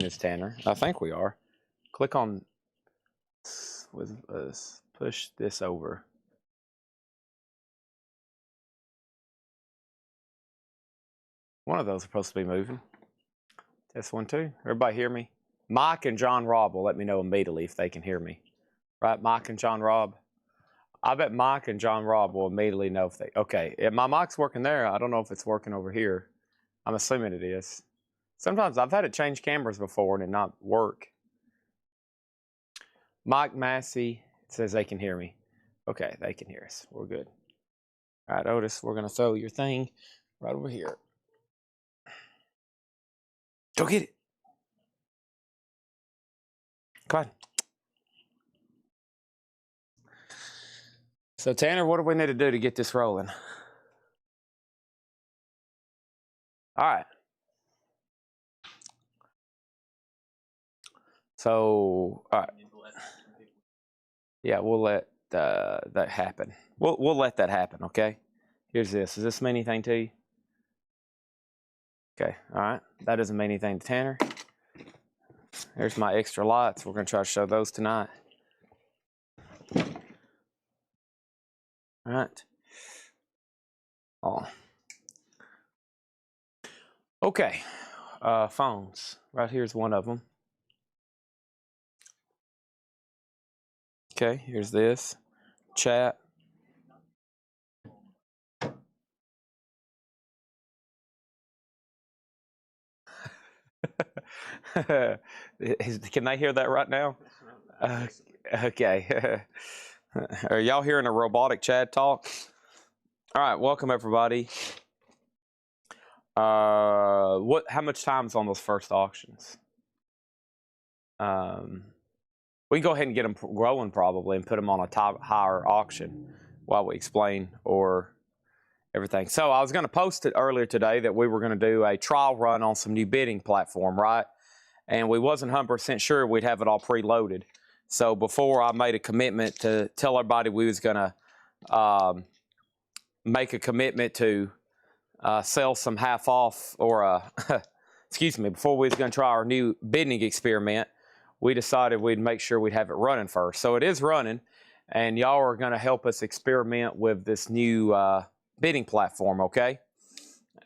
this, Tanner. I think we are. Click on with us. Push this over. One of those are supposed to be moving. Test 1, 2. Everybody hear me? Mike and John Rob will let me know immediately if they can hear me. Right, Mike and John Rob? I bet Mike and John Rob will immediately know if they... Okay, if my mic's working there, I don't know if it's working over here. I'm assuming it is. Sometimes I've had it change cameras before and it not work. Mike Massey says they can hear me. Okay, they can hear us. We're good. All right, Otis, we're going to throw your thing right over here. Go get it. Come on. So, Tanner, what do we need to do to get this rolling? All right. So, all right. Yeah, we'll let that happen. We'll let that happen, okay? Here's this. Does this mean anything to you? Okay, all right. That doesn't mean anything to Tanner. There's my extra lights. We're going to try to show those tonight. All right. Oh. Okay. Phones. Right here's one of them. Okay, here's this. Chat. Can they hear that right now? Okay. Are y'all hearing a robotic Chad talk? All right, welcome everybody. How much time's on those first auctions? We can go ahead and get them growing probably and put them on a higher auction while we explain or everything. So I was going to post it earlier today that we were going to do a trial run on some new bidding platform, right? And we wasn't 100% sure we'd have it all preloaded. So before I made a commitment to tell everybody we was going to make a commitment to sell some half off or, excuse me, before we was going to try our new bidding experiment, we decided we'd make sure we'd have it running first. So it is running, and y'all are going to help us experiment with this new bidding platform, okay?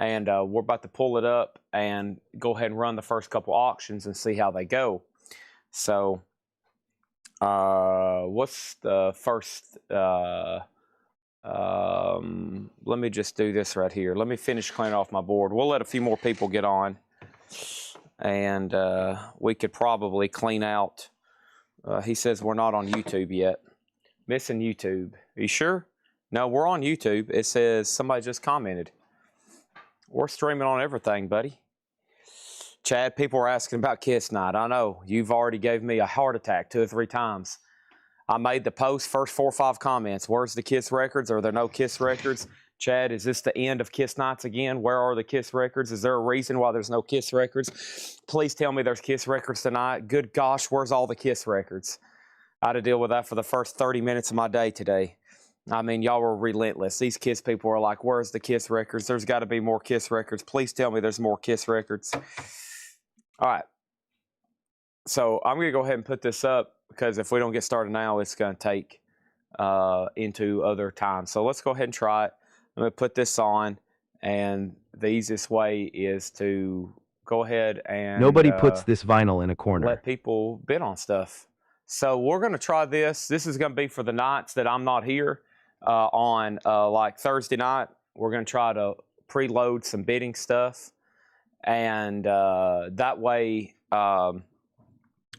And we're about to pull it up and go ahead and run the first couple auctions and see how they go. So what's the first... let me just do this right here. Let me finish cleaning off my board. We'll let a few more people get on, and we could probably clean out. He says we're not on YouTube yet. Missing YouTube. Are you sure? No, we're on YouTube. It says somebody just commented. We're streaming on everything, buddy. Chad, people are asking about Kiss Night. I know. You've already gave me a heart attack 2 or 3 times. I made the post, first 4 or 5 comments. Where's the Kiss records? Are there no Kiss records? Chad, is this the end of Kiss Nights again? Where are the Kiss records? Is there a reason why there's no Kiss records? Please tell me there's Kiss records tonight. Good gosh, where's all the Kiss records? I had to deal with that for the first 30 minutes of my day today. I mean, y'all were relentless. These Kiss people are like, where's the Kiss records? There's got to be more Kiss records. Please tell me there's more Kiss records. All right. So I'm going to go ahead and put this up because if we don't get started now, it's going to take into other times. So let's go ahead and try it. I'm going to put this on, and the easiest way is to go ahead and... Nobody puts this vinyl in a corner. Let people bid on stuff. So we're going to try this. This is going to be for the nights that I'm not here on like Thursday night. We're going to try to preload some bidding stuff. And that way,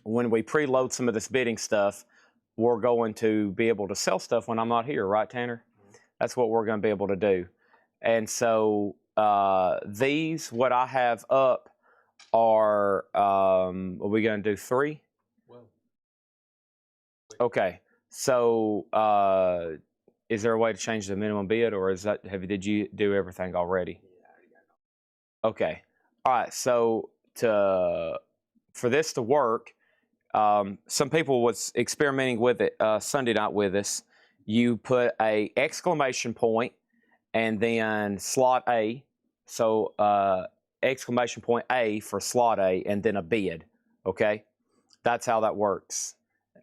when we preload some of this bidding stuff, we're going to be able to sell stuff when I'm not here. Right, Tanner? That's what we're going to be able to do. And so these, what I have up are, are we going to do 3? Okay, so is there a way to change the minimum bid, or is that did you do everything already? Okay, all right. So for this to work, some people was experimenting with it Sunday night with us. You put a exclamation point and then slot A. So exclamation point A for slot A, and then a bid. Okay, that's how that works.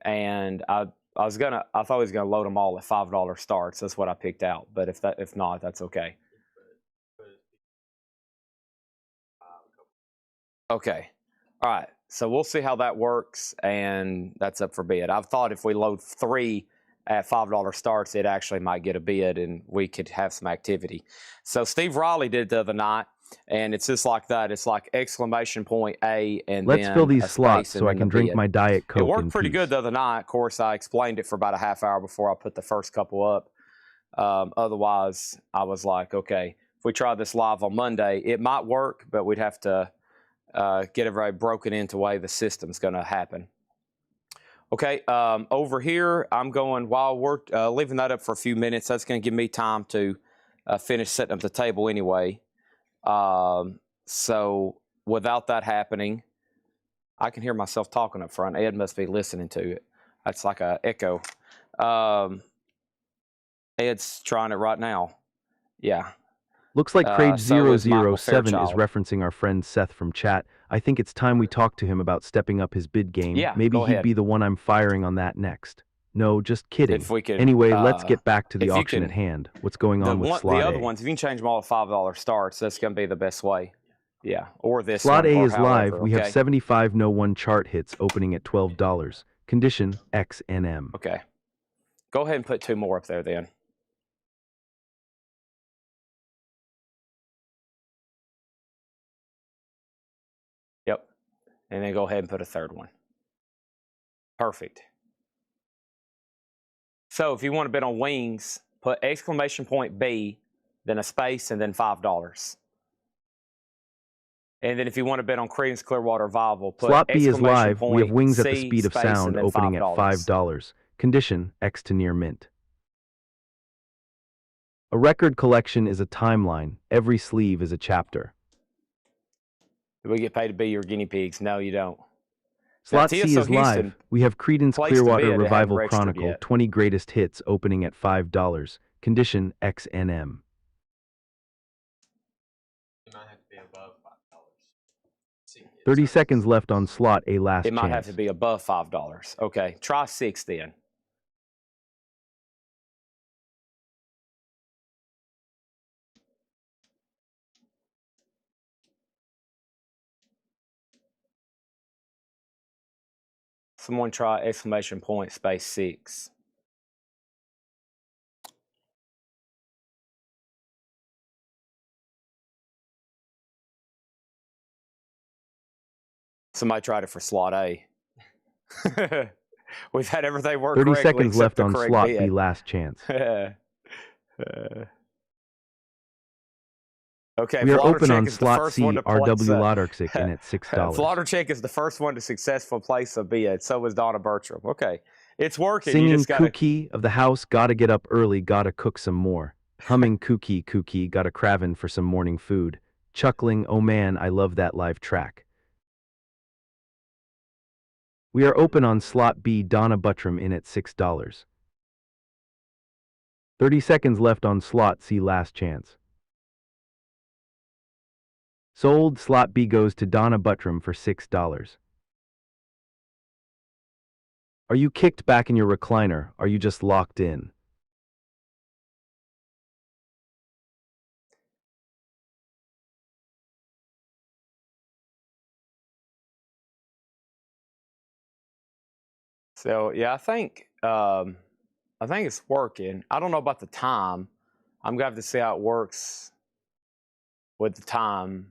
And I thought I was gonna load them all at $5 starts. That's what I picked out. But if not, that's okay. Okay. All right. So we'll see how that works, and that's up for bid. I've thought if we load 3 at $5 starts, it actually might get a bid, and we could have some activity. So Steve Riley did it the other night, and it's just like that. It's like exclamation point A and Let's then fill these a slots space and so I then can the drink bid. my Diet Coke It worked in pretty peace. good the other night. Of course, I explained it for about a half hour before I put the first couple up. Otherwise, I was like, okay, if we try this live on Monday, it might work, but we'd have to get everybody broken into the way the system's going to happen. Okay, over here, I'm going, while we're leaving that up for a few minutes, that's going to give me time to finish setting up the table anyway. So without that happening, I can hear myself talking up front. Ed must be listening to it. That's like an echo. Ed's trying it right now. Yeah. Looks like Crage So is Michael 007 is Fairchild. referencing our friend Seth from chat. I think it's time we talk to him about stepping up his bid game. Yeah, Maybe go he'd ahead. be the one I'm firing on that next. No, just kidding. If we could, Anyway, let's get back to the if you auction can- at hand. What's going on with slot the other A? ones, if you can change them all to $5 starts, that's going to be the best way. Yeah, or this Slot one, A or is however, live. We have okay? 75 no-1 chart hits opening at $12. Condition XNM. Okay. Go ahead and put 2 more up there then. Yep. And then go ahead and put a third one. Perfect. So if you want to bet on wings, put exclamation point B, then a space, and then $5. And then if you want to bet on Creedence Clearwater Revival, put Slot B is exclamation live. point We have wings at the C, speed of space, and sound then opening at $5. $5. Condition X to near mint. A record collection is a timeline. Every sleeve is a chapter. Do we get paid to be your guinea pigs? No, you don't. Slot Now, C TSO is live. Houston We have Creedence placed a Clearwater bid. It hadn't Revival registered Chronicle yet. 20 greatest hits opening at $5. Condition XNM. It might have to be above $5. 30 seconds left on slot A, last It might have chance. to be above $5. Okay, try 6 then. Someone try exclamation point space 6. Somebody tried it for slot A. We've had everything work 30 correctly seconds except left the on correct slot bid. B, last chance. Okay, We are Flauter open Check on is the slot first C, one to place RW Lauderksick in at $6. Flauter Check is the first one to successfully place a bid. So was Donna Bertram. Okay, it's working. Singing You just gotta... Kooky of the house, gotta get up early, gotta cook some more. Humming Kooky Kooky, gotta cravin' for some morning food. Chuckling, oh man, I love that live track. We are open on slot B, Donna Buttram in at $6. 30 seconds left on slot C, last chance. Sold, slot B goes to Donna Buttram for $6. Are you kicked back in your recliner? Are you just locked in? So yeah, I think it's working. I don't know about the time. I'm gonna have to see how it works with the time.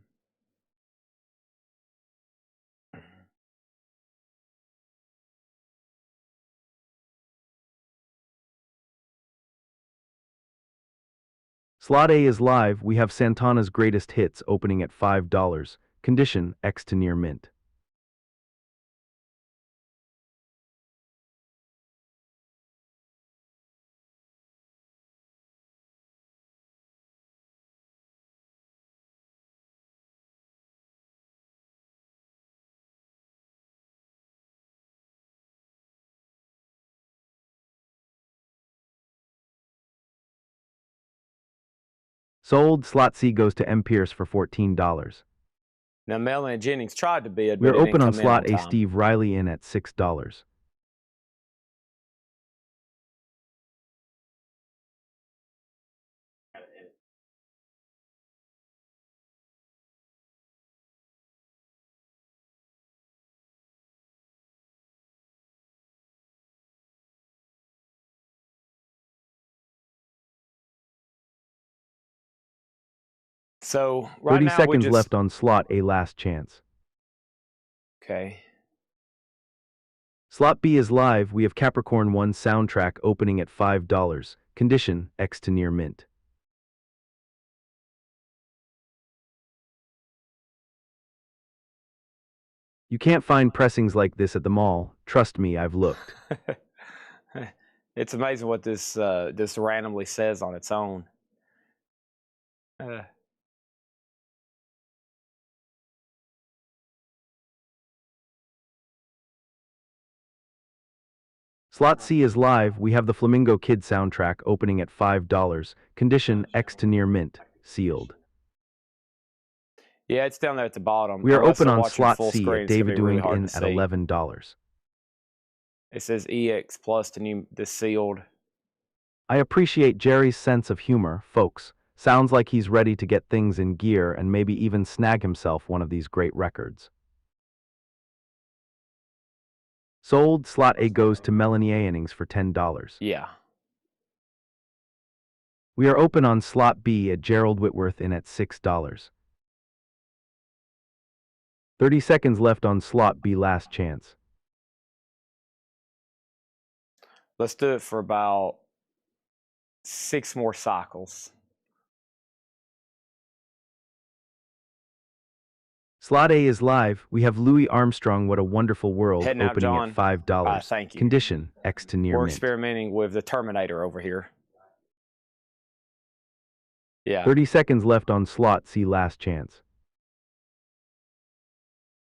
Slot A is live. We have Santana's greatest hits opening at $5. Condition X to near mint. Sold, slot C goes to M. Pierce for $14. Now, Melanie Jennings tried to bid, We but are it open didn't on come in slot on A. time. Steve Riley in at $6. So right 30 now we seconds just left on slot A. Last chance. okay. Slot B is live. We have Capricorn 1 soundtrack opening at $5. Condition X to near mint. You can't find pressings like this at the mall. Trust me, I've looked. It's amazing what this randomly says on its own. Slot C is live. We have the Flamingo Kid soundtrack opening at $5. Condition X to near mint. Sealed. Yeah, it's down there at the bottom. We are Unless open they're on watching slot full C screen, at it's gonna David be really Doing hard in to at see. $11. It says EX plus to new this sealed. I appreciate Jerry's sense of humor, folks. Sounds like he's ready to get things in gear and maybe even snag himself one of these great records. Sold. Slot A goes to Melanie Innings for $10. Yeah. We are open on slot B at Gerald Whitworth in at $6. 30 seconds left on slot B. Last chance. Let's do it for about 6 more cycles. Slot A is live. We have Louis Armstrong, What a Wonderful World, Heading out, opening John. at $5. Thank you. Condition X to near We're mint. experimenting with the Terminator over here. Yeah. 30 seconds left on slot C. Last chance.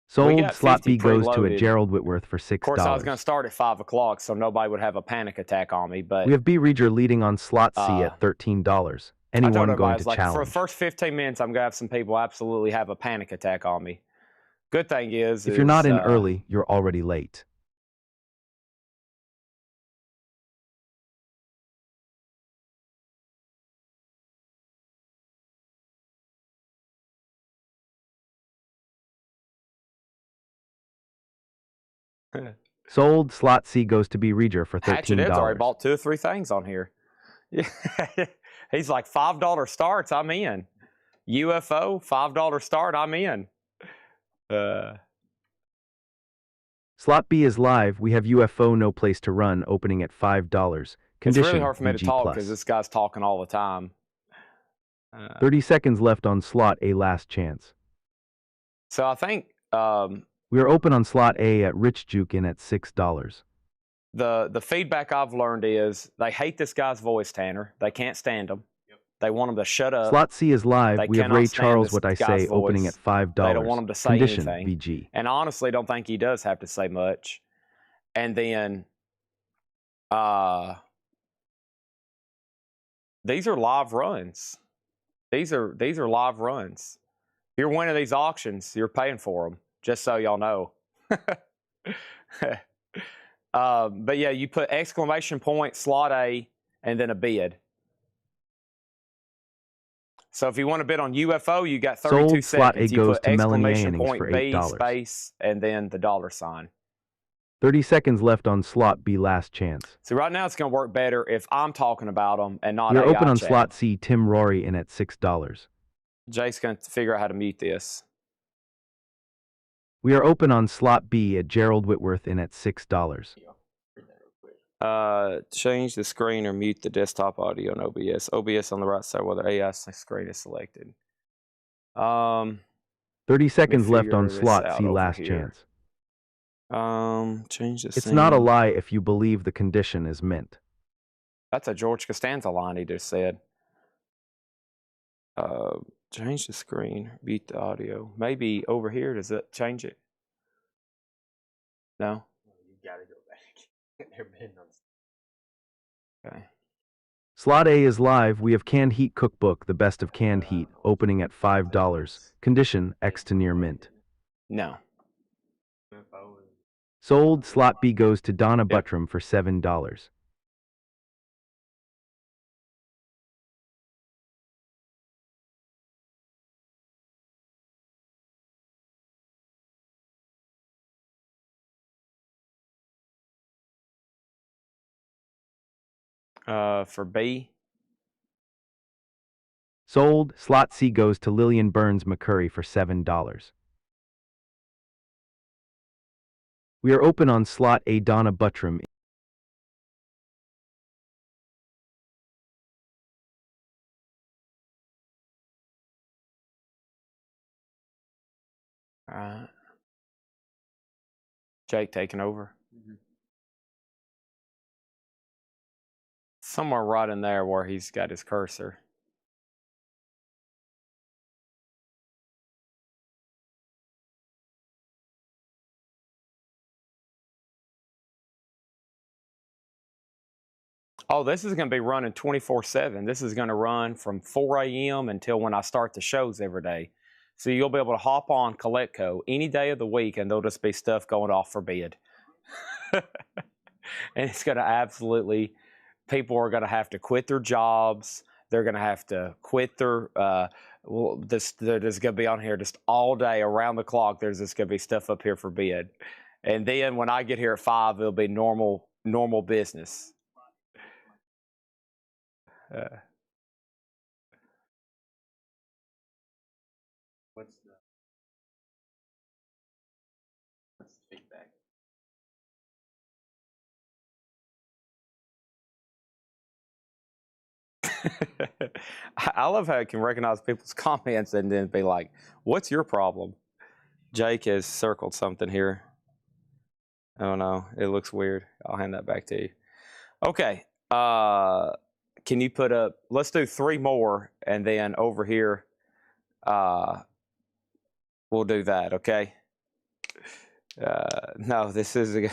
Sold. got Slot 50 B goes to a preloaded. Gerald Whitworth for $6. Of course, I was going to start at 5 o'clock, so nobody would have a panic attack on me. But We have B. Reger leading on slot C at $13. I told Anyone everybody, going I was to like, for challenge? the first 15 minutes, I'm going to have some people absolutely have a panic attack on me. Good thing is, If you're not in early, you're already late. Sold. Slot C goes to B. Reger for Hatchet Ed's already $13. bought 2 or 3 things on here. Yeah. He's like $5 starts, I'm in. UFO, $5 start, I'm in. Slot B is live. We have UFO No Place to Run opening at $5. It's Condition really hard for me to VG talk plus. because this guy's talking all the time. 30 seconds left on slot A. Last chance. So I think We are open on slot A at Rich Juke in at $6. the feedback I've learned is they hate this guy's voice, Tanner. They can't stand him. They want him to shut up. Slot C is live. They We have cannot Ray stand Charles this What I guy's Say opening voice. at $5. They don't want him to say Condition anything. VG. And I honestly don't think he does have to say much. And then these are live runs. These are live runs. If you're winning these auctions, you're paying for them, just so y'all know. But yeah, you put exclamation point, slot A, and then a bid. So if you want to bid on UFO, you got 32 Sold. Slot seconds. A You goes put to Melanie exclamation Innings point for B, $8. space, and then the $sign. 30 seconds left on slot B. Last chance. So right now it's going to work better if I'm talking about them and not We are AI open on chat. slot C. Tim Rory in at $6. Jay's going to figure out how to mute this. We are open on slot B at Gerald Whitworth in at $6. Change the screen or mute the desktop audio in OBS. OBS on the right side while the AI screen is selected. 30 seconds left figure on this slot out C. over Last here. chance. Change the It's scene. not a lie if you believe the condition is mint. That's a George Costanza line he just said. Change the screen, mute the audio. Maybe over here, does it change it? No? You gotta go back. They're bidding on Okay. Slot A is live. We have Canned Heat Cookbook, the best of canned heat, opening at $5. Condition X to near mint. No. UFO is Sold. Slot B goes to Donna Yep. Buttram for $7. For B. Sold. Slot C goes to Lillian Burns McCurry for $7. We are open on slot A. Donna Buttram. All right. Jake taking over. Somewhere right in there where he's got his cursor. Oh, this is going to be running 24/7. This is going to run from 4 a.m. until when I start the shows every day. So you'll be able to hop on Collectco any day of the week, and there'll just be stuff going off for bid. And it's going to absolutely, people are going to have to quit their jobs. They're going to have to quit their, they're just going to be on here just all day around the clock. There's just going to be stuff up here for bid. And then when I get here at 5, it'll be normal business. what's the feedback? I love how it can recognize people's comments and then be like, what's your problem? Jake has circled something here. Oh no, it looks weird. I'll hand that back to you. Okay. Can you put up, let's do 3 more, and then over here, we'll do that, okay? No, this is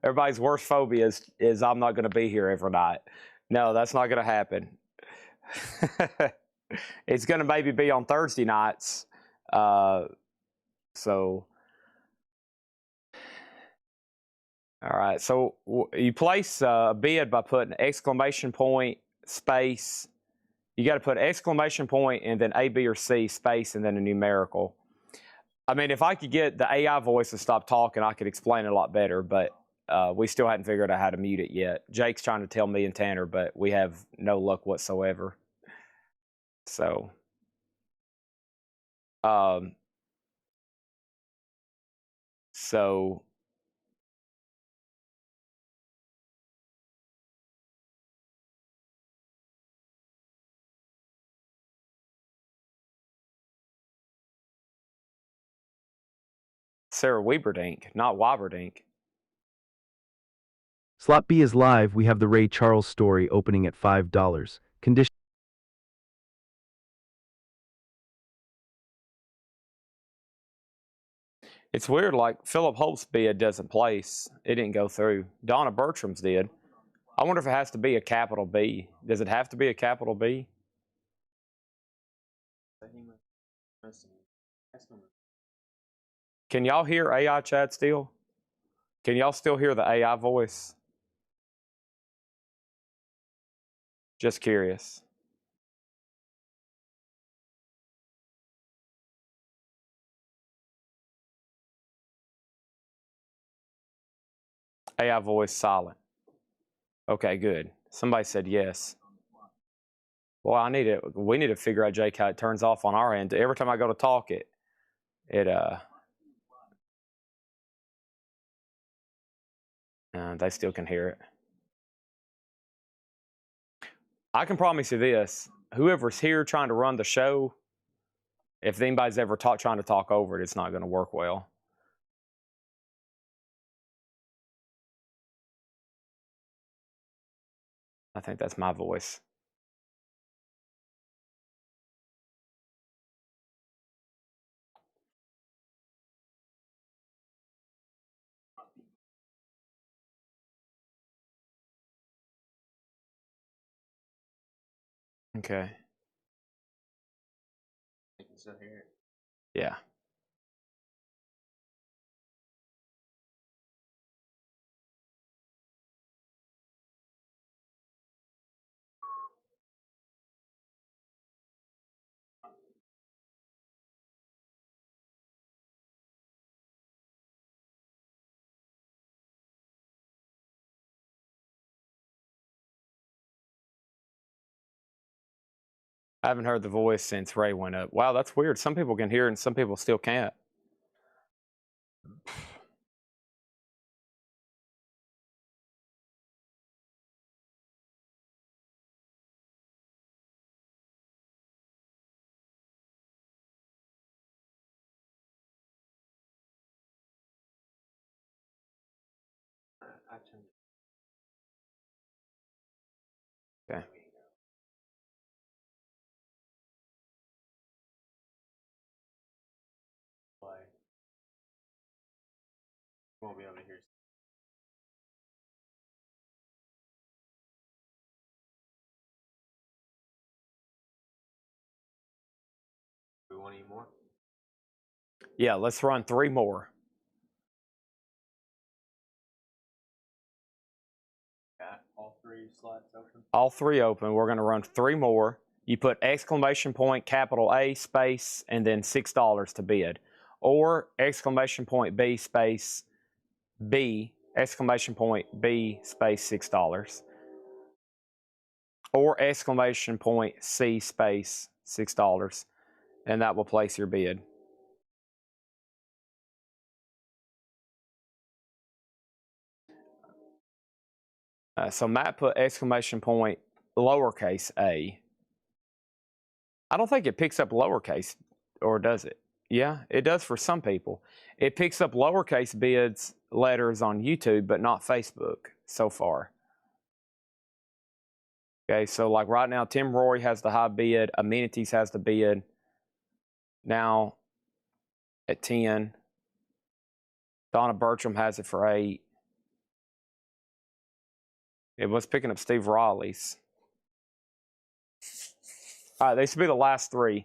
everybody's worst phobia is I'm not going to be here every night. No, that's not going to happen. It's going to maybe be on Thursday nights. So, all right. So you place a bid by putting exclamation point, space. You got to put exclamation point and then A, B, or C, space, and then a numerical. I mean, if I could get the AI voice to stop talking, I could explain it a lot better, but we still hadn't figured out how to mute it yet. Jake's trying to tell me and Tanner, but we have no luck whatsoever. So, so Sarah Wieberdink, not Woberdink. Slot B is live. We have the Ray Charles story opening at $5. Condition. It's weird, like Philip Holt's bid doesn't place. It didn't go through. Donna Bertram's did. I wonder if it has to be a capital B. Does it have to be a capital B? Can y'all hear AI chat still? Can y'all still hear the AI voice? Just curious. AI voice silent. Okay, good. Somebody said yes. Well, we need to figure out, Jake, how it turns off on our end. Every time I go to talk they still can hear it. I can promise you this, whoever's here trying to run the show, if anybody's ever trying to talk over it, it's not going to work well. I think that's my voice. Okay. You can still hear it. Yeah. I haven't heard the voice since Ray went up. Wow, that's weird. Some people can hear it and some people still can't. Okay. Won't be able to hear. Do we want to eat more? Yeah, let's run 3 more. Got all 3 slots open. All 3 open. We're going to run 3 more. You put exclamation point, capital A, space, and then $6 to bid. Or exclamation point B, space, B, exclamation point B, space, $6. Or exclamation point C, space, $6. And that will place your bid. So Matt put exclamation point lowercase a. I don't think it picks up lowercase, or does it? Yeah, it does for some people. It picks up lowercase bids letters on YouTube, but not Facebook so far. Okay, so like right now, Tim Rory has the high bid, Amenities has the bid. Now at 10, Donna Bertram has it for 8. It was picking up Steve Raleigh's. All right, these should be the last 3.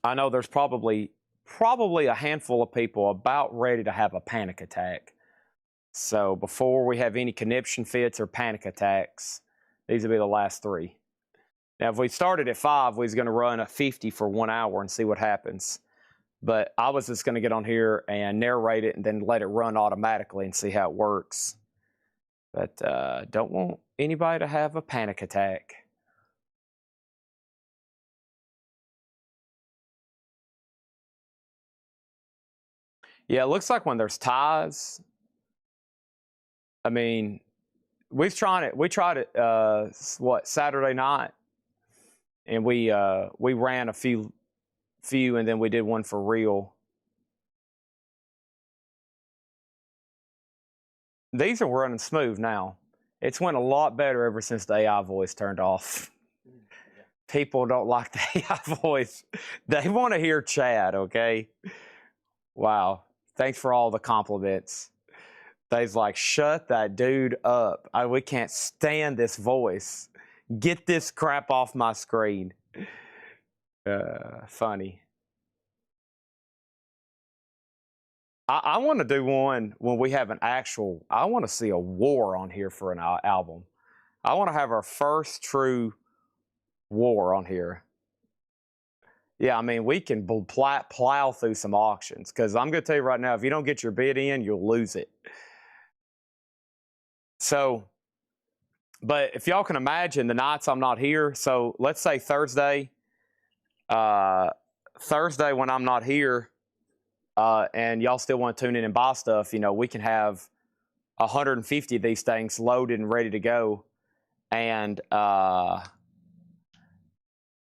I know there's probably a handful of people about ready to have a panic attack. So before we have any conniption fits or panic attacks, these will be the last 3. Now, if we started at 5, we was going to run a 50 for 1 hour and see what happens. But I was just going to get on here and narrate it and then let it run automatically and see how it works. But don't want anybody to have a panic attack. Yeah, it looks like when there's ties, I mean, we tried it Saturday night, and we ran a few and then we did one for real. These are running smooth now. It's went a lot better ever since the AI voice turned off. People don't like the AI voice. They want to hear Chad, okay? Wow. Thanks for all the compliments. They's like, shut that dude up. We can't stand this voice. Get this crap off my screen. Funny. I want to do one when we have an actual, I want to see a war on here for an album. I want to have our first true war on here. Yeah, I mean, we can plow through some auctions, because I'm going to tell you right now, if you don't get your bid in, you'll lose it. So, but if y'all can imagine the nights I'm not here, so let's say Thursday when I'm not here, and y'all still want to tune in and buy stuff, you know, we can have 150 of these things loaded and ready to go. And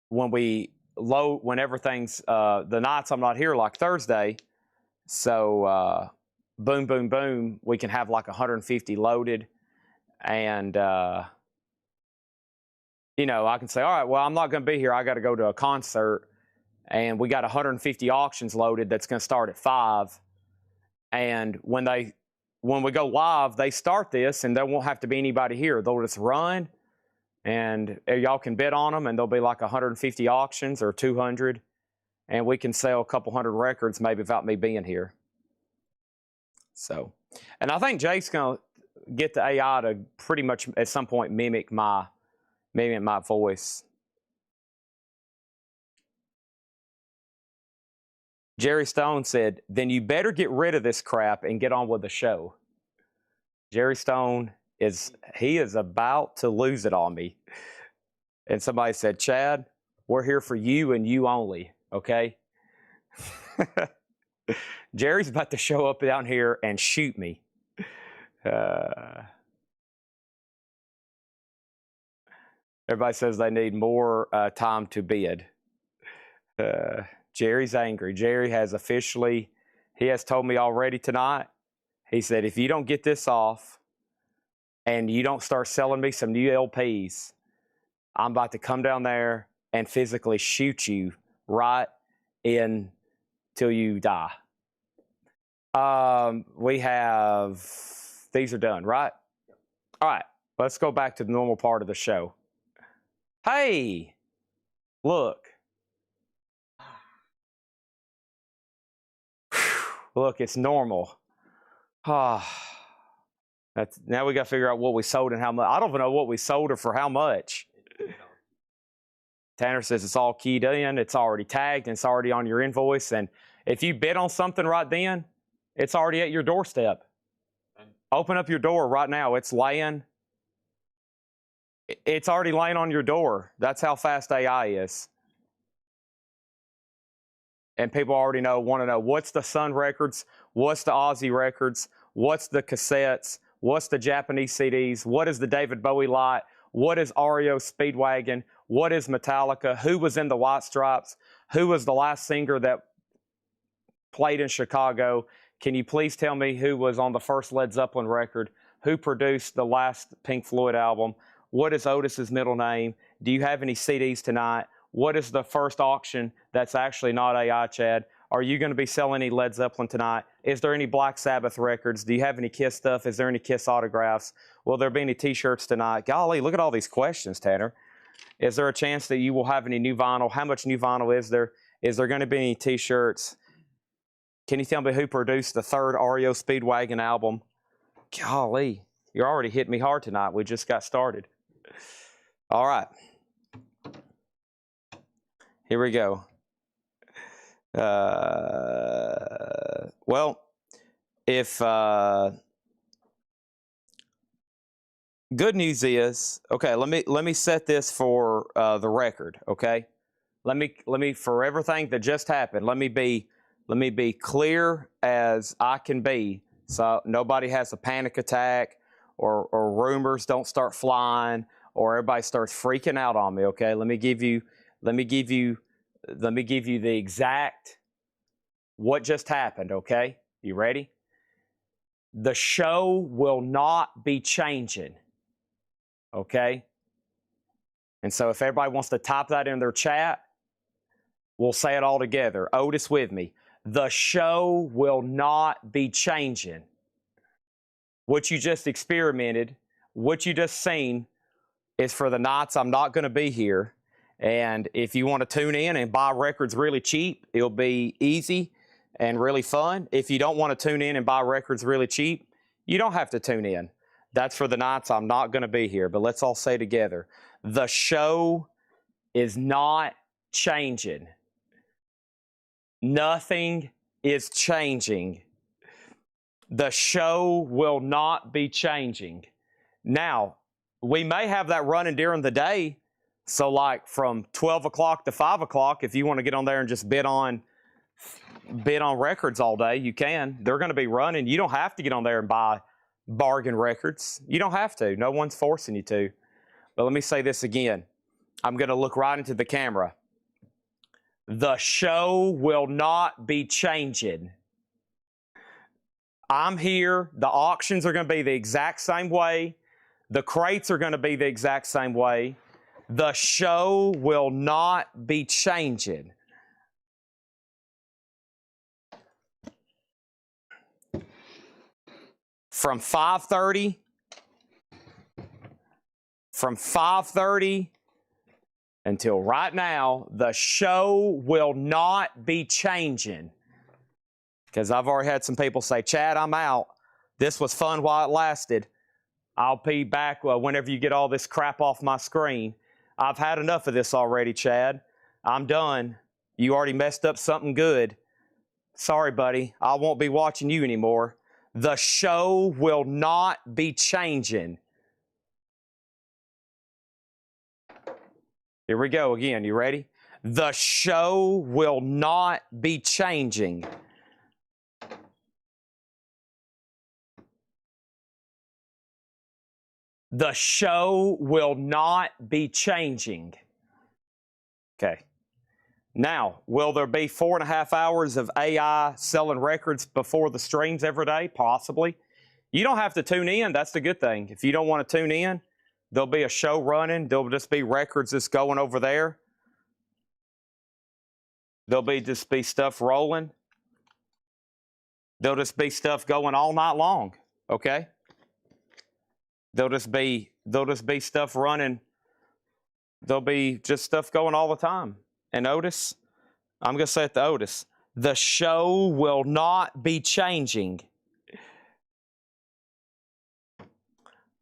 when everything's, the nights I'm not here, like Thursday, so boom, boom, boom, we can have like 150 loaded. And, you know, I can say, all right, well, I'm not going to be here. I got to go to a concert. And we got 150 auctions loaded that's going to start at 5. And when we go live, they start this, and there won't have to be anybody here. They'll just run, and y'all can bid on them, and there'll be like 150 auctions or 200, and we can sell a couple hundred records maybe without me being here. So, and I think Jake's going to get the AI to pretty much at some point mimic my voice. Jerry Stone said, then you better get rid of this crap and get on with the show. Jerry Stone is about to lose it on me. And somebody said, Chad, We're here for you and you only, okay? Jerry's about to show up down here and shoot me. Everybody says they need more time to bed. Jerry's angry. Jerry has officially, he has told me already tonight, he said, if you don't get this off and you don't start selling me some new LPs, I'm about to come down there and physically shoot you right in till you die. We have, these are done, right? All right, let's go back to the normal part of the show. Hey, look. Look, it's normal. That's, now we got to figure out what we sold and how much. I don't even know what we sold or for how much. Tanner says it's all keyed in, it's already tagged, and it's already on your invoice. And if you bid on something right then, it's already at your doorstep. Open up your door right now. It's laying. It's already laying on your door. That's how fast AI is. And people already want to know what's the Sun records, what's the Aussie records, what's the cassettes, what's the Japanese CDs, what is the David Bowie light, what is REO Speedwagon, what is Metallica, who was in the White Stripes, who was the last singer that played in Chicago. Can you please tell me who was on the first Led Zeppelin record, who produced the last Pink Floyd album, what is Otis's middle name, do you have any CDs tonight? What is the first auction that's actually not AI, Chad? Are you going to be selling any Led Zeppelin tonight? Is there any Black Sabbath records? Do you have any Kiss stuff? Is there any Kiss autographs? Will there be any T-shirts tonight? Golly, look at all these questions, Tanner. Is there a chance that you will have any new vinyl? How much new vinyl is there? Is there going to be any T-shirts? Can you tell me who produced the third REO Speedwagon album? Golly, you're already hitting me hard tonight. We just got started. All right. Here we go. Well, if good news is, okay, let me set this for the record, okay? Let me for everything that just happened, let me be clear as I can be, so nobody has a panic attack or rumors don't start flying or everybody starts freaking out on me, okay? Let me give you the exact what just happened, okay? You ready? The show will not be changing, okay? And so if everybody wants to type that in their chat, we'll say it all together. Otis with me. The show will not be changing. What you just experimented, what you just seen is for the nights I'm not going to be here. And if you want to tune in and buy records really cheap, it'll be easy and really fun. If you don't want to tune in and buy records really cheap, you don't have to tune in. That's for the nights I'm not going to be here. But let's all say together, the show is not changing. Nothing is changing. The show will not be changing. Now, we may have that running during the day. So like from 12 o'clock to 5 o'clock, if you want to get on there and just bid on records all day, you can. They're going to be running. You don't have to get on there and buy bargain records. You don't have to. No one's forcing you to. But let me say this again. I'm going to look right into the camera. The show will not be changing. I'm here. The auctions are going to be the exact same way. The crates are going to be the exact same way. The show will not be changing. From 5:30 until right now, the show will not be changing. Because I've already had some people say, Chad, I'm out. This was fun while it lasted. I'll be back whenever you get all this crap off my screen. I've had enough of this already, Chad. I'm done. You already messed up something good. Sorry, buddy. I won't be watching you anymore. The show will not be changing. Here we go again. You ready? The show will not be changing. The show will not be changing. Okay. Now, will there be 4.5 hours of AI selling records before the streams every day? Possibly. You don't have to tune in. That's the good thing. If you don't want to tune in, there'll be a show running. There'll just be records that's going over there. There'll just be stuff rolling. There'll just be stuff going all night long. Okay? There'll just be stuff running. There'll be just stuff going all the time. And Otis, I'm going to say it to Otis, the show will not be changing.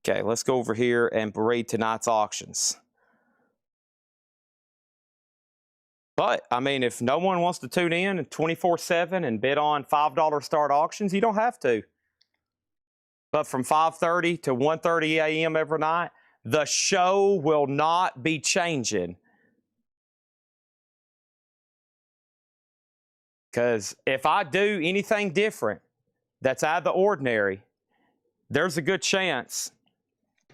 Okay, let's go over here and read tonight's auctions. But, I mean, if no one wants to tune in 24/7 and bid on $5 start auctions, you don't have to. But from 5:30 to 1:30 a.m. every night, the show will not be changing. Because if I do anything different that's out of the ordinary, there's a good chance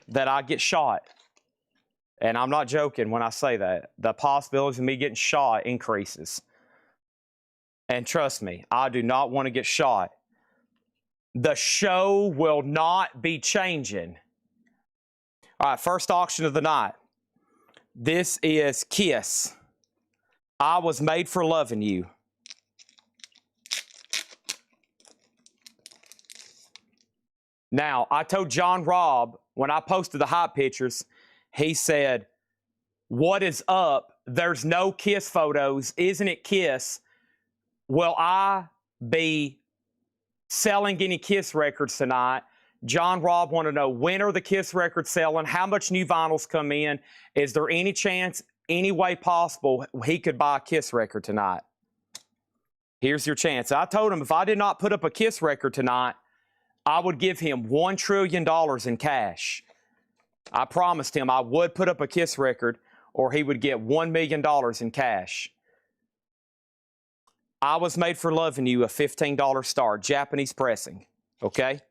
that I get shot. And I'm not joking when I say that. The possibility of me getting shot increases. And trust me, I do not want to get shot. The show will not be changing. All right, first auction of the night. This is Kiss. I Was Made for Loving You. Now, I told John Robb when I posted the hot pictures, he said, "What is up? There's no Kiss photos. Isn't it Kiss? Will I be selling any Kiss records tonight?" John Robb wanted to know, when are the Kiss records selling? How much new vinyls come in? Is there any chance, any way possible, he could buy a Kiss record tonight? Here's your chance. I told him if I did not put up a Kiss record tonight, I would give him $1 trillion in cash. I promised him I would put up a Kiss record or he would get $1 million in cash. I Was Made for Loving You, a $15 start, Japanese pressing, okay?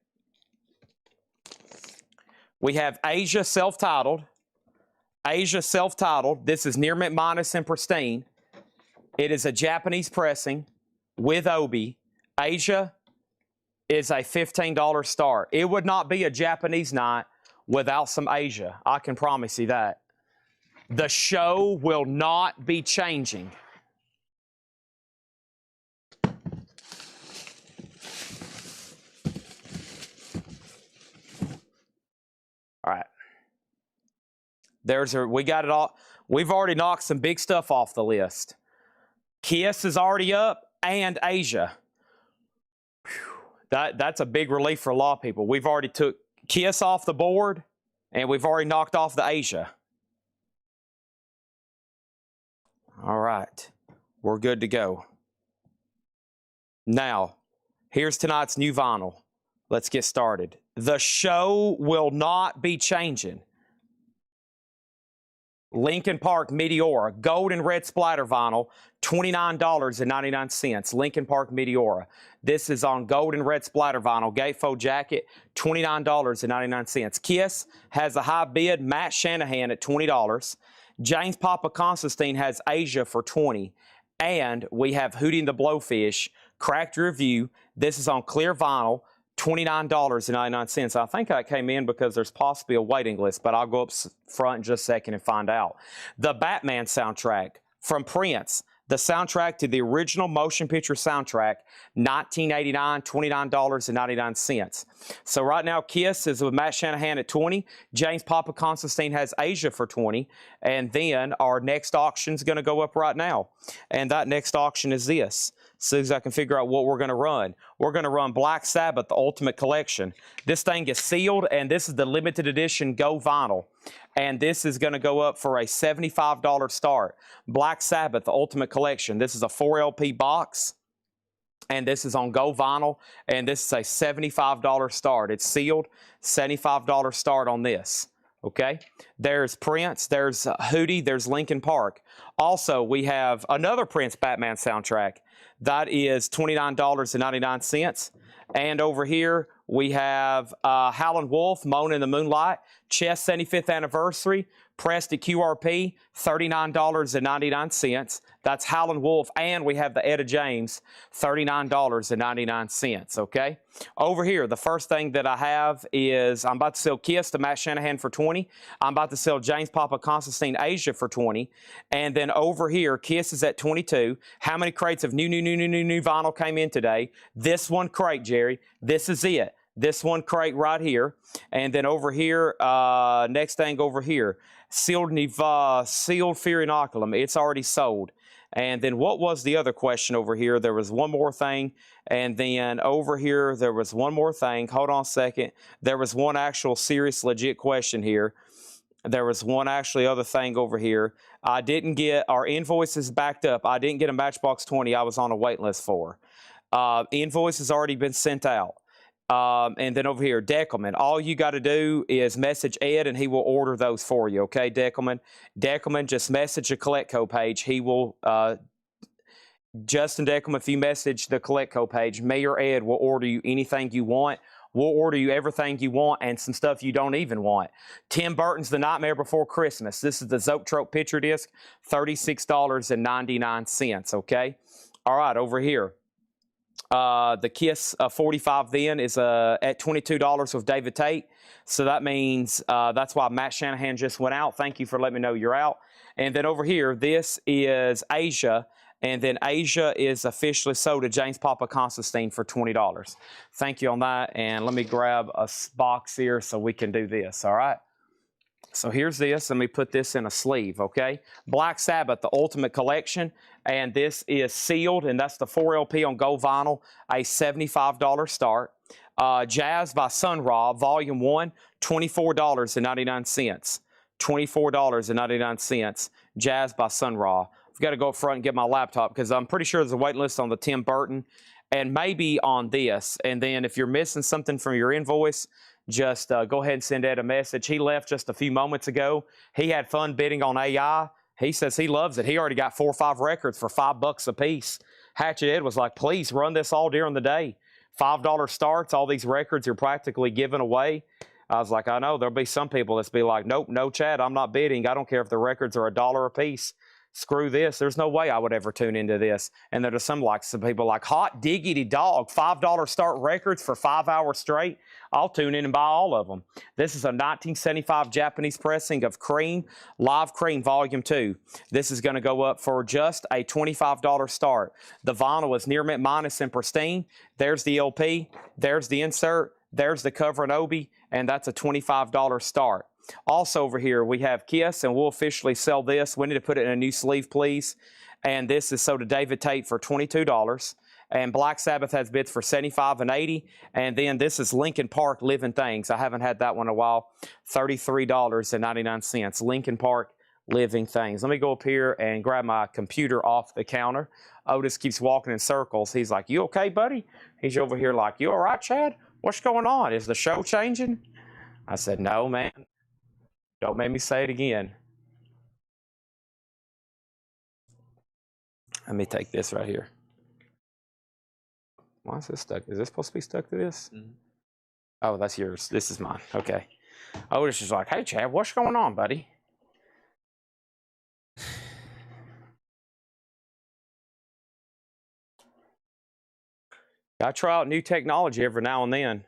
We have Asia self-titled. Asia self-titled. This is near mint minus and pristine. It is a Japanese pressing with Obi. Asia is a $15 start. It would not be a Japanese night without some Asia. I can promise you that. The show will not be changing. All right. We got it all. We've already knocked some big stuff off the list. Kiss is already up and Asia. That's a big relief for a lot of people. We've already took Kiss off the board, and we've already knocked off the Asia. All right. We're good to go. Now, here's tonight's new vinyl. Let's get started. The show will not be changing. Linkin Park Meteora, gold and red splatter vinyl, $29.99. Linkin Park Meteora. This is on gold and red splatter vinyl, gatefold jacket, $29.99. Kiss has a high bid, Matt Shanahan at $20. James Papa Constantine has Asia for $20. And we have Hootie and the Blowfish, cracked review. This is on clear vinyl, $29.99. I think that came in because there's possibly a waiting list, but I'll go up front in just a second and find out. The Batman soundtrack from Prince, the soundtrack to the original motion picture soundtrack, $19.89, $29.99. So right now, Kiss is with Matt Shanahan at $20. James Papa Constantine has Asia for $20. And then our next auction is going to go up right now. And that next auction is this. As soon as I can figure out what we're going to run. We're going to run Black Sabbath, the Ultimate Collection. This thing is sealed, and this is the limited edition Go Vinyl. And this is going to go up for a $75 start. Black Sabbath, the Ultimate Collection. This is a 4 LP box, and this is on Go Vinyl, and this is a $75 start. It's sealed, $75 start on this. Okay, there's Prince, there's Hootie, there's Linkin Park. Also, we have another Prince Batman soundtrack. That is $29.99. And over here, we have Howlin' Wolf, Moan in the Moonlight, Chess 75th Anniversary, pressed at QRP, $39.99. That's Howlin' Wolf, and we have the Etta James, $39.99, okay? Over here, the first thing that I have is I'm about to sell Kiss to Matt Shanahan for $20. I'm about to sell James Papa Constantine Asia for $20. And then over here, Kiss is at $22. How many crates of new vinyl came in today? This one crate, Jerry. This is it. This one crate right here. And then over here, next thing over here, sealed Fear Inoculum. It's already sold. And then what was the other question over here? There was one more thing. And then over here, there was one more thing. Hold on a second. There was one actual serious, legit question here. There was one actually other thing over here. I didn't get our invoices backed up. I didn't get a Matchbox 20 I was on a wait list for. Invoice has already been sent out. And then over here, Deckelman, all you got to do is message Ed and he will order those for you, okay, Deckelman? Deckelman, just message the Collectco page. He will, Justin Deckelman, if you message the Collectco page, me or Ed will order you anything you want. We'll order you everything you want and some stuff you don't even want. Tim Burton's The Nightmare Before Christmas. This is the Zoetrope picture disc, $36.99, okay? All right, over here. The Kiss 45 then is at $22 with David Tate. So that means that's why Matt Shanahan just went out. Thank you for letting me know you're out. And then over here, this is Asia. And then Asia is officially sold to James Papa Constantine for $20. Thank you on that. And let me grab a box here so we can do this, all right? So here's this. Let me put this in a sleeve, okay? Black Sabbath, the Ultimate Collection. And this is sealed, and that's the 4LP on gold vinyl, a $75 start. Jazz by Sun Ra, Volume 1, $24.99. $24.99. Jazz by Sun Ra. I've got to go up front and get my laptop because I'm pretty sure there's a wait list on the Tim Burton and maybe on this. And then if you're missing something from your invoice, just go ahead and send Ed a message. He left just a few moments ago. He had fun bidding on AI. He says he loves it. He already got 4 or 5 records for $5 a piece. Hatchet Ed was like, please run this all during the day. $5 starts. All these records are practically given away. I was like, I know there'll be some people that's be like, nope, no Chad, I'm not bidding. I don't care if the records are $1 a piece. Screw this. There's no way I would ever tune into this. And there are some people like hot diggity dog, $5 start records for 5 hours straight. I'll tune in and buy all of them. This is a 1975 Japanese pressing of Cream, Live Cream Volume 2. This is going to go up for just a $25 start. The vinyl is near mint minus and pristine. There's the LP. There's the insert. There's the cover and obi, and that's a $25 start. Also over here, we have Kiss, and we'll officially sell this. We need to put it in a new sleeve, please. And this is sold to David Tate for $22. And Black Sabbath has bids for $75 and $80. And then this is Linkin Park Living Things. I haven't had that one in a while. $33.99. Linkin Park Living Things. Let me go up here and grab my computer off the counter. Otis keeps walking in circles. He's like, you okay, buddy? He's over here like, you all right, Chad? What's going on? Is the show changing? I said, no, man. Don't make me say it again. Let me take this right here. Why is this stuck? Is this supposed to be stuck to this? Mm-hmm. Oh, that's yours. This is mine. Okay. Otis is like, hey, Chad, what's going on, buddy? I try out new technology every now and then.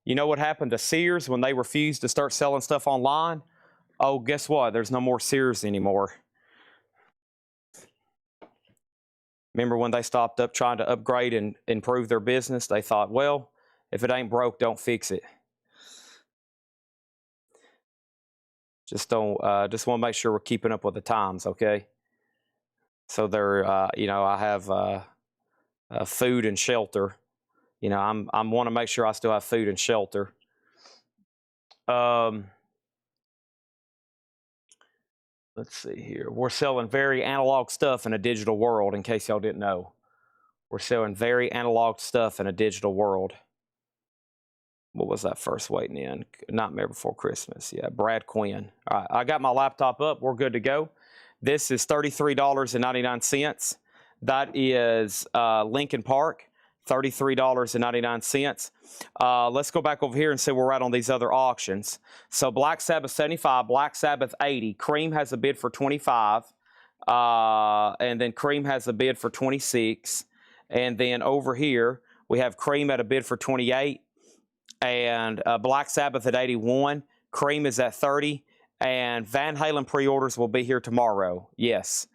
You know what happened to Sears when they refused to start selling stuff online? Oh, guess what? There's no more Sears anymore. Remember when they stopped up trying to upgrade and improve their business? They thought, well, if it ain't broke, don't fix it. Just want to make sure we're keeping up with the times, okay? So they're, you know, I have food and shelter. You know, I want to make sure I still have food and shelter. Let's see here. We're selling very analog stuff in a digital world, in case y'all didn't know. We're selling very analog stuff in a digital world. what was that first waiting in? Nightmare Before Christmas. Yeah, Brad Quinn. All right, I got my laptop up. We're good to go. This is $33.99. That is Lincoln Park, $33.99. Let's go back over here and see where we're at on these other auctions. So Black Sabbath 75, Black Sabbath 80. Cream has a bid for 25. And then Cream has a bid for 26. And then over here, we have Cream at a bid for 28. And Black Sabbath at 81. Cream is at 30. And Van Halen pre-orders will be here tomorrow. Yes.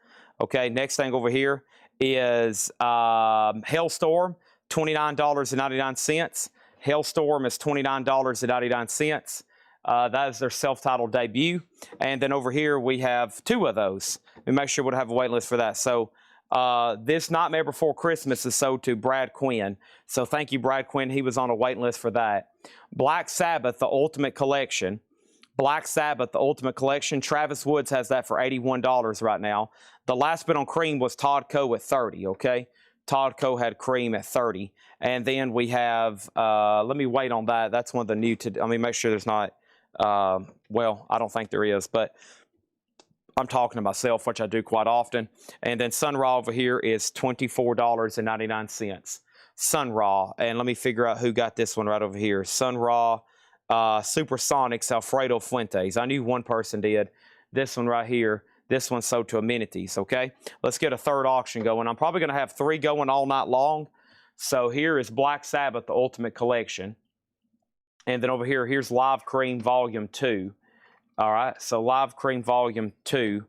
Okay, next thing over here is Hailstorm, $29.99. Hailstorm is $29.99. That is their self-titled debut. And then over here we have two of those. Let me make sure we'll have a wait list for that. So this Nightmare Before Christmas is sold to Brad Quinn. So thank you, Brad Quinn. He was on a wait list for that. Black Sabbath, the Ultimate Collection. Black Sabbath, the Ultimate Collection. Travis Woods has that for $81 right now. The last bid on Cream was Todd Coe at 30, okay? Todd Coe had Cream at 30. And then we have, let me wait on that. That's one of the new, let me make sure there's not, well, I don't think there is, but I'm talking to myself, which I do quite often. And then Sun Ra over here is $24.99. Sun Ra, and let me figure out who got this one right over here. Sun Ra, Supersonics, Alfredo Fuentes. I knew one person did. This one right here, this one's sold to Amenities, okay? Let's get a third auction going. I'm probably going to have 3 going all night long. So here is Black Sabbath, the Ultimate Collection. And then over here, here's Live Cream Volume 2. All right, so Live Cream Volume 2.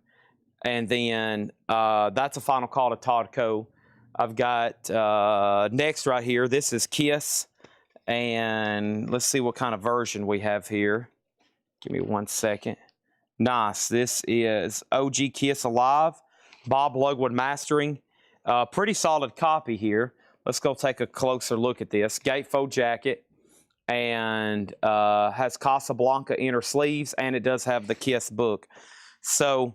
And then that's a final call to Todd Coe. I've got next right here, this is Kiss. And let's see what kind of version we have here. Give me 1 second. Nice. This is OG Kiss Alive. Bob Lugwood mastering. Pretty solid copy here. Let's go take a closer look at this. Gatefold jacket. And has Casablanca inner sleeves. And it does have the Kiss book. So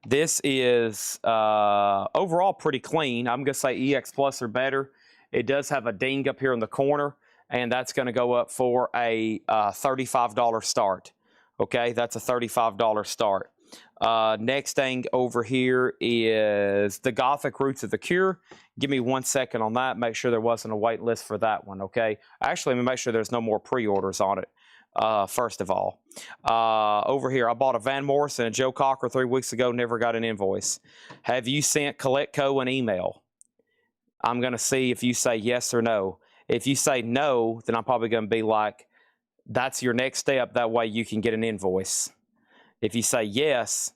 this is overall pretty clean. I'm going to say EX Plus or better. It does have a ding up here in the corner, and that's going to go up for a $35 start. Okay, that's a $35 start. Next thing over here is the Gothic Roots of the Cure. Give me 1 second on that. Make sure there wasn't a wait list for that one, okay? Actually, let me make sure there's no more pre-orders on it, first of all. Over here, I bought a Van Morrison and Joe Cocker 3 weeks ago, never got an invoice. Have you sent Collectco an email? I'm going to see if you say yes or no. If you say no, then I'm probably going to be like, that's your next step. That way you can get an invoice. If you say yes,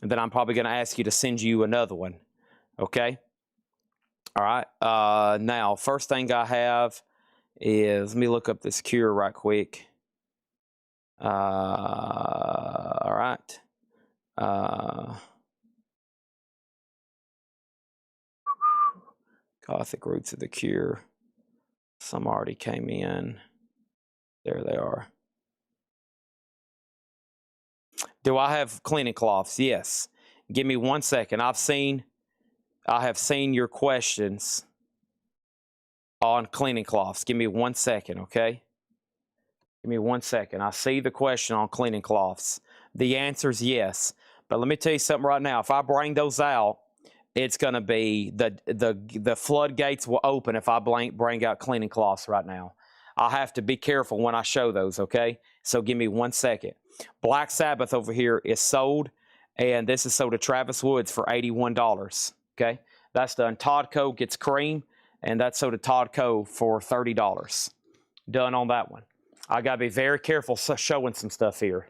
then I'm probably going to ask you to send you another one. Okay? All right. Now, first thing I have is, let me look up this Cure right quick. All right. Gothic Roots of the Cure. Some already came in. There they are. Do I have cleaning cloths? Yes. Give me 1 second. I have seen your questions on cleaning cloths. Give me 1 second, okay? Give me 1 second. I see the question on cleaning cloths. The answer is yes. But let me tell you something right now. If I bring those out, it's going to be, the floodgates will open if I bring out cleaning cloths right now. I'll have to be careful when I show those, okay? So give me 1 second. Black Sabbath over here is sold, and this is sold to Travis Woods for $81, okay? That's done. Todd Coe gets Cream, and that's sold to Todd Coe for $30. Done on that one. I got to be very careful showing some stuff here.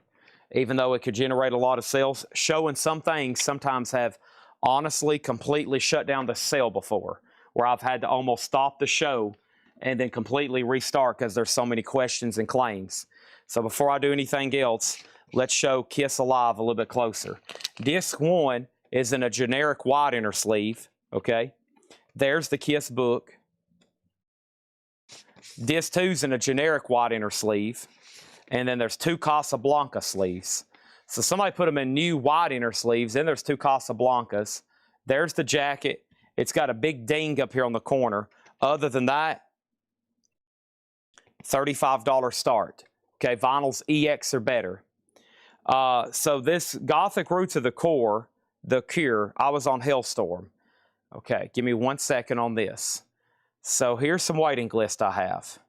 Even though it could generate a lot of sales, showing some things sometimes have honestly completely shut down the sale before, where I've had to almost stop the show and then completely restart because there's so many questions and claims. So before I do anything else, let's show Kiss Alive a little bit closer. Disc 1 is in a generic wide inner sleeve, okay? There's the Kiss book. Disc 2 is in a generic wide inner sleeve. And then there's 2 Casablanca sleeves. So somebody put them in new wide inner sleeves. Then there's 2 Casablancas. There's the jacket. It's got a big ding up here on the corner. Other than that, $35 start. Okay, vinyls EX or better. So this Gothic Roots of the Core, The Cure, I was on Hailstorm. Okay, give me 1 second on this. So here's some waiting list I have.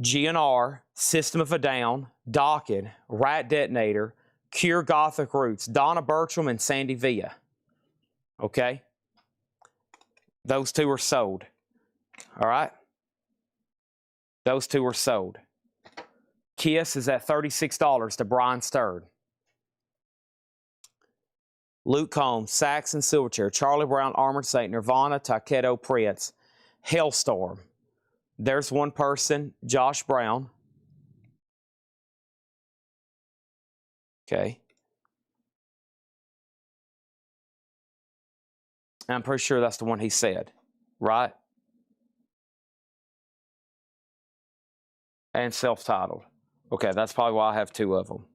GNR, System of a Down, Dokken, Rat Detonator, Cure Gothic Roots, Donna Bertram, and Sandy Villa. Okay? Those two are sold. All right? Those two are sold. Kiss is at $36 to Brian Sturd. Luke Combs, Saxon Silverchair, Charlie Brown, Armored Saint, Nirvana, Takedo Prince, Hailstorm. There's one person, Josh Brown. Okay. I'm pretty sure that's the one he said, right? And self-titled. Okay, that's probably why I have two of them.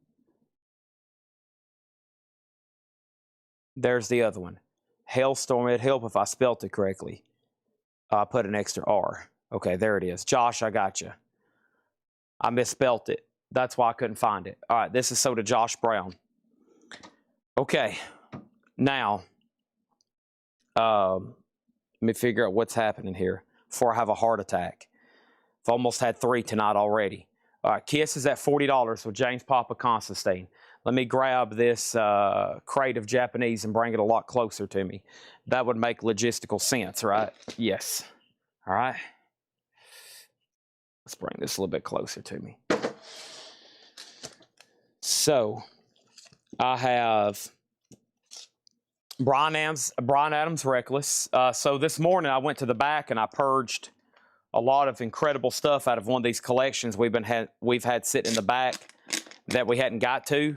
There's the other one. Hailstorm. It'd help if I spelt it correctly. I put an extra R. Okay, there it is. Josh, I got you. I misspelt it. That's why I couldn't find it. All right, this is so to Josh Brown. Okay, now, let me figure out what's happening here before I have a heart attack. I've almost had 3 tonight already. All right, Kiss is at $40 with James Papa Constantine. Let me grab this crate of Japanese and bring it a lot closer to me. That would make logistical sense, right? Yes. All right. Let's bring this a little bit closer to me. So, I have Brian Adams Reckless. So this morning I went to the back and I purged a lot of incredible stuff out of one of these collections we've had sitting in the back that we hadn't got to.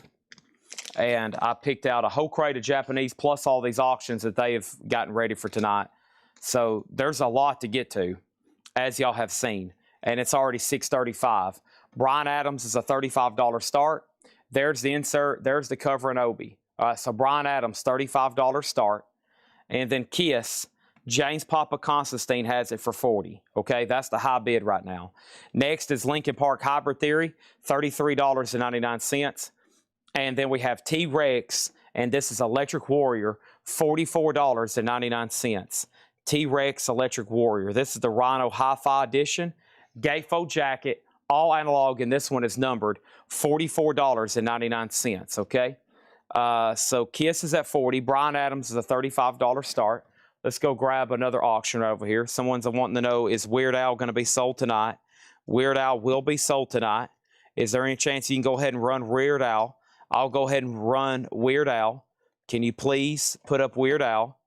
And I picked out a whole crate of Japanese plus all these auctions that they have gotten ready for tonight. So there's a lot to get to, as y'all have seen. And it's already $6.35. Brian Adams is a $35 start. There's the insert. There's the cover and Obi. All right, so Brian Adams, $35 start. And then Kiss, James Papa Constantine has it for $40. Okay, that's the high bid right now. Next is Lincoln Park Hybrid Theory, $33.99. And then we have T-Rex, and this is Electric Warrior, $44.99. T-Rex Electric Warrior. This is the Rhino Hi-Fi Edition. Gatefold jacket, all analog, and this one is numbered, $44.99, okay? So Kiss is at $40. Brian Adams is a $35 start. Let's go grab another auction over here. Someone's wanting to know, is Weird Al going to be sold tonight? Weird Al will be sold tonight. Is there any chance you can go ahead and run Weird Al? I'll go ahead and run Weird Al. Can you please put up Weird Al?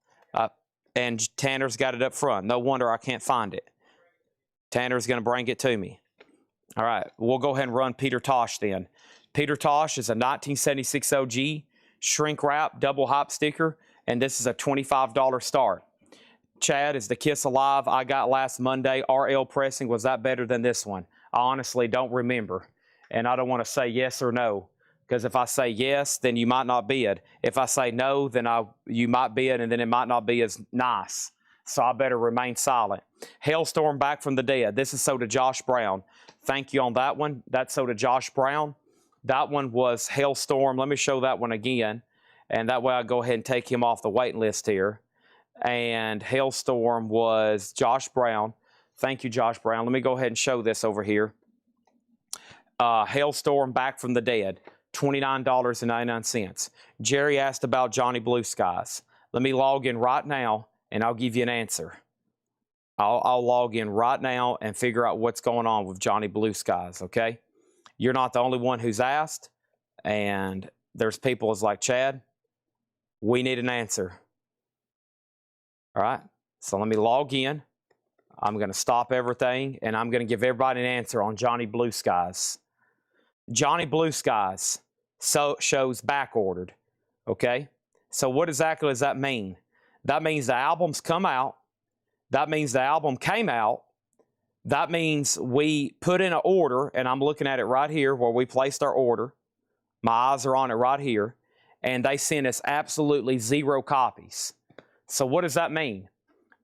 And Tanner's got it up front. No wonder I can't find it. Tanner's going to bring it to me. All right, we'll go ahead and run Peter Tosh then. Peter Tosh is a 1976 OG, shrink wrap, double hop sticker, and this is a $25 start. Chad is the Kiss Alive I got last Monday. RL pressing, was that better than this one? I honestly don't remember, and I don't want to say yes or no, because if I say yes, then you might not bid. If I say no, then you might bid, and then it might not be as nice. So I better remain silent. Hailstorm Back from the Dead. This is so to Josh Brown. Thank you on that one. That's so to Josh Brown. That one was Hailstorm. Let me show that one again. And that way I'll go ahead and take him off the waiting list here. And Hailstorm was Josh Brown. Thank you, Josh Brown. Let me go ahead and show this over here. Hailstorm Back from the Dead. $29.99. Jerry asked about Johnny Blue Skies. Let me log in right now, and I'll give you an answer. I'll log in right now and figure out what's going on with Johnny Blue Skies, okay? You're not the only one who's asked, and there's people as like, Chad, we need an answer. All right, so let me log in. I'm going to stop everything, and I'm going to give everybody an answer on Johnny Blue Skies. Johnny Blue Skies shows back ordered, okay? So what exactly does that mean? That means the album's come out. That means the album came out. That means we put in an order, and I'm looking at it right here where we placed our order. My eyes are on it right here, and they sent us absolutely 0 copies. So what does that mean?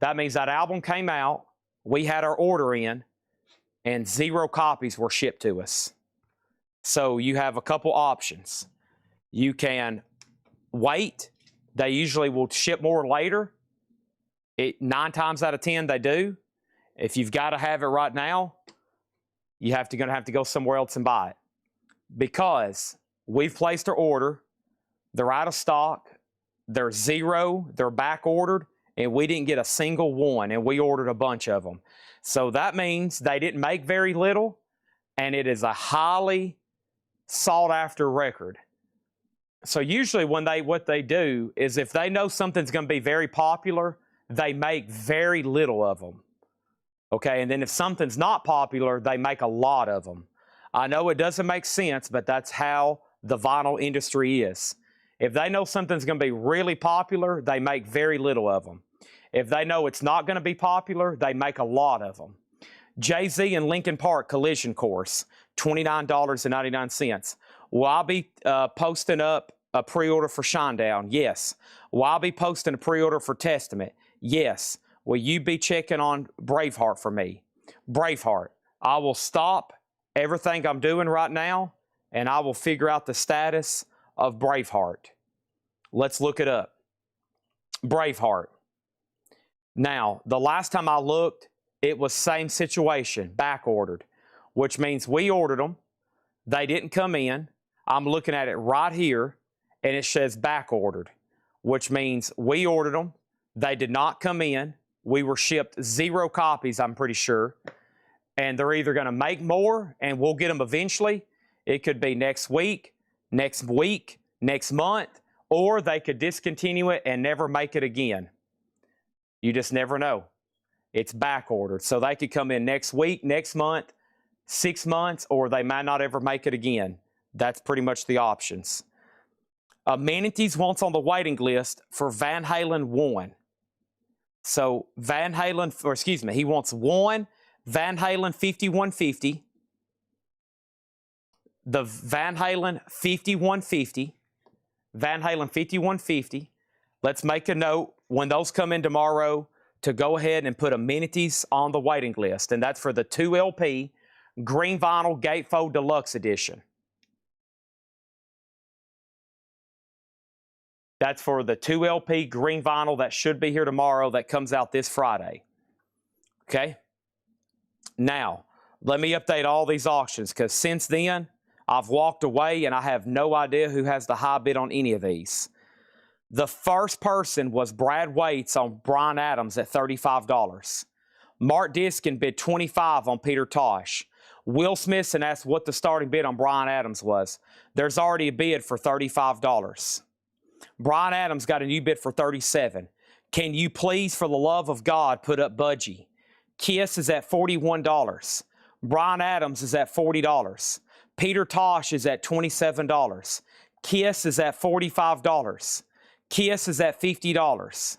That means that album came out, we had our order in, and 0 copies were shipped to us. So you have a couple options. You can wait. They usually will ship more later. 9 times out of 10 they do. If you've got to have it right now, you're going to have to go somewhere else and buy it. Because we've placed our order, they're out of stock, they're 0, they're back ordered, and we didn't get a single one, and we ordered a bunch of them. So that means they didn't make very little, and it is a highly sought after record. So usually what they do is if they know something's going to be very popular, they make very little of them. Okay, and then if something's not popular, they make a lot of them. I know it doesn't make sense, but that's how the vinyl industry is. If they know something's going to be really popular, they make very little of them. If they know it's not going to be popular, they make a lot of them. Jay-Z and Lincoln Park collision course, $29.99. Will I be posting up a pre-order for Shinedown? Yes. Will I be posting a pre-order for Testament? Yes. Will you be checking on Braveheart for me? Braveheart. I will stop everything I'm doing right now, and I will figure out the status of Braveheart. Let's look it up. Braveheart. Now, the last time I looked, it was same situation, back ordered, which means we ordered them. They didn't come in. I'm looking at it right here, and it says back ordered, which means we ordered them. They did not come in. We were shipped 0 copies, I'm pretty sure. And they're either going to make more, and we'll get them eventually. It could be next week, next month, or they could discontinue it and never make it again. You just never know. It's back ordered. So they could come in next week, next month, 6 months, or they might not ever make it again. That's pretty much the options. Amenities wants on the waiting list for Van Halen 1. So Van Halen, or excuse me, he wants 1 Van Halen 5150, the Van Halen 5150, Van Halen 5150. Let's make a note when those come in tomorrow to go ahead and put amenities on the waiting list, and that's for the 2 LP Green Vinyl Gatefold Deluxe Edition. That's for the 2 LP Green Vinyl that should be here tomorrow, that comes out this Friday. Okay? Now, let me update all these auctions, because since then, I've walked away and I have no idea who has the high bid on any of these. The first person was Brad Waits on Bryan Adams at $35. Mark Diskin bid $25 on Peter Tosh. Will Smithson asked what the starting bid on Bryan Adams was. There's already a bid for $35. Bryan Adams got a new bid for $37. Can you please, for the love of God, put up Budgie? Kiss is at $41. Bryan Adams is at $40. Peter Tosh is at $27. Kiss is at $45. Kiss is at $50.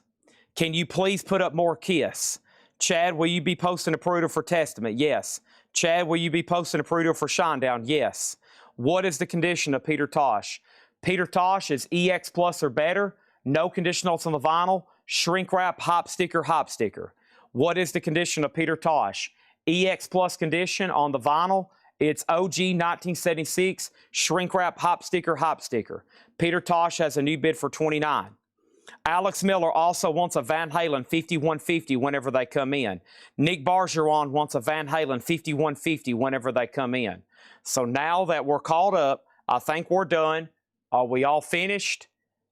Can you please put up more Kiss? Chad, will you be posting a pre-order for Testament? Yes. Chad, will you be posting a pre-order for Shinedown? Yes. What is the condition of Peter Tosh? Peter Tosh is EX Plus or better, no conditionals on the vinyl, shrink wrap, hop sticker, hop sticker. What is the condition of Peter Tosh? EX Plus condition on the vinyl, it's OG 1976, shrink wrap, hop sticker, hop sticker. Peter Tosh has a new bid for $29. Alex Miller also wants a Van Halen 5150 whenever they come in. Nick Bargeron wants a Van Halen 5150 whenever they come in. So now that we're caught up, I think we're done. Are we all finished?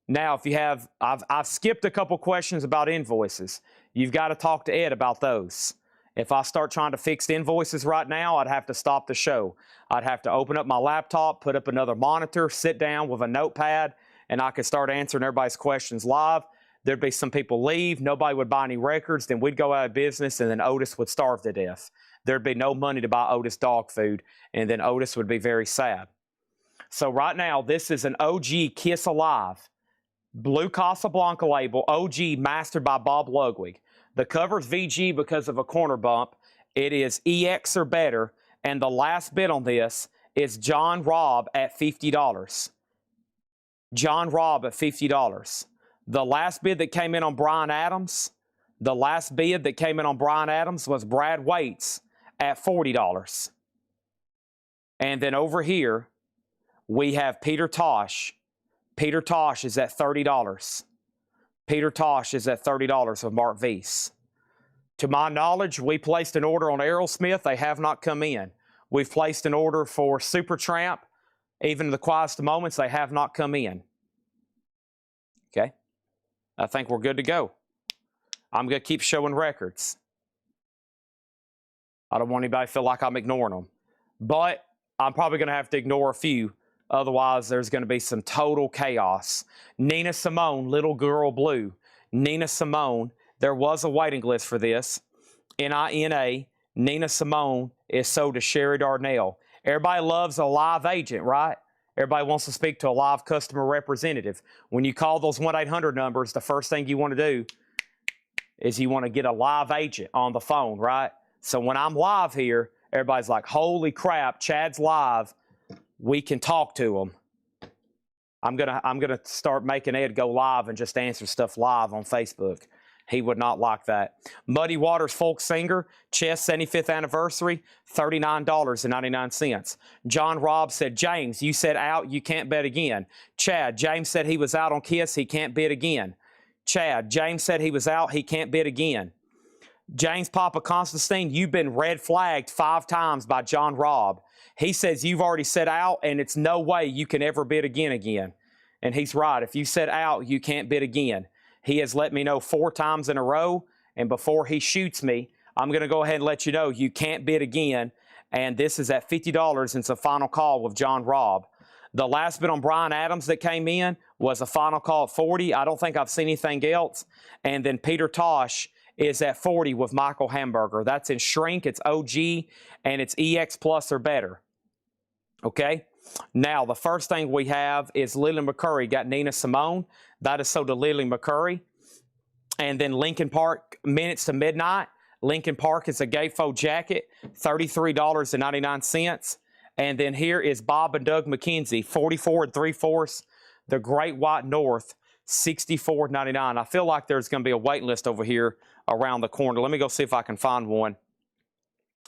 Now, if you have, I've skipped a couple questions about invoices. You've got to talk to Ed about those. If I start trying to fix invoices right now, I'd have to stop the show. I'd have to open up my laptop, put up another monitor, sit down with a notepad, and I could start answering everybody's questions live. There'd be some people leave, nobody would buy any records, then we'd go out of business, and then Otis would starve to death. There'd be no money to buy Otis dog food, and then Otis would be very sad. So right now, this is an OG Kiss Alive, blue Casablanca label, OG mastered by Bob Ludwig. The cover's VG because of a corner bump. It is EX or better, and the last bid on this is John Robb at $50. John Robb at $50. The last bid that came in on Bryan Adams, was Brad Waits at $40. And then over here, we have Peter Tosh. Peter Tosh is at $30. Peter Tosh is at $30 with Mark Weiss. To my knowledge, we placed an order on Aerosmith. They have not come in. We've placed an order for Supertramp. Even in the quietest of moments, they have not come in. Okay? I think we're good to go. I'm going to keep showing records. I don't want anybody to feel like I'm ignoring them. But I'm probably going to have to ignore a few. Otherwise, there's going to be some total chaos. Nina Simone, Little Girl Blue. Nina Simone, there was a waiting list for this. Nina, Nina Simone is sold to Sherry Darnell. Everybody loves a live agent, right? Everybody wants to speak to a live customer representative. When you call those 1-800 numbers, the first thing you want to do is you want to get a live agent on the phone, right? So when I'm live here, everybody's like, holy crap, Chad's live. We can talk to him. I'm gonna start making Ed go live and just answer stuff live on Facebook. He would not like that. Muddy Waters Folk Singer, Chess 75th anniversary, $39.99. John Robb said, James, you said out, you can't bet again. Chad, James said he was out on Kiss, he can't bid again. Chad, James said he was out, he can't bid again. James Papa Constantine, you've been red flagged 5 times by John Robb. He says you've already said out, and it's no way you can ever bid again. And he's right. If you said out, you can't bid again. He has let me know 4 times in a row, and before he shoots me, I'm going to go ahead and let you know you can't bid again, and this is at $50, and it's a final call with John Robb. The last bid on Brian Adams that came in was a final call at 40. I don't think I've seen anything else. And then Peter Tosh is at 40 with Michael Hamburger. That's in shrink, it's OG, and it's EX Plus or better. Okay? Now, the first thing we have is Lily McCurry got Nina Simone. That is sold to Lily McCurry. And then Lincoln Park, Minutes to Midnight. Lincoln Park is a Gayfo jacket, $33.99. And then here is Bob and Doug McKenzie, 44 3/4, the Great White North, $64.99. I feel like there's going to be a wait list over here around the corner. Let me go see if I can find one.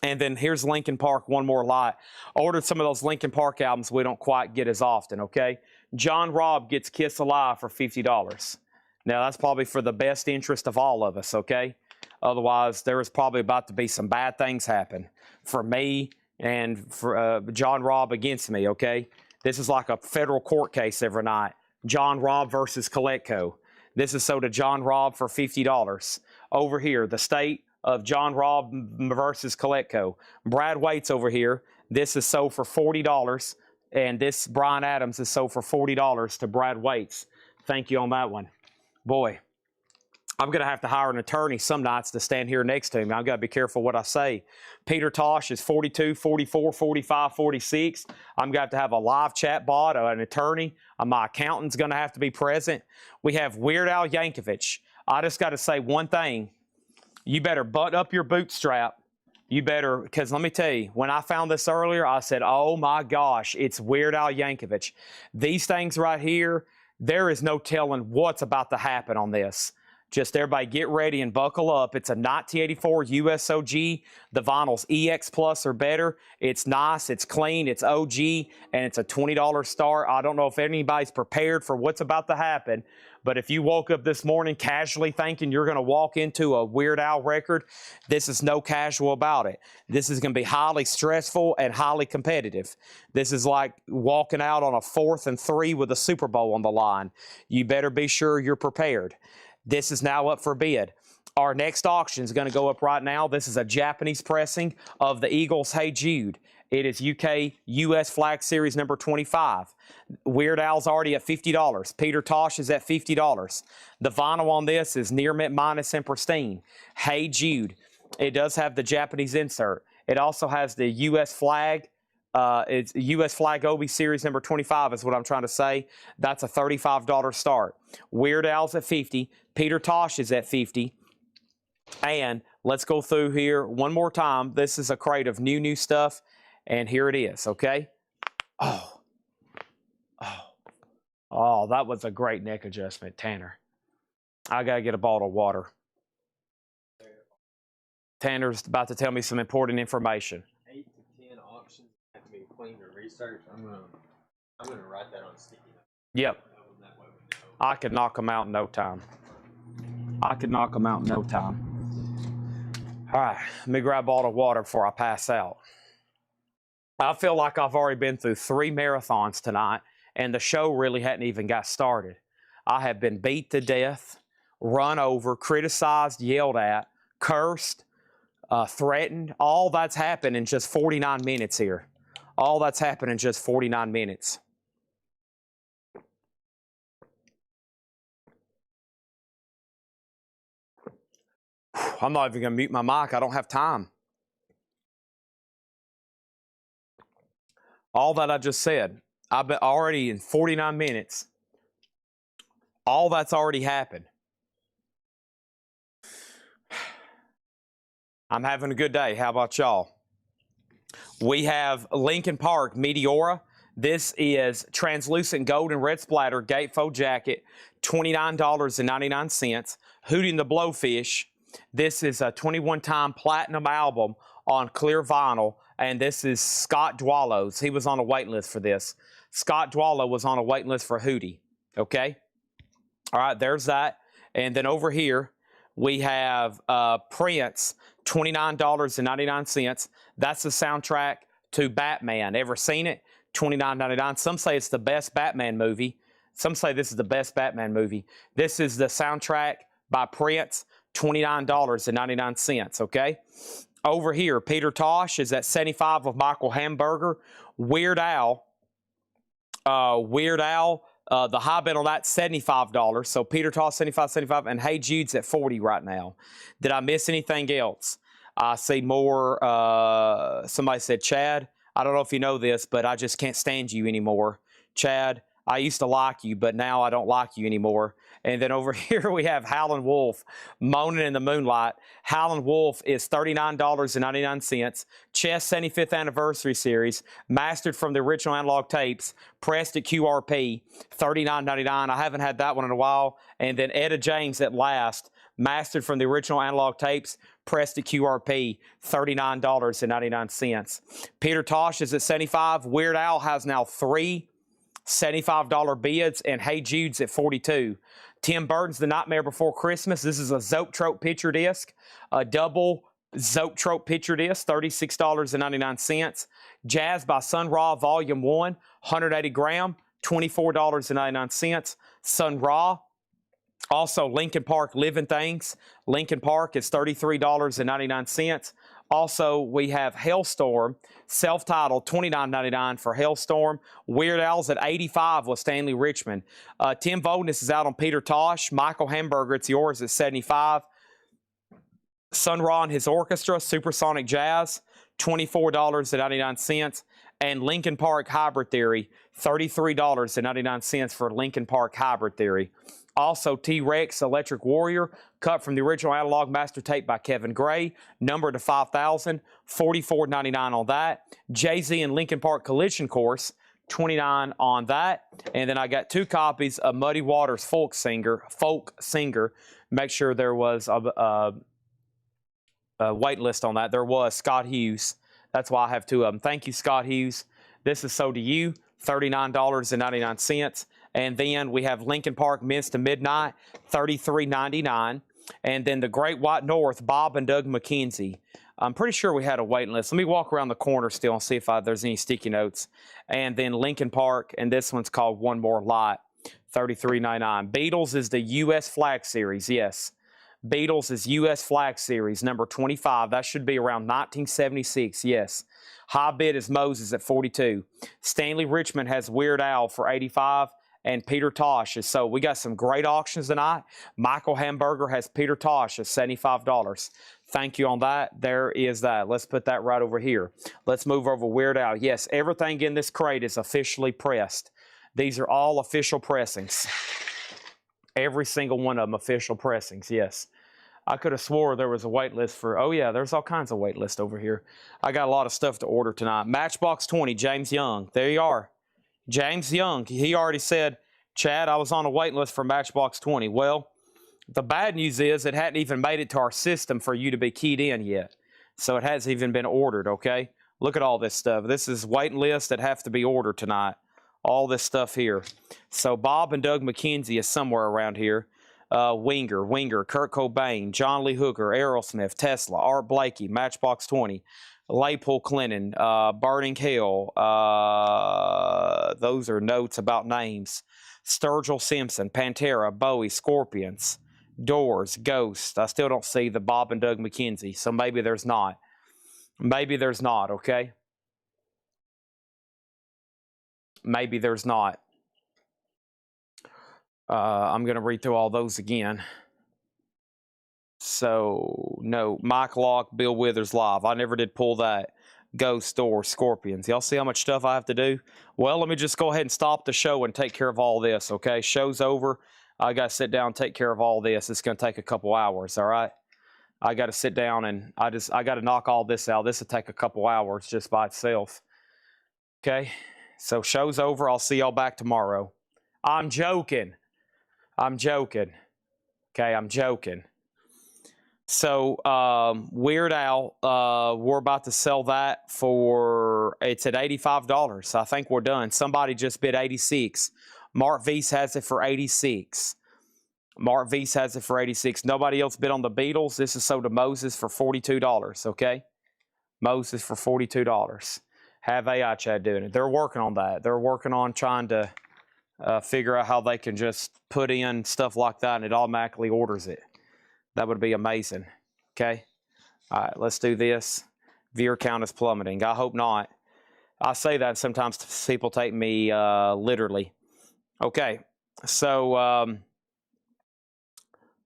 And then here's Lincoln Park, one more lot. Ordered some of those Lincoln Park albums we don't quite get as often, okay? John Robb gets Kiss Alive for $50. Now, that's probably for the best interest of all of us, okay? Otherwise, there is probably about to be some bad things happen for me and for John Robb against me, okay? This is like a federal court case every night. John Robb versus Collectible. This is sold to John Robb for $50. Over here, the state of John Robb versus Collectible. Brad Waits over here. This is sold for $40, and this Brian Adams is sold for $40 to Brad Waits. Thank you on that one. Boy, I'm going to have to hire an attorney some nights to stand here next to me. I've got to be careful what I say. Peter Tosh is 42, 44, 45, 46. I'm going to have a live chat bot, an attorney. My accountant's going to have to be present. We have Weird Al Yankovic. I just got to say one thing. You better button up your bootstrap. You better, because let me tell you, when I found this earlier, I said, oh my gosh, it's Weird Al Yankovic. These things right here, there is no telling what's about to happen on this. Just everybody get ready and buckle up. It's a 1984 USOG. The vinyl's EX Plus or better. It's nice, it's clean, it's OG, and it's a $20 start. I don't know if anybody's prepared for what's about to happen, but if you woke up this morning casually thinking you're going to walk into a Weird Al record, this is no casual about it. This is going to be highly stressful and highly competitive. This is like walking out on a 4th and 3 with a Super Bowl on the line. You better be sure you're prepared. This is now up for bid. Our next auction is going to go up right now. This is a Japanese pressing of the Eagles' Hey Jude. It is US Flag Series number 25. Weird Al's already at $50. Peter Tosh is at $50. The vinyl on this is near mint minus and pristine. Hey Jude. It does have the Japanese insert. It also has the US Flag. It's US Flag Obi Series number 25 is what I'm trying to say. That's a $35 start. Weird Al's at $50. Peter Tosh is at $50. And let's go through here one more time. This is a crate of new stuff. And here it is, okay? Oh, that was a great neck adjustment, Tanner. I got to get a bottle of water. Tanner's about to tell me some important information. 8 to 10 auctions have to be cleaned or researched. I'm gonna write that on a sticky note. Yep. That way we know. I could knock them out in no time. I could knock them out in no time. All right, let me grab a bottle of water before I pass out. I feel like I've already been through 3 marathons tonight, and the show really hadn't even got started. I have been beat to death, run over, criticized, yelled at, cursed, threatened. All that's happened in just 49 minutes here. All that's happened in just 49 minutes. I'm not even going to mute my mic. I don't have time. All that I just said, I've been already in 49 minutes. All that's already happened. I'm having a good day. How about y'all? We have Lincoln Park Meteora. This is translucent gold and red splatter gatefold jacket, $29.99. Hootie and the Blowfish. This is a 21-time platinum album on clear vinyl, and this is Scott Dwallow's. He was on a wait list for this. Scott Dwallow was on a wait list for Hootie. Okay? All right, there's that. And then over here, we have Prince, $29.99. That's the soundtrack to Batman. Ever seen it? $29.99. Some say it's the best Batman movie. Some say this is the best Batman movie. This is the soundtrack by Prince, $29.99, okay? Over here, Peter Tosh is at 75 of Michael Hamburger. Weird Al, the high bid on that, $75. So Peter Tosh, $75, and Hey Jude's at 40 right now. Did I miss anything else? I see more, somebody said, Chad, I don't know if you know this, but I just can't stand you anymore. Chad, I used to like you, but now I don't like you anymore. And then over here we have Howlin' Wolf, Moaning in the Moonlight. Howlin' Wolf is $39.99. Chess 75th Anniversary Series, mastered from the original analog tapes, pressed at QRP, $39.99. I haven't had that one in a while. And then Etta James at Last, mastered from the original analog tapes, pressed at QRP, $39.99. Peter Tosh is at 75. Weird Al has now 3 $75 bids, and Hey Jude's at 42. Tim Burton's The Nightmare Before Christmas. This is a Zoetrope picture disc, a double Zoetrope picture disc, $36.99. Jazz by Sun Ra Volume 1, 180 gram, $24.99. Sun Ra. Also, Lincoln Park Living Things. Lincoln Park is $33.99. Also, we have Hellstorm, self-titled, $29.99 for Hellstorm. Weird Al's at 85 with Stanley Richmond. Tim Voldness is out on Peter Tosh. Michael Hamburger, it's yours at 75. Sun Ra and his orchestra, Supersonic Jazz, $24.99. And Lincoln Park Hybrid Theory, $33.99 for Lincoln Park Hybrid Theory. Also, T-Rex Electric Warrior, cut from the original analog master tape by Kevin Gray, numbered to 5,000, $44.99 on that. Jay-Z and Lincoln Park Collision Course, $29 on that. And then I got 2 copies of Muddy Waters Folk Singer. Make sure there was a wait list on that. There was Scott Hughes. That's why I have 2 of them. Thank you, Scott Hughes. This is so to you, $39.99. And then we have Lincoln Park Mints to Midnight, $33.99. And then the Great White North, Bob and Doug McKenzie. I'm pretty sure we had a waiting list. Let me walk around the corner still and see if there's any sticky notes. And then Lincoln Park, and this one's called One More Light, $33.99. Beatles is the U.S. Flag Series, yes. Beatles is U.S. Flag Series, number 25. That should be around 1976, yes. High bid is Moses at 42. Stanley Richmond has Weird Al for 85. And Peter Tosh is, so we got some great auctions tonight. Michael Hamburger has Peter Tosh at $75. Thank you on that. There is that. Let's put that right over here. Let's move over Weird Al. Yes, everything in this crate is officially pressed. These are all official pressings. Every single one of them official pressings, yes. I could have swore there was a wait list for, oh yeah, there's all kinds of wait list over here. I got a lot of stuff to order tonight. Matchbox 20, James Young. There you are. James Young, he already said, Chad, I was on a wait list for Matchbox 20. Well, The bad news is it hadn't even made it to our system for you to be keyed in yet. So it hasn't even been ordered, okay? Look at all this stuff. This is waiting lists that have to be ordered tonight. All this stuff here. So Bob and Doug McKenzie is somewhere around here. Winger, Kurt Cobain, John Lee Hooker, Aerosmith, Tesla, Art Blakey, Matchbox 20, Claypool Clinton, Burning Hell. Those are notes about names. Sturgill Simpson, Pantera, Bowie, Scorpions, Doors, Ghost. I still don't see the Bob and Doug McKenzie, so maybe there's not. Maybe there's not, okay? Maybe there's not. I'm going to read through all those again. So, no, Mike Locke, Bill Withers live. I never did pull that. Ghost, Doors, Scorpions. Y'all see how much stuff I have to do? Well, let me just go ahead and stop the show and take care of all this, okay? Show's over. I got to sit down and take care of all this. It's going to take a couple hours, all right? I got to sit down and I got to knock all this out. This will take a couple hours just by itself. Okay? So show's over. I'll see y'all back tomorrow. I'm joking. I'm joking. Okay, I'm joking. So Weird Al, we're about to sell that for, it's at $85. I think we're done. Somebody just bid 86. Mark Weiss has it for 86. Mark Weiss has it for 86. Nobody else bid on the Beatles. This is sold to Moses for $42, okay? Moses for $42. Have AI Chat doing it. They're working on that. They're working on trying to figure out how they can just put in stuff like that and it automatically orders it. That would be amazing, okay? All right, let's do this. Viewer count is plummeting. I hope not. I say that sometimes people take me literally. Okay, so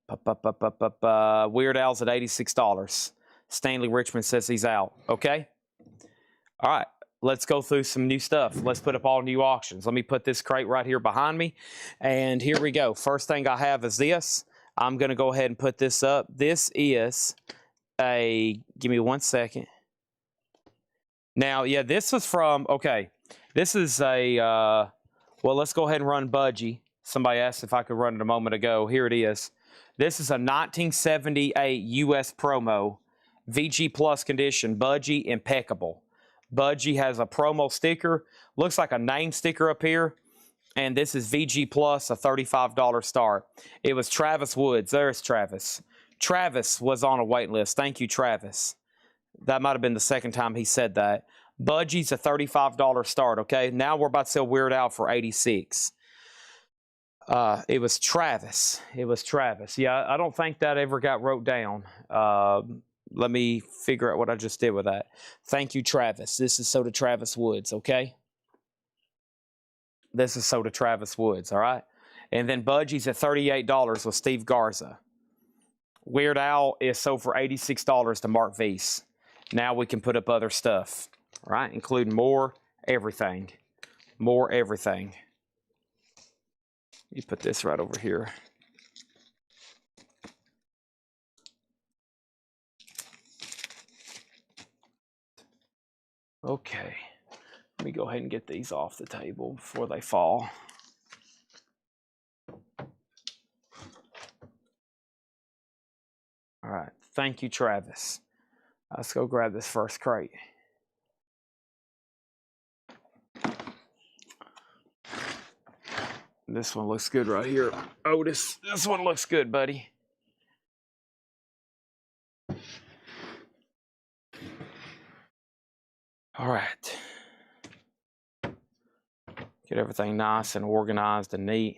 Weird Al's at $86. Stanley Richmond says he's out. Okay? All right. Let's go through some new stuff. Let's put up all new auctions. Let me put this crate right here behind me. And here we go. First thing I have is this. I'm going to go ahead and put this up. This is a, give me 1 second. Now, yeah, this was from, okay, this is a, well, let's go ahead and run Budgie. Somebody asked if I could run it a moment ago. Here it is. This is a 1978 US promo, VG Plus condition, Budgie, impeccable. Budgie has a promo sticker, looks like a name sticker up here, and this is VG Plus, a $35 start. It was Travis Woods. There's Travis. Travis was on a wait list. Thank you, Travis. That might have been the second time he said that. Budgie's a $35 start, okay? Now we're about to sell Weird Al for $86. It was Travis. It was Travis. Yeah, I don't think that ever got wrote down. Let me figure out what I just did with that. Thank you, Travis. This is so to Travis Woods, okay? This is so to Travis Woods, all right? And then Budgie's at $38 with Steve Garza. Weird Al is sold for $86 to Mark Weiss. Now we can put up other stuff, all right? Including more everything. More everything. You put this right over here. Okay. Let me go ahead and get these off the table before they fall. All right. Thank you, Travis. Let's go grab this first crate. This one looks good right here. Otis, this one looks good, buddy. All right. Get everything nice and organized and neat.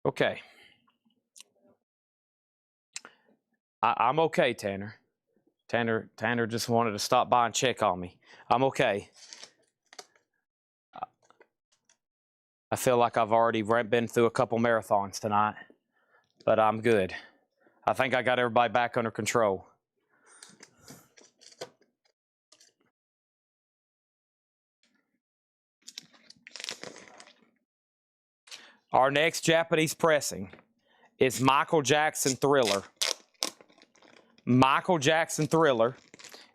Okay. I'm okay, Tanner. Tanner just wanted to stop by and check on me. I'm okay. I feel like I've already been through a couple marathons tonight, but I'm good. I think I got everybody back under control. Our next Japanese pressing is Michael Jackson Thriller. Michael Jackson Thriller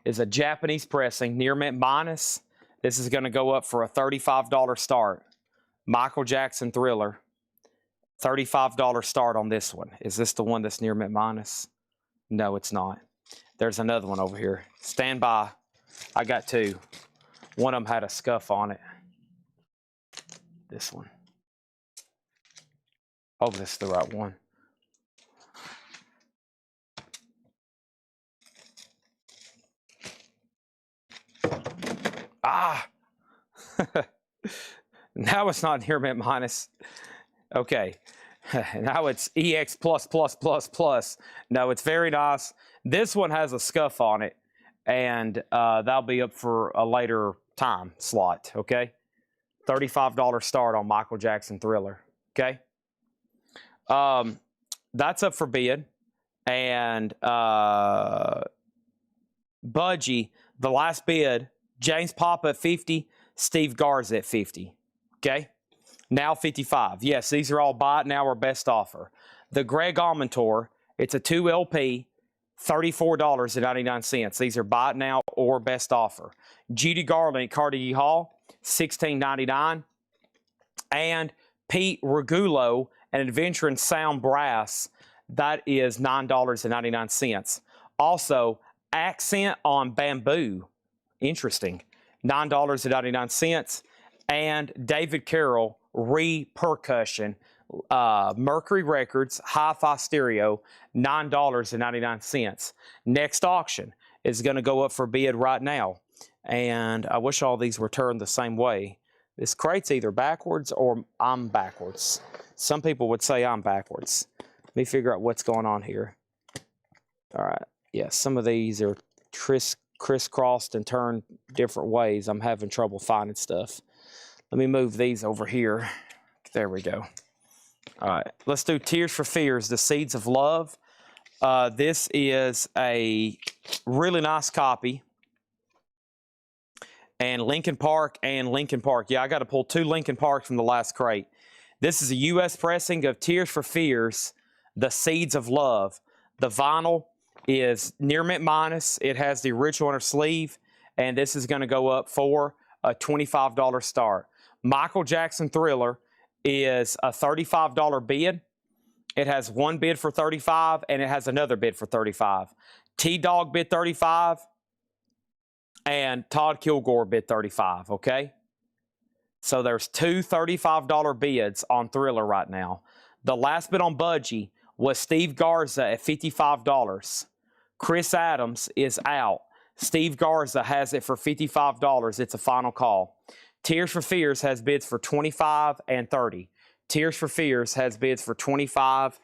is a Japanese pressing, near mint minus. This is going to go up for a $35 start. Michael Jackson Thriller $35 start on this one. Is this the one that's near mint minus? No, it's not. There's another one over here. Stand by. I got two. One of them had a scuff on it. This one. Oh, this is the right one. Ah! Now it's not near mint minus. Okay. Now it's EX plus plus plus plus. No, it's very nice. This one has a scuff on it, and that'll be up for a later time slot, okay? $35 start on Michael Jackson Thriller, okay? That's up for bid. And Budgie, the last bid, James Papa at 50, Steve Garza at 50, okay? Now 55. Yes, these are all buy it now or best offer. The Greg Allman Tour, it's a 2 LP, $34.99. These are buy it now or best offer. Judy Garland at Carnegie Hall, $16.99. And Pete Regulo, an Adventure in Sound Brass, that is $9.99. Also, Accent on Bamboo, interesting, $9.99. And David Carroll, Repercussion, Mercury Records, Hi-Fi Stereo, $9.99. Next auction is going to go up for bid right now. And I wish all these were turned the same way. This crate's either backwards or I'm backwards. Some people would say I'm backwards. Let me figure out what's going on here. All right. Yeah, some of these are crisscrossed and turned different ways. I'm having trouble finding stuff. Let me move these over here. There we go. All right, let's do Tears for Fears, The Seeds of Love. This is a really nice copy. And Linkin Park and Linkin Park. Yeah, I got to pull 2 Linkin Parks from the last crate. This is a U.S. pressing of Tears for Fears, The Seeds of Love. The vinyl is near mint minus. It has the original inner sleeve, and this is going to go up for a $25 start. Michael Jackson Thriller is a $35 bid. It has one bid for $35, and it has another bid for $35. T-Dog bid $35, and Todd Kilgore bid $35, okay? So there's 2 $35 bids on Thriller right now. The last bid on Budgie was Steve Garza at $55. Chris Adams is out. Steve Garza has it for $55. It's a final call. Tears for Fears has bids for $25 and $30. Tears for Fears has bids for $25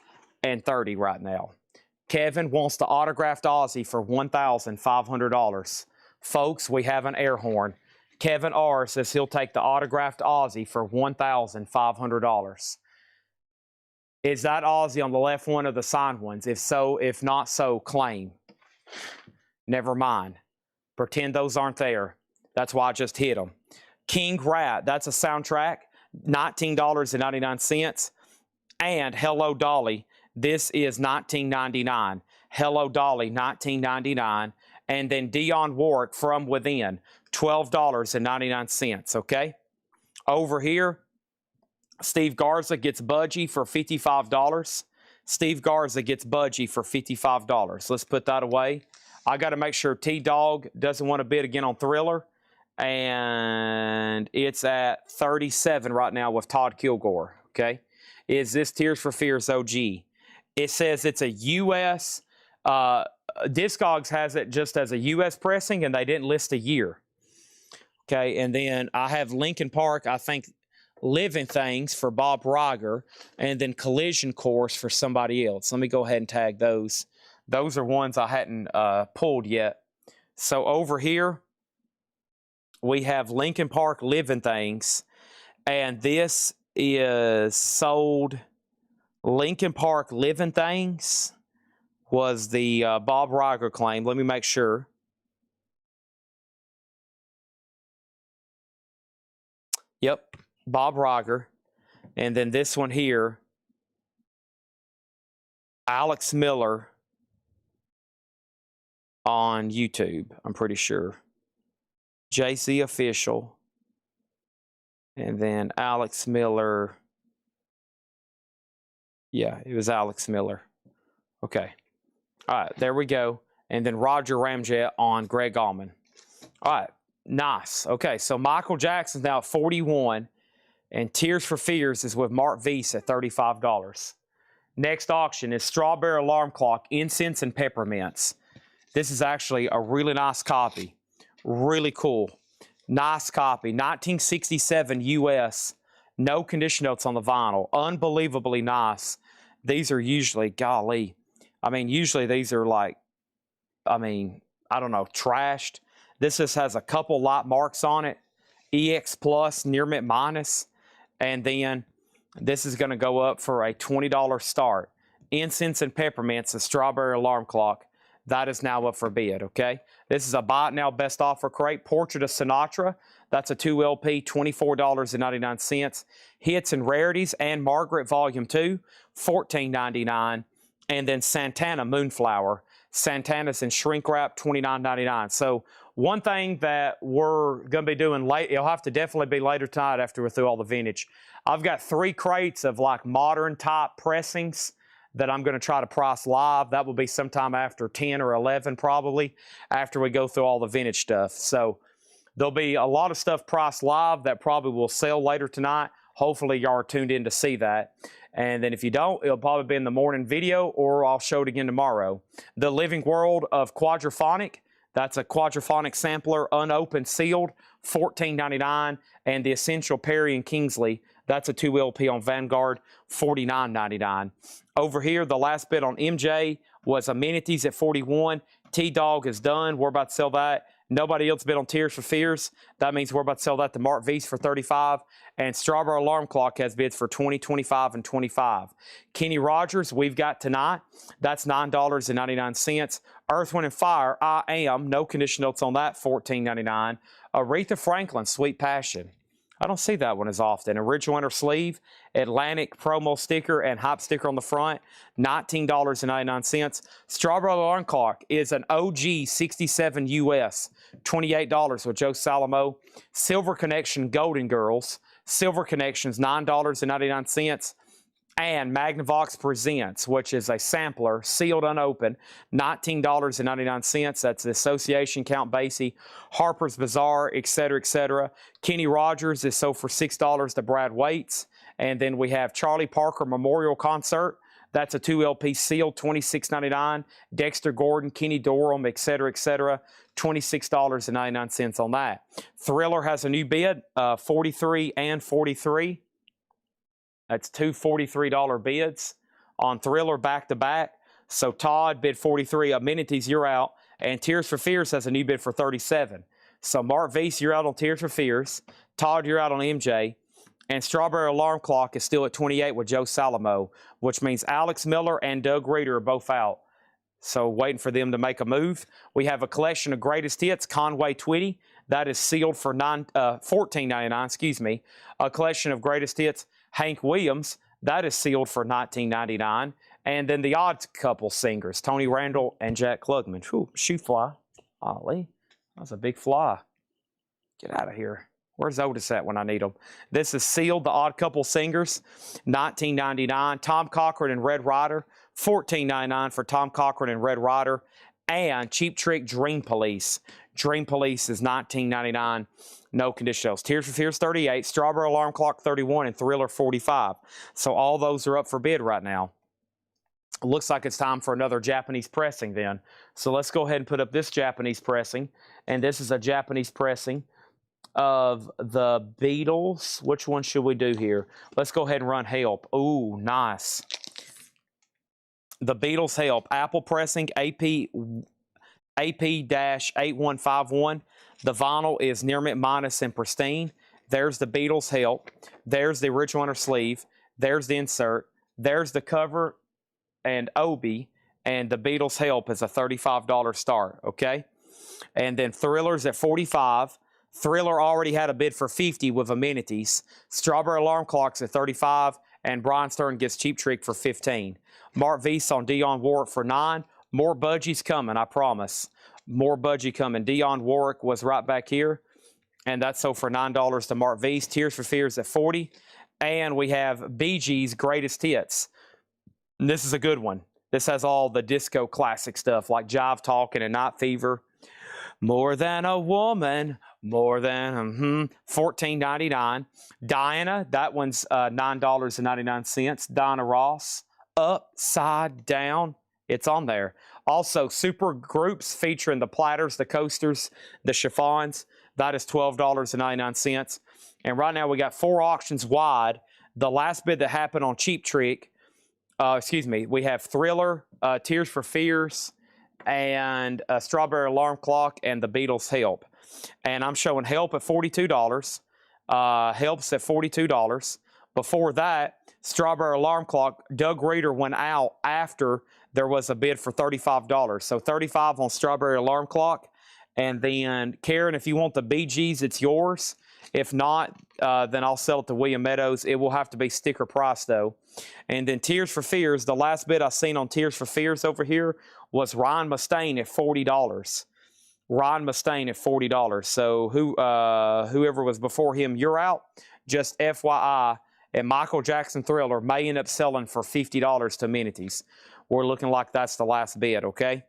and $30 right now. Kevin wants the autographed Ozzy for $1,500. Folks, we have an air horn. Kevin R. says he'll take the autographed Ozzy for $1,500. Is that Ozzy on the left one of the signed ones? If so, if not so, claim. Never mind. Pretend those aren't there. That's why I just hit them. King Rat, that's a soundtrack, $19.99. And Hello Dolly, this is $19.99. Hello Dolly, $19.99. And then Dionne Warwick, From Within, $12.99, okay? Over here, Steve Garza gets Budgie for $55. Steve Garza gets Budgie for $55. Let's put that away. I got to make sure T-Dog doesn't want to bid again on Thriller. And it's at 37 right now with Todd Kilgore, okay? Is this Tears for Fears OG? It says it's a U.S. Discogs has it just as a U.S. pressing, and they didn't list a year. Okay, and then I have Linkin Park, I think, Living Things for Bob Riger, and then Collision Course for somebody else. Let me go ahead and tag those. Those are ones I hadn't pulled yet. So over here, we have Linkin Park Living Things, and this is sold. Linkin Park Living Things was the Bob Riger claim. Let me make sure. Yep, Bob Riger. And then this one here, Alex Miller on YouTube, I'm pretty sure. JC Official. And then Alex Miller Yeah, it was Alex Miller. Okay. All right, there we go. And then Roger Ramjet on Greg Allman. All right, nice. Okay, so Michael Jackson's now at 41, and Tears for Fears is with Mark Weiss at $35. Next auction is Strawberry Alarm Clock, Incense and Peppermints. This is actually a really nice copy. Really cool. Nice copy. 1967 US. No condition notes on the vinyl. Unbelievably nice. These are usually, golly, I mean, usually these are like, I mean, I don't know, trashed. This just has a couple light marks on it. EX Plus, near mint minus. And then this is going to go up for a $20 start. Incense and Peppermints, a Strawberry Alarm Clock. That is now up for bid, okay? This is a buy it now best offer crate. Portrait of Sinatra. That's a 2 LP, $24.99. Hits and Rarities and Margaret Volume 2, $14.99. And then Santana Moonflower. Santana's in shrink wrap, $29.99. So one thing that we're going to be doing late, it'll have to definitely be later tonight after we're through all the vintage. I've got 3 crates of like modern type pressings that I'm going to try to price live. That will be sometime after 10 or 11 probably, after we go through all the vintage stuff. So there'll be a lot of stuff priced live that probably will sell later tonight. Hopefully y'all are tuned in to see that. And then if you don't, it'll probably be in the morning video, or I'll show it again tomorrow. The Living World of Quadraphonic. That's a Quadraphonic sampler, unopened, sealed, $14.99. And the Essential Perry and Kingsley. That's a 2 LP on Vanguard, $49.99. Over here, the last bid on MJ was Amenities at 41. T-Dog is done. We're about to sell that. Nobody else bid on Tears for Fears. That means we're about to sell that to Mark Weiss for $35. And Strawberry Alarm Clock has bids for $20, $25, and $25. Kenny Rogers, we've got tonight. That's $9.99. Earth, Wind, and Fire, I Am. No condition notes on that, $14.99. Aretha Franklin, Sweet Passion. I don't see that one as often. Original inner sleeve, Atlantic promo sticker, and hype sticker on the front, $19.99. Strawberry Alarm Clock is an OG 67 US, $28 with Joe Salamo. Silver Connection Golden Girls, Silver Connections, $9.99. And Magnavox Presents, which is a sampler, sealed, unopened, $19.99. That's the Association, Count Basie, Harper's Bazaar, etc., etc. Kenny Rogers is sold for $6 to Brad Waits. And then we have Charlie Parker Memorial Concert. That's a 2 LP sealed, $26.99. Dexter Gordon, Kenny Dorham, etc., etc., $26.99 on that. Thriller has a new bid, 43 and 43. That's 2 $43 bids on Thriller back-to-back. So Todd bid 43. Amenities, you're out. And Tears for Fears has a new bid for 37. So Mark Weiss, you're out on Tears for Fears. Todd, you're out on MJ. And Strawberry Alarm Clock is still at 28 with Joe Salamo, which means Alex Miller and Doug Reeder are both out. So waiting for them to make a move. We have a collection of greatest hits, Conway Twitty. That is sealed for $14.99, excuse me. A collection of greatest hits, Hank Williams, that is sealed for $19.99. And then the Odd Couple singers, Tony Randall and Jack Klugman. Whew, shoe fly. Ollie, that was a big fly. Get out of here. Where's Otis at when I need him? This is sealed, the Odd Couple singers, $19.99. Tom Cochran and Red Ryder, $14.99 for Tom Cochran and Red Ryder. And Cheap Trick Dream Police. Dream Police is $19.99. No conditionals. Tears for Fears, 38. Strawberry Alarm Clock, 31. And Thriller, 45. So all those are up for bid right now. It looks like it's time for another Japanese pressing then. So let's go ahead and put up this Japanese pressing. And this is a Japanese pressing of the Beatles. Which one should we do here? Let's go ahead and run Help. Ooh, nice. The Beatles Help. Apple pressing, AP-8151. The vinyl is near mint minus and pristine. There's the Beatles Help. There's the original inner sleeve. There's the insert. There's the cover and Obi. And the Beatles Help is a $35 start, okay? And then Thriller's at 45. Thriller already had a bid for 50 with amenities. Strawberry Alarm Clock's at 35. And Brian Stern gets Cheap Trick for 15. Mark Weiss on Dionne Warwick for 9. More budgies coming, I promise. More budgie coming. Dionne Warwick was right back here. And that's sold for $9 to Mark Weiss. Tears for Fears at 40. And we have Bee Gees' Greatest Hits. And this is a good one. This has all the disco classic stuff like Jive Talking and Night Fever. More than a woman, more than $14.99. Diana, that one's $9.99. Diana Ross, Upside Down. It's on there. Also, super groups featuring the platters, the coasters, the chiffons. That is $12.99. And right now we got 4 auctions wide. The last bid that happened on Cheap Trick, we have Thriller, Tears for Fears, and Strawberry Alarm Clock, and the Beatles' Help. And I'm showing Help at $42. Help's at $42. Before that, Strawberry Alarm Clock, Doug Reader went out after there was a bid for $35. So $35 on Strawberry Alarm Clock. And then, Karen, if you want the BGs, it's yours. If not, then I'll sell it to William Meadows. It will have to be sticker price, though. And then Tears for Fears, the last bid I seen on Tears for Fears over here was Ryan Mustaine at $40. Ryan Mustaine at $40. So whoever was before him, you're out. Just FYI. And Michael Jackson Thriller may end up selling for $50 to Amenities. We're looking like that's the last bid, okay?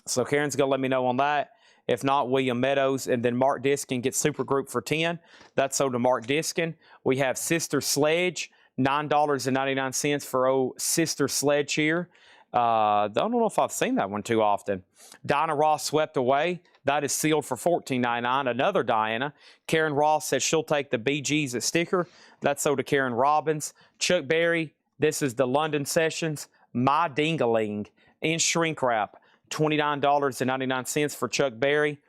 So Karen's going to let me know on that. If not, William Meadows. And then Mark Diskin gets Supergroup for $10. That's sold to Mark Diskin. We have Sister Sledge, $9.99 for Sister Sledge here. I don't know if I've seen that one too often. Dinah Ross Swept Away. That is sealed for $14.99. Another Diana. Karen Ross says she'll take the BGs at sticker. That's sold to Karen Robbins. Chuck Berry. This is the London Sessions. My Dingaling in shrink wrap. $29.99 for Chuck Berry.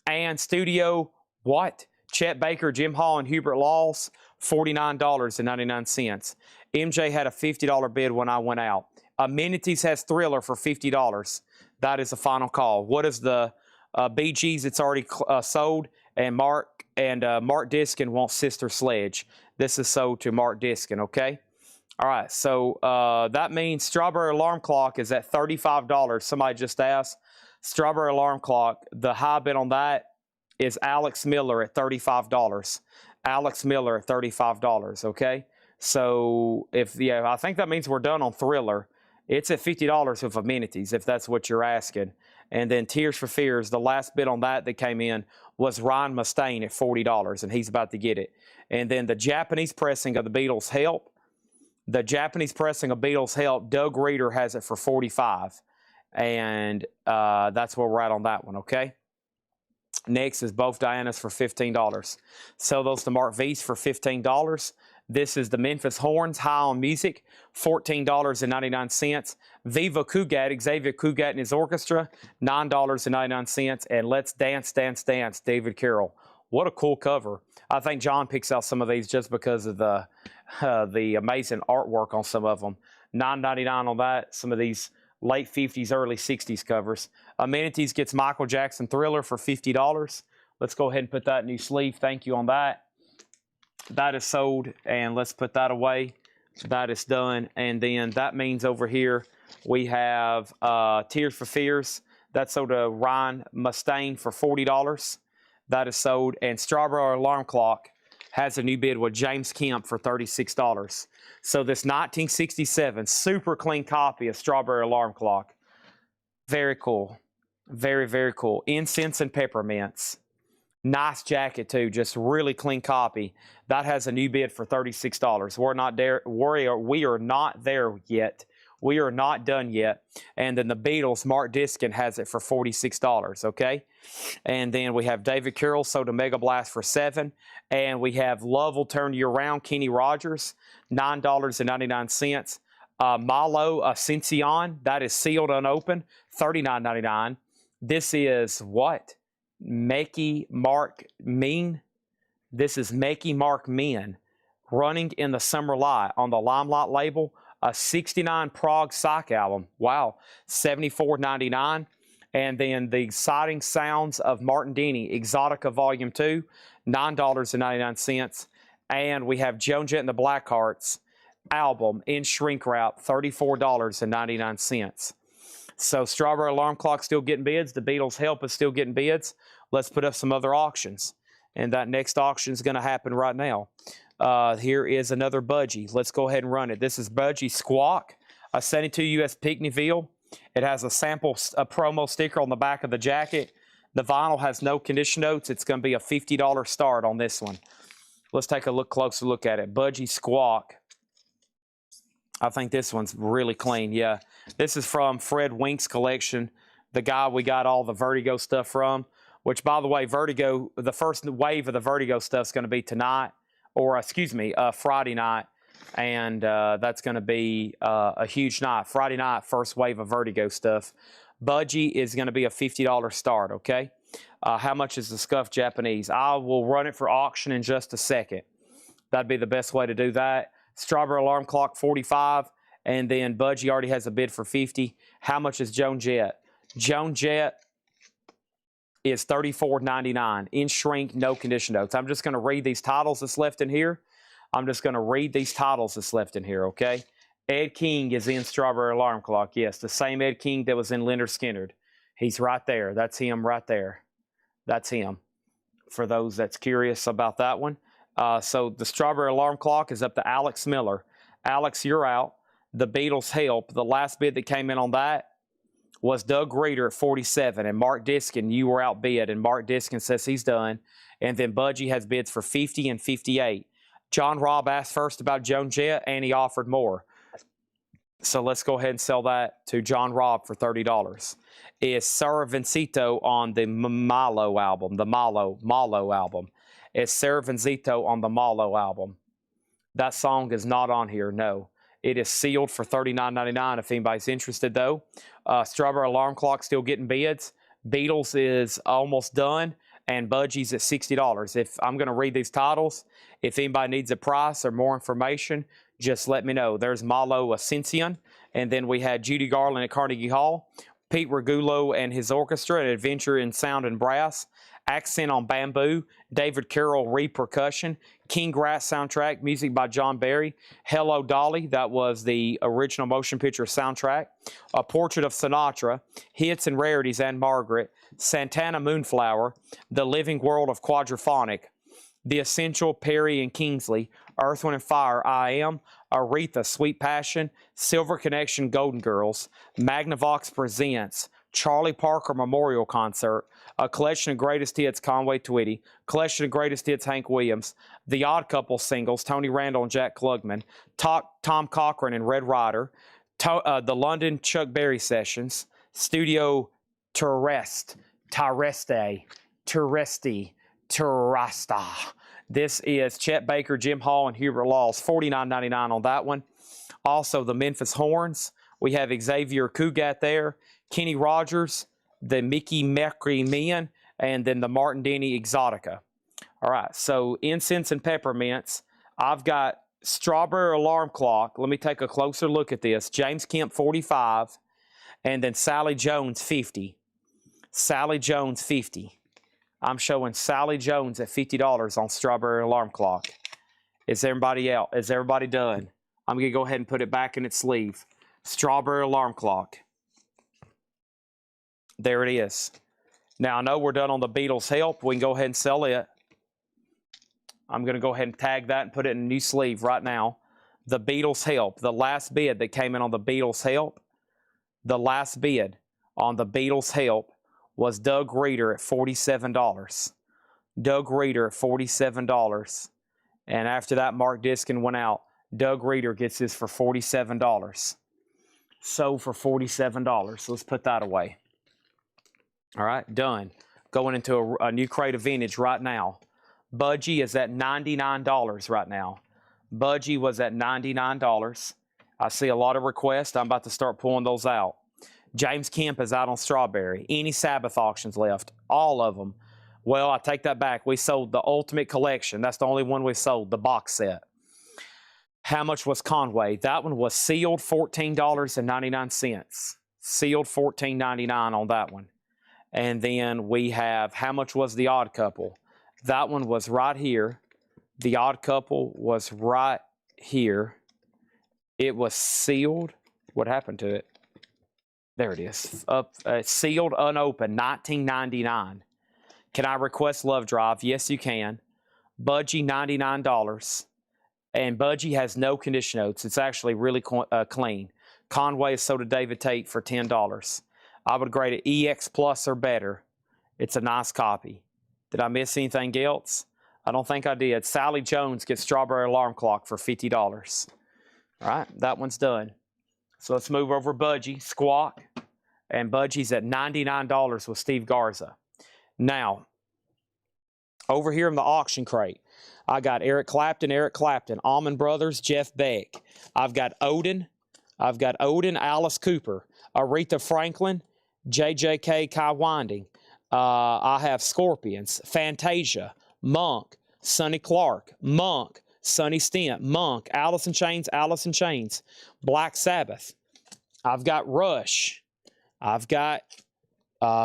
And Studio, what? Chet Baker, Jim Hall, and Hubert Laws, $49.99. MJ had a $50 bid when I went out. Amenities has Thriller for $50. That is the final call. What is the BGs? It's already sold. And Mark Diskin wants Sister Sledge. This is sold to Mark Diskin, okay? All right, so that means Strawberry Alarm Clock is at $35. Somebody just asked. Strawberry Alarm Clock, the high bid on that is Alex Miller at $35. Alex Miller at $35, okay? So, I think that means we're done on Thriller. It's at $50 with Amenities, if that's what you're asking. And then Tears for Fears, the last bid on that came in was Ryan Mustaine at $40, and he's about to get it. And then the Japanese pressing of the Beatles' Help, the Japanese pressing of Beatles' Help, Doug Reader has it for $45. And that's where we're at on that one, okay? Next is both Dianas for $15. Sell those to Mark V's for $15. This is the Memphis Horns, High on Music, $14.99. Viva Cugat, Xavier Cugat and his orchestra, $9.99. And Let's Dance, Dance, Dance, David Carroll. What a cool cover. I think John picks out some of these just because of the amazing artwork on some of them. $9.99 on that. Some of these late 50s, early 60s covers. Amenities gets Michael Jackson Thriller for $50. Let's go ahead and put that new sleeve. Thank you on that. That is sold, and let's put that away. That is done. And then that means over here we have Tears for Fears. That's sold to Ryan Mustaine for $40. That is sold. And Strawberry Alarm Clock has a new bid with James Kemp for $36. So this 1967 super clean copy of Strawberry Alarm Clock. Very cool. Very, very cool. Incense and Peppermints. Nice jacket too, just really clean copy. That has a new bid for $36. We're not there. We are not there yet. We are not done yet. And then the Beatles, Mark Diskin has it for $46. Okay. And then we have David Carroll sold to Mega Blast for $7. And we have Love Will Turn You Around, Kenny Rogers, $9.99. Malo Ascension, that is sealed unopened, $39.99. This is what? Makey Mark Mean. This is Makey Mark Mean, Running in the Summer Light on the Limelight label, a '69 Prague Psych album. Wow, $74.99. And then the Exciting Sounds of Martin Denny, Exotica Volume 2, $9.99. And we have Joan Jett and the Blackhearts album in shrink wrap, $34.99. So Strawberry Alarm Clock still getting bids. The Beatles' Help is still getting bids. Let's put up some other auctions. And that next auction is going to happen right now. Here is another Budgie. Let's go ahead and run it. This is Budgie Squawk. a 72 US Pickneyville. It has a a promo sticker on the back of the jacket. The vinyl has no condition notes. It's going to be a $50 start on this one. Let's take a closer look at it. Budgie Squawk. I think this one's really clean. Yeah, this is from Fred Wink's collection, the guy we got all the Vertigo stuff from, which, by the way, Vertigo, the first wave of the Vertigo stuff is going to be tonight, or excuse me, Friday night, and that's going to be a huge night. Friday night, first wave of Vertigo stuff. Budgie is going to be a $50 start, okay? How much is the scuffed Japanese? I will run it for auction in just a second. That'd be the best way to do that. Strawberry Alarm Clock, 45, and then Budgie already has a bid for 50. How much is Joan Jett? Joan Jett is $34.99 in shrink, no condition notes. I'm just going to read these titles that's left in here. Okay? Ed King is in Strawberry Alarm Clock. Yes, the same Ed King that was in Leonard Skinner. He's right there. That's him right there. That's him, for those that's curious about that one. So the Strawberry Alarm Clock is up to Alex Miller. Alex, you're out. The Beatles Help. The last bid that came in on that was Doug Reeder at 47. And Mark Diskin, you were outbid. And Mark Diskin says he's done. And then Budgie has bids for 50 and 58. John Robb asked first about Joan Jett, and he offered more. So let's go ahead and sell that to John Robb for $30. Is Sarah Vincito on the Malo album, the Malo album. Is Sarah Vincito on the Malo album. That song is not on here, no. It is sealed for $39.99 if anybody's interested, though. Strawberry Alarm Clock still getting bids. Beatles is almost done, and Budgie's at $60. If I'm going to read these titles, if anybody needs a price or more information, just let me know. There's Malo Ascension, and then we had Judy Garland at Carnegie Hall, Pete Regulo and his orchestra, An Adventure in Sound and Brass, Accent on Bamboo, David Carroll Repercussion, King Grass soundtrack, music by John Barry, Hello Dolly, that was the original motion picture soundtrack, A Portrait of Sinatra, Hits and Rarities and Margaret, Santana Moonflower, The Living World of Quadraphonic, The Essential, Perry and Kingsley, Earth, Wind and Fire, I Am, Aretha, Sweet Passion, Silver Connection, Golden Girls, Magnavox Presents, Charlie Parker Memorial Concert, A Collection of Greatest Hits, Conway Twitty, Collection of Greatest Hits, Hank Williams, The Odd Couple singles, Tony Randall and Jack Klugman, Tom Cochran and Red Ryder, the London Chuck Berry Sessions, Studio Terreste, Terrasta. This is Chet Baker, Jim Hall, and Hubert Laws, $49.99 on that one. Also, the Memphis Horns. We have Xavier Cugat there, Kenny Rogers, the Mickey Mercury Men, and then the Martin Denny Exotica. All right, so incense and peppermints. I've got Strawberry Alarm Clock. Let me take a closer look at this. James Kemp, 45, and then Sally Jones, 50. Sally Jones, 50. I'm showing Sally Jones at $50 on Strawberry Alarm Clock. Is everybody out? Is everybody done? I'm going to go ahead and put it back in its sleeve. Strawberry Alarm Clock. There it is. Now, I know we're done on the Beatles Help. We can go ahead and sell it. I'm going to go ahead and tag that and put it in a new sleeve right now. The Beatles Help. The last bid that came in on the Beatles Help. The last bid on the Beatles Help was Doug Reeder at $47. Doug Reeder at $47. And after that, Mark Diskin went out. Doug Reeder gets this for $47. Sold for $47. Let's put that away. All right, done. Going into a new crate of vintage right now. Budgie is at $99 right now. Budgie was at $99. I see a lot of requests. I'm about to start pulling those out. James Kemp is out on Strawberry. Any Sabbath auctions left? All of them. Well, I take that back. We sold the Ultimate Collection. That's the only one we sold, the box set. How much was Conway? That one was sealed $14.99. Sealed $14.99 on that one. And then we have, how much was The Odd Couple? That one was right here. The Odd Couple was right here. It was sealed. What happened to it? There it is. Sealed, unopened, $19.99. Can I request Love Drive? Yes, you can. Budgie, $99. And Budgie has no condition notes. It's actually really clean. Conway is sold to David Tate for $10. I would grade it EX Plus or better. It's a nice copy. Did I miss anything else? I don't think I did. Sally Jones gets Strawberry Alarm Clock for $50. All right, that one's done. So let's move over Budgie, Squawk. And Budgie's at $99 with Steve Garza. Now, over here in the auction crate, I got Eric Clapton, Allman Brothers, Jeff Beck. I've got Odin, Alice Cooper, Aretha Franklin, JJK Kai Winding. I have Scorpions, Fantasia, Monk, Sonny Clark, Monk, Sonny Stent, Monk, Alice in Chains, Black Sabbath. I've got Rush. I've got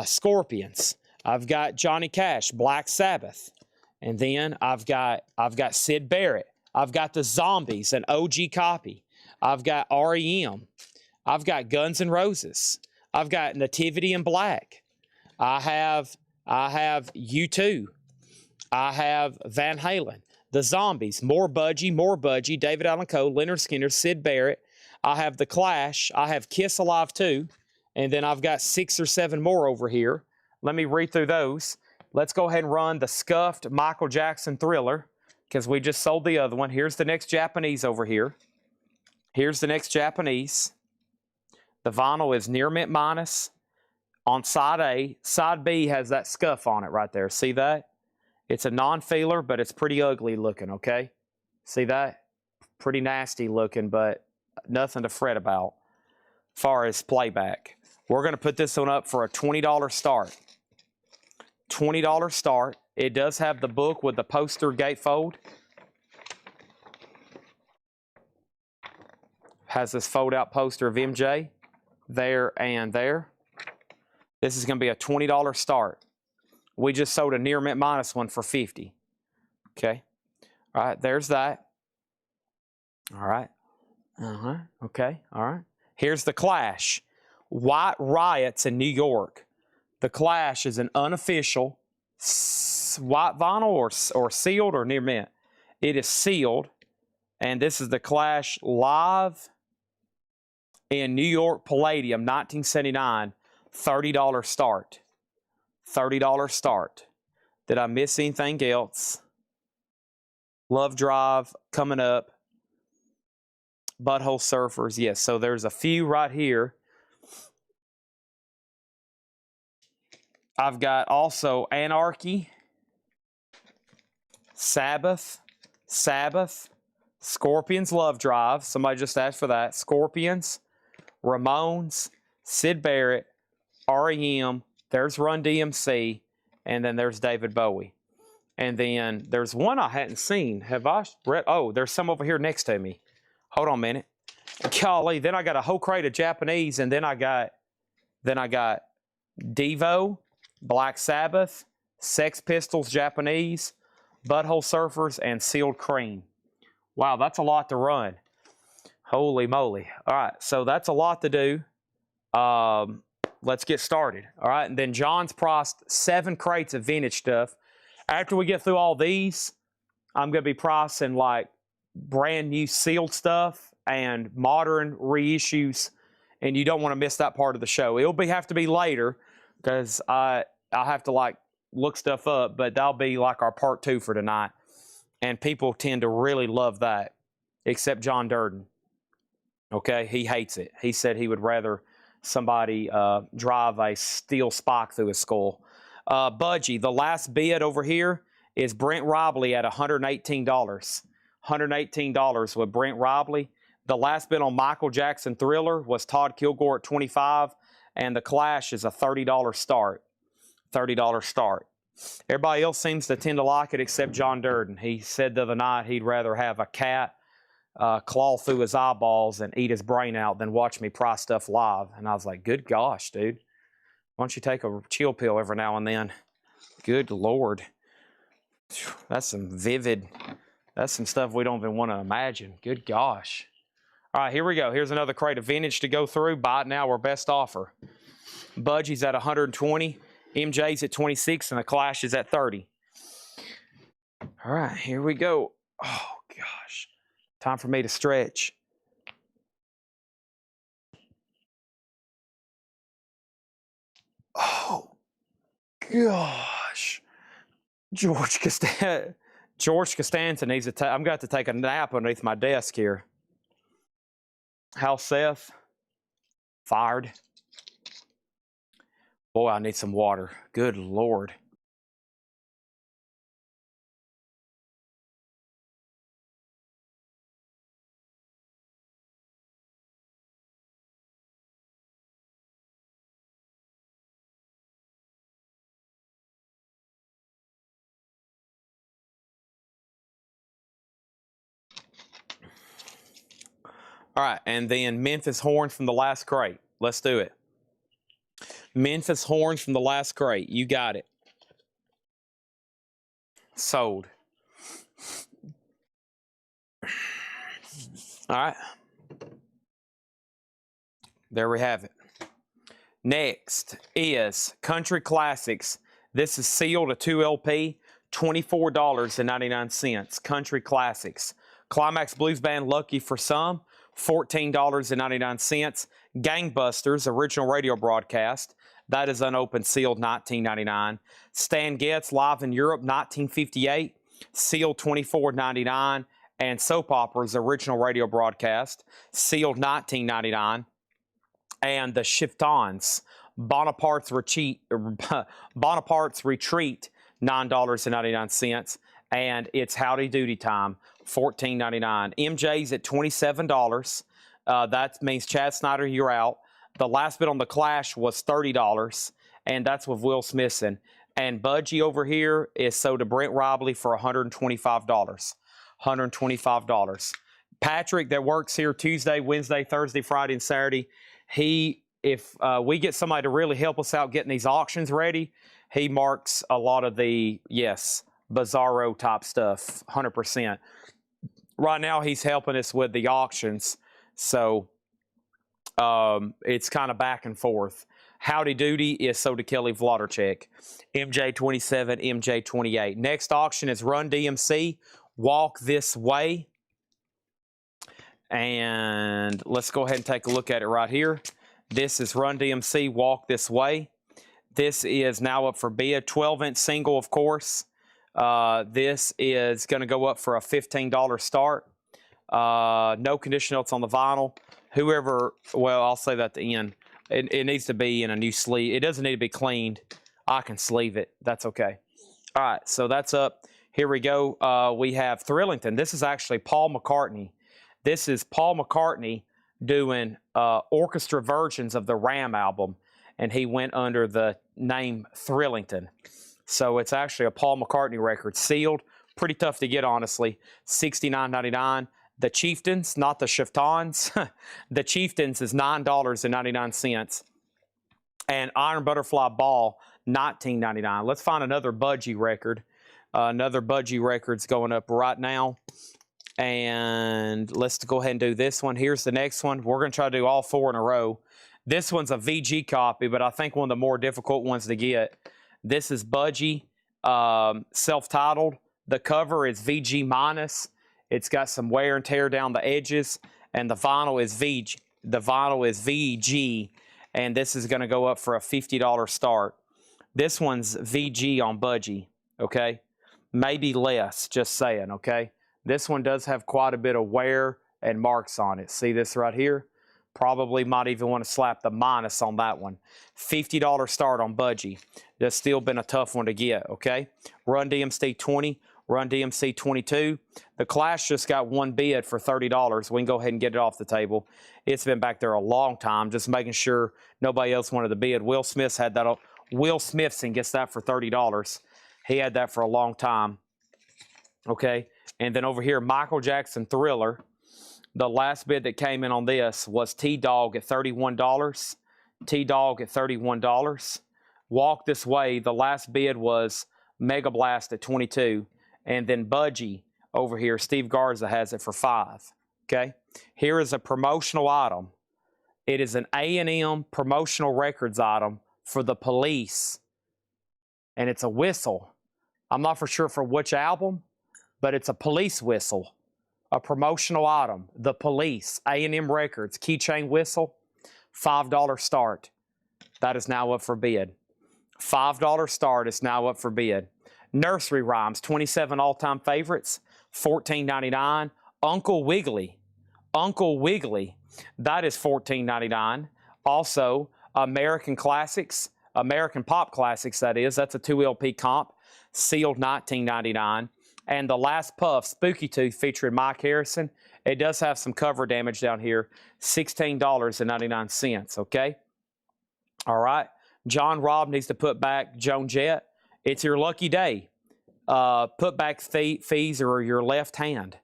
Scorpions. I've got Johnny Cash, Black Sabbath. And then I've got Sid Barrett. I've got the Zombies, an OG copy. I've got REM. I've got Guns N' Roses. I've got Nativity in Black. I have U2. I have Van Halen. The Zombies, more Budgie, David Allan Coe, Leonard Skinner, Sid Barrett. I have The Clash. I have Kiss Alive 2. And then I've got 6 or 7 more over here. Let me read through those. Let's go ahead and run the scuffed Michael Jackson Thriller because we just sold the other one. Here's the next Japanese over here. Here's the next Japanese. The vinyl is near mint minus on side A. Side B has that scuff on it right there. See that? It's a non-feeler, but it's pretty ugly looking, okay? See that? Pretty nasty looking, but nothing to fret about as far as playback. We're going to put this one up for a $20 start. $20 start. It does have the book with the poster gatefold. Has this fold-out poster of MJ there and there. This is going to be a $20 start. We just sold a near mint minus one for $50. Okay. All right, there's that. All right. Okay, all right. Here's The Clash. White Riots in New York. The Clash is an unofficial white vinyl or sealed or near mint. It is sealed. And this is The Clash live in New York Palladium, 1979. $30 start. $30 start. Did I miss anything else? Love Drive coming up. Butthole Surfers. Yes, so there's a few right here. I've got also Anarchy, Sabbath, Scorpions Love Drive. Somebody just asked for that. Scorpions, Ramones, Sid Barrett, REM, there's Run DMC, and then there's David Bowie. And then there's one I hadn't seen. Have I read? Oh, there's some over here next to me. Hold on a minute. Golly, then I got a whole crate of Japanese, and then I got Devo, Black Sabbath, Sex Pistols Japanese, Butthole Surfers, and Sealed Cream. Wow, that's a lot to run. Holy moly. All right, so that's a lot to do. Let's get started. All right, and then John's priced 7 crates of vintage stuff. After we get through all these, I'm going to be pricing like brand new sealed stuff and modern reissues, and you don't want to miss that part of the show. It'll have to be later because I'll have to like look stuff up, but that'll be like our part 2 for tonight. And people tend to really love that, except John Durden. Okay, he hates it. He said he would rather somebody drive a steel spike through his skull. Budgie, the last bid over here is Brent Robley at $118. $118 with Brent Robley. The last bid on Michael Jackson Thriller was Todd Kilgore at $25, and The Clash is a $30 start. $30 start. Everybody else seems to tend to like it except John Durden. He said the other night he'd rather have a cat claw through his eyeballs and eat his brain out than watch me price stuff live. And I was like, good gosh, dude. Why don't you take a chill pill every now and then? Good Lord. That's some that's some stuff we don't even want to imagine. Good gosh. All right, here we go. Here's another crate of vintage to go through. Buy it now or best offer. Budgie's at 120. MJ's at 26 and The Clash is at 30. All right, here we go. Oh, gosh. Time for me to stretch. Gosh. George Costanza needs to I'm going to have to take a nap underneath my desk here. How's Seth? Fired. Boy, I need some water. Good Lord. All right, and then Memphis Horns from the last crate. Let's do it. Memphis Horns from the last crate. You got it. Sold. All right. There we have it. Next is Country Classics. This is sealed a 2LP, $24.99. Country Classics. Climax Blues Band, Lucky for Some, $14.99. Gangbusters, original radio broadcast. That is unopened, sealed, $19.99. Stan Getz, Live in Europe, 1958, sealed, $24.99. And Soap Operas, original radio broadcast, sealed, $19.99. And the Shiftons, Bonaparte's Retreat, $9.99. And it's Howdy Doody Time, $14.99. MJ's at $27. That means Chad Snyder, you're out. The last bid on the Clash was $30, and that's with Will Smithson. And Budgie over here is sold to Brent Robley for $125. $125. Patrick, that works here Tuesday, Wednesday, Thursday, Friday, and Saturday, if we get somebody to really help us out getting these auctions ready, he marks a lot of the, bizarro type stuff, 100%. Right now, he's helping us with the auctions, so it's kind of back and forth. Howdy Doody is sold to Kelly Vladarchik. MJ27, MJ28. Next auction is Run DMC, Walk This Way. And let's go ahead and take a look at it right here. This is Run DMC, Walk This Way. This is now up for bid. 12-inch single, of course. This is going to go up for a $15 start. No condition notes on the vinyl. Whoever, well, I'll say that at the end. It needs to be in a new sleeve. It doesn't need to be cleaned. I can sleeve it. That's okay. All right, so that's up. Here we go. We have Thrillington. This is actually Paul McCartney. This is Paul McCartney doing orchestra versions of the Ram album, and he went under the name Thrillington. So it's actually a Paul McCartney record, sealed. Pretty tough to get, honestly. $69.99. The Chieftains, not the Shiftons. The Chieftains is $9.99. And Iron Butterfly Ball, $19.99. Let's find another Budgie record. Another Budgie record's going up right now. And let's go ahead and do this one. Here's the next one. We're going to try to do all four in a row. This one's a VG copy, but I think one of the more difficult ones to get. This is Budgie, self-titled. The cover is VG minus. It's got some wear and tear down the edges, and the vinyl is VG. The vinyl is VG, and this is going to go up for a $50 start. This one's VG on Budgie, okay? Maybe less, just saying, okay? This one does have quite a bit of wear and marks on it. See this right here? Probably might even want to slap the minus on that one. $50 start on Budgie. That's still been a tough one to get, okay? Run DMC 20, Run DMC 22. The Clash just got one bid for $30. We can go ahead and get it off the table. It's been back there a long time, just making sure nobody else wanted the bid. Will Smith's had that. Will Smithson gets that for $30. He had that for a long time, okay? And then over here, Michael Jackson Thriller. The last bid that came in on this was T-Dog at $31. T-Dog at $31. Walk This Way, the last bid was Mega Blast at $22. And then Budgie over here, Steve Garza has it for $5. Okay? Here is a promotional item. It is an A&M promotional records item for the Police. And it's a whistle. I'm not for sure for which album, but it's a Police whistle, a promotional item. The Police, A&M Records, keychain whistle, $5 start. That is now up for bid. $5 start is now up for bid. Nursery Rhymes, 27 all-time favorites, $14.99. Uncle Wiggly, that is $14.99. Also, American Classics, American Pop Classics, that is. That's a 2 LP comp, sealed $19.99. And the Last Puff, Spooky Tooth, featuring Mike Harrison. It does have some cover damage down here, $16.99, okay? All right. John Robb needs to put back Joan Jett. It's your lucky day. Put back fees or your left hand.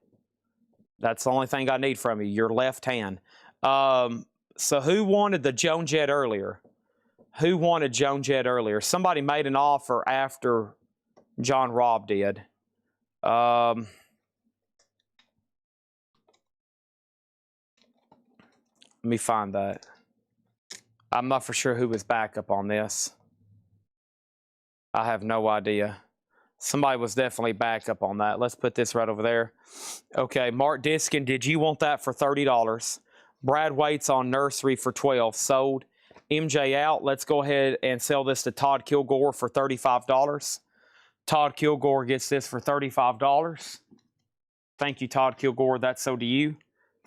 That's the only thing I need from you, your left hand. So who wanted the Joan Jett earlier? Who wanted Joan Jett earlier? Somebody made an offer after John Robb did. Let me find that. I'm not for sure who was backup on this. I have no idea. Somebody was definitely backup on that. Let's put this right over there. Okay, Mark Diskin, did you want that for $30? Brad Waits on Nursery for $12. Sold. MJ out. Let's go ahead and sell this to Todd Kilgore for $35. Todd Kilgore gets this for $35. Thank you, Todd Kilgore. That's sold to you.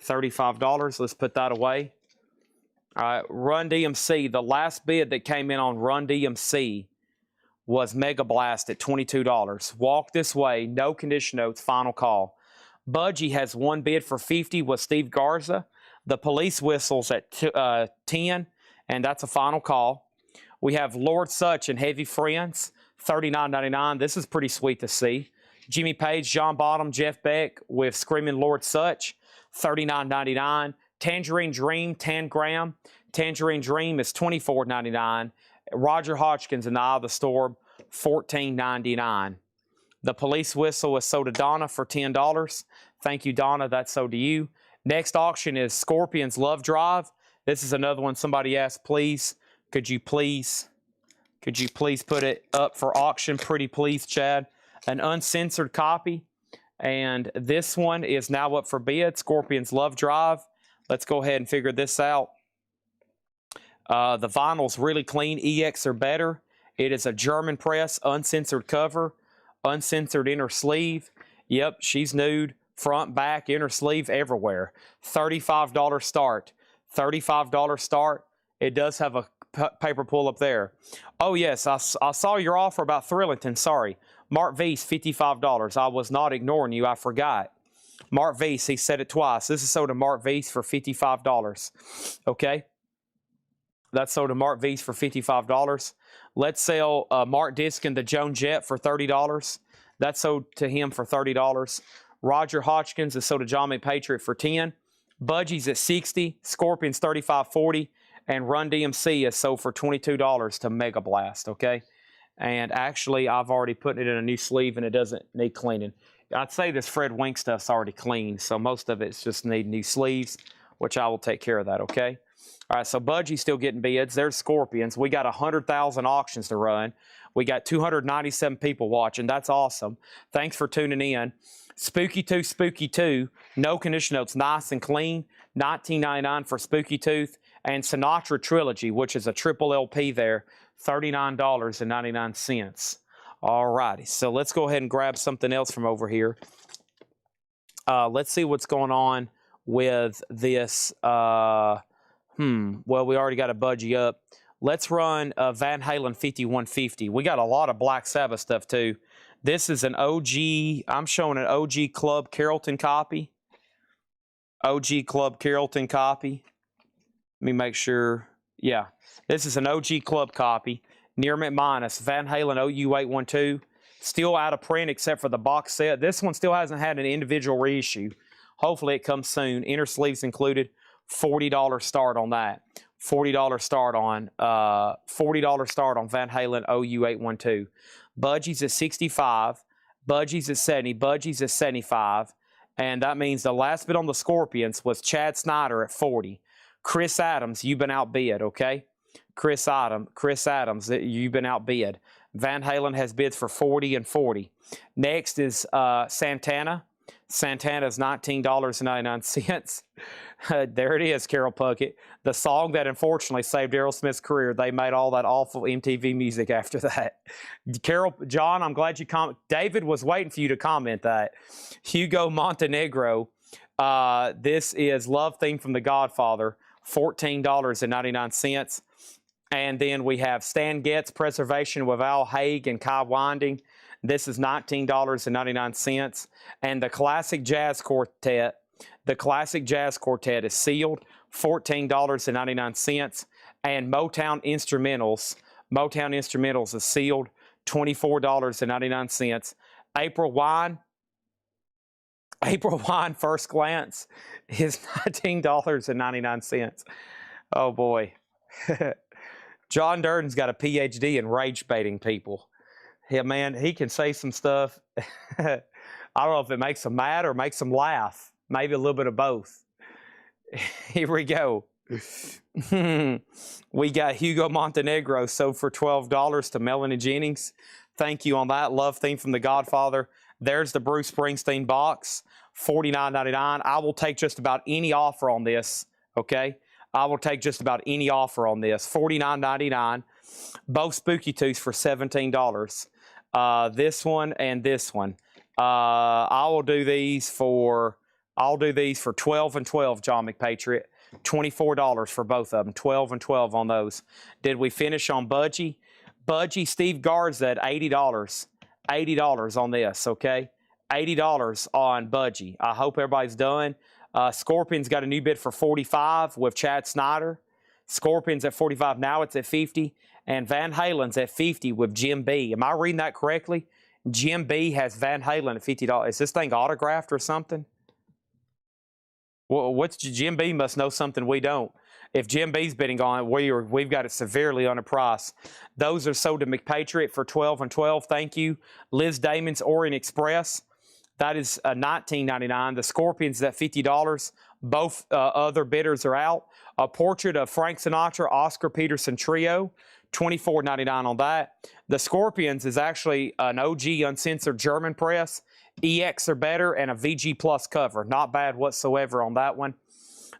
$35. Let's put that away. All right, Run DMC. The last bid that came in on Run DMC was Mega Blast at $22. Walk This Way, no condition notes, final call. Budgie has one bid for $50 with Steve Garza. The Police Whistles at $10, and that's a final call. We have Lord Such and Heavy Friends, $39.99. This is pretty sweet to see. Jimmy Page, John Bottom, Jeff Beck with Screaming Lord Such, $39.99. Tangerine Dream, 10 gram. Tangerine Dream is $24.99. Roger Hodgkins and the Eye of the Storm, $14.99. The Police Whistle is sold to Donna for $10. Thank you, Donna. That's sold to you. Next auction is Scorpions Love Drive. This is another one somebody asked, please, could you please put it up for auction? Pretty please, Chad. An uncensored copy. And this one is now up for bid. Scorpions Love Drive. Let's go ahead and figure this out. The vinyl's really clean. EX or better. It is a German press, uncensored cover, uncensored inner sleeve. Yep, she's nude. Front, back, inner sleeve, everywhere. $35 start. $35 start. It does have a paper pull up there. Oh, yes, I saw your offer about Thrillington. Sorry. Mark Weiss, $55. I was not ignoring you. I forgot. Mark Weiss, he said it twice. This is sold to Mark Weiss for $55. Okay? That's sold to Mark Weiss for $55. Let's sell Mark Diskin the Joan Jett for $30. That's sold to him for $30. Roger Hodgkins is sold to John McPatriot for $10. Budgie's at $60. Scorpions $35.40. And Run DMC is sold for $22 to Mega Blast, okay? And actually, I've already put it in a new sleeve, and it doesn't need cleaning. I'd say this Fred Wink stuff's already clean, so most of it's just need new sleeves, which I will take care of that, okay? All right, so Budgie's still getting bids. There's Scorpions. We got 100,000 auctions to run. We got 297 people watching. That's awesome. Thanks for tuning in. Spooky Tooth, no condition notes, nice and clean. $19.99 for Spooky Tooth. And Sinatra Trilogy, which is a triple LP there, $39.99. All righty, so let's go ahead and grab something else from over here. Let's see what's going on with this. Well, we already got a Budgie up. Let's run Van Halen 5150. We got a lot of Black Sabbath stuff too. This is an OG, I'm showing an OG Club Carrollton copy. OG Club Carrollton copy. Let me make sure. Yeah, this is an OG Club copy. Near Mint Minus, Van Halen OU812. Still out of print except for the box set. This one still hasn't had an individual reissue. Hopefully it comes soon. Inner sleeves included. $40 start on that. $40 start on Van Halen OU812. Budgie's at 65. Budgie's at 70. Budgie's at 75. And that means the last bid on the Scorpions was Chad Snyder at 40. Chris Adams, you've been outbid, okay? Chris Adams, you've been outbid. Van Halen has bids for 40 and 40. Next is Santana. Santana's $19.99. There it is, Carol Puckett. The song that unfortunately saved Aerosmith's career. They made all that awful MTV music after that. John, I'm glad you comment. David was waiting for you to comment that. Hugo Montenegro. This is Love Theme from The Godfather, $14.99. And then we have Stan Getz, Preservation with Al Haig and Kai Winding. This is $19.99. And the Classic Jazz Quartet is sealed, $14.99. And Motown Instrumentals is sealed, $24.99. April Wine First Glance is $19.99. Oh boy. John Durden's got a PhD in rage baiting people. Yeah, man, he can say some stuff. I don't know if it makes them mad or makes them laugh. Maybe a little bit of both. Here we go. We got Hugo Montenegro sold for $12 to Melanie Jennings. Thank you on that. Love Theme from The Godfather. There's the Bruce Springsteen box, $49.99. I will take just about any offer on this, okay? I will take just about any offer on this. $49.99. Both Spooky Tooths for $17. This one and this one. I'll do these for 12 and 12, John McPatriot. $24 for both of them. 12 and 12 on those. Did we finish on Budgie? Budgie, Steve Garza at $80. $80 on this, okay? $80 on Budgie. I hope everybody's done. Scorpions got a new bid for $45 with Chad Snyder. Scorpions at $45. Now it's at $50. And Van Halen's at $50 with Jim B. Am I reading that correctly? Jim B has Van Halen at $50. Is this thing autographed or something? Well, Jim B must know something we don't. If Jim B's bidding on it, we've got it severely underpriced. Those are sold to McPatriot for 12 and 12. Thank you. Liz Damon's Orient Express. That is $19.99. The Scorpions at $50. Both other bidders are out. A portrait of Frank Sinatra, Oscar Peterson Trio, $24.99 on that. The Scorpions is actually an OG uncensored German press. EX are better and a VG Plus cover. Not bad whatsoever on that one.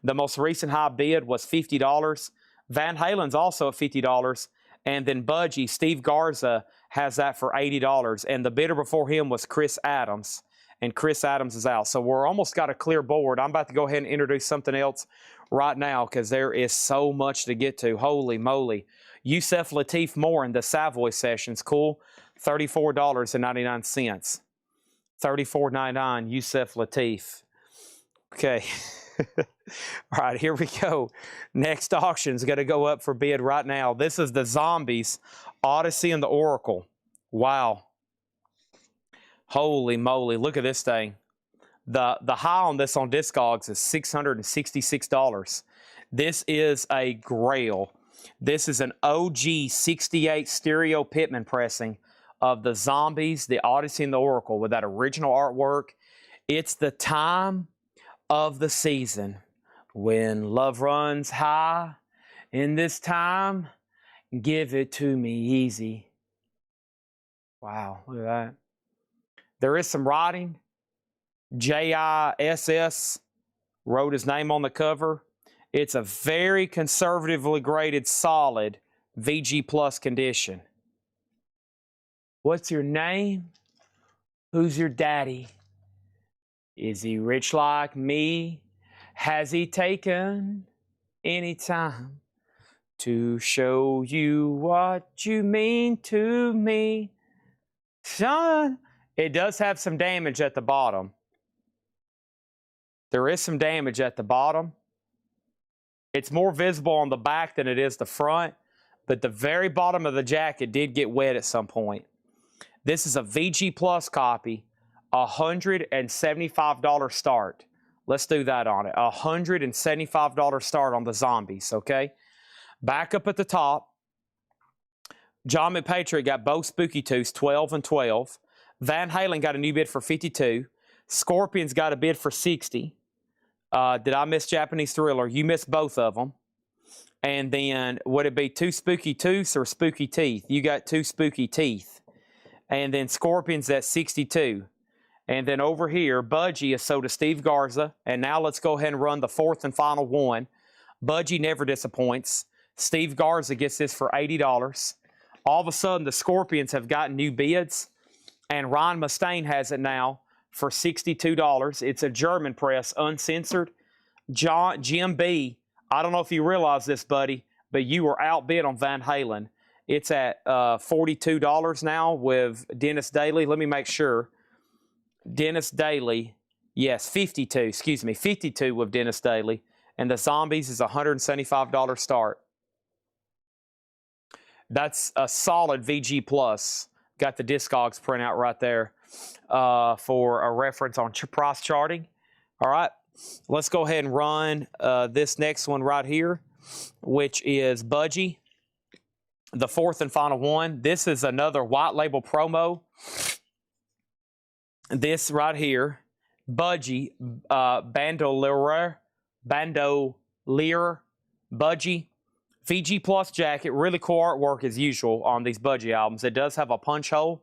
The most recent high bid was $50. Van Halen's also at $50. And then Budgie, Steve Garza, has that for $80. And the bidder before him was Chris Adams. And Chris Adams is out. So we're almost got a clear board. I'm about to go ahead and introduce something else right now because there is so much to get to. Holy moly. Yusef Lateef Moore in the Savoy Sessions. Cool. $34.99. $34.99, Yusef Lateef. Okay. All right, here we go. Next auction is going to go up for bid right now. This is the Zombies, Odyssey and the Oracle. Wow. Holy moly, look at this thing. The high on this on Discogs is $666. This is a grail. This is an OG 68 stereo Pittman pressing of the Zombies, the Odyssey and the Oracle with that original artwork. It's the time of the season when love runs high. In this time, give it to me easy. Wow, look at that. There is some writing. JISS wrote his name on the cover. It's a very conservatively graded, solid VG Plus condition. What's your name? Who's your daddy? Is he rich like me? Has he taken any time to show you what you mean to me? Son, it does have some damage at the bottom. There is some damage at the bottom. It's more visible on the back than it is the front, but the very bottom of the jacket did get wet at some point. This is a VG Plus copy, $175 start. Let's do that on it. $175 start on the Zombies, okay? Back up at the top, John McPatriot got both Spooky Tooths, 12 and 12. Van Halen got a new bid for $52. Scorpions got a bid for $60. Did I miss Japanese Thriller? You missed both of them. And then, would it be two Spooky Tooths or Spooky Teeth? You got two Spooky Teeth. And then Scorpions at $62. And then over here, Budgie is sold to Steve Garza. And now let's go ahead and run the fourth and final one. Budgie never disappoints. Steve Garza gets this for $80. All of a sudden, the Scorpions have gotten new bids, and Ron Mustaine has it now for $62. It's a German press, uncensored. Jim B, I don't know if you realize this, buddy, but you were outbid on Van Halen. It's at $42 now with Dennis Daly. Let me make sure. Dennis Daly, yes, 52, excuse me, 52 with Dennis Daly. And the Zombies is $175 start. That's a solid VG Plus. Got the Discogs printout right there for a reference on price charting. All right, let's go ahead and run this next one right here, which is Budgie, the fourth and final one. This is another white label promo. This right here, Budgie, Bandolier, Budgie, VG Plus jacket, really cool artwork as usual on these Budgie albums. It does have a punch hole.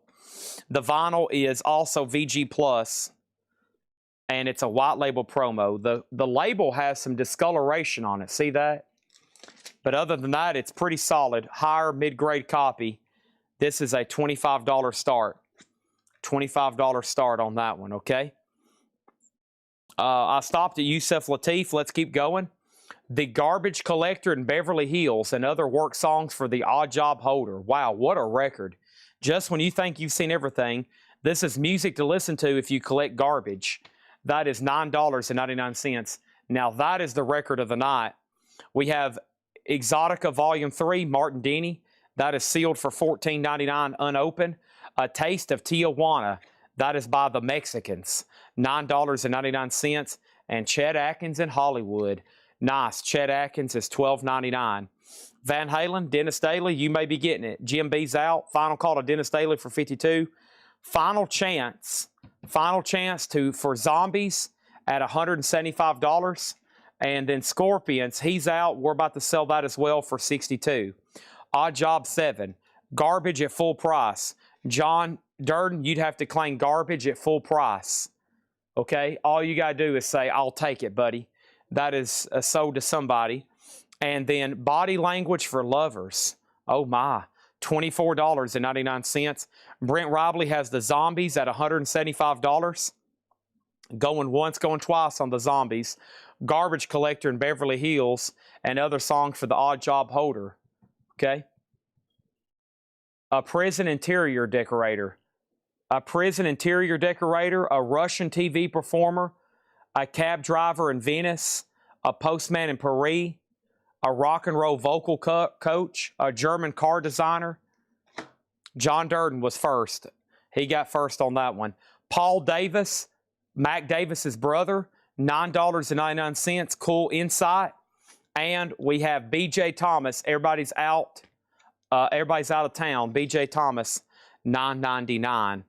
The vinyl is also VG Plus, and it's a white label promo. The label has some discoloration on it. See that? But other than that, it's pretty solid. Higher mid-grade copy. This is a $25 start. $25 start on that one, okay? I stopped at Yusef Lateef. Let's keep going. The Garbage Collector in Beverly Hills and other work songs for the Odd Job Holder. Wow, what a record. Just when you think you've seen everything, this is music to listen to if you collect garbage. That is $9.99. Now, that is the record of the night. We have Exotica Volume 3, Martin Denny. That is sealed for $14.99 unopened. A Taste of Tijuana. That is by the Mexicans. $9.99. And Chet Atkins in Hollywood. Nice. Chet Atkins is $12.99. Van Halen, Dennis Daly, you may be getting it. Jim B's out. Final call to Dennis Daly for $52. Final chance for Zombies at $175. And then Scorpions, he's out. We're about to sell that as well for $62. Odd Job 7. Garbage at full price. John Durden, you'd have to claim garbage at full price. Okay? All you got to do is say, I'll take it, buddy. That is sold to somebody. And then Body Language for Lovers. Oh, my. $24.99. Brent Robley has the Zombies at $175. Going once, going twice on the Zombies. Garbage Collector in Beverly Hills and other songs for the Odd Job Holder. Okay? A prison interior decorator. A prison interior decorator, a Russian TV performer, a cab driver in Venice, a postman in Paris, a rock and roll vocal coach, a German car designer. John Durden was first. He got first on that one. Paul Davis, Mac Davis's brother, $9.99. Cool insight. And we have BJ Thomas. Everybody's out of town. BJ Thomas, $9.99.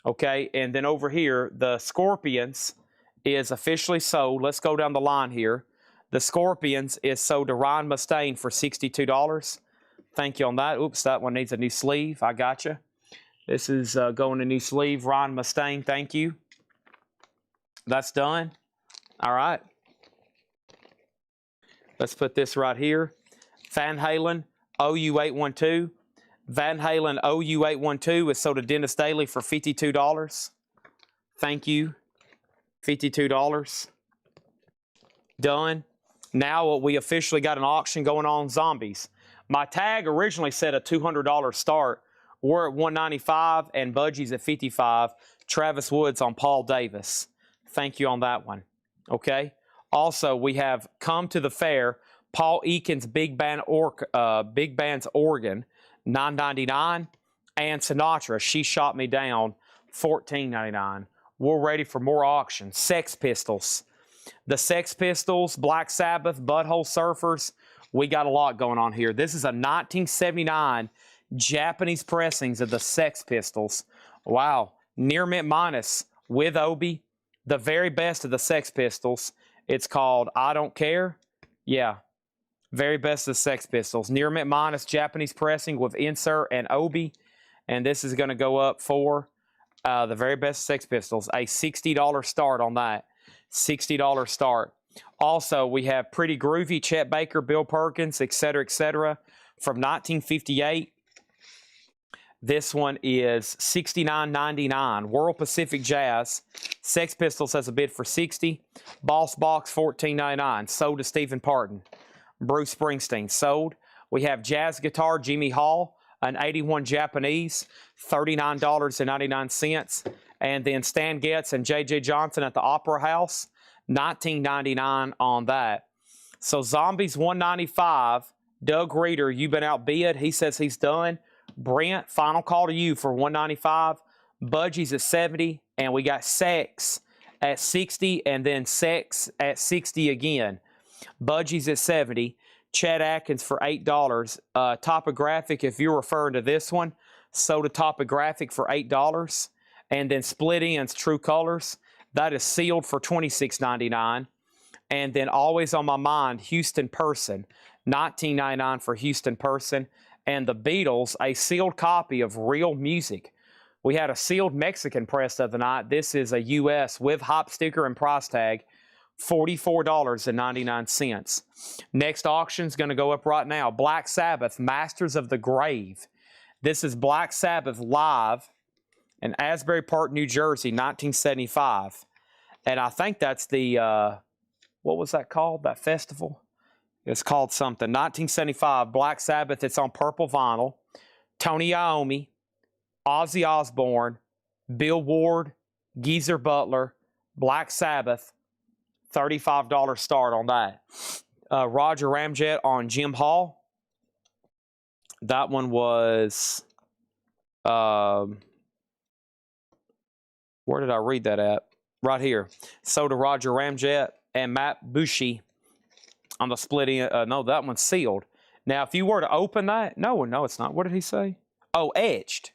Okay, and then over here, the Scorpions is officially sold. Let's go down the line here. The Scorpions is sold to Ron Mustaine for $62. Thank you on that. Oops, that one needs a new sleeve. I got you. This is going a new sleeve. Ron Mustaine, thank you. That's done. All right. Let's put this right here. Van Halen OU812. Van Halen OU812 is sold to Dennis Daly for $52. Thank you. $52. Done. Now we officially got an auction going on Zombies. My tag originally said a $200 start. We're at $195 and Budgie's at $55. Travis Woods on Paul Davis. Thank you on that one. Okay. Also, we have Come to the Fair. Paul Eakins Big Band's organ, $9.99. And Sinatra, She Shot Me Down, $14.99. We're ready for more auctions. Sex Pistols. The Sex Pistols, Black Sabbath, Butthole Surfers. We got a lot going on here. This is a 1979 Japanese pressings of the Sex Pistols. Wow. Near Mint Minus with Obi. The very best of the Sex Pistols. It's called I Don't Care. Yeah. Very best of the Sex Pistols. Near Mint Minus Japanese pressing with Insert and Obi. And this is going to go up for The very best Sex Pistols. A $60 start on that. $60 start. Also, we have Pretty Groovy, Chet Baker, Bill Perkins, etc., from 1958. This one is $69.99. World Pacific Jazz. Sex Pistols has a bid for $60. Boss Box, $14.99. Sold to Stephen Parton. Bruce Springsteen, sold. We have Jazz Guitar, Jimmy Hall, an 81 Japanese, $39.99. And then Stan Getz and J.J. Johnson at the Opera House, $19.99 on that. So Zombies, $195. Doug Reeder, you've been outbid. He says he's done. Brent, final call to you for $195. Budgies at $70. And we got Sex at $60. And then Sex at $60 again. Budgies at $70. Chad Atkins for $8. Topographic, if you're referring to this one, sold a Topographic for $8. And then Split Ends, True Colors, that is sealed for $26.99. And then Always on My Mind, Houston Person, $19.99 for Houston Person. And the Beatles, a sealed copy of Real Music. We had a sealed Mexican press the other night. This is a U.S. with hop sticker and price tag, $44.99. Next auction is going to go up right now. Black Sabbath, Masters of the Grave. This is Black Sabbath live in Asbury Park, New Jersey, 1975. And I think that's the, what was that called, that festival? It's called something. 1975, Black Sabbath. It's on purple vinyl. Tony Iommi, Ozzy Osbourne, Bill Ward, Geezer Butler, Black Sabbath, $35 start on that. Roger Ramjet on Jim Hall. That one was, where did I read that at? Right here. So to Roger Ramjet and Matt Bushy on the Split End. No, that one's sealed. Now, if you were to open that, no, it's not. What did he say? Oh, etched.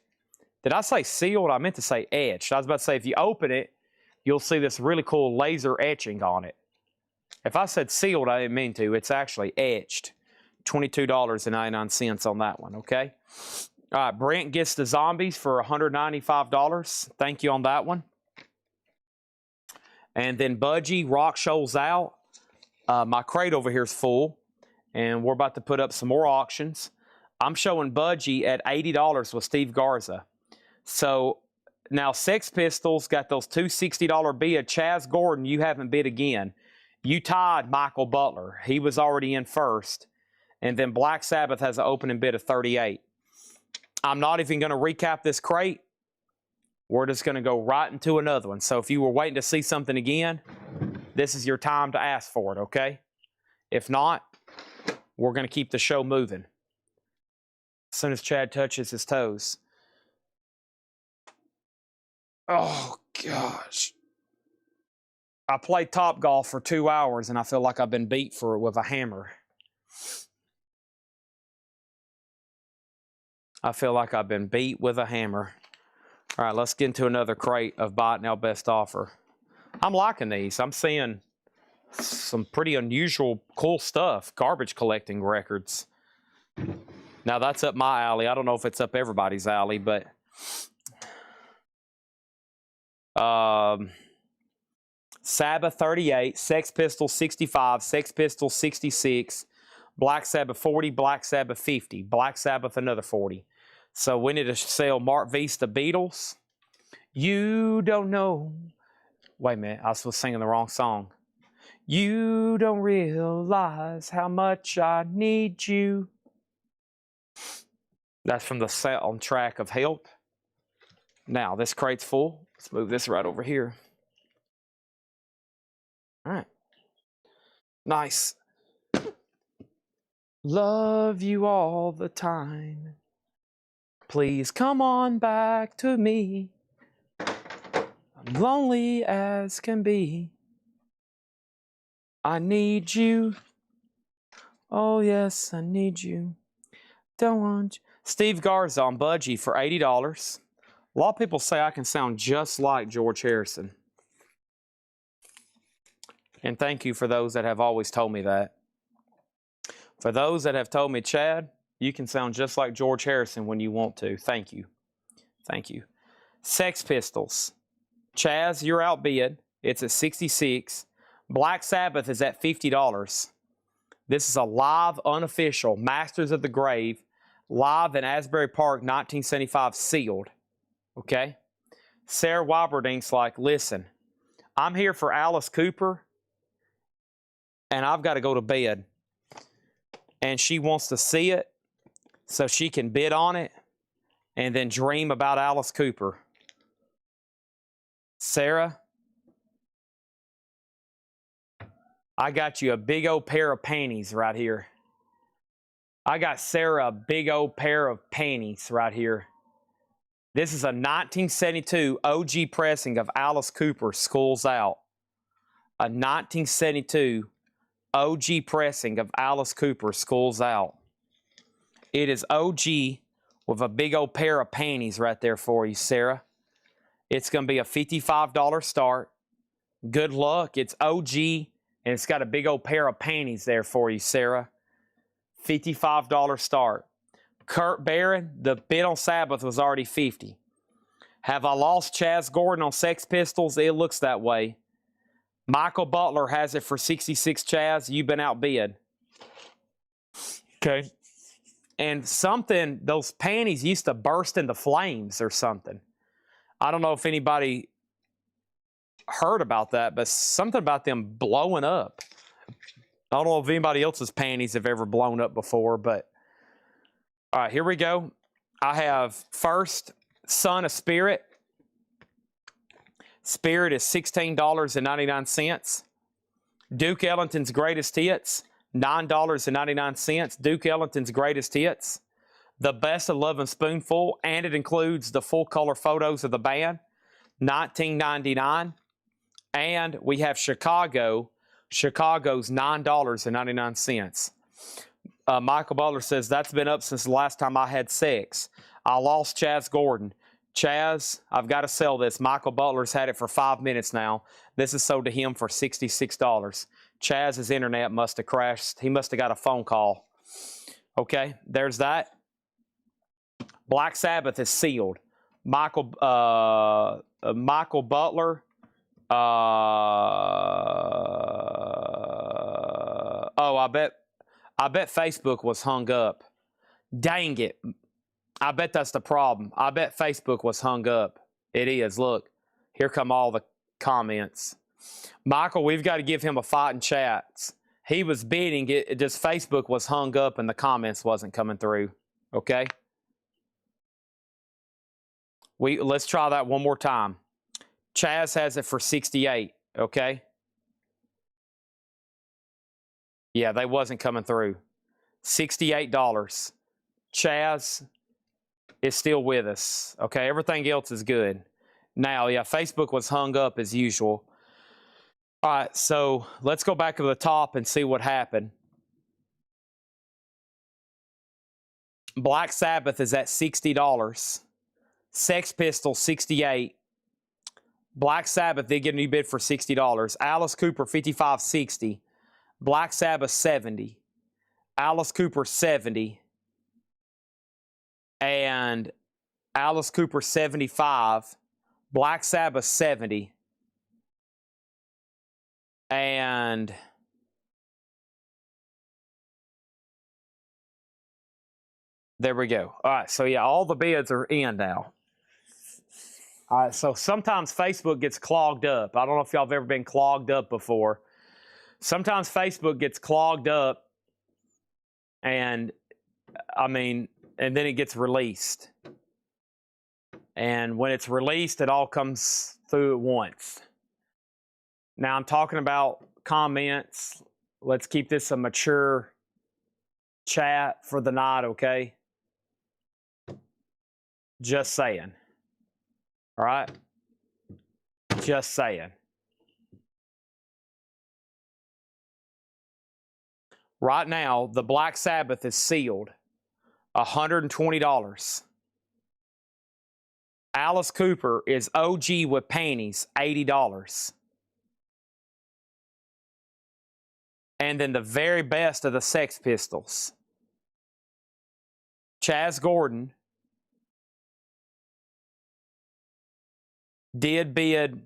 Did I say sealed? I meant to say etched. I was about to say, if you open it, you'll see this really cool laser etching on it. If I said sealed, I didn't mean to. It's actually etched. $22.99 on that one, okay? All right, Brent gets the Zombies for $195. Thank you on that one. And then Budgie, Rock Shoals Out. My crate over here is full, and we're about to put up some more auctions. I'm showing Budgie at $80 with Steve Garza. So now Sex Pistols got those two $60 bid. Chaz Gordon, you haven't bid again. You tied Michael Butler. He was already in first. And then Black Sabbath has an opening bid of $38. I'm not even going to recap this crate. We're just going to go right into another one. So if you were waiting to see something again, this is your time to ask for it, okay? If not, we're going to keep the show moving. As soon as Chad touches his toes. Oh, gosh. I played Topgolf for 2 hours, and I feel like I've been beat for it with a hammer. I feel like I've been beat with a hammer. All right, let's get into another crate of Buy It Now Best Offer. I'm liking these. I'm seeing some pretty unusual, cool stuff. Garbage collecting records. Now, that's up my alley. I don't know if it's up everybody's alley, but... Sabbath 38, Sex Pistols 65, Sex Pistols 66, Black Sabbath 40, Black Sabbath 50, Black Sabbath another 40. So we need to sell Mark V's The Beatles. You don't know. Wait a minute, I was singing the wrong song. You don't realize how much I need you. That's from the soundtrack of Help. Now, this crate's full. Let's move this right over here. All right. Nice. Love you all the time. Please come on back to me. I'm lonely as can be. I need you. Oh, yes, I need you. Don't want you. Steve Garza on Budgie for $80. A lot of people say I can sound just like George Harrison. And thank you for those that have always told me that. For those that have told me, Chad, you can sound just like George Harrison when you want to. Thank you. Thank you. Sex Pistols. Chaz, you're outbid. It's at 66. Black Sabbath is at $50. This is a live, unofficial Masters of the Grave, live in Asbury Park, 1975, sealed. Okay? Sarah Wyberdink's like, listen, I'm here for Alice Cooper, and I've got to go to bed. And she wants to see it so she can bid on it and then dream about Alice Cooper. Sarah, I got you a big old pair of panties right here. I got Sarah a big old pair of panties right here. This is a 1972 OG pressing of Alice Cooper, Schools Out. A 1972 OG pressing of Alice Cooper, Schools Out. It is OG with a big old pair of panties right there for you, Sarah. It's going to be a $55 start. Good luck. It's OG, and it's got a big old pair of panties there for you, Sarah. $55 start. Kurt Barron, the bid on Sabbath was already $50. Have I lost Chaz Gordon on Sex Pistols? It looks that way. Michael Butler has it for 66, Chaz. You've been outbid. Okay. And something, those panties used to burst into flames or something. I don't know if anybody heard about that, but something about them blowing up. I don't know if anybody else's panties have ever blown up before, but all right, here we go. I have first Son of Spirit. Spirit is $16.99. Duke Ellington's Greatest Hits, $9.99. Duke Ellington's Greatest Hits. The Best of Lovin' Spoonful, and it includes the full color photos of the band, $19.99. And we have Chicago's $9.99. Michael Butler says, that's been up since the last time I had sex. I lost Chaz Gordon. Chaz, I've got to sell this. Michael Butler's had it for 5 minutes now. This is sold to him for $66. Chaz's internet must have crashed. He must have got a phone call. Okay, there's that. Black Sabbath is sealed. Michael Butler. Oh, I bet Facebook was hung up. Dang it. I bet that's the problem. I bet Facebook was hung up. It is. Look, here come all the comments. Michael, we've got to give him a fight in chats. He was bidding it. Just Facebook was hung up and the comments wasn't coming through. Okay. Let's try that one more time. Chaz has it for 68. Okay. Yeah, they wasn't coming through. $68. Chaz is still with us. Okay, everything else is good. Now, yeah, Facebook was hung up as usual. All right, so let's go back to the top and see what happened. Black Sabbath is at $60. Sex Pistols, $68. Black Sabbath did get a new bid for $60. Alice Cooper, $55.60. Black Sabbath, $70. Alice Cooper, $70. And Alice Cooper, $75. Black Sabbath, $70. And there we go. All right, so yeah, all the bids are in now. All right, so sometimes Facebook gets clogged up. I don't know if y'all have ever been clogged up before. Sometimes Facebook gets clogged up, and then it gets released. And when it's released, it all comes through at once. Now I'm talking about comments. Let's keep this a mature chat for the night, okay? Just saying. All right? Just saying. Right now, the Black Sabbath is sealed. $120. Alice Cooper is OG with panties, $80. And then the very best of the Sex Pistols. Chaz Gordon did bid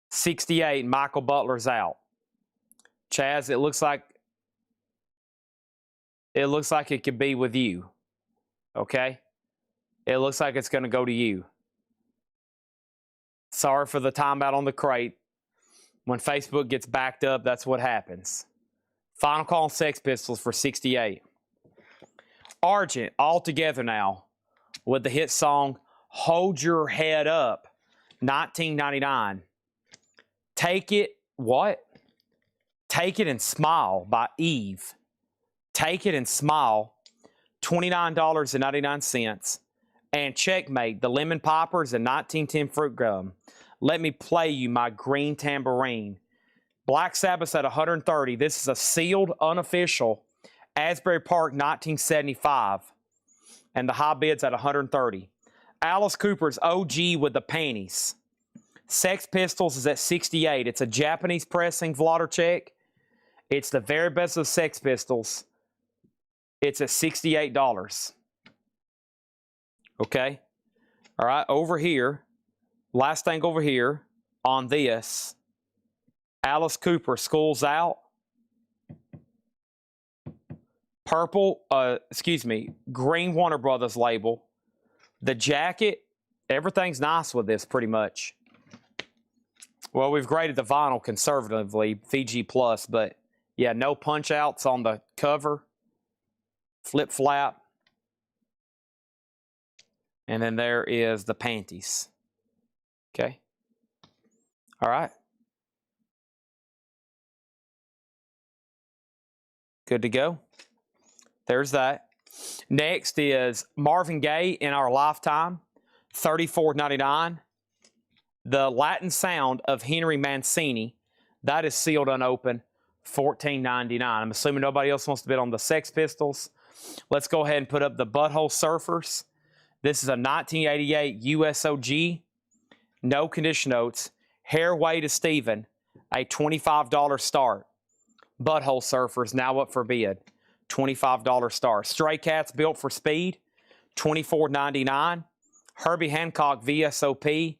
68. Michael Butler's out. Chaz, it looks like it could be with you. Okay? It looks like it's going to go to you. Sorry for the timeout on the crate. When Facebook gets backed up, that's what happens. Final call on Sex Pistols for 68. Argent, all together now, with the hit song Hold Your Head Up, 1999. Take It, what? Take It and Smile by Eve. Take It and Smile, $29.99. And Checkmate, the Lemon Poppers and 1910 Fruit Gum. Let Me Play You My Green Tambourine. Black Sabbath's at 130. This is a sealed, unofficial Asbury Park 1975. And the high bid's at 130. Alice Cooper's OG with the Panties. Sex Pistols is at 68. It's a Japanese pressing, Vladar. It's the very best of Sex Pistols. It's at $68. Okay? All right, over here, last thing over here on this, Alice Cooper, School's Out. Purple, green Warner Brothers label. The jacket, everything's nice with this pretty much. Well, we've graded the vinyl conservatively, VG+, but yeah, no punch outs on the cover. Flip flap. And then there is the panties. Okay. All right. Good to go. There's that. Next is Marvin Gaye, In Our Lifetime, $34.99. The Latin Sound of Henry Mancini, that is sealed unopened, $14.99. I'm assuming nobody else wants to bid on the Sex Pistols. Let's go ahead and put up the Butthole Surfers. This is a 1988 USOG, no condition notes. Hairway to Steven, a $25 start. Butthole Surfers now up for bid, $25 start. Stray Cats Built for Speed, $24.99. Herbie Hancock VSOP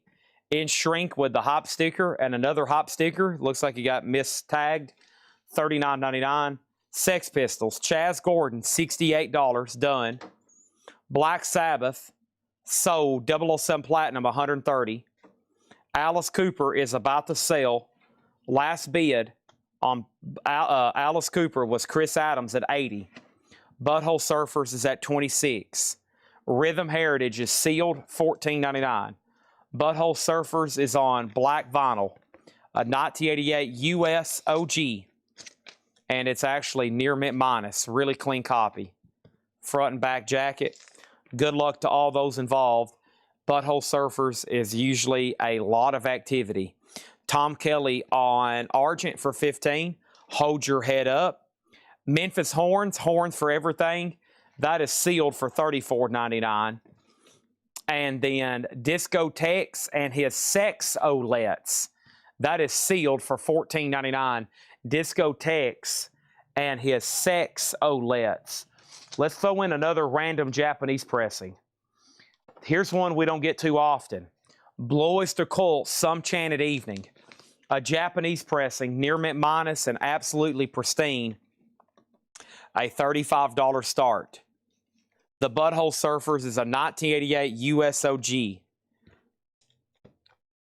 in shrink with the hop sticker and another hop sticker. Looks like you got mistagged, $39.99. Sex Pistols, Chaz Gordon, $68, done. Black Sabbath, sold, 007 Platinum, $130. Alice Cooper is about to sell. Last bid on Alice Cooper was Chris Adams at $80. Butthole Surfers is at $26. Rhythm Heritage is sealed, $14.99. Butthole Surfers is on black vinyl, a 1988 US OG, and it's actually near mint minus, really clean copy. Front and back jacket. Good luck to all those involved. Butthole Surfers is usually a lot of activity. Tom Kelly on Argent for $15. Hold Your Head Up. Memphis Horns, Horns for Everything. That is sealed for $34.99. And then Discotheques and his Sex Olets. That is sealed for $14.99. Discotheques and his Sex Olets. Let's throw in another random Japanese pressing. Here's one we don't get too often. Blue Oyster Cult, Some Chanted Evening. A Japanese pressing, near mint minus and absolutely pristine. A $35 start. The Butthole Surfers is a 1988 USOG.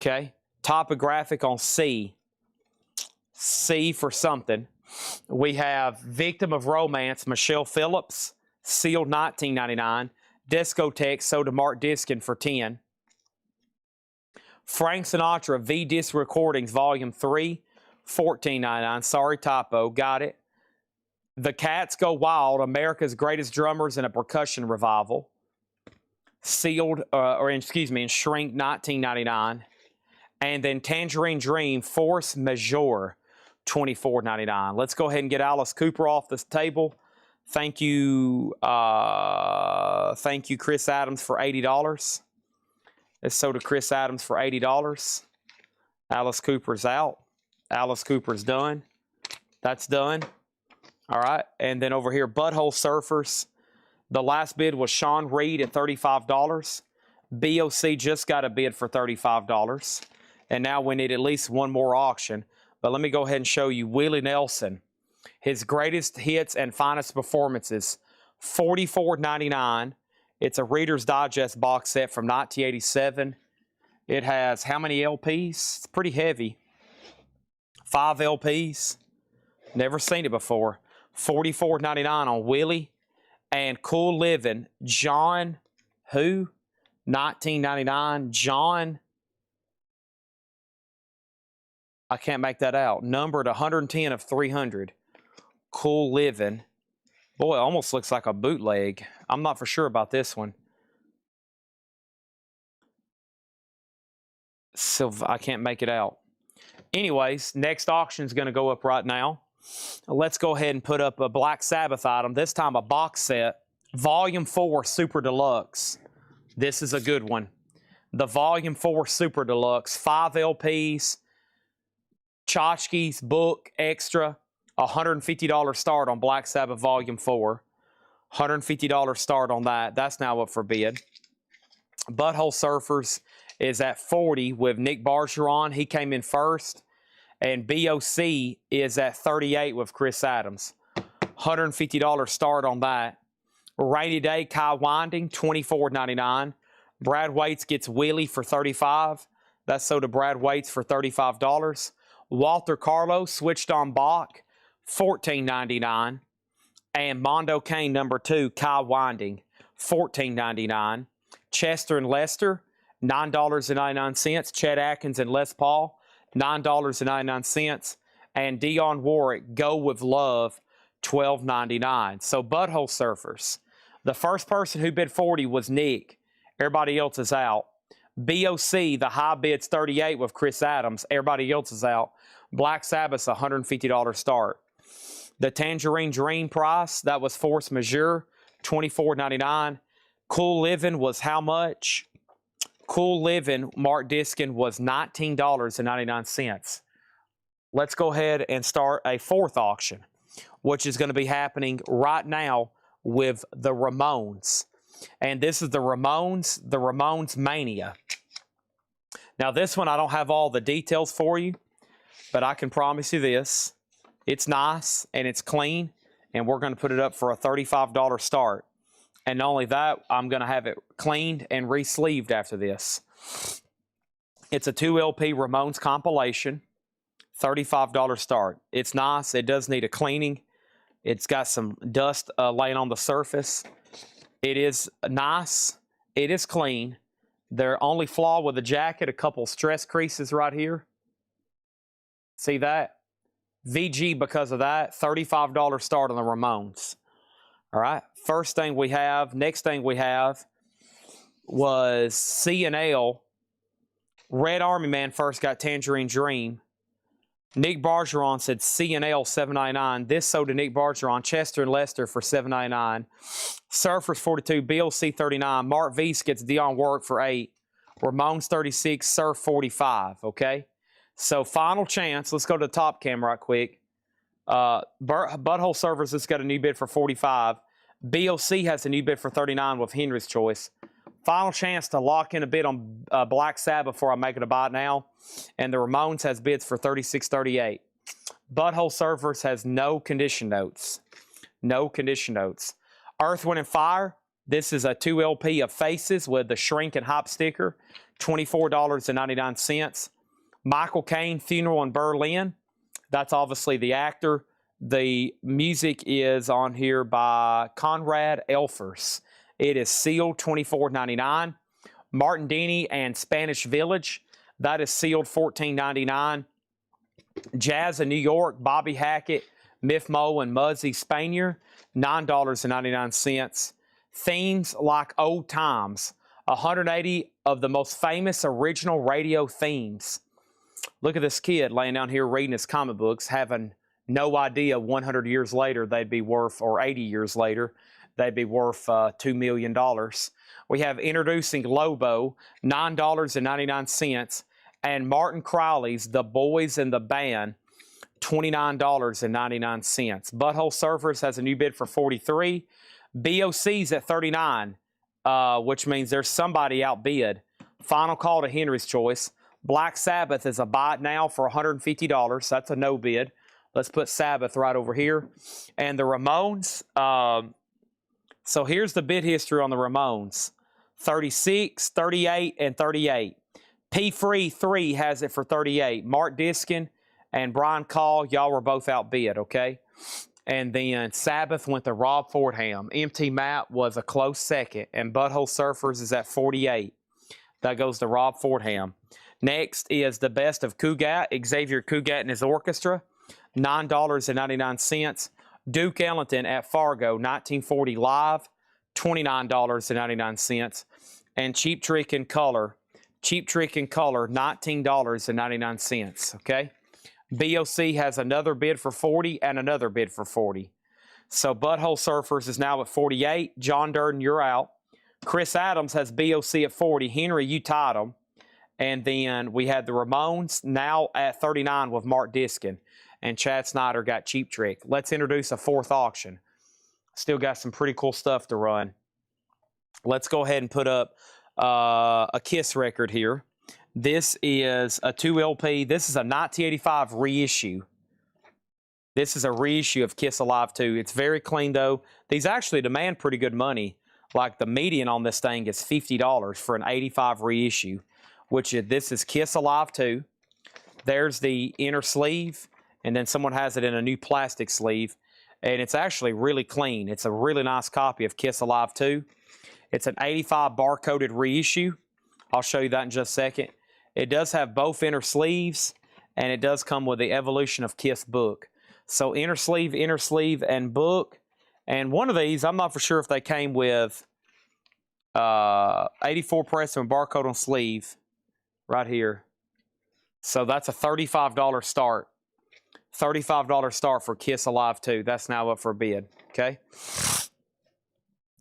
Okay. Topographic on C. C for something. We have Victim of Romance, Michelle Phillips, sealed $19.99. Discotheque, sold to Mark Diskin for $10. Frank Sinatra, V-Disc Recordings, Volume 3, $14.99. Sorry, typo. Got it. The Cats Go Wild, America's Greatest Drummers in a Percussion Revival. Sealed, in shrink, $19.99. And then Tangerine Dream, Force Majeure, $24.99. Let's go ahead and get Alice Cooper off this table. Thank you, Chris Adams, for $80. It's sold to Chris Adams for $80. Alice Cooper's out. Alice Cooper's done. That's done. All right. And then over here, Butthole Surfers. The last bid was Sean Reed at $35. BOC just got a bid for $35. And now we need at least one more auction. But let me go ahead and show you Willie Nelson. His greatest hits and finest performances, $44.99. It's a Reader's Digest box set from 1987. It has how many LPs? It's pretty heavy. 5 LPs. Never seen it before. $44.99 on Willie. And Cool Living, John, who? 1999, John, I can't make that out. Numbered 110 of 300. Cool Living. Boy, it almost looks like a bootleg. I'm not for sure about this one. So I can't make it out. Anyways, next auction is going to go up right now. Let's go ahead and put up a Black Sabbath item. This time a box set. Volume 4 Super Deluxe. This is a good one. The Volume 4 Super Deluxe. 5 LPs. Tchotchkes, book, extra. $150 start on Black Sabbath Volume 4. $150 start on that. That's now up for bid. Butthole Surfers is at $40 with Nick Bergeron. He came in first. And BOC is at $38 with Chris Adams. $150 start on that. Rainy Day Kai Winding, $24.99. Brad Waits gets Willie for $35. That's sold to Brad Waits for $35. Walter Carlos, Switched on Bach, $14.99. And Mondo Kane number 2, Kai Winding, $14.99. Chester and Lester, $9.99. Chet Atkins and Les Paul, $9.99. And Dionne Warwick, Go With Love, $12.99. So Butthole Surfers. The first person who bid 40 was Nick. Everybody else is out. BOC, the high bid's 38 with Chris Adams. Everybody else is out. Black Sabbath's $150 start. The Tangerine Dream price, that was Force Majeure, $24.99. Cool Living was how much? Cool Living, Mark Diskin, was $19.99. Let's go ahead and start a fourth auction, which is going to be happening right now with the Ramones. And this is the Ramones Mania. Now this one, I don't have all the details for you, but I can promise you this. It's nice and it's clean, and we're going to put it up for a $35 start. And not only that, I'm going to have it cleaned and re-sleeved after this. It's a 2 LP Ramones compilation, $35 start. It's nice. It does need a cleaning. It's got some dust laying on the surface. It is nice. It is clean. Their only flaw with the jacket, a couple stress creases right here. See that? VG because of that. $35 start on the Ramones. All right. Next thing we have was C&L. Red Army Man first got Tangerine Dream. Nick Bergeron said C&L $7.99. This sold to Nick Bergeron. Chester and Lester for $7.99. Surfers $42. BLC $39. Mark Weiss gets Dionne Warwick for $8. Ramones $36. Surf $45. Okay. So final chance. Let's go to the top cam right quick. Butthole Surfers has got a new bid for $45. BOC has a new bid for $39 with Henry's Choice. Final chance to lock in a bid on Black Sabbath before I make it a buy now. And the Ramones has bids for $36.38. Butthole Surfers has no condition notes. No condition notes. Earth, Wind, and Fire. This is a 2 LP of Faces with the Shrink and Hop sticker. $24.99. Michael Caine, Funeral in Berlin. That's obviously the actor. The music is on here by Conrad Elfers. It is sealed, $24.99. Martin Denny and Spanish Village. That is sealed, $14.99. Jazz of New York, Bobby Hackett, Miff Mo, and Muzzy Spanier, $9.99. Themes Like Old Times, 180 of the most famous original radio themes. Look at this kid laying down here reading his comic books, having no idea 100 years later they'd be worth, or 80 years later, they'd be worth $2 million. We have Introducing Lobo, $9.99. And Martin Crowley's The Boys in the Band, $29.99. Butthole Surfers has a new bid for $43. BOC's at $39. which means there's somebody outbid. Final call to Henry's Choice. Black Sabbath is a buy it now for $150. That's a no bid. Let's put Sabbath right over here. And the Ramones, so here's the bid history on the Ramones. 36, 38, and 38. P. 3 has it for 38. Mark Diskin and Brian Call, y'all were both outbid, okay? And then Sabbath went to Rob Fordham. MT Matt was a close second. And Butthole Surfers is at 48. That goes to Rob Fordham. Next is the best of Cugat, Xavier Cugat and his orchestra, $9.99. Duke Ellington at Fargo, 1940 Live, $29.99. And Cheap Trick in Color, $19.99, okay? BOC has another bid for 40 and another bid for 40. So Butthole Surfers is now at 48. John Durden, you're out. Chris Adams has BOC at 40. Henry, you tied them. And then we had the Ramones now at 39 with Mark Diskin. And Chad Snyder got Cheap Trick. Let's introduce a fourth auction. Still got some pretty cool stuff to run. Let's go ahead and put up a Kiss record here. This is a 2 LP. This is a 1985 reissue. This is a reissue of Kiss Alive 2. It's very clean, though. These actually demand pretty good money. Like the median on this thing is $50 for an 85 reissue, which is, this is Kiss Alive 2. There's the inner sleeve, and then someone has it in a new plastic sleeve, and it's actually really clean. It's a really nice copy of Kiss Alive 2. It's an 85 bar-coded reissue. I'll show you that in just a second. It does have both inner sleeves, and it does come with the Evolution of Kiss book. So inner sleeve, and book. And one of these, I'm not for sure if they came with 84 press and barcode on sleeve right here. So that's a $35 start. $35 start for Kiss Alive 2. That's now up for bid, okay?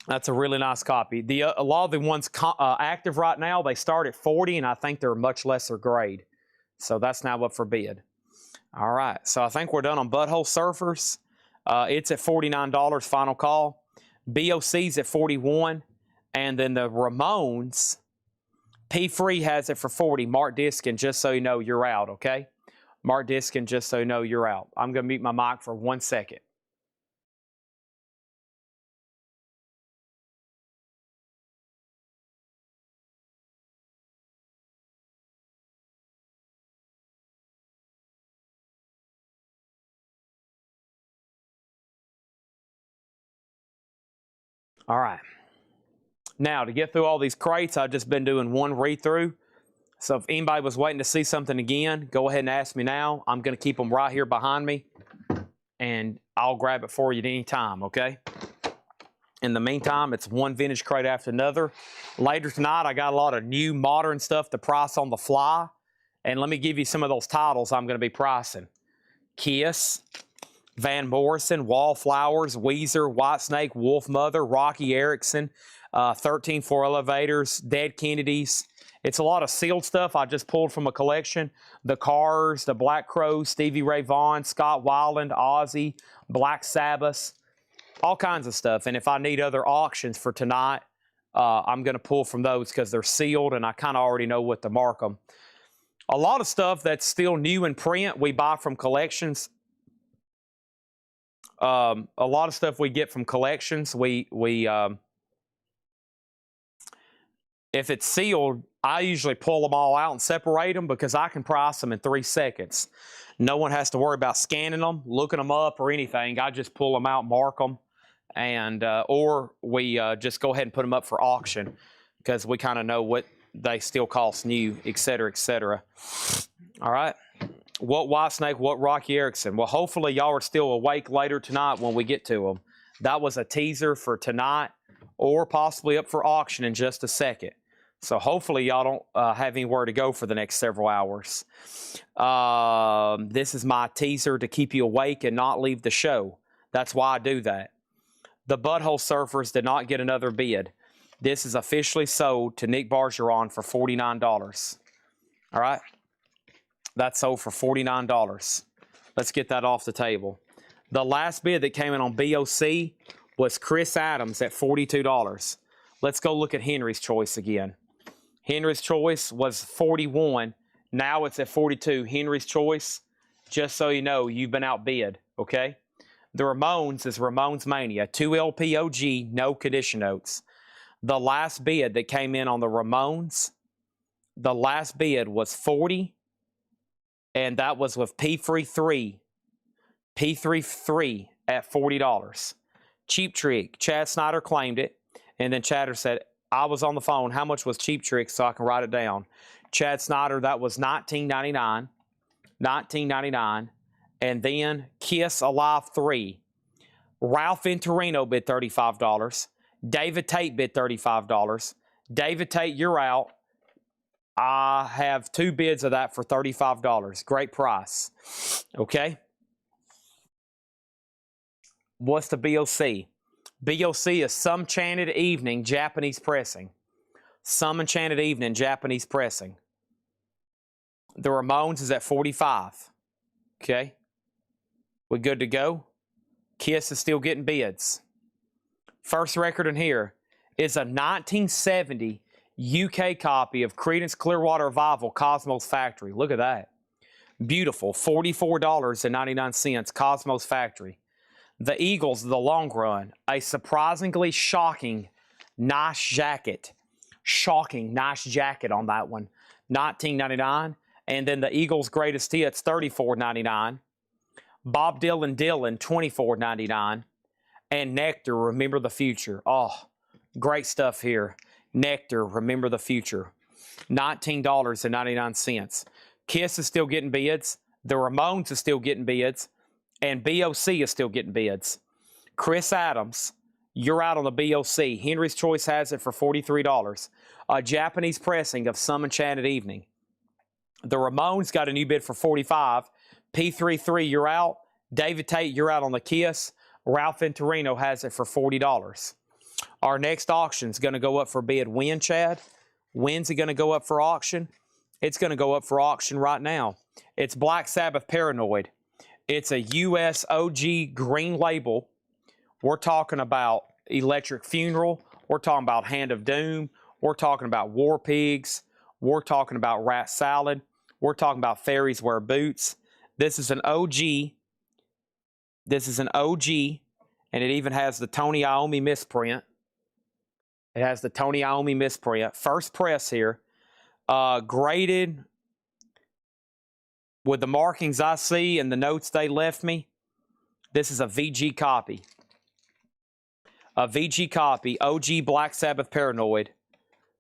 That's a really nice copy. A lot of the ones active right now, they start at 40, and I think they're much lesser grade. So that's now up for bid. All right, so I think we're done on Butthole Surfers. It's at $49, final call. BOC's at $41, and then the Ramones, P. Free has it for $40. Mark Diskin, just so you know, you're out, okay? Mark Diskin, just so you know, you're out. I'm going to mute my mic for 1 second. All right. Now, to get through all these crates, I've just been doing one read-through. So if anybody was waiting to see something again, go ahead and ask me now. I'm going to keep them right here behind me, and I'll grab it for you at any time, okay? In the meantime, it's one vintage crate after another. Later tonight, I got a lot of new modern stuff to price on the fly. And let me give you some of those titles I'm going to be pricing. Kiss, Van Morrison, Wallflowers, Weezer, Whitesnake, Wolf Mother, Rocky Erickson, 13-4 Elevators, Dead Kennedys. It's a lot of sealed stuff I just pulled from a collection. The Cars, the Black Crowes, Stevie Ray Vaughan, Scott Weiland, Ozzy, Black Sabbath, all kinds of stuff. And if I need other auctions for tonight, I'm going to pull from those because they're sealed and I kind of already know what to mark them. A lot of stuff that's still new in print we buy from collections. A lot of stuff we get from collections, if it's sealed, I usually pull them all out and separate them because I can price them in 3 seconds. No one has to worry about scanning them, looking them up, or anything. I just pull them out, mark them, and or we just go ahead and put them up for auction because we kind of know what they still cost new, et cetera, et cetera. All right. What Whitesnake, what Rocky Erickson? Well, hopefully y'all are still awake later tonight when we get to them. That was a teaser for tonight or possibly up for auction in just a second. So hopefully y'all don't have anywhere to go for the next several hours. This is my teaser to keep you awake and not leave the show. That's why I do that. The Butthole Surfers did not get another bid. This is officially sold to Nick Bargeron for $49. All right? That's sold for $49. Let's get that off the table. The last bid that came in on BOC was Chris Adams at $42. Let's go look at Henry's Choice again. Henry's Choice was 41. Now it's at 42. Henry's Choice, just so you know, you've been outbid, okay? The Ramones is Ramones Mania. 2 LP OG, no condition notes. The last bid that came in on the Ramones, the last bid was 40, and that was with P33. P33 at $40. Cheap Trick, Chad Snyder claimed it, and then Chatter said, I was on the phone. How much was Cheap Trick so I can write it down? Chad Snyder, that was $19.99. $19.99. And then Kiss Alive 3. Ralph Venturino bid $35. David Tate bid $35. David Tate, you're out. I have 2 bids of that for $35. Great price. Okay. What's the BOC? BOC is Some Enchanted Evening Japanese Pressing. Some Enchanted Evening Japanese Pressing. The Ramones is at 45. Okay. We good to go? Kiss is still getting bids. First record in here is a 1970 UK copy of Creedence Clearwater Revival Cosmos Factory. Look at that. Beautiful. $44.99 Cosmos Factory. The Eagles, The Long Run. A surprisingly shocking, nice jacket. Shocking, nice jacket on that one. $19.99. And then the Eagles' Greatest Hits, $34.99. Bob Dylan, $24.99. And Nectar, Remember the Future. Oh, great stuff here. Nectar, Remember the Future. $19.99. Kiss is still getting bids. The Ramones is still getting bids. And BOC is still getting bids. Chris Adams, you're out on the BOC. Henry's Choice has it for $43. A Japanese pressing of Some Enchanted Evening. The Ramones got a new bid for $45. P33, you're out. David Tate, you're out on the Kiss. Ralph Venturino has it for $40. Our next auction is going to go up for bid. When, Chad? When's it going to go up for auction? It's going to go up for auction right now. It's Black Sabbath Paranoid. It's a US OG green label. We're talking about Electric Funeral. We're talking about Hand of Doom. We're talking about War Pigs. We're talking about Rat Salad. We're talking about Fairies Wear Boots. This is an OG. This is an OG, and it even has the Tony Iommi misprint. It has the Tony Iommi misprint. First press here. Graded with the markings I see and the notes they left me. This is a VG copy. A VG copy, OG Black Sabbath Paranoid.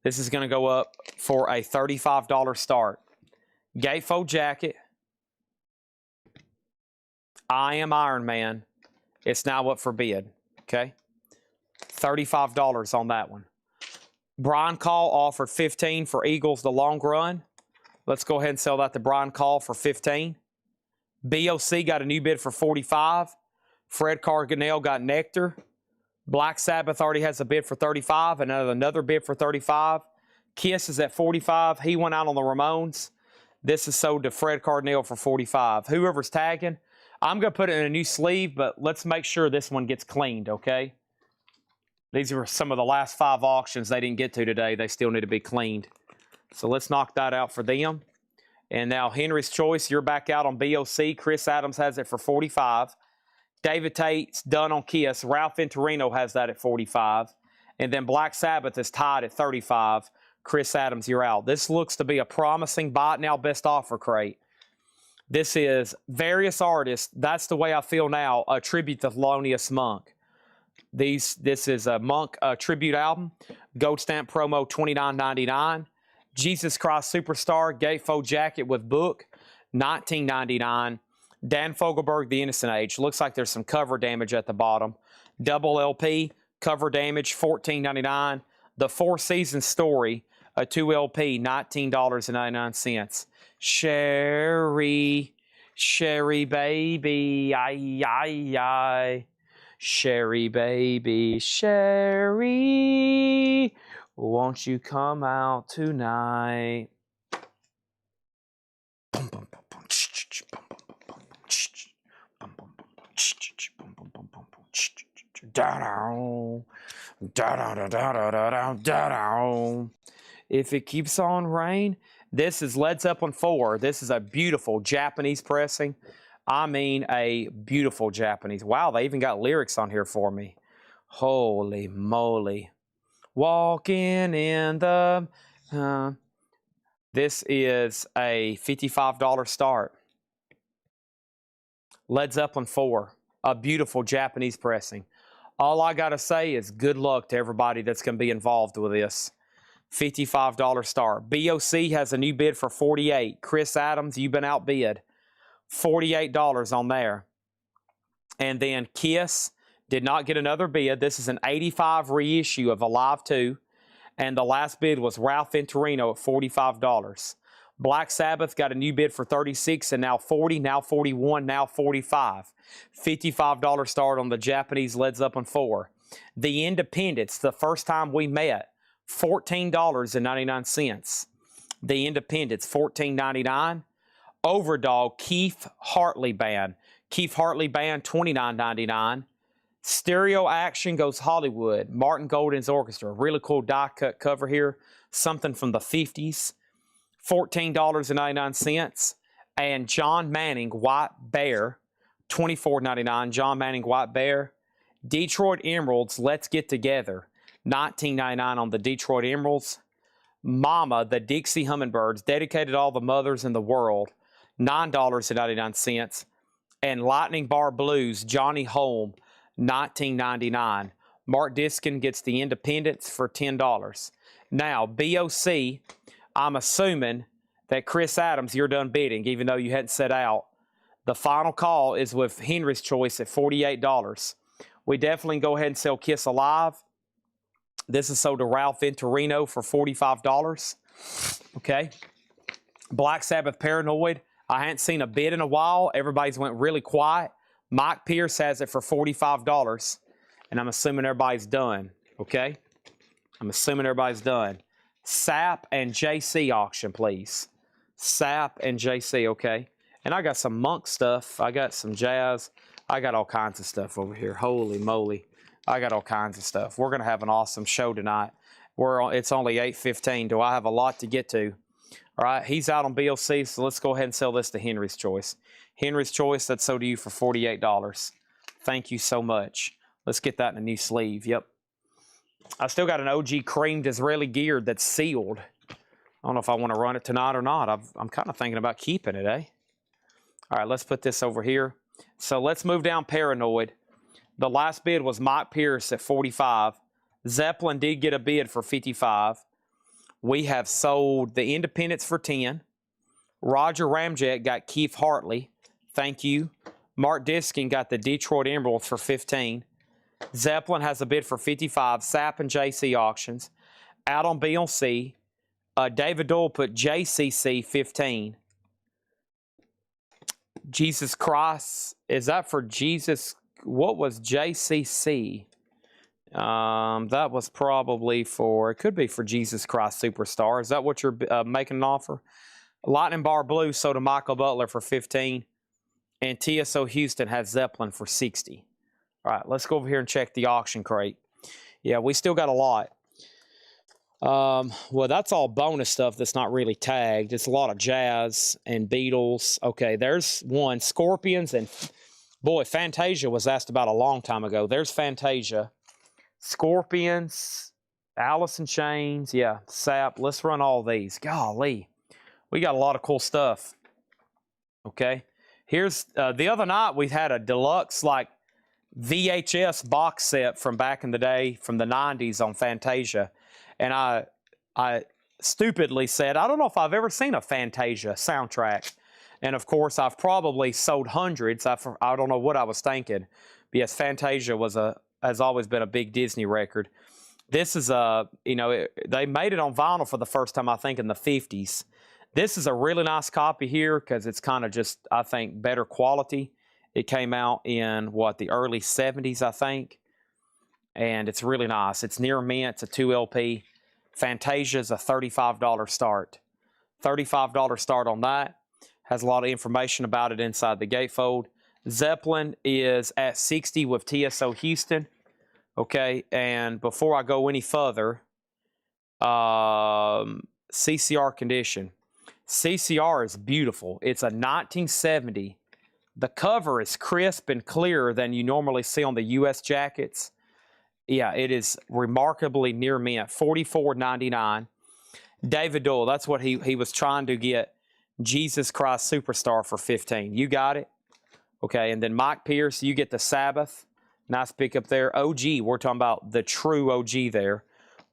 This is going to go up for a $35 start. Gatefold jacket. I Am Iron Man. It's now up for bid. Okay. $35 on that one. Brian Call offered $15 for Eagles The Long Run. Let's go ahead and sell that to Brian Call for $15. BOC got a new bid for $45. Fred Carganell got Nectar. Black Sabbath already has a bid for $35. Another bid for $35. Kiss is at $45. He went out on the Ramones. This is sold to Fred Carganell for $45. Whoever's tagging, I'm going to put it in a new sleeve, but let's make sure this one gets cleaned, okay? These are some of the last 5 auctions they didn't get to today. They still need to be cleaned. So let's knock that out for them. And now Henry's Choice, you're back out on BOC. Chris Adams has it for $45. David Tate's done on Kiss. Ralph Venturino has that at $45. And then Black Sabbath is tied at $35. Chris Adams, you're out. This looks to be a promising buy it now best offer crate. This is various artists. That's the way I feel now. A tribute to Thelonious Monk. This is a Monk tribute album. Gold stamp promo $29.99. Jesus Christ Superstar gatefold jacket with book $19.99. Dan Fogelberg, The Innocent Age. Looks like there's some cover damage at the bottom. Double LP cover damage $14.99. The Four Seasons Story, a 2 LP $19.99. Sherry baby, ay. Sherry baby, Sherry, won't you come out tonight? If it keeps on rain. This is Led Zeppelin 4. This is a beautiful Japanese pressing. I mean, a beautiful Japanese. Wow, they even got lyrics on here for me. Holy moly. Walking in the... this is a $55 start. Led Zeppelin 4. A beautiful Japanese pressing. All I got to say is good luck to everybody that's going to be involved with this. $55 start. BOC has a new bid for $48. Chris Adams, you've been outbid. $48 on there. And then Kiss did not get another bid. This is an 85 reissue of Alive 2. And the last bid was Ralph Venturino at $45. Black Sabbath got a new bid for $36 and now $40, now $41, now $45. $55 start on the Japanese Led Zeppelin 4. The Independents, the first time we met, $14.99. The Independents, $14.99. Overdog, Keith Hartley Band. Keith Hartley Band, $29.99. Stereo Action Goes Hollywood. Martin Golden's Orchestra. Really cool die-cut cover here. Something from the 50s. $14.99. And John Manning, White Bear, $24.99. John Manning, White Bear. Detroit Emeralds, Let's Get Together. $19.99 on the Detroit Emeralds. Mama, the Dixie Hummingbirds, dedicated to all the mothers in the world, $9.99. And Lightning Bar Blues, Johnny Holm, $19.99. Mark Diskin gets the Independents for $10. Now, BOC, I'm assuming that Chris Adams, you're done bidding, even though you hadn't set out. The final call is with Henry's Choice at $48. We definitely go ahead and sell Kiss Alive. This is sold to Ralph Venturino for $45. Okay. Black Sabbath Paranoid. I hadn't seen a bid in a while. Everybody's went really quiet. Mike Pierce has it for $45. And I'm assuming everybody's done. Okay. I'm assuming everybody's done. SAP and JC auction, please. SAP and JC, okay. And I got some Monk stuff. I got some jazz. I got all kinds of stuff over here. Holy moly. I got all kinds of stuff. We're going to have an awesome show tonight. It's only 8:15. Do I have a lot to get to? All right, he's out on BLC, so let's go ahead and sell this to Henry's Choice. Henry's Choice, that's sold to you for $48. Thank you so much. Let's get that in a new sleeve. Yep. I still got an OG creamed Israeli gear that's sealed. I don't know if I want to run it tonight or not. I'm kind of thinking about keeping it, eh? All right, let's put this over here. So let's move down Paranoid. The last bid was Mike Pierce at $45. Zeppelin did get a bid for $55. We have sold the Independents for $10. Roger Ramjet got Keith Hartley. Thank you. Mark Diskin got the Detroit Emeralds for $15. Zeppelin has a bid for $55. SAP and JC auctions. Out on BLC. David Doyle put JCC $15. Jesus Christ. Is that for Jesus? What was JCC? That was probably for, it could be for Jesus Christ Superstar. Is that what you're making an offer? Lightning Bar Blue sold to Michael Butler for $15. And TSO Houston has Zeppelin for $60. All right, let's go over here and check the auction crate. Yeah, we still got a lot. Well, that's all bonus stuff that's not really tagged. It's a lot of jazz and Beatles. Okay, there's one. Scorpions and, boy, Fantasia was asked about a long time ago. There's Fantasia. Scorpions, Alice in Chains, yeah, SAP. Let's run all these. Golly, we got a lot of cool stuff. Okay, here's the other night we had a deluxe like VHS box set from back in the day from the 90s on Fantasia, and I stupidly said I don't know if I've ever seen a Fantasia soundtrack, and of course I've probably sold hundreds. I don't know what I was thinking. But yes, Fantasia has always been a big Disney record. This is they made it on vinyl for the first time, I think, in the 50s. This is a really nice copy here because it's kind of just, I think, better quality. It came out in, the early 70s, I think. And it's really nice. It's near mint. It's a 2 LP. Fantasia is a $35 start. $35 start on that. Has a lot of information about it inside the gatefold. Zeppelin is at $60 with TSO Houston. Okay, and before I go any further, CCR condition. CCR is beautiful. It's a 1970. The cover is crisp and clearer than you normally see on the U.S. jackets. Yeah, it is remarkably near mint. $44.99. David Doyle, that's what he was trying to get. Jesus Christ Superstar for $15. You got it? Okay, and then Mike Pierce, you get the Sabbath. Nice pickup there. OG, we're talking about the true OG there.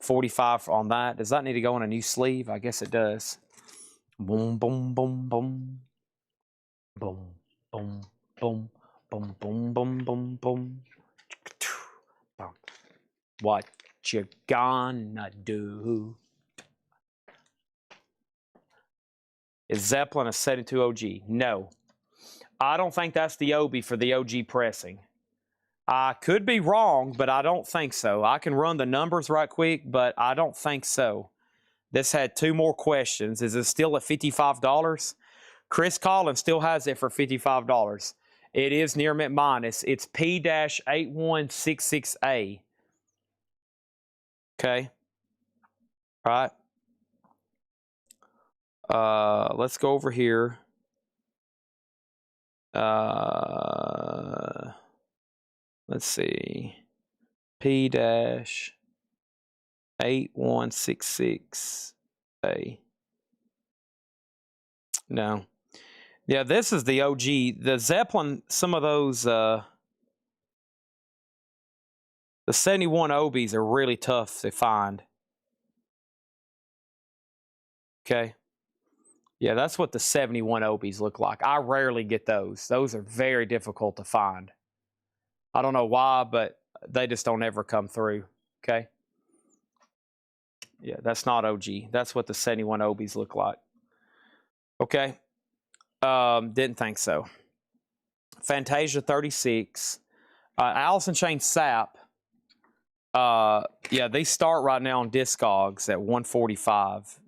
45 on that. Does that need to go on a new sleeve? I guess it does. Boom, boom, boom, boom. Boom, boom, boom, boom, boom, boom, boom, boom. What you gonna do? Is Zeppelin a 72 OG? No. I don't think that's the Obi for the OG pressing. I could be wrong, but I don't think so. I can run the numbers right quick, but I don't think so. This had 2 more questions. Is it still at $55? Chris Collins still has it for $55. It is near mint minus. It's P-8166A. Okay. All right. Let's go over here. Let's see. P-8166A. No. Yeah, this is the OG. The Zeppelin, some of those, the 71 Obies are really tough to find. Okay. Yeah, that's what the 71 Obies look like. I rarely get those. Those are very difficult to find. I don't know why, but they just don't ever come through. Okay. Yeah, that's not OG. That's what the 71 Obies look like. Okay. Didn't think so. Fantasia 36. Allison Chain Sap. Yeah, they start right now on Discogs at $145.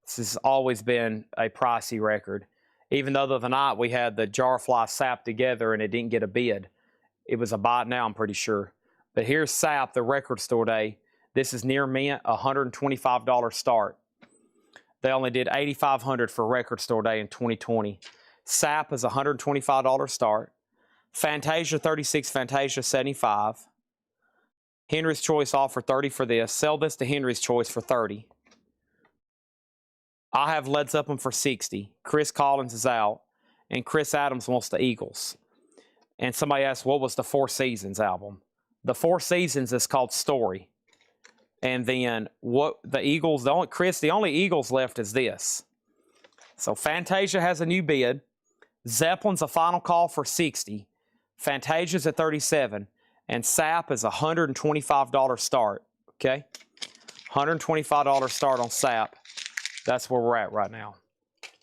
This has always been a pricey record. Even though the other night we had the Jarfly Sap together and it didn't get a bid. It was a buy now, I'm pretty sure. But here's Sap, the record store day. This is near mint, $125 start. They only did $8,500 for record store day in 2020. Sap is $125 start. Fantasia 36, Fantasia 75. Henry's Choice offer 30 for this. Sell this to Henry's Choice for 30. I have Led Zeppelin for 60. Chris Collins is out. And Chris Adams wants the Eagles. And somebody asked, what was the Four Seasons album? The Four Seasons is called Story. And then what the Eagles, the only Eagles left is this. So Fantasia has a new bid. Zeppelin's a final call for 60. Fantasia's at 37. And Sap is $125 start. Okay? $125 start on Sap. That's where we're at right now.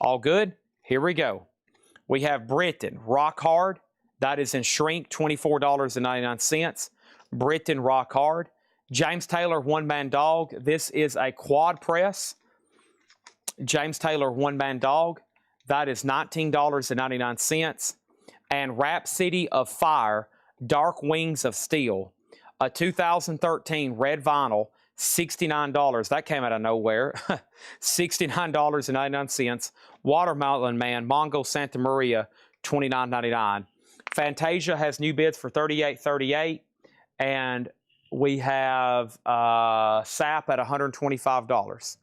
All good? Here we go. We have Britain, Rock Hard. That is in shrink, $24.99. Britain, Rock Hard. James Taylor, One Man Dog. This is a quad press. James Taylor, One Man Dog. That is $19.99. And Rhapsody of Fire, Dark Wings of Steel. A 2013 red vinyl, $69. That came out of nowhere. $69.99. Watermelon Man, Mongo Santa Maria, $29.99. Fantasia has new bids for $38.38. And we have Sap at $125.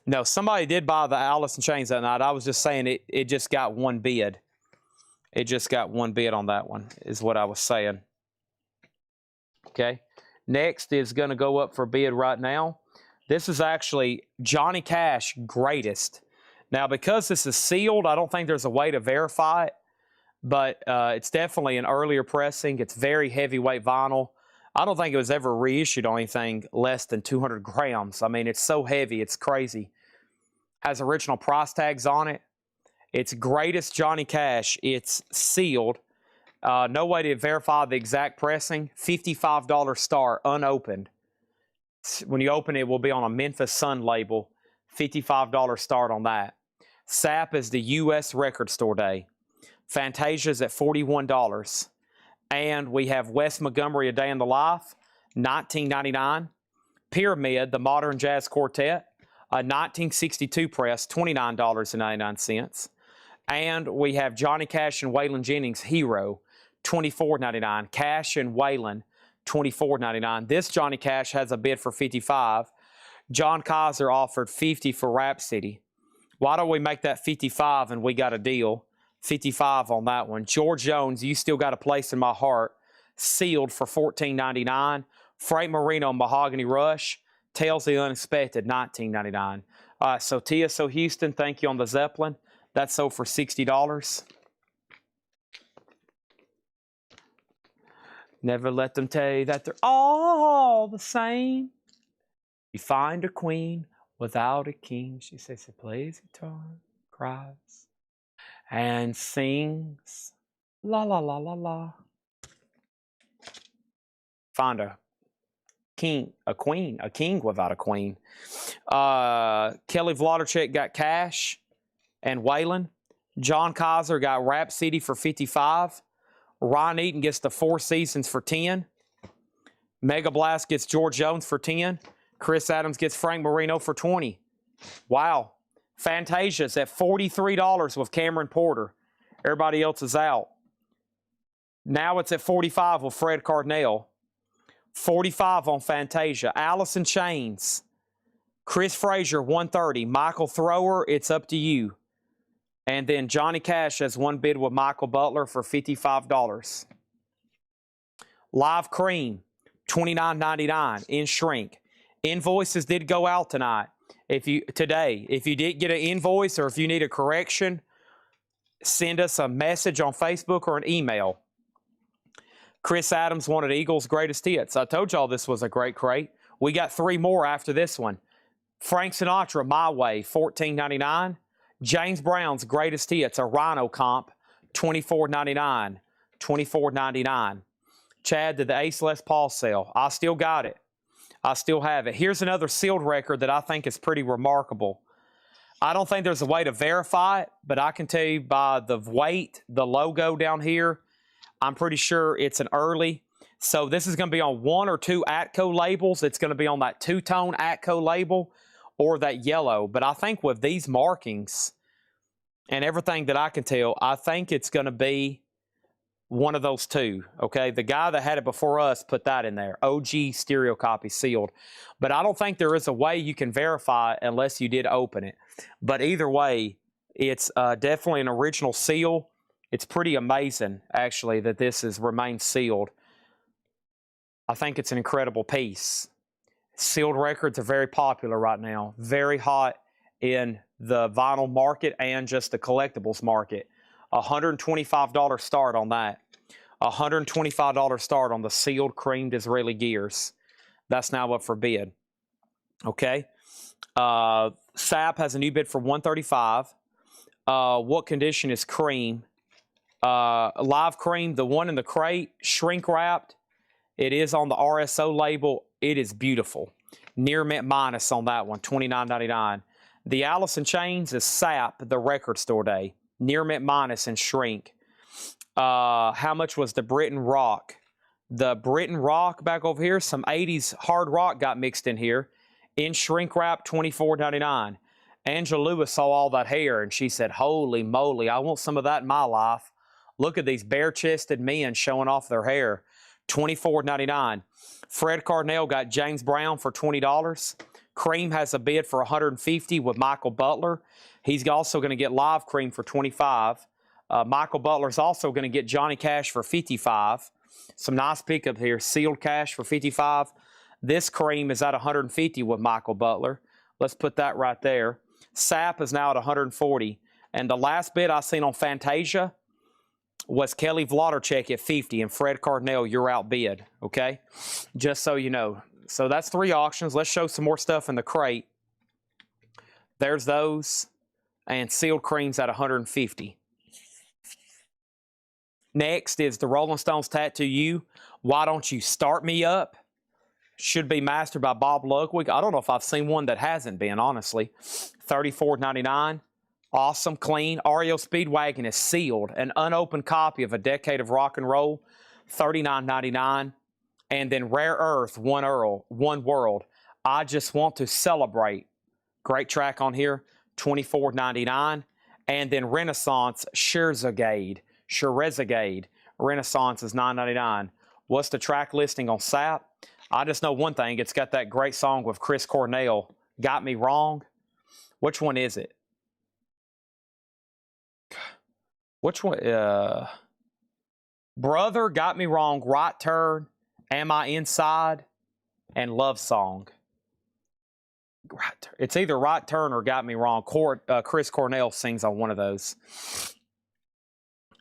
No, somebody did buy the Allison Chains that night. I was just saying it just got one bid. It just got one bid on that one, is what I was saying. Okay. Next is going to go up for bid right now. This is actually Johnny Cash Greatest. Now, because this is sealed, I don't think there's a way to verify it, but it's definitely an earlier pressing. It's very heavyweight vinyl. I don't think it was ever reissued on anything less than 200 grams. I mean, it's so heavy, it's crazy. Has original price tags on it. It's Greatest Johnny Cash. It's sealed. No way to verify the exact pressing. $55 start, unopened. When you open it, it will be on a Memphis Sun label. $55 start on that. Sap is the U.S. record store day. Fantasia's at $41. And we have Wes Montgomery, A Day in the Life. $19.99. Pyramid, the Modern Jazz Quartet, a 1962 press, $29.99. And we have Johnny Cash and Waylon Jennings, Hero, $24.99. Cash and Waylon, $24.99. This Johnny Cash has a bid for $55. John Kaiser offered $50 for Rhapsody. Why don't we make that $55 and we got a deal? $55 on that one. George Jones, You Still Got a Place in My Heart, sealed for $14.99. Frank Marino, Mahogany Rush, Tales of the Unexpected, $19.99. So TSO Houston, thank you on the Zeppelin. That's sold for $60. Never let them tell you that they're all the same. You find a queen without a king. She says she plays guitar, cries, and sings. La la la la la. Find a king, a queen, a king without a queen. Kelly Vladicek got Cash and Waylon. John Kaiser got Rhapsody for $55. Ron Eaton gets the Four Seasons for $10. Mega Blast gets George Jones for $10. Chris Adams gets Frank Marino for $20. Wow. Fantasia's at $43 with Cameron Porter. Everybody else is out. Now it's at $45 with Fred Cardinale. $45 on Fantasia. Alice in Chains. Chris Frazier, $130. Michael Thrower, it's up to you. And then Johnny Cash has one bid with Michael Butler for $55. Live Cream, $29.99 in shrink. Invoices did go out tonight. If you did get an invoice or if you need a correction, send us a message on Facebook or an email. Chris Adams wanted Eagles' greatest hits. I told y'all this was a great crate. We got 3 more after this one. Frank Sinatra, My Way, $14.99. James Brown's greatest hits, a Rhino comp, $24.99. $24.99. Chad did the Ace Les Paul sale. I still got it. I still have it. Here's another sealed record that I think is pretty remarkable. I don't think there's a way to verify it, but I can tell you by the weight, the logo down here, I'm pretty sure it's an early. So this is going to be on 1 or 2 Atco labels. It's going to be on that 2-tone Atco label or that yellow. But I think with these markings and everything that I can tell, I think it's going to be one of those 2, okay? The guy that had it before us put that in there, OG stereo copy sealed. But I don't think there is a way you can verify it unless you did open it. But either way, it's definitely an original seal. It's pretty amazing, actually, that this has remained sealed. I think it's an incredible piece. Sealed records are very popular right now, very hot in the vinyl market and just the collectibles market. $125 start on that. $125 start on the sealed creamed Israeli gears. That's now up for bid. Okay. SAP has a new bid for $135. What condition is cream? Live cream, the one in the crate, shrink wrapped. It is on the RSO label. It is beautiful. Near mint minus on that one, $29.99. The Alice in Chains is SAP, the record store day. Near mint minus and shrink. How much was the Britain Rock? The Britain Rock back over here, some 80s hard rock got mixed in here. In shrink wrap, $24.99. Angela Lewis saw all that hair and she said, holy moly, I want some of that in my life. Look at these bare-chested men showing off their hair. $24.99. Fred Cardinale got James Brown for $20. Cream has a bid for $150 with Michael Butler. He's also going to get Live Cream for $25. Michael Butler's also going to get Johnny Cash for $55. Some nice pickup here. Sealed Cash for $55. This Cream is at $150 with Michael Butler. Let's put that right there. SAP is now at $140. And the last bid I seen on Fantasia was Kelly Vladicek at $50, and Fred Cardinale, you're outbid, okay? Just so you know. So that's 3 auctions. Let's show some more stuff in the crate. There's those, and sealed creams at $150. Next is the Rolling Stones Tattoo You. Why Don't You Start Me Up? Should be mastered by Bob Ludwig. I don't know if I've seen one that hasn't been, honestly. $34.99. Awesome, clean. REO Speedwagon is sealed. An unopened copy of A Decade of Rock and Roll, $39.99. And then Rare Earth, One World. I Just Want to Celebrate. Great track on here, $24.99. And then Renaissance, Scherzegade. Renaissance is $9.99. What's the track listing on SAP? I just know one thing. It's got that great song with Chris Cornell, Got Me Wrong. Which one is it? Which one? Brother, Got Me Wrong, Right Turn, Am I Inside, and Love Song. It's either Right Turn or Got Me Wrong. Chris Cornell sings on one of those.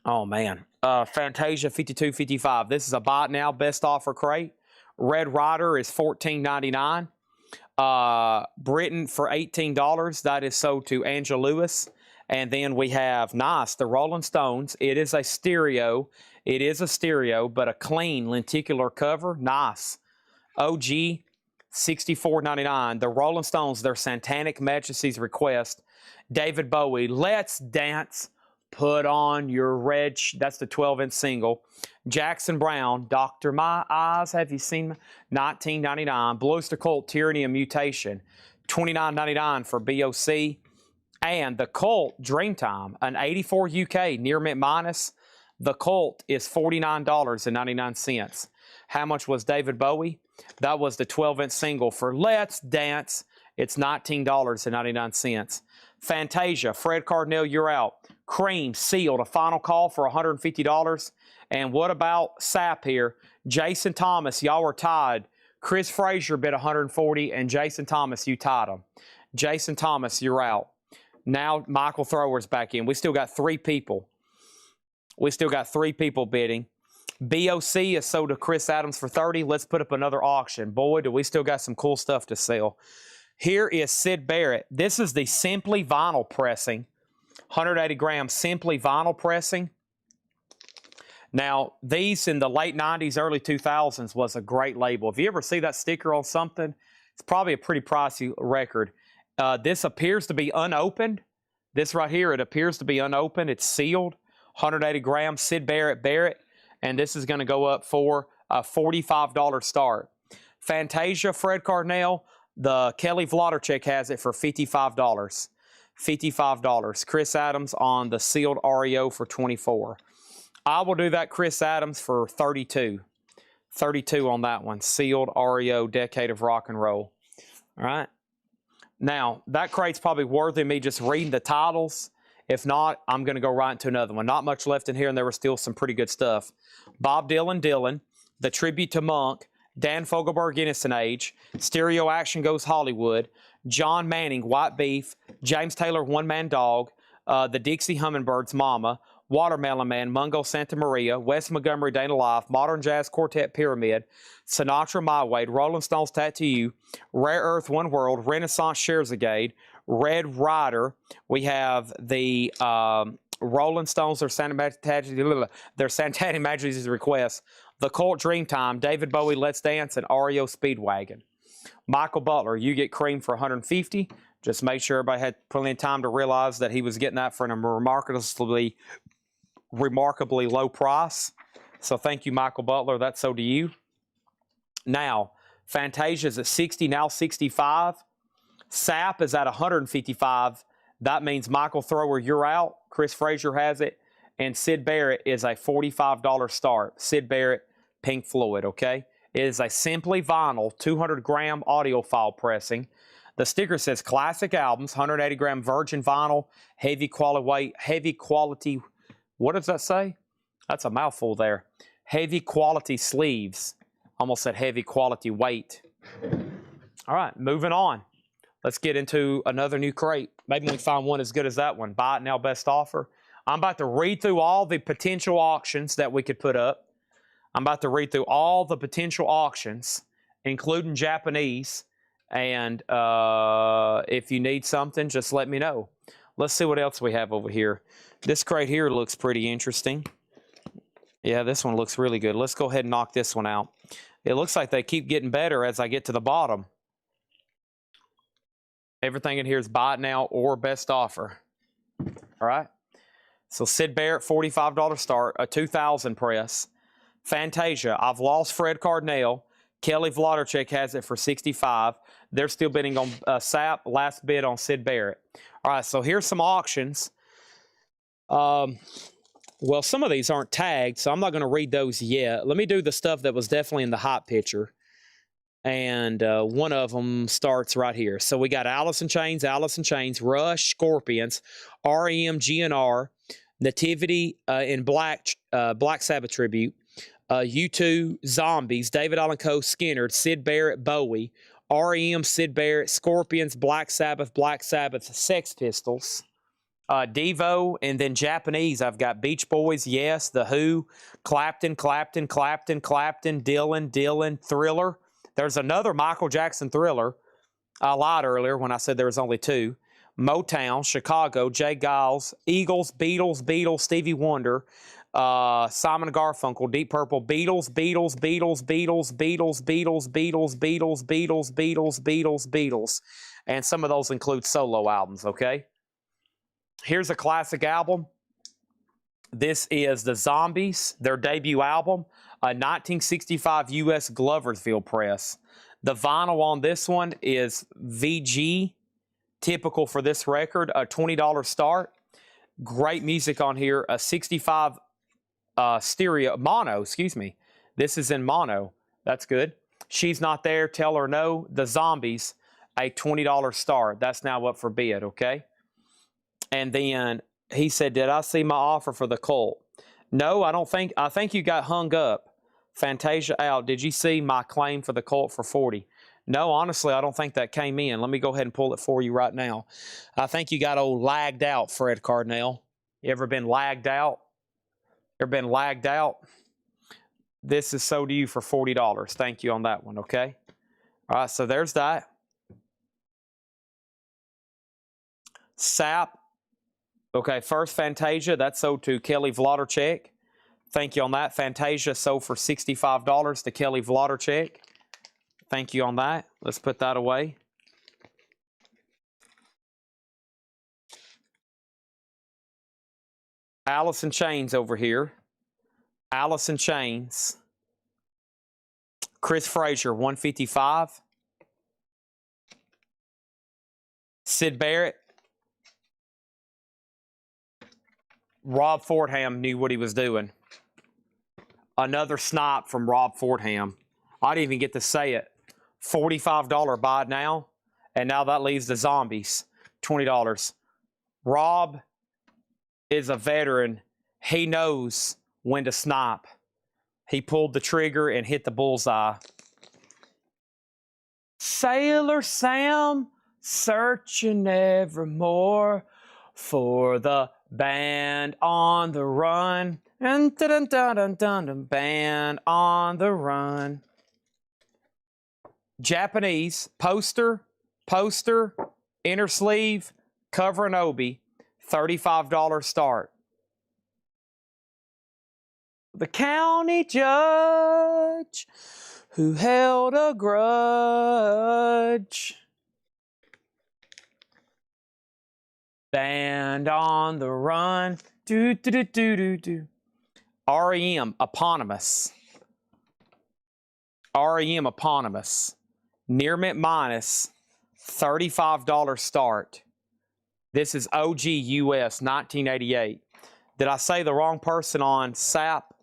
Oh, man. Fantasia 52.55. This is a buy it now best offer crate. Red Rider is $14.99. Britain for $18. That is sold to Angela Lewis. And then we have, nice, the Rolling Stones. It is a stereo. It is a stereo, but a clean lenticular cover. Nice. OG, $64.99. The Rolling Stones, their Satanic Majesty's Request. David Bowie, Let's Dance. Put on your red, that's the 12-inch single. Jackson Brown, Doctor My Eyes, have you seen? $19.99. Bluester Cult, Tyranny and Mutation, $29.99 for BOC. And the Cult, Dreamtime, an 84 UK, near mint minus. The Cult is $49.99. How much was David Bowie? That was the 12-inch single for Let's Dance. It's $19.99. Fantasia, Fred Cardinal, You're Out. Cream, sealed, a final call for $150. And what about SAP here? Jason Thomas, y'all were tied. Chris Frazier bid $140, and Jason Thomas, you tied him. Jason Thomas, you're out. Now Michael Thrower's back in. We still got 3 people. We still got 3 people bidding. BOC is sold to Chris Adams for $30. Let's put up another auction. Boy, do we still got some cool stuff to sell. Here is Sid Barrett. This is the Simply Vinyl pressing. 180 gram Simply Vinyl pressing. Now, these in the late 90s, early 2000s was a great label. If you ever see that sticker on something, it's probably a pretty pricey record. This appears to be unopened. This right here, it appears to be unopened. It's sealed. 180 grams, Sid Barrett. And this is going to go up for a $45 start. Fantasia, Fred Cardinal, the Kelly Vlodarchik has it for $55. $55. Chris Adams on the sealed REO for $24. I will do that Chris Adams for $32. $32 on that one. Sealed REO, Decade of Rock and Roll. All right. Now, that crate's probably worthy of me just reading the titles. If not, I'm going to go right into another one. Not much left in here, and there was still some pretty good stuff. Bob Dylan, The Tribute to Monk, Dan Fogelberg, Innocent Age, Stereo Action Goes Hollywood, John Manning, White Beef, James Taylor, One Man Dog, the Dixie Hummingbirds, Mama, Watermelon Man, Mungo Santa Maria, Wes Montgomery, Dana Life, Modern Jazz Quartet Pyramid, Sinatra, My Way, Rolling Stones, Tattoo, Rare Earth, One World, Renaissance, Scherzegade, Red Rider. We have the Rolling Stones, their Satanic Majesty's Request, The Cult, Dreamtime, David Bowie, Let's Dance, and REO Speedwagon. Michael Butler, You Get Cream for $150. Just make sure everybody had plenty of time to realize that he was getting that for a remarkably low price. So thank you, Michael Butler. That's so to you. Now, Fantasia's at 60, now 65. SAP is at 155. That means Michael Thrower, you're out. Chris Frazier has it. And Sid Barrett is a $45 start. Sid Barrett, Pink Floyd, okay? It is a Simply Vinyl 200-gram audiophile pressing. The sticker says Classic Albums, 180-gram virgin vinyl, heavy quality, what does that say? That's a mouthful there. Heavy quality sleeves. Almost said heavy quality weight. All right, moving on. Let's get into another new crate. Maybe we find one as good as that one. Buy it now, best offer. I'm about to read through all the potential auctions that we could put up. I'm about to read through all the potential auctions, including Japanese. And if you need something, just let me know. Let's see what else we have over here. This crate here looks pretty interesting. Yeah, this one looks really good. Let's go ahead and knock this one out. It looks like they keep getting better as I get to the bottom. Everything in here is buy it now or best offer. All right. So Sid Barrett, $45 start, a 2000 press. Fantasia. I've lost Fred Cardinal. Kelly Vlodarchek has it for 65. They're still bidding on Sap. Last bid on Sid Barrett. All right, so here's some auctions. Well, some of these aren't tagged, so I'm not going to read those yet. Let me do the stuff that was definitely in the hot picture. And one of them starts right here. So we got Alice in Chains, Rush, Scorpions, REM, GNR, Nativity in Black Sabbath tribute, U2, Zombies, David Allan Coe, Skinner, Sid Barrett, Bowie, REM, Sid Barrett, Scorpions, Black Sabbath, Sex Pistols, Devo, and then Japanese. I've got Beach Boys, Yes, The Who, Clapton, Dylan, Thriller. There's another Michael Jackson Thriller. I lied earlier when I said there was only two. Motown, Chicago, Jay Giles, Eagles, Beatles, Stevie Wonder, Simon & Garfunkel, Deep Purple, Beatles, and some of those include solo albums, okay? Here's a classic album. This is the Zombies, their debut album, a 1965 U.S. Gloversville press. The vinyl on this one is VG, typical for this record, a $20 start. Great music on here, a 65 mono. This is in mono. That's good. She's Not There, Tell Her No. The Zombies, a $20 start. That's now up for bid, okay? And then he said, did I see my offer for the Cult? No, I think you got hung up. Fantasia out. Did you see my claim for the Cult for 40? No, honestly, I don't think that came in. Let me go ahead and pull it for you right now. I think you got old lagged out, Fred Cardinal. You ever been lagged out? Ever been lagged out? This is sold to you for $40. Thank you on that one, okay? All right, so there's that. Sap. Okay, first Fantasia, that's sold to Kelly Vlodarchek. Thank you on that. Fantasia sold for $65 to Kelly Vlodarchek. Thank you on that. Let's put that away. Alice in Chains over here. Alice in Chains. Chris Frazier, 155. Sid Barrett. Rob Fordham knew what he was doing. Another snipe from Rob Fordham. I didn't even get to say it. $45 buy now, and now that leaves the Zombies. $20. Rob is a veteran. He knows when to snipe. He pulled the trigger and hit the bullseye. Sailor Sam, searching evermore for the band on the run. Dun, dun, dun, dun, dun, dun, band on the run. Japanese, poster, inner sleeve, cover and obi, $35 start. The county judge who held a grudge. Band on the run. Do, do, do, do, do, do. REM, eponymous. REM, eponymous. Near Mint Minus, $35 start. This is OG US, 1988. Did I say the wrong person on SAP?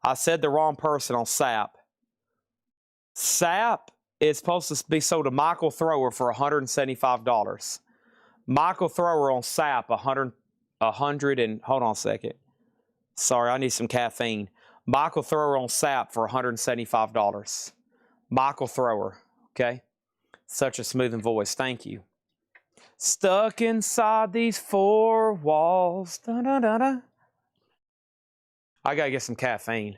I said the wrong person on SAP. SAP is supposed to be sold to Michael Thrower for $175. Michael Thrower on SAP, 100 and, hold on a second. Sorry, I need some caffeine. Michael Thrower on SAP for $175. Michael Thrower, okay? Such a smoothing voice, thank you. Stuck inside these four walls. Da, da, da, da. I gotta get some caffeine.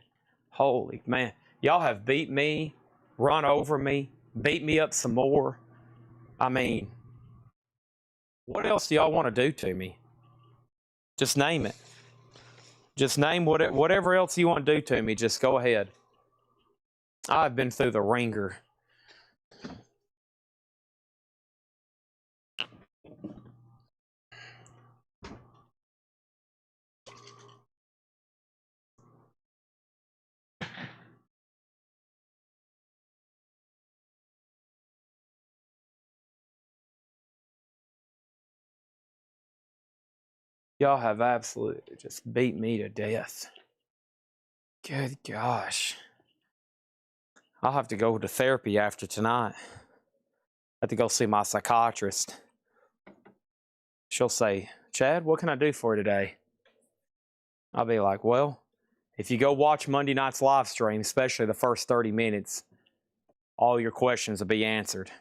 Holy man. Y'all have beat me, run over me, beat me up some more. I mean, what else do y'all want to do to me? Just name it. Just name whatever else you want to do to me. Just go ahead. I've been through the ringer. Y'all have absolutely just beat me to death. Good gosh. I'll have to go to therapy after tonight. I have to go see my psychiatrist. She'll say, Chad, what can I do for you today? I'll be like, well, if you go watch Monday night's live stream, especially the first 30 minutes, all your questions will be answered.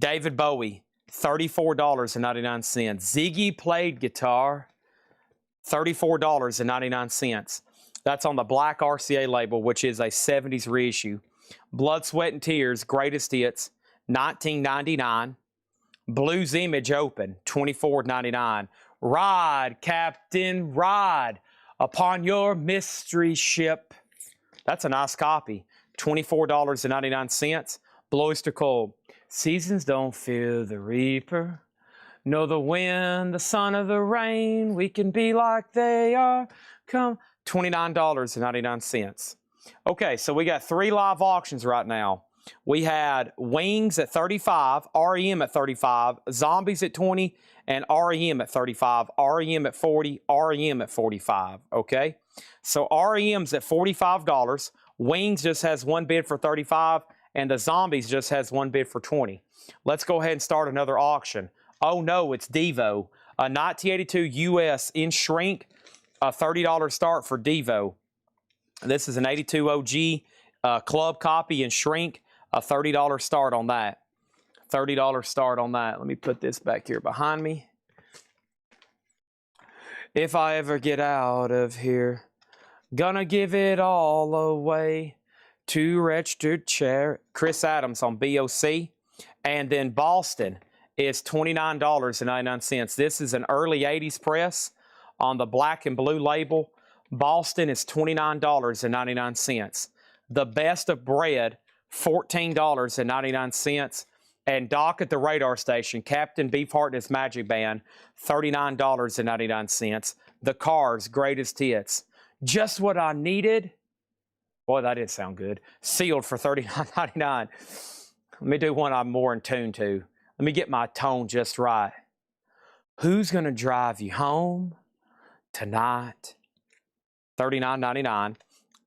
David Bowie, $34.99. Ziggy played guitar, $34.99. That's on the Black RCA label, which is a 70s reissue. Blood, Sweat, and Tears, Greatest Hits, 1999. Blues Image Open, $24.99. Ride, Captain, ride upon your mystery ship. That's a nice copy. $24.99. Blue Oyster Cult. Seasons don't fear the reaper, nor the wind, the sun, or the rain. We can be like they are. Come, $29.99. Okay, so we got 3 live auctions right now. We had Wings at 35, REM at 35, Zombies at 20, and REM at 35, REM at 40, REM at 45, okay? So REM's at $45, Wings just has 1 bid for 35, and the Zombies just has 1 bid for 20. Let's go ahead and start another auction. Oh no, it's Devo, a 1982 US in shrink, a $30 start for Devo. This is an 82 OG club copy in shrink, a $30 start on that. $30 start on that. Let me put this back here behind me. If I ever get out of here, gonna give it all away to registered chair. Chris Adams on BOC. And then Boston is $29.99. This is an early 80s press on the black and blue label. Boston is $29.99. The Best of Bread, $14.99. And Doc at the radar station, Captain Beefheart and his Magic Band, $39.99. The Cars, Greatest Hits. Just What I Needed. Boy, that did sound good. Sealed for $39.99. Let me do one I'm more in tune to. Let me get my tone just right. Who's going to drive you home tonight? $39.99.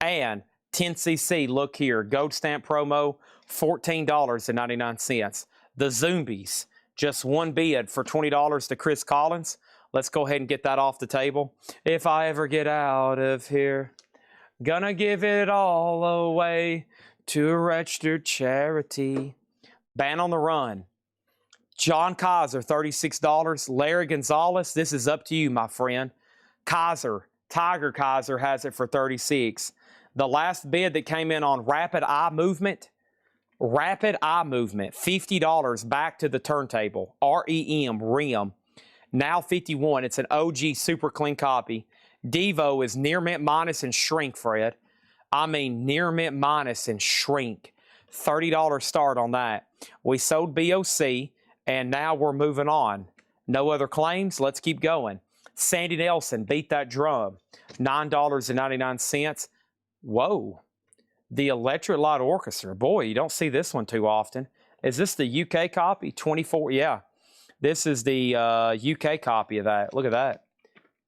And 10cc, look here, gold stamp promo, $14.99. The Zombies, just 1 bid for $20 to Chris Collins. Let's go ahead and get that off the table. If I ever get out of here, gonna give it all away to a registered charity. Band on the Run. John Kaiser, $36. Larry Gonzalez, this is up to you, my friend. Kaiser, Tiger Kaiser has it for $36. The last bid that came in on Rapid Eye Movement, $50 back to the turntable. REM. Now 51. It's an OG super clean copy. Devo is near mint minus and shrink, Fred. I mean near mint minus and shrink. $30 start on that. We sold BOC, and now we're moving on. No other claims? Let's keep going. Sandy Nelson, Beat That Drum, $9.99. Whoa. The Electric Light Orchestra. Boy, you don't see this one too often. Is this the UK copy? 24, yeah. This is the UK copy of that. Look at that.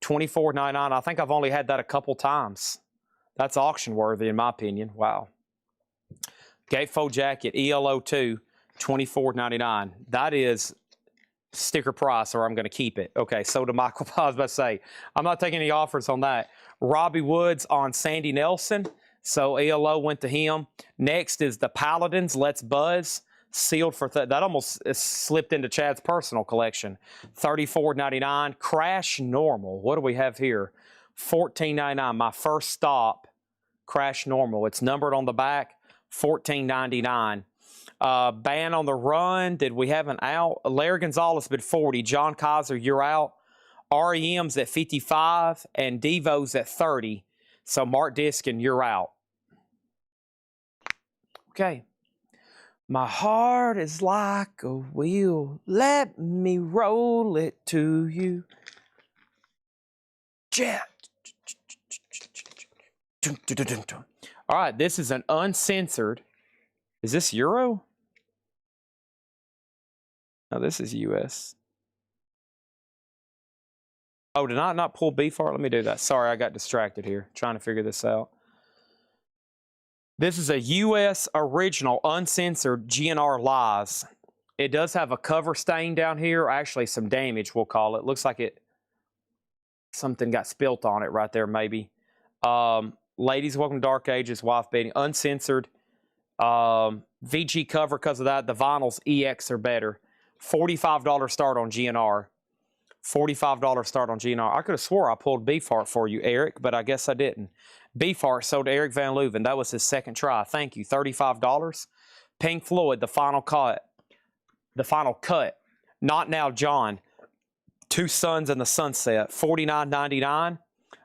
$24.99. I think I've only had that a couple times. That's auction worthy in my opinion. Wow. Gatefold Jacket, ELO2, $24.99. That is sticker price, or I'm going to keep it. Okay, so to Michael, I was about to say, I'm not taking any offers on that. Robbie Woods on Sandy Nelson. So ELO went to him. Next is the Paladins, Let's Buzz. Sealed for, that almost slipped into Chad's personal collection. $34.99. Crash Normal. What do we have here? $14.99. My First Stop. Crash Normal. It's numbered on the back. $14.99. Band on the Run. Did we have an out? Larry Gonzalez bid 40. John Kaiser, you're out. REM's at 55 and Devo's at 30. So Mark Diskin, you're out. Okay. My heart is like a wheel. Let me roll it to you. Jet. All right, this is an uncensored. Is this Euro? No, this is US. Oh, did I not pull beef art? Let me do that. Sorry, I got distracted here trying to figure this out. This is a U.S. original uncensored GNR Lies. It does have a cover stain down here, actually some damage, we'll call it. Looks like something got spilt on it right there, maybe. Ladies, welcome to Dark Ages, wife beating, uncensored. VG cover because of that. The vinyls EX are better. $45 start on GNR. $45 start on GNR. I could have swore I pulled beef heart for you, Eric, but I guess I didn't. Beef heart sold to Eric Van Leuven. That was his second try. Thank you. $35. Pink Floyd, the final cut. The final cut. Not Now John. Two Suns in the Sunset. $49.99.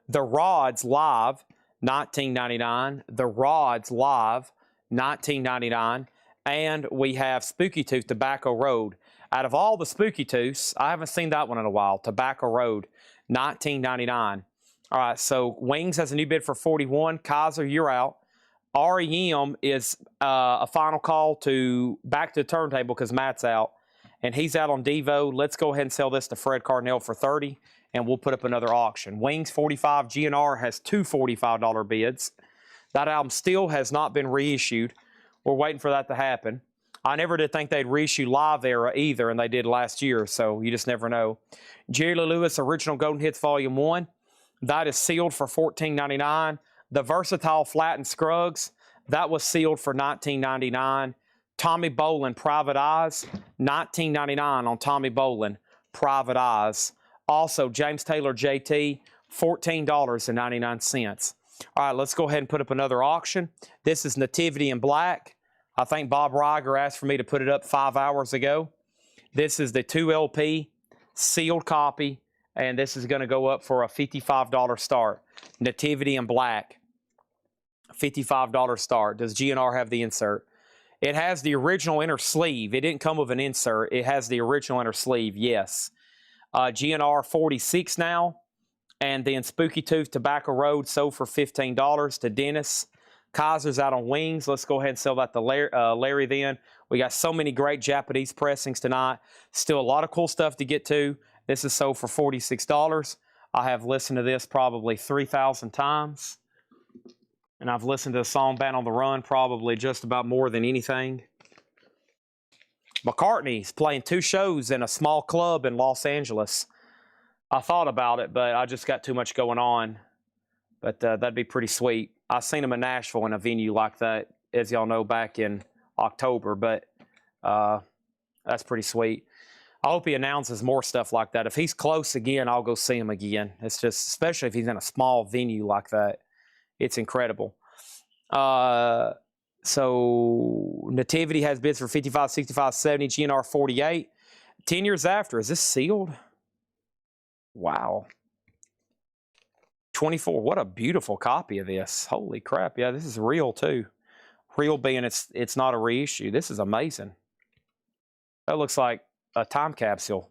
The Rods Live. $19.99. The Rods Live. $19.99. And we have Spooky Tooth Tobacco Road. Out of all the Spooky Tooths, I haven't seen that one in a while. Tobacco Road, $19.99. All right, so Wings has a new bid for $41. Kaiser, you're out. REM is a final call to back to the turntable because Matt's out. And he's out on Devo. Let's go ahead and sell this to Fred Carnell for $30, and we'll put up another auction. Wings, $45. GNR has two $45 bids. That album still has not been reissued. We're waiting for that to happen. I never did think they'd reissue Live Era either, and they did last year, so you just never know. Jerry Lee Lewis Original Golden Hits Volume 1. That is sealed for $14.99. The Versatile Flat and Scruggs, that was sealed for $19.99. Tommy Bolin Private Eyes, $19.99 on Tommy Bolin Private Eyes. Also, James Taylor JT, $14.99. All right, let's go ahead and put up another auction. This is Nativity in Black. I think Bob Reiger asked for me to put it up 5 hours ago. This is the 2LP sealed copy, and this is going to go up for a $55 start. Nativity in Black, $55 start. Does GNR have the insert? It has the original inner sleeve. It didn't come with an insert. It has the original inner sleeve, yes. GNR 46 now, and then Spooky Tooth Tobacco Road sold for $15 to Dennis. Kaiser's out on Wings. Let's go ahead and sell that to Larry then. We got so many great Japanese pressings tonight. Still a lot of cool stuff to get to. This is sold for $46. I have listened to this probably 3,000 times. And I've listened to the song Band on the Run probably just about more than anything. McCartney's playing 2 shows in a small club in Los Angeles. I thought about it, but I just got too much going on. But that'd be pretty sweet. I seen him in Nashville in a venue like that, as y'all know, back in October. But that's pretty sweet. I hope he announces more stuff like that. If he's close again, I'll go see him again. It's just, especially if he's in a small venue like that, it's incredible. So Nativity has bids for $55, $65, $70, GNR 48. 10 years after, is this sealed? Wow. 24. What a beautiful copy of this. Holy crap. Yeah, this is real too. Real being it's not a reissue. This is amazing. That looks like a time capsule.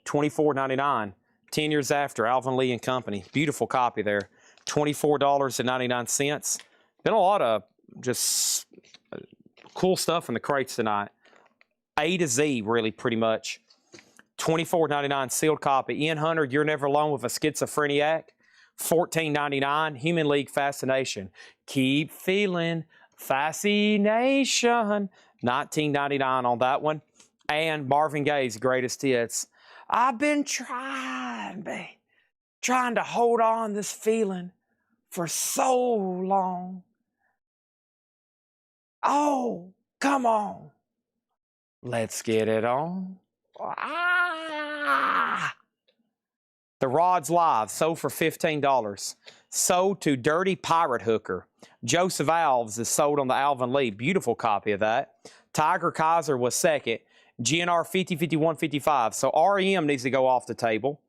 $24.99. 10 years after, Alvin Lee and Company. Beautiful copy there. $24.99. Been a lot of just cool stuff in the crates tonight. A to Z, really, pretty much. $24.99 sealed copy. Ian Hunter, You're Never Alone with a Schizophreniac. $14.99. Human League Fascination. Keep Feeling Fascination. $19.99 on that one. And Marvin Gaye's Greatest Hits. I've been trying to hold on this feeling for so long. Oh, come on. Let's get it on. Ah! The Rods Live, sold for $15. Sold to Dirty Pirate Hooker. Joseph Alves is sold on the Alvin Lee. Beautiful copy of that. Tiger Kaiser was second. GNR 50, 51, 55. So REM needs to go off the table.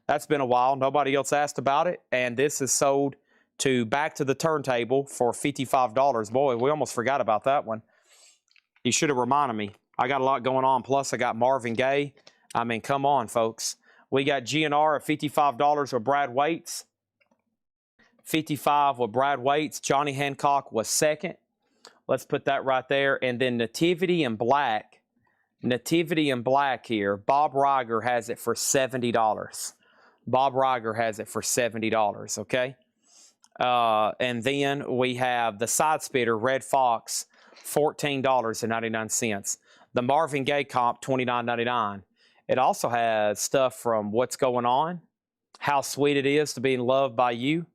That's been a while. Nobody else asked about it. And this is sold to Back to the Turntable for $55. Boy, we almost forgot about that one. You should have reminded me. I got a lot going on. Plus, I got Marvin Gaye. I mean, come on, folks. We got GNR at $55 with Brad Waits. 55 with Brad Waits. Johnny Hancock was second. Let's put that right there. And then Nativity in Black. Nativity in Black here. Bob Reiger has it for $70. Bob Riger has it for $70, okay? And then we have the Side Spitter Red Fox, $14.99. The Marvin Gaye comp, $29.99. It also has stuff from What's Going On, How Sweet It Is to Be Loved by You,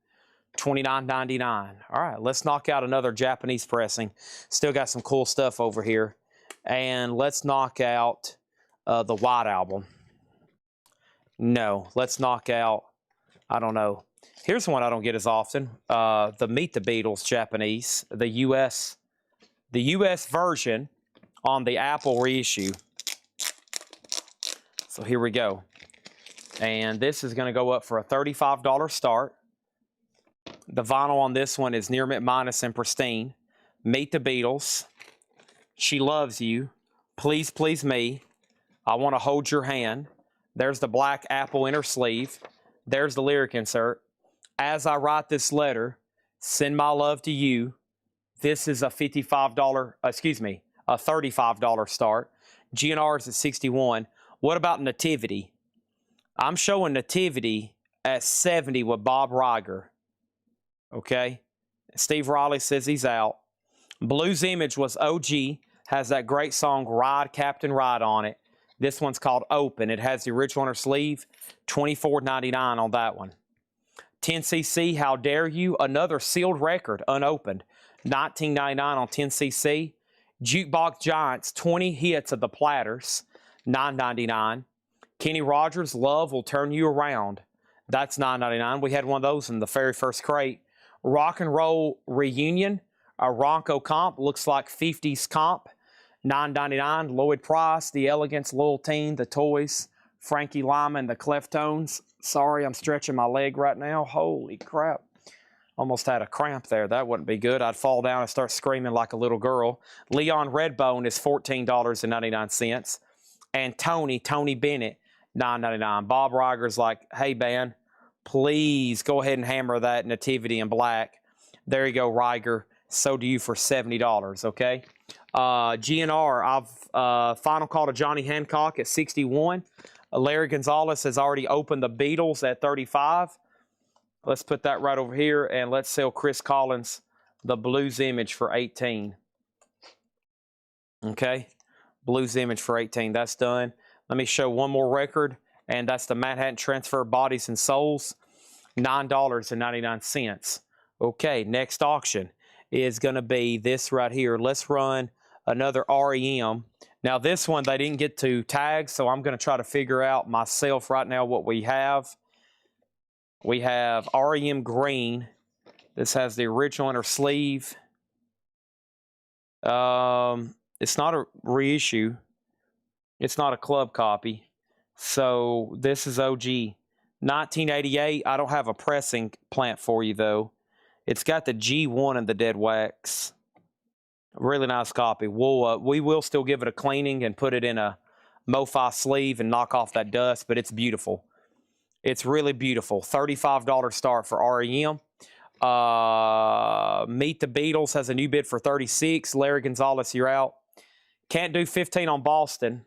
$29.99. All right, let's knock out another Japanese pressing. Still got some cool stuff over here. And let's knock out the White Album. No, let's knock out, I don't know. Here's one I don't get as often. The Meet the Beatles Japanese, the US version on the Apple reissue. So here we go. And this is going to go up for a $35 start. The vinyl on this one is near mint minus and pristine. Meet the Beatles. She Loves You. Please Please Me. I Want to Hold Your Hand. There's the black Apple inner sleeve. There's the lyric insert. As I Write This Letter, Send My Love to You. This is a $35 start. GNR is at 61. What about Nativity? I'm showing Nativity at 70 with Bob Riger. Okay? Steve Riley says he's out. Blues Image was OG. Has that great song, Ride, Captain Ride on it. This one's called Open. It has the original inner sleeve. $24.99 on that one. 10cc, How Dare You? Another sealed record, unopened. $19.99 on 10cc. Jukebox Giants, 20 hits of the Platters. $9.99. Kenny Rogers, Love Will Turn You Around. That's $9.99. We had one of those in the very first crate. Rock and Roll Reunion, a Ronco comp. Looks like 50s comp. $9.99. Lloyd Price, The Elegance, Loyal Teen, The Toys, Frankie Lyman, The Cleftones. Sorry, I'm stretching my leg right now. Holy crap. Almost had a cramp there. That wouldn't be good. I'd fall down and start screaming like a little girl. Leon Redbone is $14.99. And Tony Bennett, $9.99. Bob Riger's like, hey, band, please go ahead and hammer that Nativity in black. There you go, Riger. So do you for $70, okay? GNR, Final Call to Johnny Hancock at 61. Larry Gonzalez has already opened the Beatles at 35. Let's put that right over here, and let's sell Chris Collins the Blues Image for 18. Okay? Blues Image for 18. That's done. Let me show one more record, and that's the Manhattan Transfer Bodies and Souls, $9.99. Okay, next auction is going to be this right here. Let's run another REM. Now, this one, they didn't get to tag, so I'm going to try to figure out myself right now what we have. We have REM Green. This has the original inner sleeve. It's not a reissue. It's not a club copy. So this is OG. 1988. I don't have a pressing plant for you, though. It's got the G1 and the dead wax. Really nice copy. We will still give it a cleaning and put it in a MoFi sleeve and knock off that dust, but it's beautiful. It's really beautiful. $35 start for REM. Meet the Beatles has a new bid for 36. Larry Gonzalez, you're out. Can't do 15 on Boston.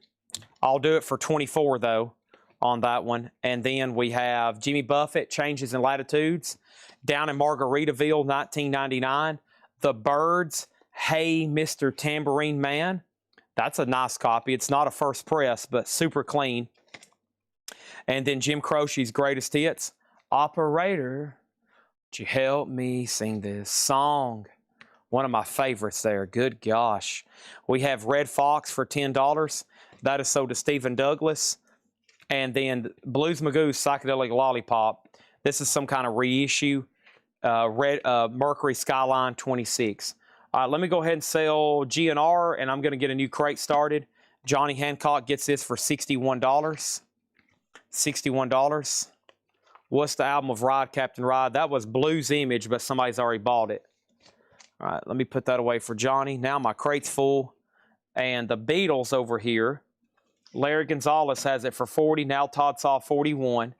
I'll do it for 24, though, on that one. And then we have Jimmy Buffett, Changes in Latitudes. Down in Margaritaville, 1999. The Byrds, Hey, Mr. Tambourine Man. That's a nice copy. It's not a first press, but super clean. And then Jim Croce's Greatest Hits. Operator, would you help me sing this song? One of my favorites there. Good gosh. We have Red Fox for $10. That is sold to Stephen Douglas. And then Blues Magoo's Psychedelic Lollipop. This is some kind of reissue. Mercury Skyline 26. Let me go ahead and sell GNR, and I'm going to get a new crate started. Johnny Hancock gets this for $61. $61. What's the album of Ride, Captain Ride? That was Blues Image, but somebody's already bought it. All right, let me put that away for Johnny. Now my crate's full. And the Beatles over here, Larry Gonzalez has it for 40. Now Todd Saw 41.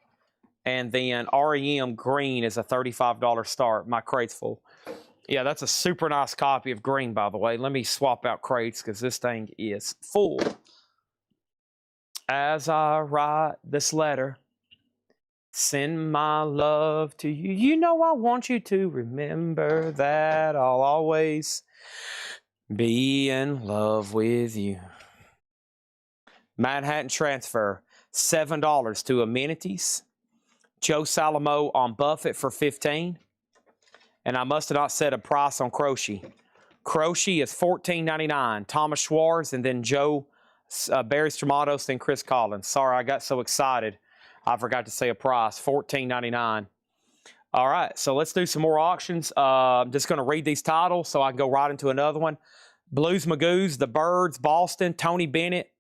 And then REM Green is a $35 start. My crate's full. Yeah, that's a super nice copy of Green, by the way. Let me swap out crates because this thing is full. As I write this letter, Send my love to you. You know I want you to remember that I'll always be in love with you. Manhattan Transfer, $7 to Amenities. Joe Salamo on Buffett for $15. And I must have not set a price on Croce. Croce is $14.99. Thomas Schwartz and then Joe Barry Stramatos, then Chris Collins. Sorry, I got so excited. I forgot to say a price, $14.99. All right, so let's do some more auctions. I'm just going to read these titles so I can go right into another one. Blues Magoos, The Birds, Boston, Tony Bennett,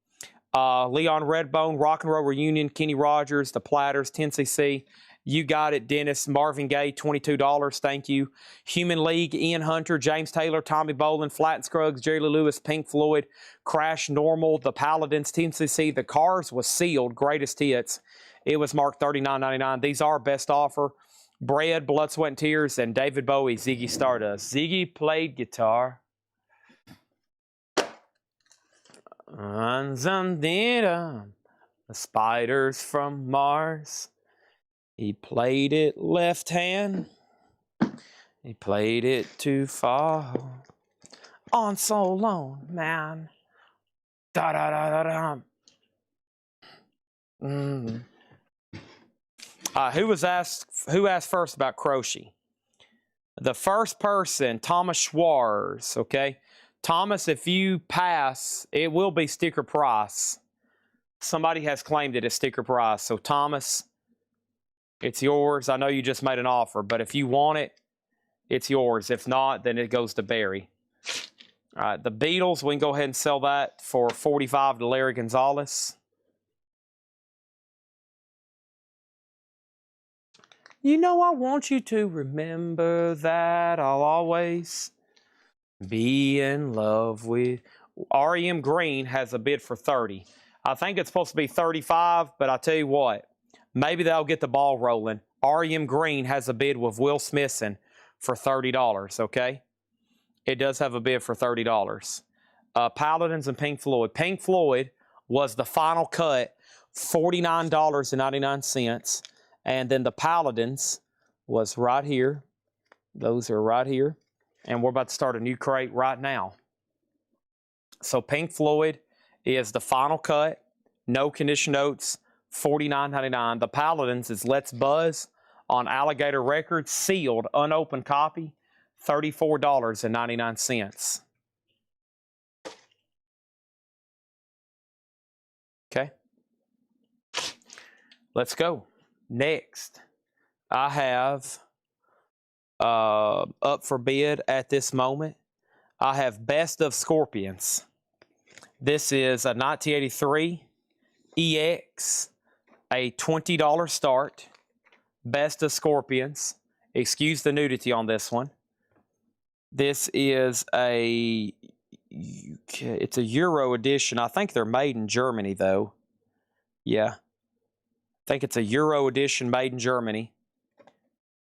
Leon Redbone, Rock and Roll Reunion, Kenny Rogers, The Platters, 10cc. You Got It, Dennis, Marvin Gaye, $22, thank you. Human League, Ian Hunter, James Taylor, Tommy Bolin, Flat and Scruggs, Jerry Lee Lewis, Pink Floyd, Crash Normal, The Paladins, 10cc. The Cars was sealed, Greatest Hits. It was marked $39.99. These are best offer. Bread, Blood, Sweat, and Tears, and David Bowie, Ziggy Stardust. Ziggy played guitar. The Spiders from Mars. He played it left hand. He played it too far. On so long, man. Da da da da da. Who asked first about Croce? The first person, Thomas Schwartz, okay? Thomas, if you pass, it will be sticker price. Somebody has claimed it as sticker price. So, Thomas, it's yours. I know you just made an offer, but if you want it, it's yours. If not, then it goes to Barry. All right, the Beatles, we can go ahead and sell that for $45 to Larry Gonzalez. You know I want you to remember that I'll always be in love with. REM Green has a bid for 30. I think it's supposed to be 35, but I tell you what, maybe they'll get the ball rolling. REM Green has a bid with Will Smithson for $30, okay? It does have a bid for $30. Paladins and Pink Floyd. Pink Floyd was the final cut, $49.99. And then the Paladins was right here. Those are right here. And we're about to start a new crate right now. So Pink Floyd is the final cut. No condition notes, $49.99. The Paladins is Let's Buzz on Alligator Records, sealed, unopened copy, $34.99. Okay. Let's go. Next, I have up for bid at this moment, I have Best of Scorpions. This is a 1983 EX, a $20 start. Best of Scorpions. Excuse the nudity on this one. This is it's a Euro edition. I think they're made in Germany, though. Yeah. I think it's a Euro edition made in Germany.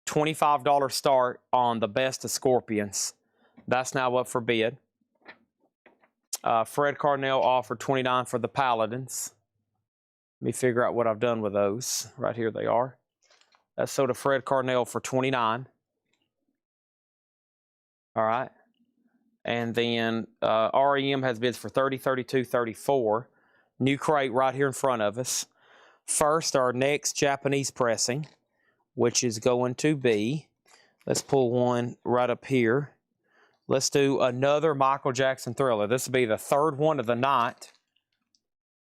$25 start on the Best of Scorpions. That's now up for bid. Fred Carnell offered $29 for the Paladins. Let me figure out what I've done with those. Right here they are. That's sold to Fred Carnell for $29. All right. And then REM has bids for $30, $32, $34. New crate right here in front of us. First, our next Japanese pressing, which is going to be, let's pull one right up here. Let's do another Michael Jackson Thriller. This will be the third one of the night.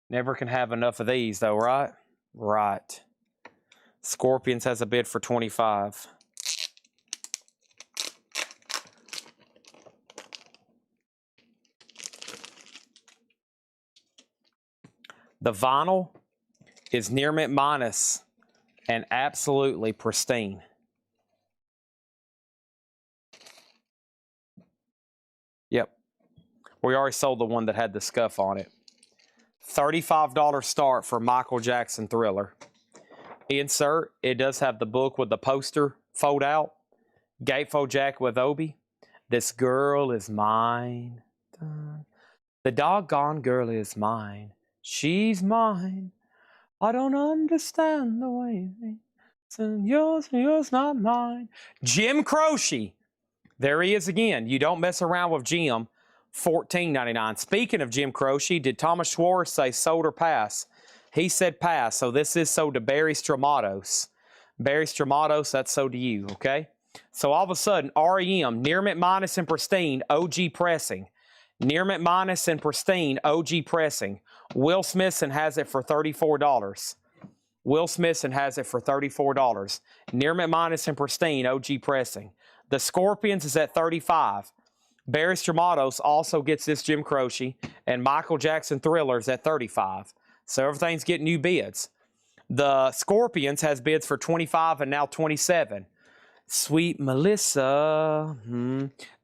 Never can have enough of these, though, right? Right. Scorpions has a bid for $25. The vinyl is near mint minus and absolutely pristine. Yep. We already sold the one that had the scuff on it. $35 start for Michael Jackson Thriller. Insert, it does have the book with the poster fold out. Gatefold jacket with Obi. This girl is mine. The doggone girl is mine. She's mine. I don't understand the way. Yours, yours, not mine. Jim Croce. There he is again. You don't mess around with Jim. $14.99. Speaking of Jim Croce, did Thomas Schwartz say sold or pass? He said pass, so this is sold to Barry Stramatos. Barry Stramatos, that's sold to you, okay? So all of a sudden, REM, Near Mint Minus and Pristine, OG Pressing. Near Mint Minus and Pristine, OG Pressing. Will Smithson has it for $34. Will Smithson has it for $34. Near Mint Minus and Pristine, OG Pressing. The Scorpions is at $35. Barry Stramatos also gets this Jim Croce, and Michael Jackson Thrillers at $35. So everything's getting new bids. The Scorpions has bids for $25 and now $27. Sweet Melissa.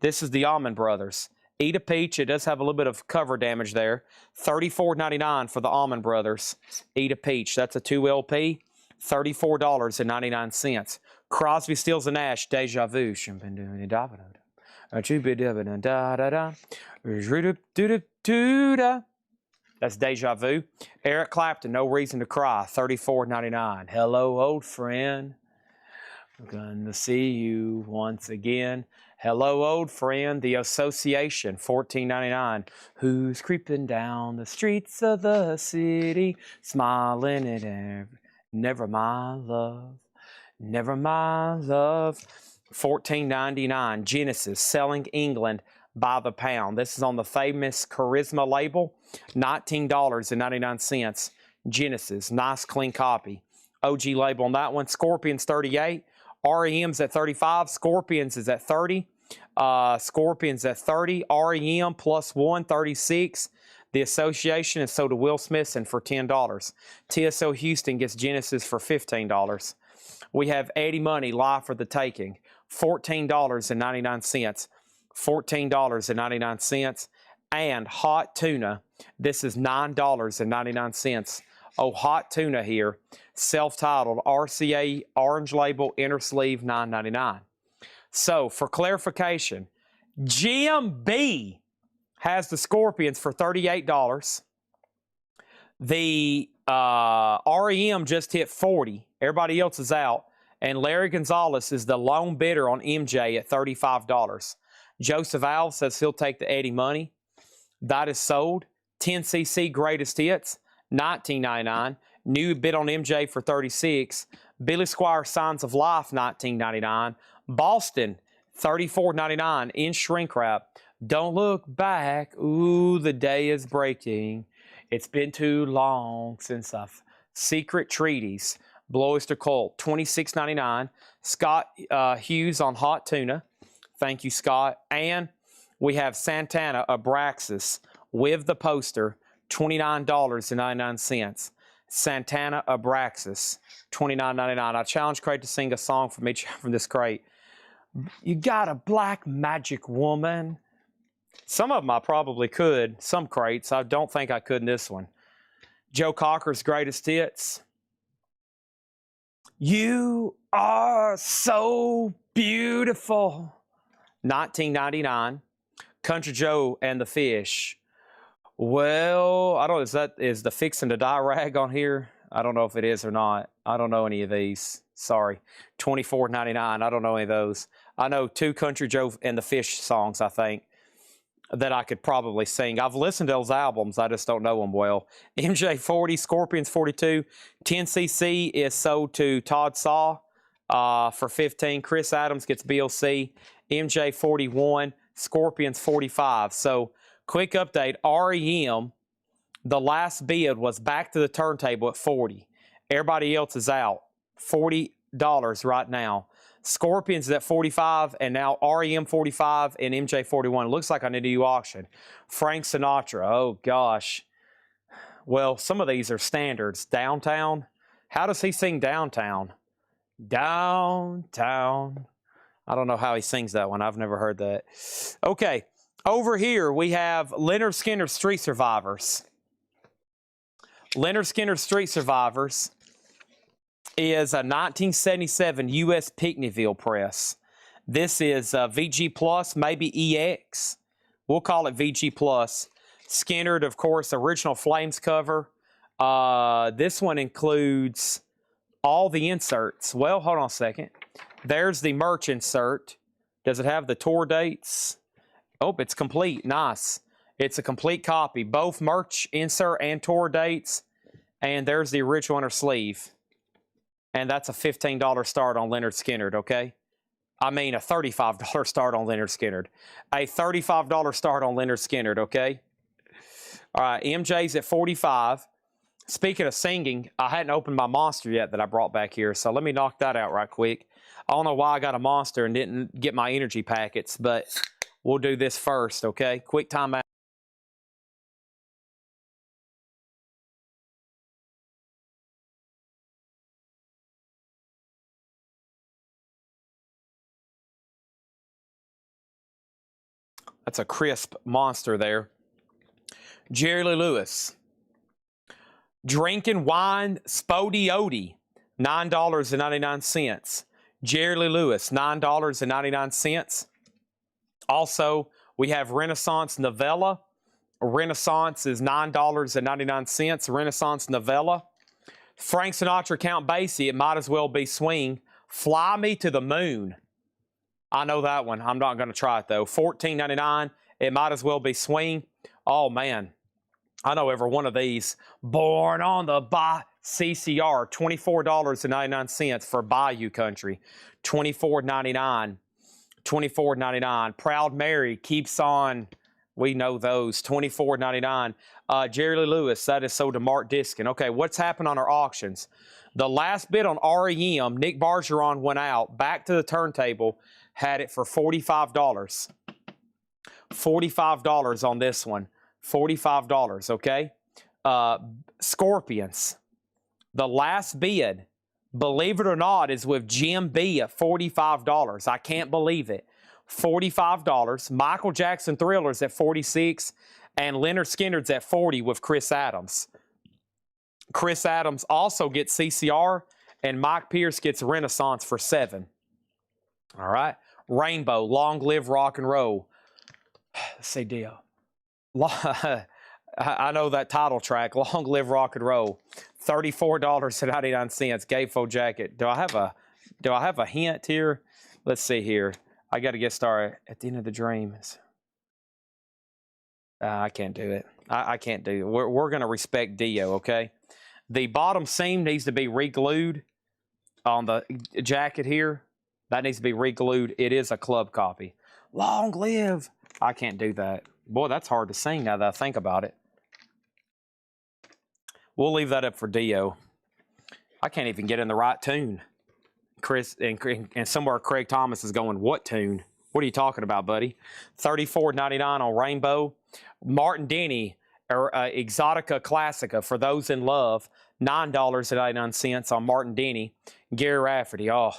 This is the Almond Brothers. Eat a Peach. It does have a little bit of cover damage there. $34.99 for the Almond Brothers. Eat a Peach. That's a 2 LP. $34.99. Crosby, Stills, and Nash. Deja Vu. That's Deja Vu. Eric Clapton, No Reason to Cry, $34.99. Hello, old friend. I'm going to see you once again. Hello, old friend. The Association, $14.99. Who's creeping down the streets of the city, smiling at every... Never my love. Never my love. $14.99. Genesis, Selling England by the pound. This is on the famous Charisma label. $19.99. Genesis, nice clean copy. OG label on that one. Scorpions, $38. REM's at $35. Scorpions is at $30. Scorpions at $30. REM plus one, $36. The Association is sold to Will Smithson for $10. TSO Houston gets Genesis for $15. We have Eddie Money live for the taking. $14.99. $14.99. And Hot Tuna. This is $9.99. Oh, Hot Tuna here. Self-titled RCA Orange Label Inner Sleeve $9.99. So, for clarification, GMB has the Scorpions for $38. The REM just hit $40. Everybody else is out. And Larry Gonzalez is the lone bidder on MJ at $35. Joseph Alves says he'll take the Eddie Money. That is sold. 10cc Greatest Hits, $19.99. New bid on MJ for $36. Billy Squire Signs of Life, $19.99. Boston, $34.99 in shrink wrap. Don't look back. Ooh, the day is breaking. It's been too long since I've... Secret Treaties. Blue Oyster Cult, $26.99. Scott Hughes on Hot Tuna. Thank you, Scott. And we have Santana Abraxas with the poster, $29.99. Santana Abraxas, $29.99. I challenge Crate to sing a song from each from this crate. You got a black magic woman. Some of them I probably could. Some crates. I don't think I could in this one. Joe Cocker's Greatest Hits. You are so beautiful. $19.99. Country Joe and the Fish. Well, I don't know, is the Fixin' to Die rag on here? I don't know if it is or not. I don't know any of these. Sorry. $24.99. I don't know any of those. I know 2 Country Joe and the Fish songs, I think, that I could probably sing. I've listened to those albums. I just don't know them well. MJ 40, Scorpions 42. 10cc is sold to Todd Saw for $15. Chris Adams gets BLC. MJ 41, Scorpions 45. So, quick update. REM, the last bid was back to the turntable at $40. Everybody else is out. $40 right now. Scorpions is at $45, and now REM $45 and MJ $41. It looks like I need a new auction. Frank Sinatra. Oh, gosh. Well, some of these are standards. Downtown. How does he sing Downtown? Downtown. I don't know how he sings that one. I've never heard that. Okay. Over here, we have Leonard Skinner's Street Survivors. Leonard Skinner's Street Survivors is a 1977 U.S. Pinckneyville press. This is VG Plus, maybe EX. We'll call it VG Plus. Skinner, of course, original Flames cover. This one includes all the inserts. Well, hold on a second. There's the merch insert. Does it have the tour dates? Oh, it's complete. Nice. It's a complete copy. Both merch insert and tour dates. And there's the original inner sleeve. And that's a $15 start on Leonard Skinnard, okay? I mean, a $35 start on Leonard Skinnard. A $35 start on Leonard Skinnard, okay? All right, MJ's at 45. Speaking of singing, I hadn't opened my monster yet that I brought back here, so let me knock that out right quick. I don't know why I got a monster and didn't get my energy packets, but we'll do this first, okay? Quick timeout. That's a crisp monster there. Jerry Lee Lewis. Drinking Wine Spody Odie, $9.99. Jerry Lee Lewis, $9.99. Also, we have Renaissance Novella. Renaissance is $9.99. Renaissance Novella. Frank Sinatra, Count Basie, it might as well be Swing. Fly Me to the Moon. I know that one. I'm not going to try it, though. $14.99. It might as well be Swing. Oh, man. I know every one of these. Born on the CCR, $24.99 for Bayou Country. $24.99. $24.99. Proud Mary keeps on. We know those. $24.99. Jerry Lee Lewis, that is sold to Mark Diskin. Okay, what's happened on our auctions? The last bid on REM, Nick Bargeron went out, back to the turntable, had it for $45. $45 on this one. $45, okay? Scorpions. The last bid, believe it or not, is with Jim B at $45. I can't believe it. $45. Michael Jackson Thrillers at $46. And Leonard Skinnard's at $40 with Chris Adams. Chris Adams also gets CCR, and Mike Pierce gets Renaissance for $7. All right. Rainbow, Long Live Rock and Roll. Let's see, Dio. I know that title track, Long Live Rock and Roll. $34.99. Gatefold jacket. Do I have a hint here? Let's see here. I got to get started. At the End of the Dream. I can't do it. I can't do it. We're going to respect Dio, okay? The bottom seam needs to be re-glued on the jacket here. That needs to be re-glued. It is a club copy. Long live. I can't do that. Boy, that's hard to sing now that I think about it. We'll leave that up for Dio. I can't even get in the right tune. Chris, and somewhere Craig Thomas is going, what tune? What are you talking about, buddy? $34.99 on Rainbow. Martin Denny, Exotica Classica, for those in love, $9.99 on Martin Denny. Gary Rafferty, oh.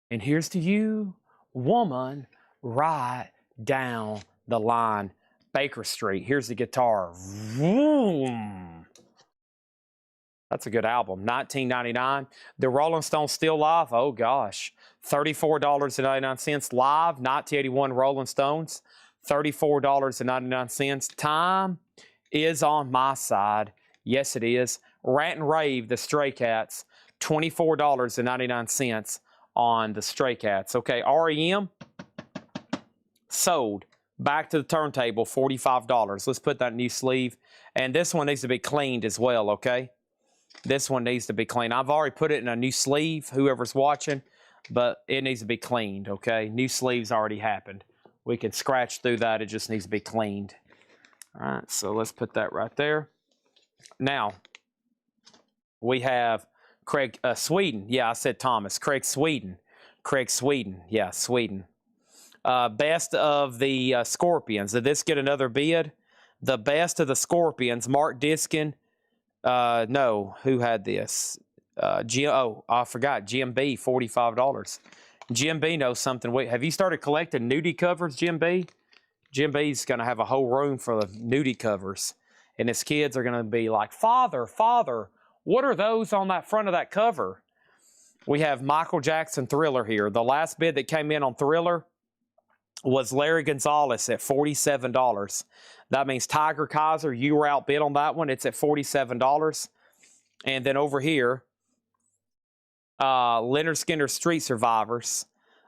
And here's to you, woman, right down the line. Baker Street. Here's the guitar. Vroom. That's a good album. $19.99. The Rolling Stones Still Live. Oh, gosh. $34.99 live. 1981 Rolling Stones. $34.99. Time is on my side. Yes, it is. Rant and Rave, the Stray Cats. $24.99 on the Stray Cats. Okay, REM. Sold. Back to the turntable, $45. Let's put that new sleeve. And this one needs to be cleaned as well, okay? This one needs to be cleaned. I've already put it in a new sleeve, whoever's watching, but it needs to be cleaned, okay? New sleeves already happened. We can scratch through that. It just needs to be cleaned. All right, so let's put that right there. Now, we have Craig Sweden. Yeah, I said Thomas. Craig Sweden. Craig Sweden. Yeah, Sweden. Best of the Scorpions. Did this get another bid? The best of the Scorpions. Mark Diskin. No, who had this? I forgot. Jim B, $45. Jim B knows something. Wait, have you started collecting nudie covers, Jim B? Jim B's going to have a whole room for the nudie covers. And his kids are going to be like, Father, what are those on that front of that cover? We have Michael Jackson Thriller here. The last bid that came in on Thriller was Larry Gonzalez at $47. That means Tiger Kaiser, you were outbid on that one. It's at $47. And then over here, Leonard Skinner Street Survivors.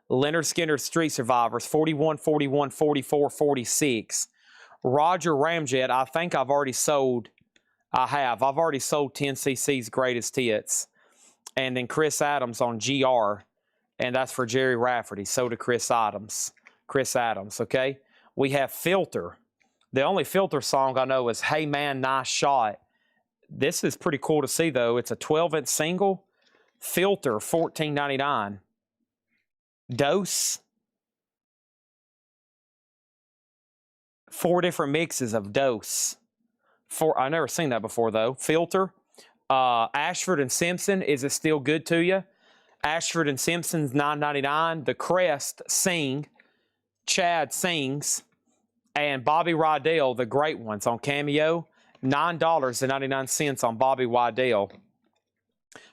Leonard Skinner Street Survivors, 41, 41, 44, 46. Roger Ramjet, I think I've already sold. I've already sold 10cc's Greatest Hits. And then Chris Adams on GR. And that's for Jerry Rafferty. So to Chris Adams. Okay? We have Filter. The only Filter song I know is Hey Man, Nice Shot. This is pretty cool to see, though. It's a 12-inch single. Filter, $14.99. Dose. 4 different mixes of Dose. I've never seen that before, though. Filter. Ashford and Simpson, Is It Still Good to You? Ashford and Simpson's $9.99. The Crest, Sing. Chad Sings. And Bobby Rydell, the great ones on Cameo. $9.99 on Bobby Rydell.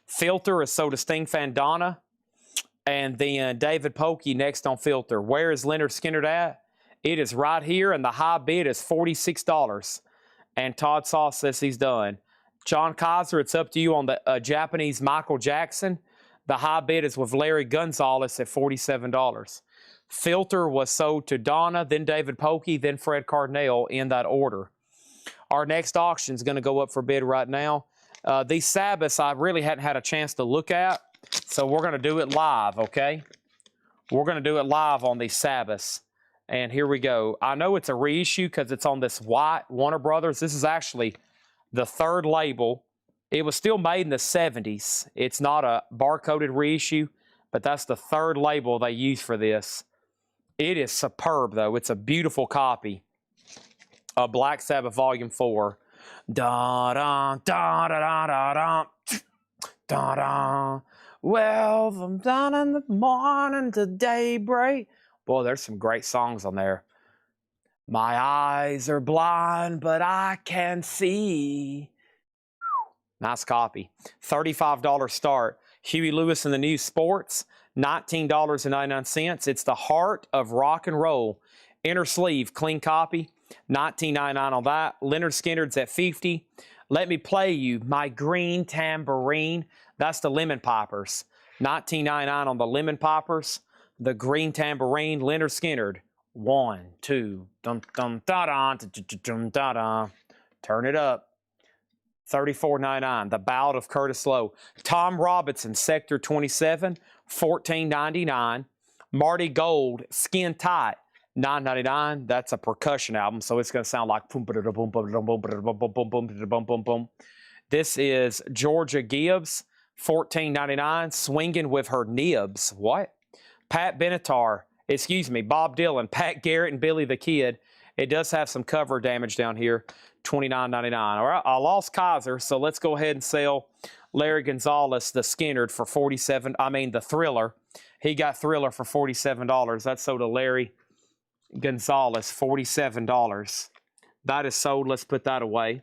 Filter is sold to Sting Fandana. And then David Pokey next on Filter. Where is Leonard Skinner at? It is right here, and the high bid is $46. And Todd Sauce says he's done. John Kaiser, it's up to you on the Japanese Michael Jackson. The high bid is with Larry Gonzalez at $47. Filter was sold to Donna, then David Pokey, then Fred Cardinale in that order. Our next auction is going to go up for bid right now. These Sabbaths I really hadn't had a chance to look at, so we're going to do it live, okay? We're going to do it live on these Sabbaths. And here we go. I know it's a reissue because it's on this white Warner Brothers. This is actually the third label. It was still made in the 70s. It's not a barcoded reissue, but that's the third label they use for this. It is superb, though. It's a beautiful copy of Black Sabbath Volume 4. Da-da, da-da-da-da-da, da-da. Well, from dawn in the morning to daybreak. Boy, there's some great songs on there. My eyes are blind, but I can see. Nice copy. $35 start. Huey Lewis and the New Sports, $19.99. It's the heart of rock and roll. Inner sleeve, clean copy, $19.99 on that. Leonard Skinner's at $50. Let Me Play You, My Green Tambourine. That's the Lemon Poppers. $19.99 on the Lemon Poppers. The Green Tambourine, Leonard Skinner. 1, 2, dum dum da da dum da da. Turn it up. $34.99. The Ballad of Curtis Lowe. Tom Robinson, Sector 27, $14.99. Marty Gold, Skin Tight, $9.99. That's a percussion album, so it's going to sound like boom, boom, boom, boom, boom, boom, boom, boom, boom, boom, boom. This is Georgia Gibbs, $14.99. Swinging with Her Nibs. What? Pat Benatar, Bob Dylan, Pat Garrett, and Billy the Kid. It does have some cover damage down here. $29.99. All right, I lost Kaiser, so let's go ahead and sell Larry Gonzalez the Skinner for the Thriller. He got Thriller for $47. That's sold to Larry Gonzalez, $47. That is sold. Let's put that away.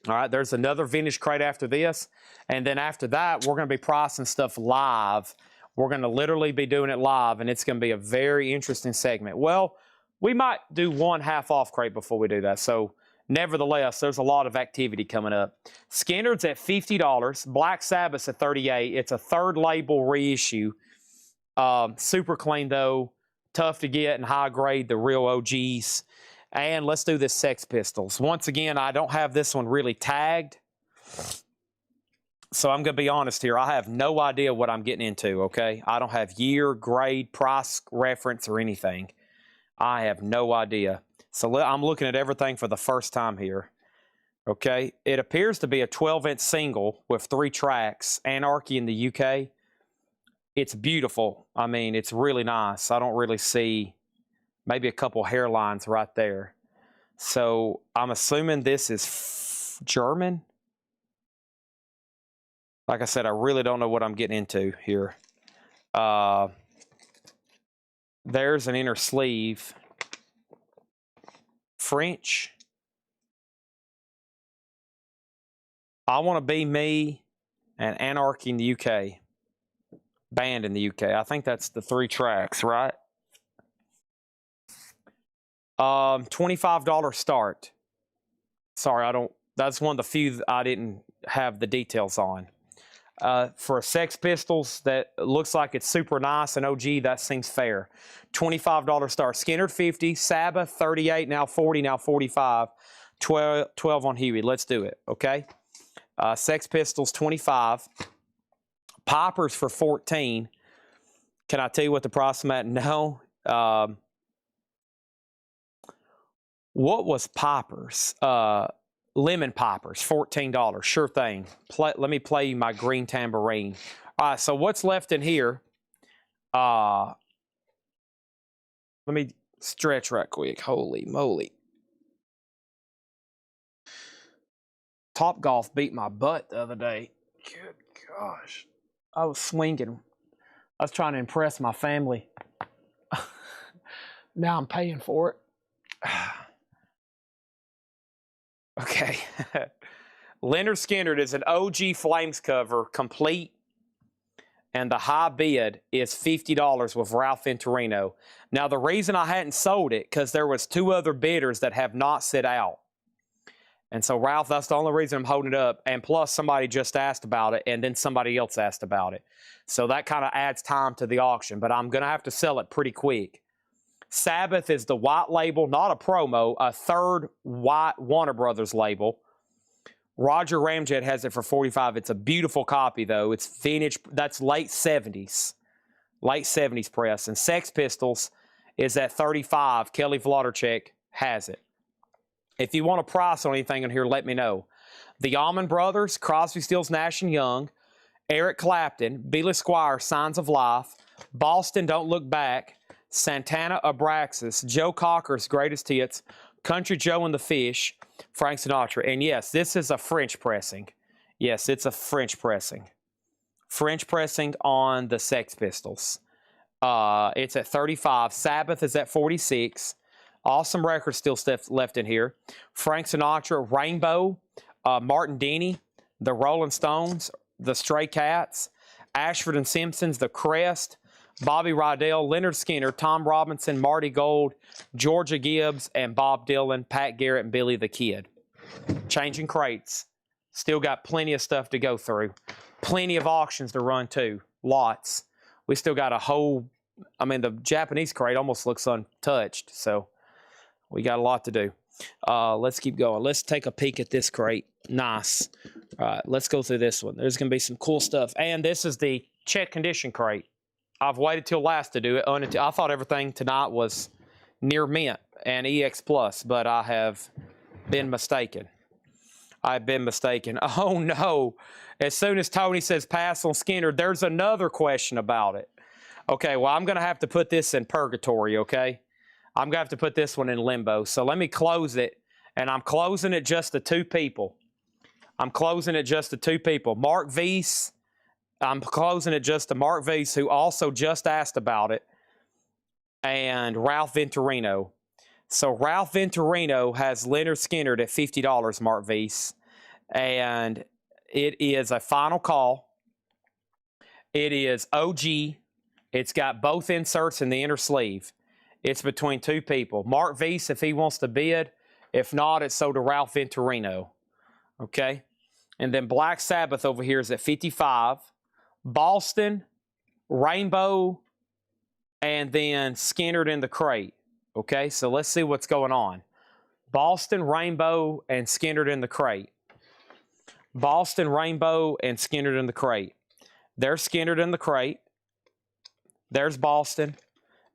All right, there's another vintage crate after this. And then after that, we're going to be pricing stuff live. We're going to literally be doing it live, and it's going to be a very interesting segment. Well, we might do one half-off crate before we do that. So, nevertheless, there's a lot of activity coming up. Skinner's at $50. Black Sabbath's at $38. It's a third label reissue. Super clean, though. Tough to get and high grade, the real OGs. And let's do this Sex Pistols. Once again, I don't have this one really tagged. So I'm going to be honest here. I have no idea what I'm getting into, okay? I don't have year, grade, price reference, or anything. I have no idea. So I'm looking at everything for the first time here, okay? It appears to be a 12-inch single with 3 tracks, Anarchy in the UK. It's beautiful. I mean, it's really nice. I don't really see maybe a couple hairlines right there. So I'm assuming this is German. Like I said, I really don't know what I'm getting into here. There's an inner sleeve. French. I Want to Be Me and Anarchy in the UK. Band in the UK. I think that's the 3 tracks, right? $25 start. Sorry, that's one of the few that I didn't have the details on. For a Sex Pistols that looks like it's super nice and OG, that seems fair. $25 star. Skinner 50, Sabbath 38, now 40, now 45, 12 on Huey. Let's do it, okay? Sex Pistols 25, Poppers for 14. Can I tell you what the price I'm at? No. What was Poppers? Lemon Poppers, $14. Sure thing. Let me play you my green tambourine. All right, so what's left in here? Let me stretch right quick. Holy moly. Top Golf beat my butt the other day. Good gosh. I was swinging. I was trying to impress my family. Now I'm paying for it. Okay. Leonard Skinner is an OG Flames cover, complete, and the high bid is $50 with Ralph Venturino. Now, the reason I hadn't sold it, because there was 2 other bidders that have not sit out. And so, Ralph, that's the only reason I'm holding it up. And plus, somebody just asked about it, and then somebody else asked about it. So that kind of adds time to the auction, but I'm going to have to sell it pretty quick. Sabbath is the white label, not a promo, a third white Warner Brothers label. Roger Ramjet has it for $45. It's a beautiful copy, though. It's vintage. That's late 70s. Late 70s press. And Sex Pistols is at $35. Kelly Vlodarchek has it. If you want a price on anything in here, let me know. The Allman Brothers, Crosby, Stills, Nash & Young, Eric Clapton, Billy Squire, Signs of Life, Boston, Don't Look Back, Santana, Abraxas, Joe Cocker's Greatest Hits, Country Joe and the Fish, Frank Sinatra. And yes, this is a French pressing. Yes, it's a French pressing. French pressing on the Sex Pistols. It's at $35. Sabbath is at $46. Awesome records still left in here. Frank Sinatra, Rainbow, Martin Denny, the Rolling Stones, the Stray Cats, Ashford and Simpsons, the Crest, Bobby Rydell, Leonard Skinner, Tom Robinson, Marty Gold, Georgia Gibbs, and Bob Dylan, Pat Garrett, and Billy the Kid. Changing crates. Still got plenty of stuff to go through. Plenty of auctions to run too. Lots. We still got a whole, I mean, the Japanese crate almost looks untouched, so we got a lot to do. Let's keep going. Let's take a peek at this crate. Nice. All right, let's go through this one. There's going to be some cool stuff. And this is the check condition crate. I've waited till last to do it. I thought everything tonight was near mint and EX Plus, but I have been mistaken. I've been mistaken. Oh, no. As soon as Tony says pass on Skinner, there's another question about it. Okay, well, I'm going to have to put this in purgatory, okay? I'm going to have to put this one in limbo. So let me close it, and I'm closing it just to 2 people. I'm closing it just to 2 people. Mark Weiss. I'm closing it just to Mark Weiss, who also just asked about it, and Ralph Venturino. So Ralph Venturino has Leonard Skinner at $50, Mark Weiss, and it is a final call. It is OG. It's got both inserts in the inner sleeve. It's between 2 people. Mark Weiss, if he wants to bid. If not, it's sold to Ralph Venturino. Okay? And then Black Sabbath over here is at $55. Boston, Rainbow, and then Skinner in the crate. Okay, so let's see what's going on. Boston, Rainbow, and Skinner in the crate. Boston, Rainbow, and Skinner in the crate. There's Skinner in the crate. There's Boston,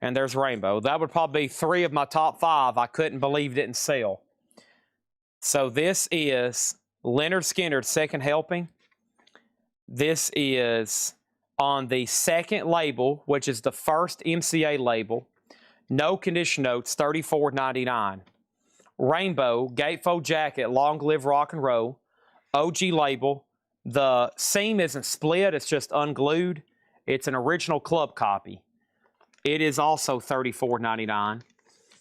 and there's Rainbow. That would probably be 3 of my top 5 I couldn't believe didn't sell. So this is Leonard Skinner's second helping. This is on the second label, which is the first MCA label. No condition notes, $34.99. Rainbow, gatefold jacket, long live rock and roll. OG label. The seam isn't split, it's just unglued. It's an original club copy. It is also $34.99.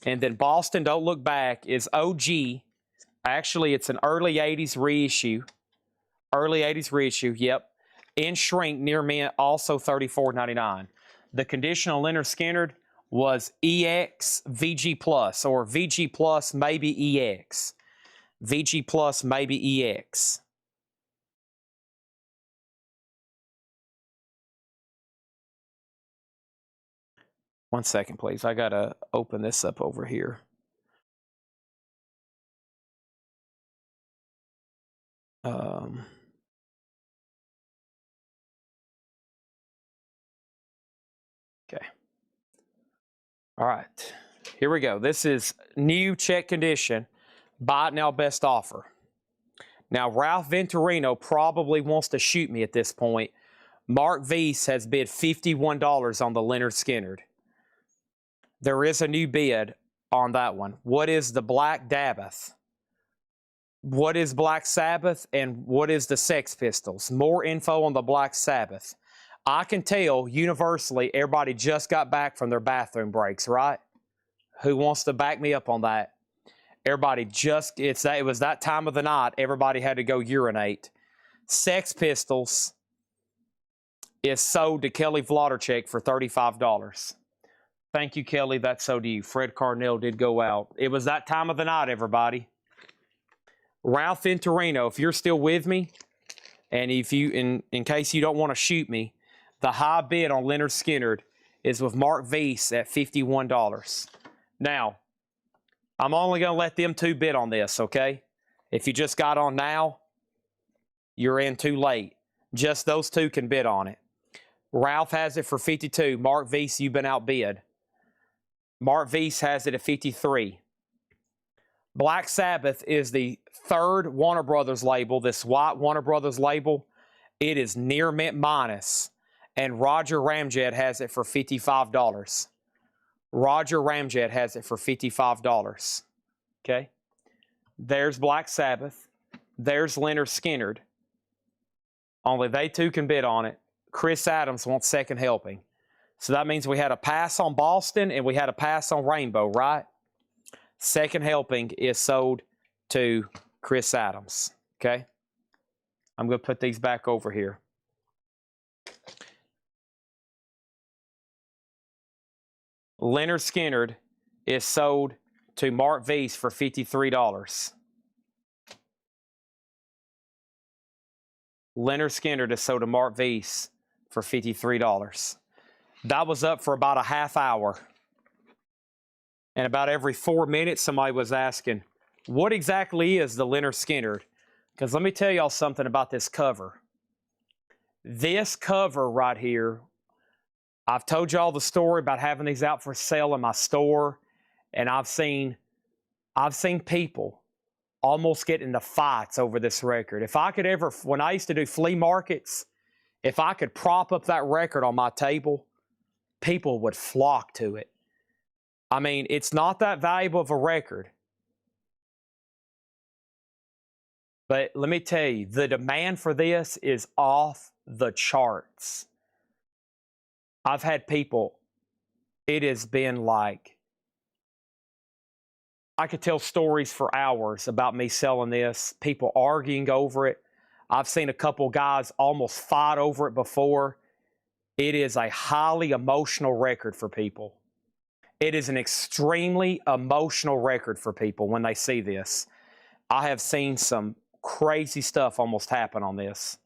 And then Boston, Don't Look Back is OG. Actually, it's an early 80s reissue. Early 80s reissue, yep. In shrink, near mint, also $34.99. The conditional Leonard Skinner was EX VG Plus, or VG Plus maybe EX. VG Plus maybe EX. 1 second, please. I got to open this up over here. Okay. All right. Here we go. This is new check condition. Buy it now, best offer. Now, Ralph Venturino probably wants to shoot me at this point. Mark Weiss has bid $51 on the Leonard Skinner. There is a new bid on that one. What is the Black Sabbath? What is Black Sabbath and what is the Sex Pistols? More info on the Black Sabbath. I can tell universally everybody just got back from their bathroom breaks, right? Who wants to back me up on that? Everybody just, it was that time of the night, everybody had to go urinate. Sex Pistols is sold to Kelly Vlodarchik for $35. Thank you, Kelly. That's so to you. Fred Carnell did go out. It was that time of the night, everybody. Ralph Venturino, if you're still with me, and if you, in case you don't want to shoot me, the high bid on Leonard Skinner is with Mark Weiss at $51. Now, I'm only going to let them two bid on this, okay? If you just got on now, you're in too late. Just those two can bid on it. Ralph has it for $52. Mark Weiss, you've been outbid. Mark Weiss has it at $53. Black Sabbath is the third Warner Brothers label, this white Warner Brothers label. It is near mint minus, and Roger Ramjet has it for $55. Roger Ramjet has it for $55. Okay? There's Black Sabbath. There's Leonard Skinner. Only they two can bid on it. Chris Adams wants second helping. So that means we had a pass on Boston and we had a pass on Rainbow, right? Second helping is sold to Chris Adams. Okay? I'm going to put these back over here. Leonard Skinner is sold to Mark Weiss for $53. Leonard Skinner is sold to Mark Weiss for $53. That was up for about a half hour. And about every 4 minutes, somebody was asking, what exactly is the Leonard Skinner? Because let me tell y'all something about this cover. This cover right here, I've told y'all the story about having these out for sale in my store, and I've seen people almost get into fights over this record. If I could ever, when I used to do flea markets, if I could prop up that record on my table, people would flock to it. I mean, it's not that valuable of a record. But let me tell you, the demand for this is off the charts. I've had people, it has been like, I could tell stories for hours about me selling this, people arguing over it. I've seen a couple guys almost fight over it before. It is a highly emotional record for people. It is an extremely emotional record for people when they see this. I have seen some crazy stuff almost happen on this.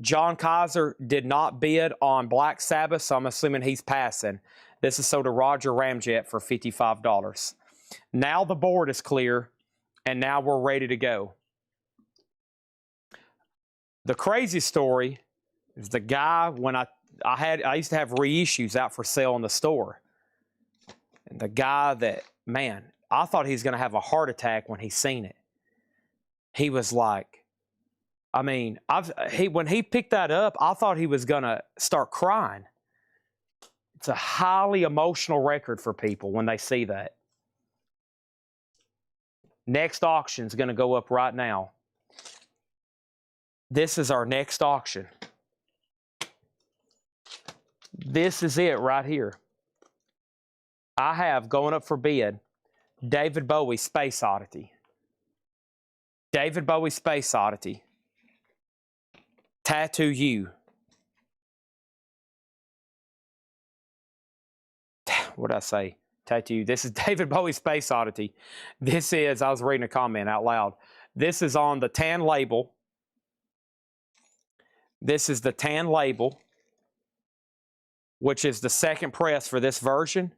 John Kaiser did not bid on Black Sabbath, so I'm assuming he's passing. This is sold to Roger Ramjet for $55. Now the board is clear, and now we're ready to go. The crazy story is the guy, when I used to have reissues out for sale in the store. And the guy that, man, I thought he was going to have a heart attack when he seen it. He was like, I mean, when he picked that up, I thought he was going to start crying. It's a highly emotional record for people when they see that. Next auction is going to go up right now. This is our next auction. This is it right here. I have going up for bid David Bowie Space Oddity. David Bowie Space Oddity. Tattoo You. What did I say? Tattoo. This is David Bowie Space Oddity. This is, I was reading a comment out loud. This is on the tan label. This is the tan label. which is the second press for this version.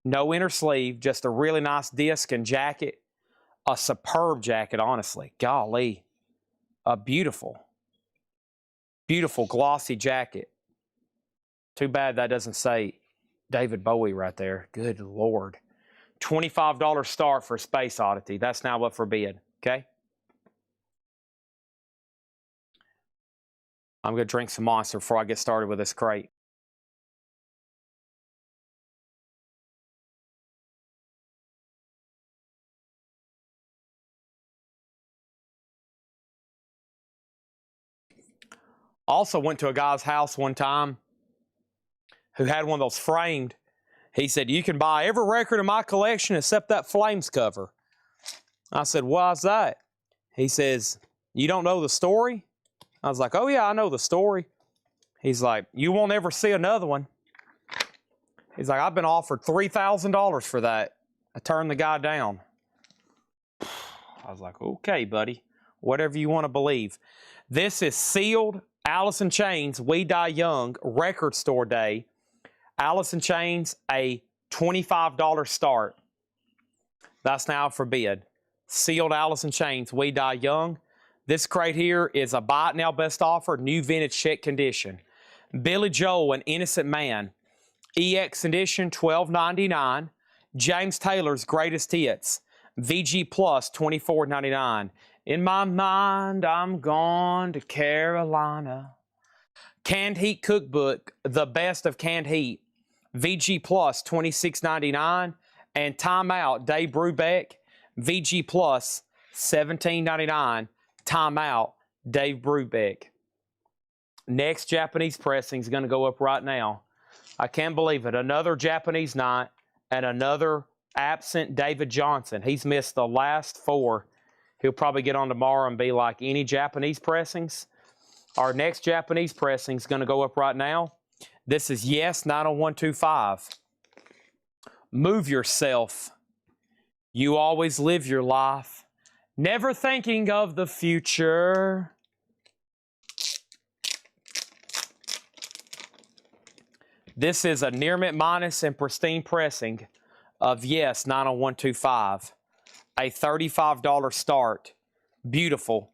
No inner sleeve, just a really nice disc and jacket. A superb jacket, honestly. Golly. A beautiful, beautiful glossy jacket. Too bad that doesn't say David Bowie right there. Good Lord. $25 start for Space Oddity. That's now up for bid, okay? I'm going to drink some Monster before I get started with this crate. Also went to a guy's house one time who had one of those framed. He said, you can buy every record in my collection except that Flames cover. I said, why's that? He says, you don't know the story? I was like, oh yeah, I know the story. He's like, you won't ever see another one. He's like, I've been offered $3,000 for that. I turned the guy down. I was like, okay, buddy, whatever you want to believe. This is sealed Alice in Chains, We Die Young, record store day. Alice in Chains, a $25 start. That's now for bid. Sealed Alice in Chains, We Die Young. This crate here is a buy it now best offer, new vintage check condition. Billy Joel, An Innocent Man. EX edition, $12.99. James Taylor's Greatest Hits. VG Plus, $24.99. In my mind, I'm gone to Carolina. Canned Heat Cookbook, The Best of Canned Heat. VG Plus, $26.99. And Time Out, Dave Brubeck. VG Plus, $17.99. Time Out, Dave Brubeck. Next Japanese pressing is going to go up right now. I can't believe it. Another Japanese night and another absent David Johnson. He's missed the last 4. He'll probably get on tomorrow and be like any Japanese pressings. Our next Japanese pressing is going to go up right now. This is Yes 90125. Move yourself. You always live your life, never thinking of the future. This is a near mint minus and pristine pressing of Yes 90125. A $35 start. Beautiful.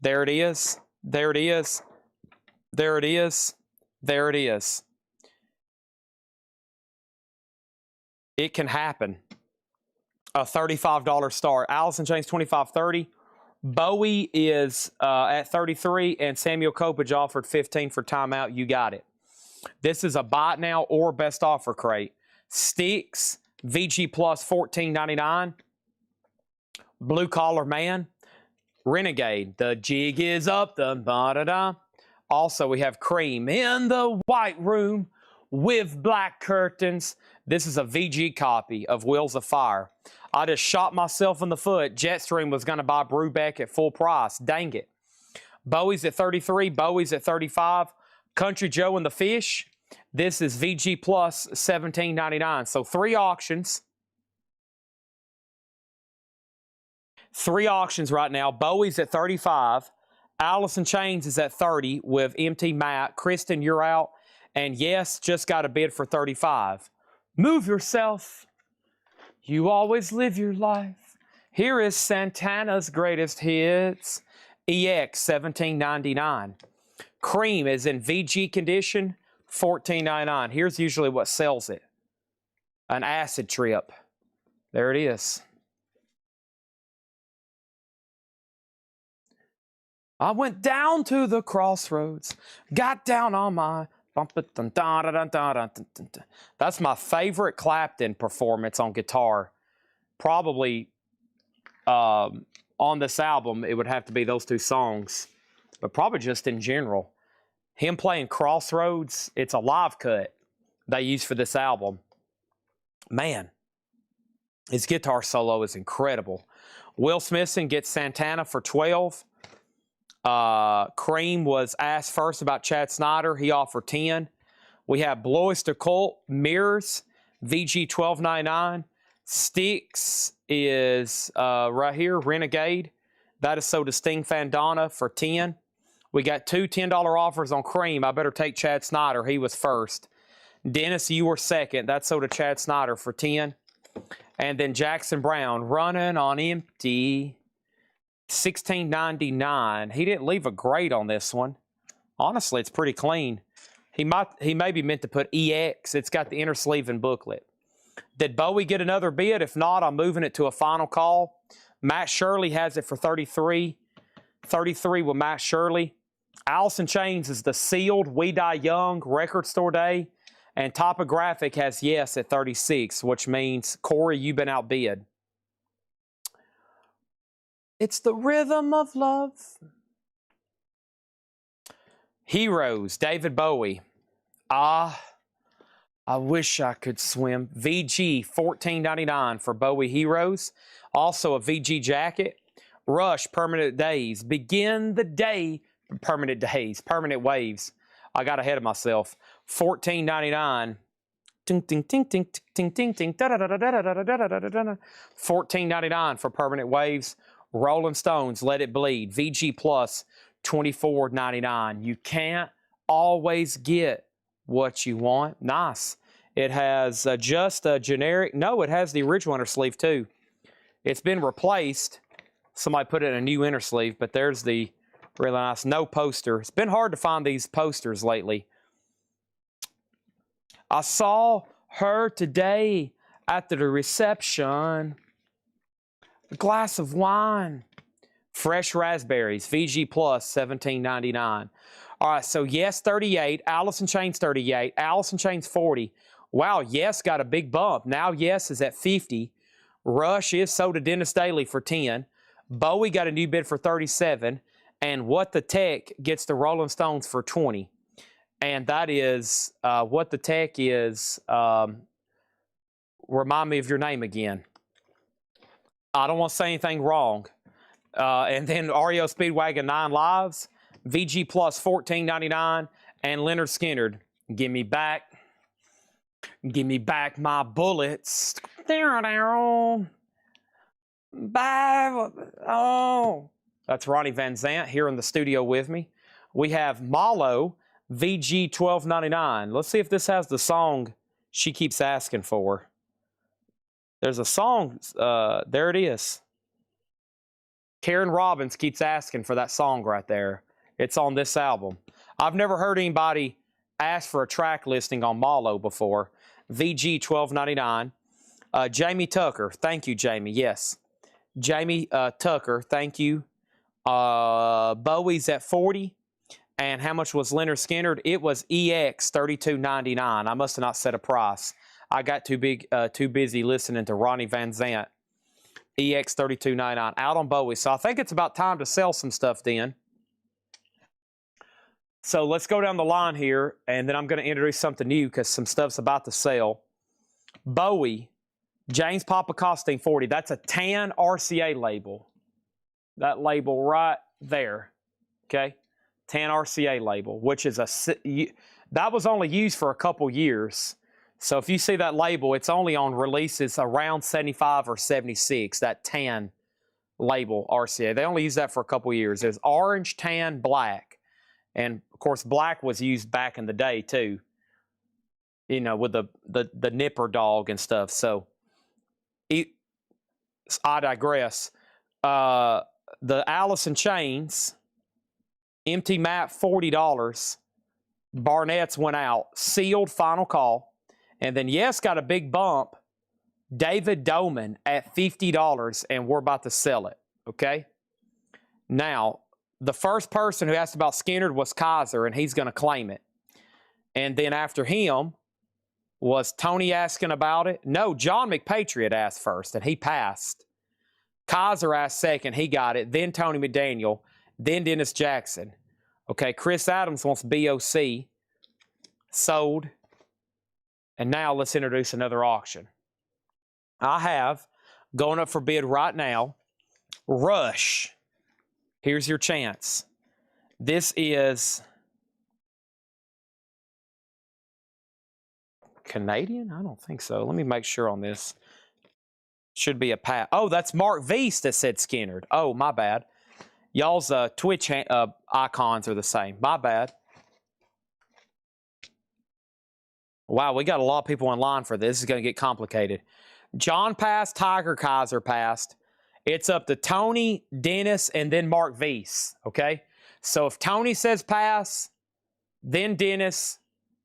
There it is. There it is. There it is. There it is. It can happen. A $35 start. Alice in Chains, $25.30. Bowie is at $33, and Samuel Kopech offered $15 for timeout. You got it. This is a buy it now or best offer crate. Sticks, VG Plus, $14.99. Blue Collar Man, Renegade, The Jig Is Up, the ba-da-da. Also, we have Cream in the White Room with black curtains. This is a VG copy of Wheels of Fire. I just shot myself in the foot. Jetstream was going to buy Brubeck at full price. Dang it. Bowie's at 33. Bowie's at 35. Country Joe and the Fish. This is VG Plus, $17.99. So 3 auctions. 3 auctions right now. Bowie's at 35. Alice in Chains is at 30 with MT Matt. Kristen, you're out. And Yes just got a bid for 35. Move yourself. You always live your life. Here is Santana's Greatest Hits. EX, $17.99. Cream is in VG condition, $14.99. Here's usually what sells it. An acid trip. There it is. I went down to the crossroads, got down on my... That's my favorite Clapton performance on guitar. Probably on this album, it would have to be those 2 songs, but probably just in general. Him playing Crossroads, it's a live cut they use for this album. Man, his guitar solo is incredible. Will Smithson gets Santana for 12. Cream was asked first about Chad Snyder. He offered 10. We have Blois de Colt, Mirrors, VG $12.99. Sticks is right here, Renegade. That is So Distinct Fandana for 10. We got 2 $10 offers on Cream. I better take Chad Snyder. He was first. Dennis, you were second. That's sold to Chad Snyder for 10. And then Jackson Brown running on empty. $16.99. He didn't leave a grade on this one. Honestly, it's pretty clean. He may be meant to put EX. It's got the inner sleeve and booklet. Did Bowie get another bid? If not, I'm moving it to a final call. Matt Shirley has it for 33. 33 with Matt Shirley. Allison Chains is the sealed We Die Young record store day. And Topographic has yes at 36, which means, Corey, you've been outbid. It's the rhythm of love. Heroes, David Bowie. I wish I could swim. VG, $14.99 for Bowie Heroes. Also a VG jacket. Rush, Permanent Days. Begin the day, Permanent Days. Permanent Waves. I got ahead of myself. $14.99. Ting, ting, ting, ting, ting, ting, ting, $14.99 for Permanent Waves. Rolling Stones, Let It Bleed. VG Plus, $24.99. You can't always get what you want. Nice. It has just a generic. No, it has the original inner sleeve too. It's been replaced. Somebody put in a new inner sleeve, but there's the really nice. No poster. It's been hard to find these posters lately. I saw her today at the reception. A glass of wine. Fresh raspberries. VG Plus, $17.99. All right, so Yes 38, Allison Chains 38, Allison Chains 40. Wow, Yes got a big bump. Now Yes is at 50. Rush is sold to Dennis Daly for 10. Bowie got a new bid for 37. And What the Tech gets the Rolling Stones for 20. And that is, What the Tech is, remind me of your name again. I don't want to say anything wrong. And then REO Speedwagon 9 Lives, VG Plus $14.99, and Leonard Skinner, give me back my bullets. Oh, that's Ronnie Van Zant here in the studio with me. We have Malo, VG $12.99. Let's see if this has the song she keeps asking for. There's a song, there it is. Karen Robbins keeps asking for that song right there. It's on this album. I've never heard anybody ask for a track listing on Malo before. VG $12.99. Jamie Tucker. Thank you, Jamie. Yes. Jamie Tucker. Thank you. Bowie's at 40. And how much was Leonard Skinner? It was EX $32.99. I must have not set a price. I got too busy listening to Ronnie Van Zant. EX $32.99 out on Bowie. So I think it's about time to sell some stuff then. So let's go down the line here, and then I'm going to introduce something new because some stuff's about to sell. Bowie, James Papa Costing 40. That's a tan RCA label. That label right there. Okay? Tan RCA label, which is that was only used for a couple years. So if you see that label, it's only on releases around 75 or 76, that tan label RCA. They only use that for a couple years. There's orange, tan, black. And, of course, black was used back in the day, too, you know, with the nipper dog and stuff. So I digress. The Allison Chains, empty map, $40. Barnett's went out. Sealed, final call. And then, yes, got a big bump. David Doman at $50, and we're about to sell it, okay? Now, the first person who asked about Skinner was Kaiser, and he's going to claim it. And then after him was Tony asking about it. No, John McPatriot asked first, and he passed. Kaiser asked second. He got it. Then Tony McDaniel. Then Dennis Jackson. Okay, Chris Adams wants BOC. Sold. And now let's introduce another auction. I have, going up for bid right now, Rush. Here's your chance. This is Canadian? I don't think so. Let me make sure on this. Should be a pat. Oh, that's Mark Veast that said Skinner. Oh, my bad. Y'all's Twitch icons are the same. My bad. Wow, we got a lot of people in line for this. This is going to get complicated. John passed, Tiger Kaiser passed. It's up to Tony, Dennis, and then Mark Weiss, okay? So if Tony says pass, then Dennis,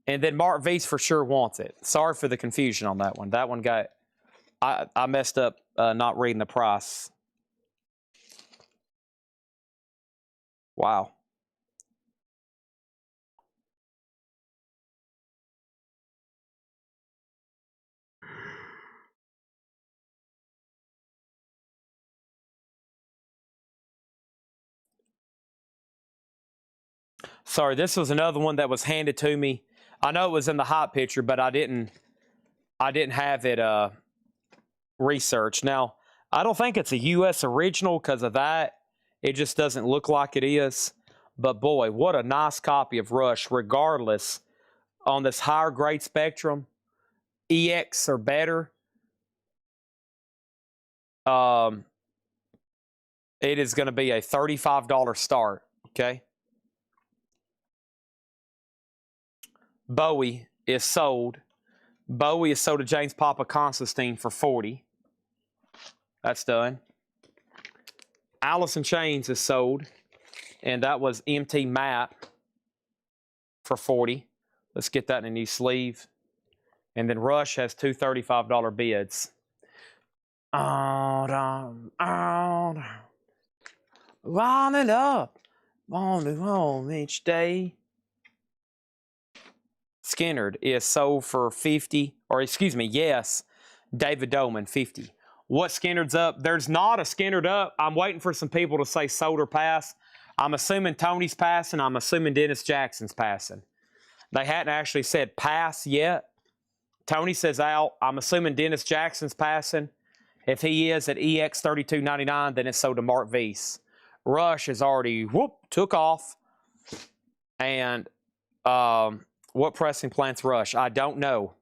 and then Mark Weiss for sure wants it. Sorry for the confusion on that one. That one got, I messed up not reading the price. Wow. Sorry, this was another one that was handed to me. I know it was in the hot picture, but I didn't have it researched. Now, I don't think it's a US original because of that. It just doesn't look like it is. But boy, what a nice copy of Rush, regardless on this higher grade spectrum. EX or better. It is going to be a $35 start, okay? Bowie is sold. Bowie is sold to James Papa Constantine for $40. That's done. Allison Chains is sold, and that was MT Map for $40. Let's get that in a new sleeve. And then Rush has two $35 bids. Round it up, on it home each day. Skinnerd is sold for 50, or excuse me, yes, David Doman, 50. What Skinnerd's up? There's not a Skinnerd up. I'm waiting for some people to say sold or pass. I'm assuming Tony's passing. I'm assuming Dennis Jackson's passing. They hadn't actually said pass yet. Tony says out. I'm assuming Dennis Jackson's passing. If he is at EX 32.99, then it's sold to Mark Weiss. Rush has already took off. And what pressing plant's Rush? I don't know.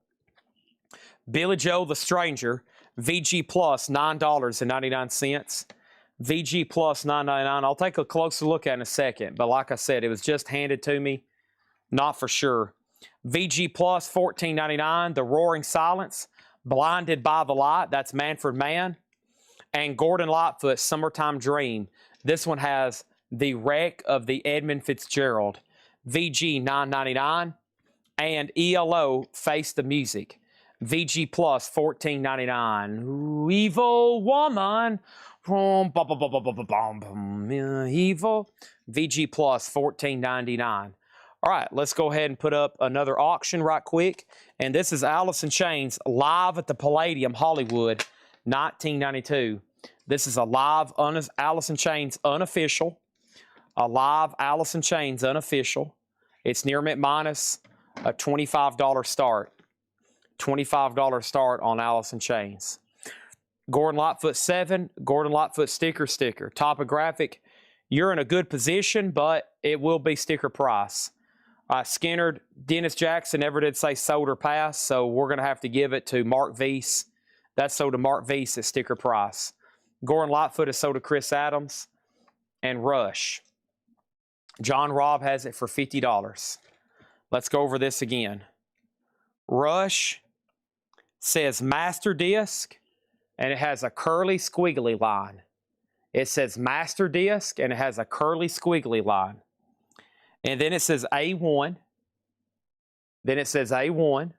Billy Joe the Stranger, VG Plus, $9.99. VG Plus, $9.99. I'll take a closer look at it in a second. But like I said, it was just handed to me. Not for sure. VG Plus, $14.99. The Roaring Silence, Blinded by the Light. That's Manfred Mann. And Gordon Lightfoot, Summertime Dream. This one has the wreck of the Edmund Fitzgerald. VG, $9.99. And ELO, Face the Music. VG Plus, $14.99. Evil Woman. Evil. VG Plus, $14.99. All right, let's go ahead and put up another auction right quick. And this is Allison Chains live at the Palladium, Hollywood, 1992. This is a live Allison Chains unofficial. A live Allison Chains unofficial. It's near mint minus a $25 start. $25 start on Allison Chains. Gordon Lightfoot 7, Gordon Lightfoot sticker. Topographic, you're in a good position, but it will be sticker price. Skinnerd, Dennis Jackson never did say sold or pass, so we're going to have to give it to Mark Weiss. That's sold to Mark Weiss at sticker price. Gordon Lightfoot is sold to Chris Adams. And Rush. John Robb has it for $50. Let's go over this again. Rush says Master Disc, and it has a curly squiggly line. It says Master Disc, and it has a curly squiggly line. And then it says A1. Then it says A1.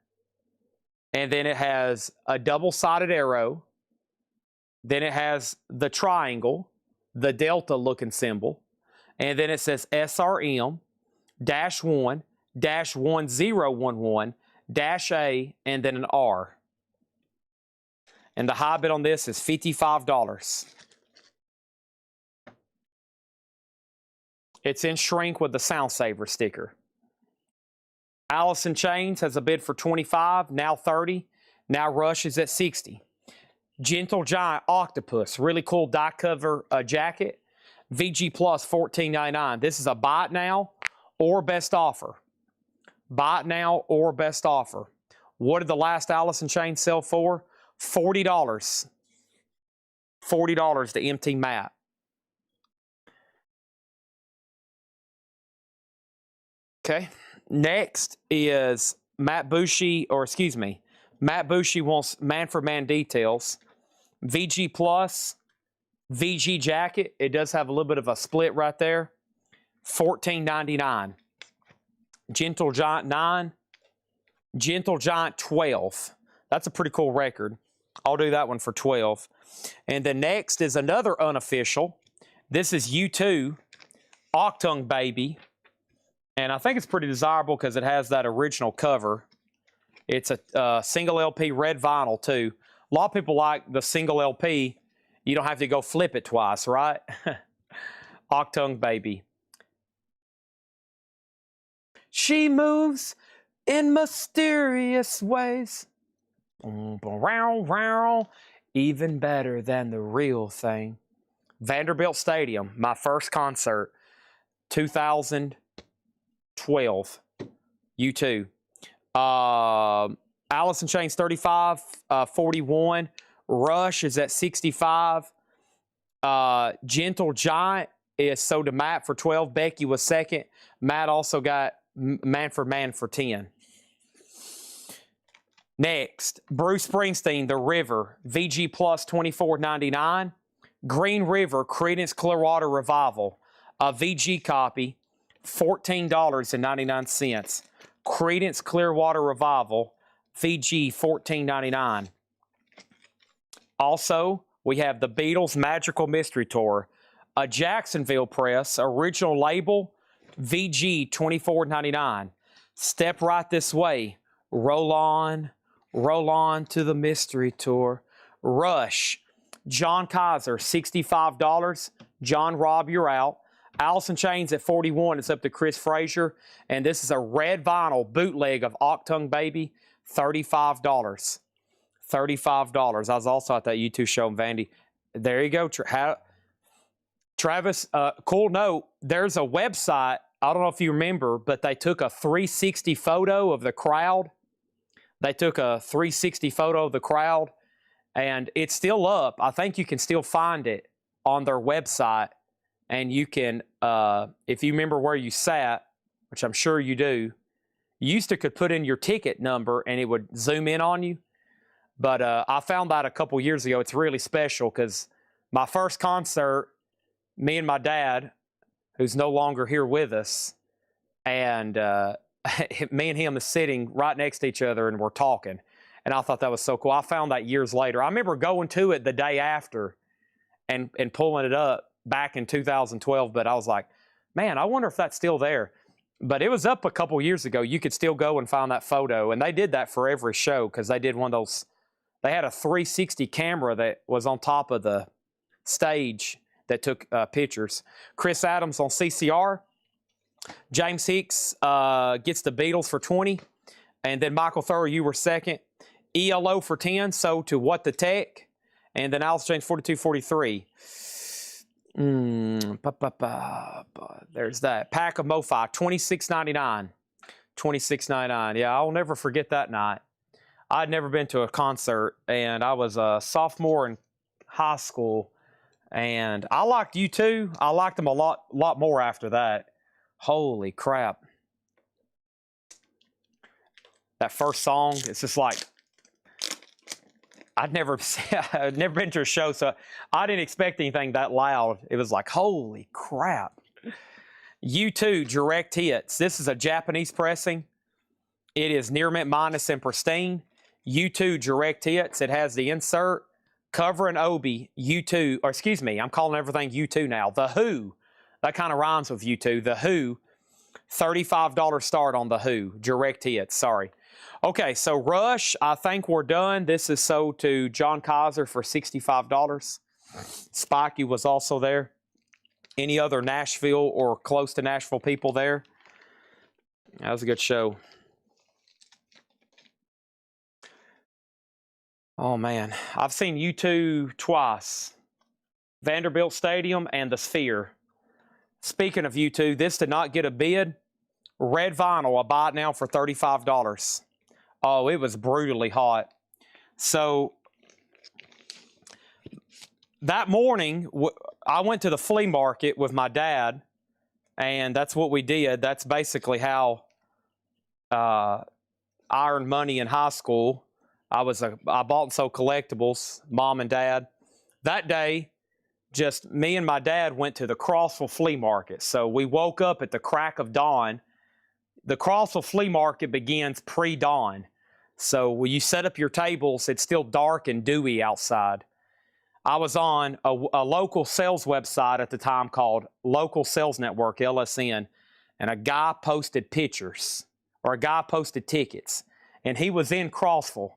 And then it has a double-sided arrow. Then it has the triangle, the delta looking symbol. And then it says SRM, -1, -1011, -A, and then an R. And the high bid on this is $55. It's in shrink with the Sound Saver sticker. Allison Chains has a bid for $25, now $30. Now Rush is at $60. Gentle Giant Octopus, really cool die cover jacket. VG Plus, $14.99. This is a buy it now or best offer. Buy it now or best offer. What did the last Allison Chain sell for? $40. $40 to MT Map. Okay. Next is Matt Bushy, or excuse me, Matt Bushy wants man for man details. VG Plus, VG jacket. It does have a little bit of a split right there. $14.99. Gentle Giant 9. Gentle Giant 12. That's a pretty cool record. I'll do that one for 12. And the next is another unofficial. This is U2, Octung Baby. And I think it's pretty desirable because it has that original cover. It's a single LP red vinyl too. A lot of people like the single LP. You don't have to go flip it twice, right? Octung Baby. She moves in mysterious ways. Even better than the real thing. Vanderbilt Stadium, my first concert, 2012. U2. Alice in Chains 35, 41. Rush is at 65. Gentle Giant is sold to Matt for 12. Becky was second. Matt also got man for 10. Next, Bruce Springsteen, The River, VG Plus $24.99. Green River, Creedence Clearwater Revival, a VG copy, $14.99. Creedence Clearwater Revival, VG $14.99. Also, we have the Beatles Magical Mystery Tour, a Jacksonville Press, original label, VG $24.99. Step right this way. Roll on to the mystery tour. Rush, John Kaiser, $65. John Robb, you're out. Alice in Chains at 41. It's up to Chris Frazier. And this is a red vinyl bootleg of Octung Baby, $35. $35. I was also at that U2 show in Vandy. There you go. Travis, cool note. There's a website. I don't know if you remember, but they took a 360 photo of the crowd. They took a 360 photo of the crowd, and it's still up. I think you can still find it on their website, and you can, if you remember where you sat, which I'm sure you do, you used to could put in your ticket number, and it would zoom in on you. But I found that a couple years ago. It's really special because my first concert, me and my dad, who's no longer here with us, and me and him is sitting right next to each other and we're talking. And I thought that was so cool. I found that years later. I remember going to it the day after and pulling it up back in 2012. But I was like, man, I wonder if that's still there. But it was up a couple years ago. You could still go and find that photo. And they did that for every show because they did one of those. They had a 360 camera that was on top of the stage that took pictures. Chris Adams on CCR. James Hicks gets the Beatles for 20. And then Michael Thurr, you were second. ELO for 10, so to What the Tech. And then Alice James 4243. There's that. Pack of MoFi, $26.99. $26.99. Yeah, I'll never forget that night. I'd never been to a concert, and I was a sophomore in high school. And I liked U2. I liked them a lot more after that. Holy crap. That first song, it's just like, I'd never been to a show, so I didn't expect anything that loud. It was like, holy crap. U2 Direct Hits. This is a Japanese pressing. It is near mint minus and pristine. U2 Direct Hits. It has the insert, cover and obi. U2, or excuse me, I'm calling everything U2 now. The Who. That kind of rhymes with U2. The Who, $35 start on The Who. Direct Hits, sorry. Okay, so Rush, I think we're done. This is sold to John Kaiser for $65. Spikey was also there. Any other Nashville or close to Nashville people there? That was a good show. Oh, man. I've seen U2 twice. Vanderbilt Stadium and the Sphere. Speaking of U2, this did not get a bid. Red vinyl, I buy it now for $35. Oh, it was brutally hot. So that morning, I went to the flea market with my dad, and that's what we did. That's basically how I earned money in high school. I bought and sold collectibles, mom and dad. That day, just me and my dad went to the Crossville flea market. So we woke up at the crack of dawn. The Crossville flea market begins pre-dawn. So when you set up your tables, it's still dark and dewy outside. I was on a local sales website at the time called Local Sales Network, LSN, and a guy posted pictures, or a guy posted tickets, and he was in Crossville.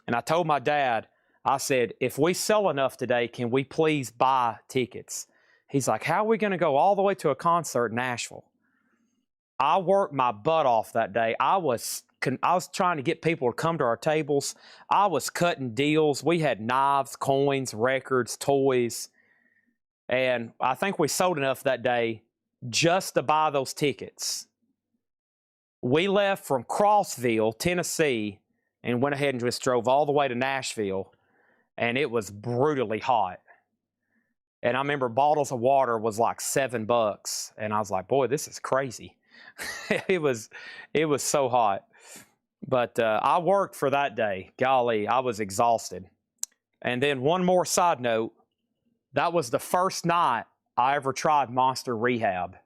And I told my dad, I said, if we sell enough today, can we please buy tickets? He's like, how are we going to go all the way to a concert in Nashville? I worked my butt off that day. I was trying to get people to come to our tables. I was cutting deals. We had knives, coins, records, toys. And I think we sold enough that day just to buy those tickets. We left from Crossville, Tennessee, and went ahead and just drove all the way to Nashville. And it was brutally hot. And I remember bottles of water was like $7. And I was like, boy, this is crazy. it was so hot. But I worked for that day. Golly, I was exhausted. And then one more side note, that was the first night I ever tried Monster Rehab.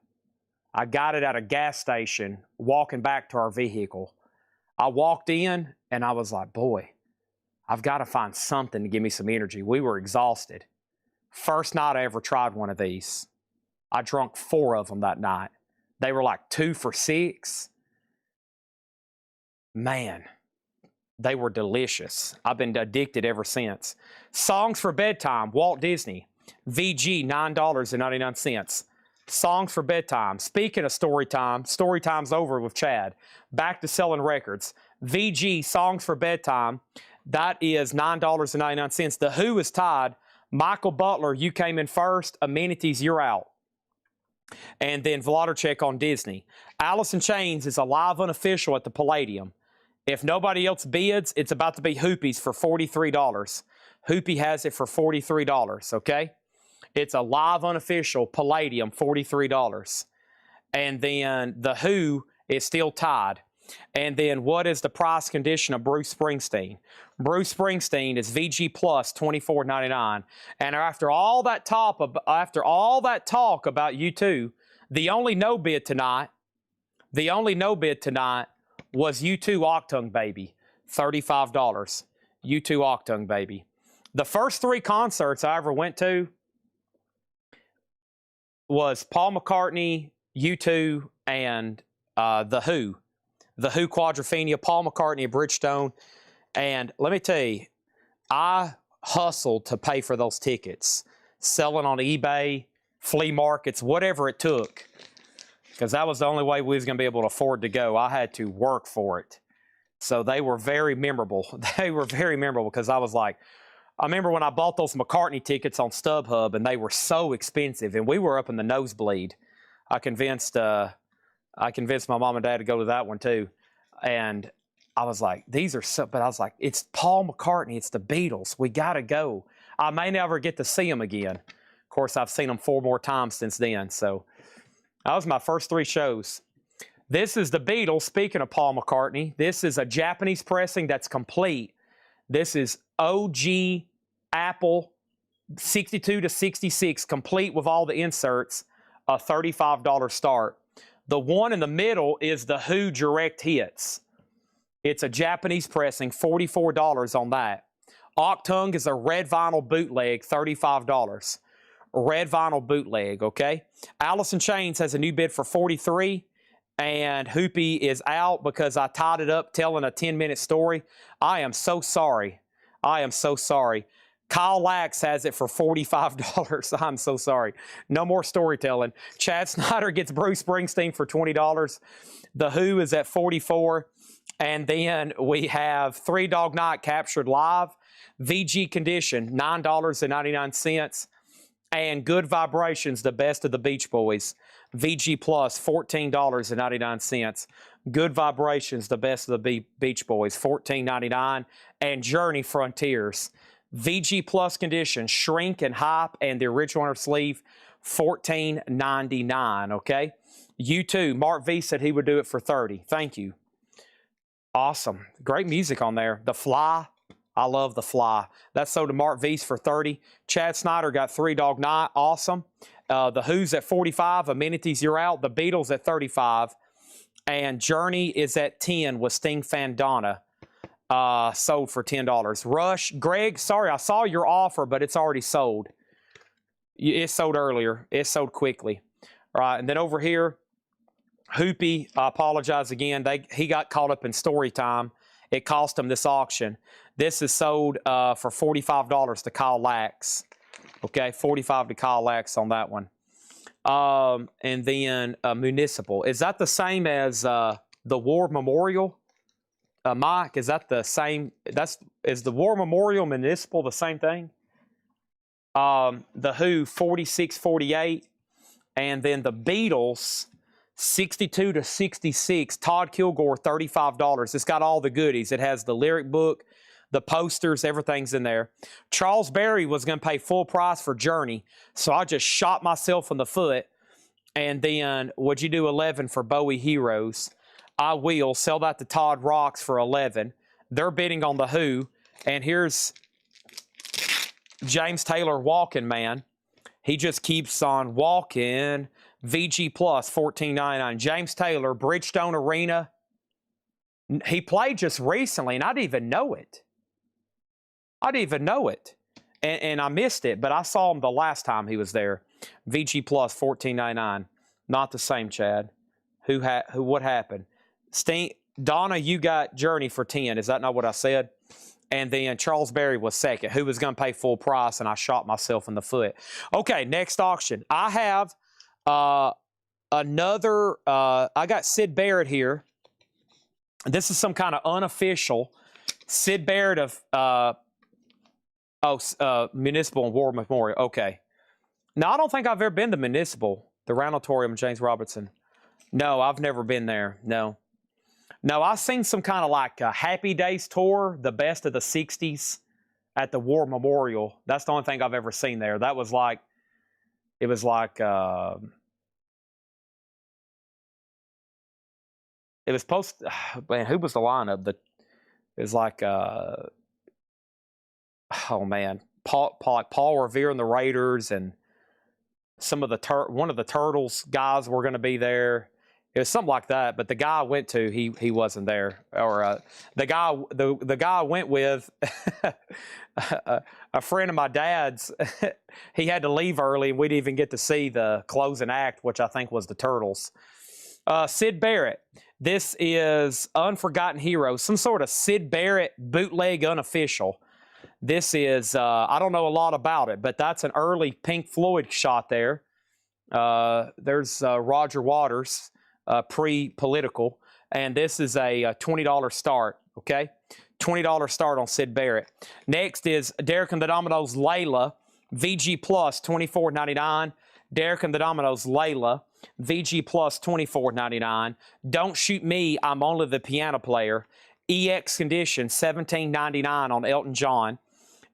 I got it at a gas station walking back to our vehicle. I walked in and I was like, boy, I've got to find something to give me some energy. We were exhausted. First night I ever tried one of these. I drank 4 of them that night. They were like 2 for $6. Man, they were delicious. I've been addicted ever since. Songs for Bedtime, Walt Disney. VG, $9.99. Songs for Bedtime. Speaking of story time's over with Chad. Back to selling records. VG, Songs for Bedtime. That is $9.99. The Who is tied. Michael Butler, you came in first. Amenities, you're out. And then Vladarchek on Disney. Alice in Chains is a live unofficial at the Palladium. If nobody else bids, it's about to be Hoopy's for $43. Hoopy has it for $43, okay? It's a live unofficial Palladium, $43. And then The Who is still tied. And then what is the price condition of Bruce Springsteen? Bruce Springsteen is VG Plus, $24.99. And after all that talk about U2, the only no bid tonight was U2 Octung Baby, $35. U2 Octung Baby. The first 3 concerts I ever went to was Paul McCartney, U2, and The Who. The Who Quadrophenia, Paul McCartney at Bridgestone. And let me tell you, I hustled to pay for those tickets, selling on eBay, flea markets, whatever it took, because that was the only way we was going to be able to afford to go. I had to work for it. So they were very memorable. They were very memorable because I was like, I remember when I bought those McCartney tickets on StubHub, and they were so expensive, and we were up in the nosebleed. I convinced my mom and dad to go to that one too. And I was like, these are so, but I was like, it's Paul McCartney, it's the Beatles. We got to go. I may never get to see them again. Of course, I've seen them 4 more times since then. So that was my first 3 shows. This is the Beatles. Speaking of Paul McCartney, this is a Japanese pressing that's complete. This is OG Apple 62 to 66, complete with all the inserts, a $35 start. The one in the middle is the Who Direct Hits. It's a Japanese pressing, $44 on that. Octung is a red vinyl bootleg, $35. Red vinyl bootleg, okay? Alice in Chains has a new bid for $43, and Hoopy is out because I tied it up telling a 10-minute story. I am so sorry. I am so sorry. Kyle Lax has it for $45. I'm so sorry. No more storytelling. Chad Snyder gets Bruce Springsteen for $20. The Who is at $44. And then we have 3 Dog Night captured live. VG Condition, $9.99. And Good Vibrations, the best of the Beach Boys. VG Plus, $14.99. Good Vibrations, the best of the Beach Boys, $14.99. And Journey Frontiers. VG Plus Condition, Shrink and Hype, and the original inner sleeve, $14.99, okay? U2, Mark V said he would do it for $30. Thank you. Awesome. Great music on there. The Fly. I love The Fly. That's sold to Mark V's for 30. Chad Snyder got Three Dog Night. Awesome. The Who's at 45. Amenities, You're Out. The Beatles at 35. And Journey is at 10 with Sting Fandana. Sold for $10. Rush. Greg, sorry, I saw your offer, but it's already sold. It sold earlier. It sold quickly. All right, and then over here, Hoopy, I apologize again. He got caught up in story time. It cost him this auction. This is sold for $45 to Kyle Lax. Okay, $45 to Kyle Lax on that one. And then Municipal. Is that the same as the War Memorial? Mike, is that the same? Is the War Memorial Municipal the same thing? The Who, 46-48. And then the Beatles, 62 to 66. Todd Kilgore, $35. It's got all the goodies. It has the lyric book, the posters, everything's in there. Charles Berry was going to pay full price for Journey, so I just shot myself in the foot. And then, would you do 11 for Bowie Heroes? I will. Sell that to Todd Rocks for 11. They're bidding on the Who. And here's James Taylor, Walking Man. He just keeps on walking. VG Plus, $14.99. James Taylor, Bridgestone Arena. He played just recently, and I didn't even know it. And I missed it, but I saw him the last time he was there. VG Plus, $14.99. Not the same, Chad. What happened? Donna, you got Journey for 10. Is that not what I said? And then Charles Berry was second. Who was going to pay full price, and I shot myself in the foot. Okay, next auction. I have another. I got Sid Barrett here. This is some kind of unofficial Sid Barrett of Municipal and War Memorial. Okay. Now, I don't think I've ever been to Municipal, the Roundatorium, James Robertson. No, I've never been there. No, I've seen some kind of like a Happy Days tour, the best of the 60s at the War Memorial. That's the only thing I've ever seen there. That was like, it was supposed, man, who was the lineup? It was like, oh man, Paul Revere and the Raiders, and some of the one of the Turtles guys were going to be there. It was something like that, but the guy I went to, he wasn't there. Or the guy I went with, a friend of my dad's, he had to leave early, and we didn't even get to see the closing act, which I think was the Turtles. Sid Barrett. This is Unforgotten Hero, some sort of Sid Barrett bootleg unofficial. This is, I don't know a lot about it, but that's an early Pink Floyd shot there. There's Roger Waters. Pre-political, and this is a $20 start, okay? $20 start on Sid Barrett. Next is Derek and the Dominoes Layla, VG Plus, $24.99. Derek and the Dominoes Layla, VG Plus, $24.99. Don't Shoot Me, I'm Only the Piano Player. EX Condition, $17.99 on Elton John.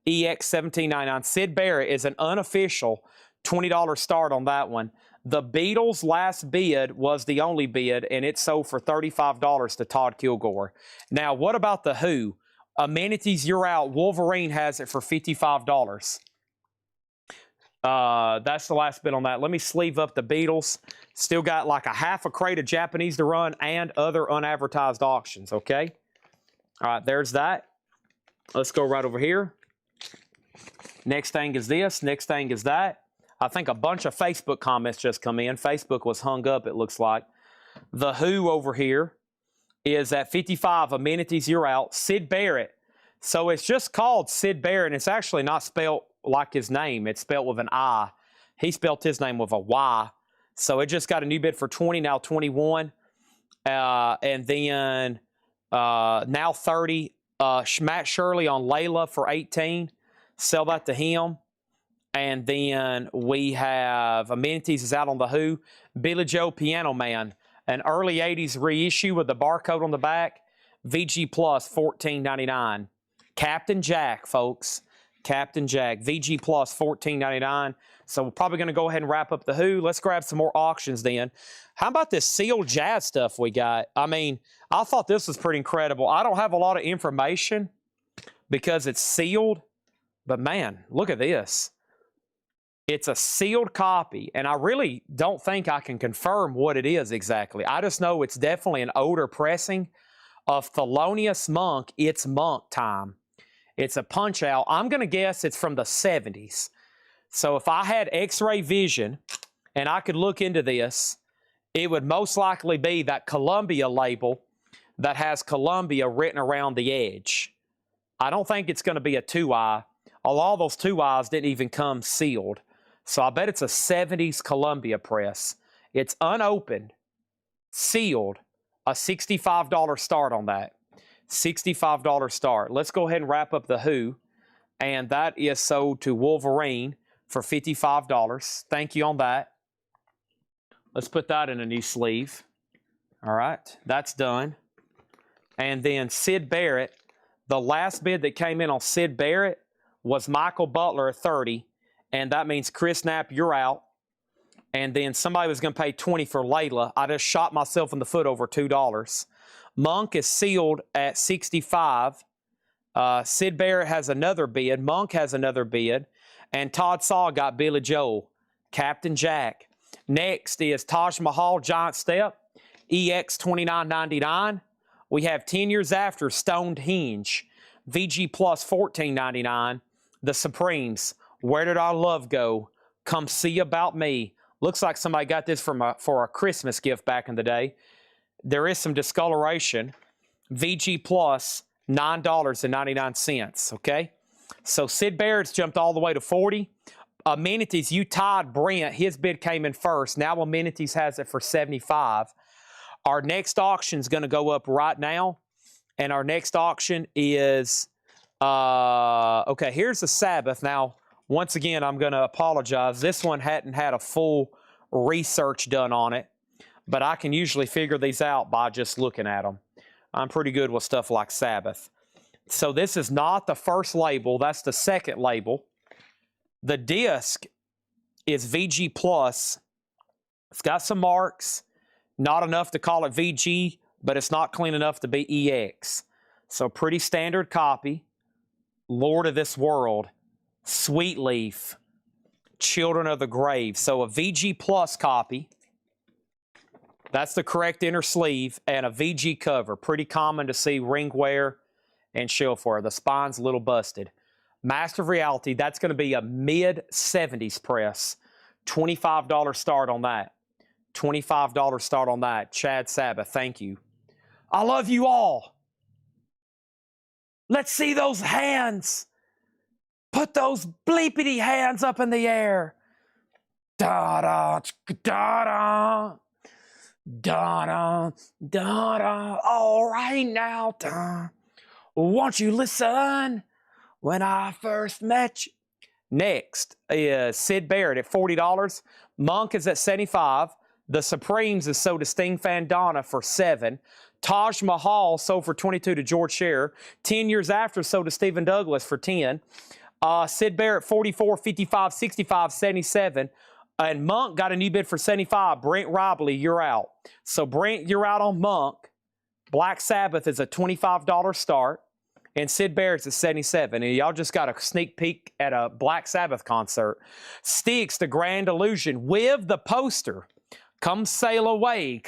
EX, $17.99. Sid Barrett is an unofficial $20 start on that one. The Beatles' last bid was the only bid, and it sold for $35 to Todd Kilgore. Now, what about the Who? Amenities, You're Out. Wolverine has it for $55. That's the last bid on that. Let me sleeve up the Beatles. Still got like a half a crate of Japanese to run and other unadvertised auctions, okay? All right, there's that. Let's go right over here. Next thing is this. Next thing is that. I think a bunch of Facebook comments just come in. Facebook was hung up, it looks like. The Who over here is at 55. Amenities, You're Out. Sid Barrett. So it's just called Sid Barrett, and it's actually not spelled like his name. It's spelled with an I. He spelled his name with a Y. So it just got a new bid for 20, now 21. And then now 30. Matt Shirley on Layla for 18. Sell that to him. And then we have Amenities is out on the Who. Billy Joe Piano Man, an early 80s reissue with the barcode on the back. VG Plus, $14.99. Captain Jack, folks. Captain Jack, VG Plus, $14.99. So we're probably going to go ahead and wrap up the Who. Let's grab some more auctions then. How about this sealed jazz stuff we got? I mean, I thought this was pretty incredible. I don't have a lot of information because it's sealed, but man, look at this. It's a sealed copy, and I really don't think I can confirm what it is exactly. I just know it's definitely an older pressing of Thelonious Monk. It's Monk time. It's a punch out. I'm going to guess it's from the 70s. So if I had X-ray vision and I could look into this, it would most likely be that Columbia label that has Columbia written around the edge. I don't think it's going to be a 2i. All those 2i's didn't even come sealed. So I bet it's a 70s Columbia press. It's unopened, sealed, a $65 start on that. $65 start. Let's go ahead and wrap up the Who. And that is sold to Wolverine for $55. Thank you on that. Let's put that in a new sleeve. All right, that's done. And then Sid Barrett, the last bid that came in on Sid Barrett was Michael Butler at 30. And that means Chris Knapp, you're out. And then somebody was going to pay 20 for Layla. I just shot myself in the foot over $2. Monk is sealed at 65. Sid Barrett has another bid. Monk has another bid. And Todd Saw got Billy Joel. Captain Jack. Next is Taj Mahal Giant Step. EX $29.99. We have 10 years after Stoned Hinge. VG Plus $14.99. The Supremes. Where Did Our Love Go? Come See About Me. Looks like somebody got this for a Christmas gift back in the day. There is some discoloration. VG Plus, $9.99, okay? So Sid Barrett's jumped all the way to 40. Amenities, you tied Brent. His bid came in first. Now Amenities has it for 75. Our next auction is going to go up right now. And our next auction is, okay, here's the Sabbath. Now, once again, I'm going to apologize. This one hadn't had a full research done on it, but I can usually figure these out by just looking at them. I'm pretty good with stuff like Sabbath. So this is not the first label. That's the second label. The disc is VG Plus. It's got some marks. Not enough to call it VG, but it's not clean enough to be EX. So pretty standard copy. Lord of This World. Sweet Leaf, Children of the Grave. So a VG Plus copy. That's the correct inner sleeve, and a VG cover. Pretty common to see ring wear and shelf wear. The spine's a little busted. Master of Reality, that's going to be a mid-70s press. $25 start on that. $25 start on that. Chad Sabbath, thank you. I love you all. Let's see those hands. Put those bleepity hands up in the air. Da-da, da-da, da-da, da-da. All right now, da. Won't you listen when I first met you? Next is Sid Barrett at $40. Monk is at $75. The Supremes is sold to Sting Fandana for $7. Taj Mahal sold for $22 to George Scherer. 10 years after, sold to Stephen Douglas for $10. Sid Barrett, 44, 55, 65, 77. And Monk got a new bid for 75. Brent Robley, you're out. So Brent, you're out on Monk. Black Sabbath is a $25 start. And Sid Barrett's at 77. And y'all just got a sneak peek at a Black Sabbath concert. Styx, The Grand Illusion, with the poster. Come sail away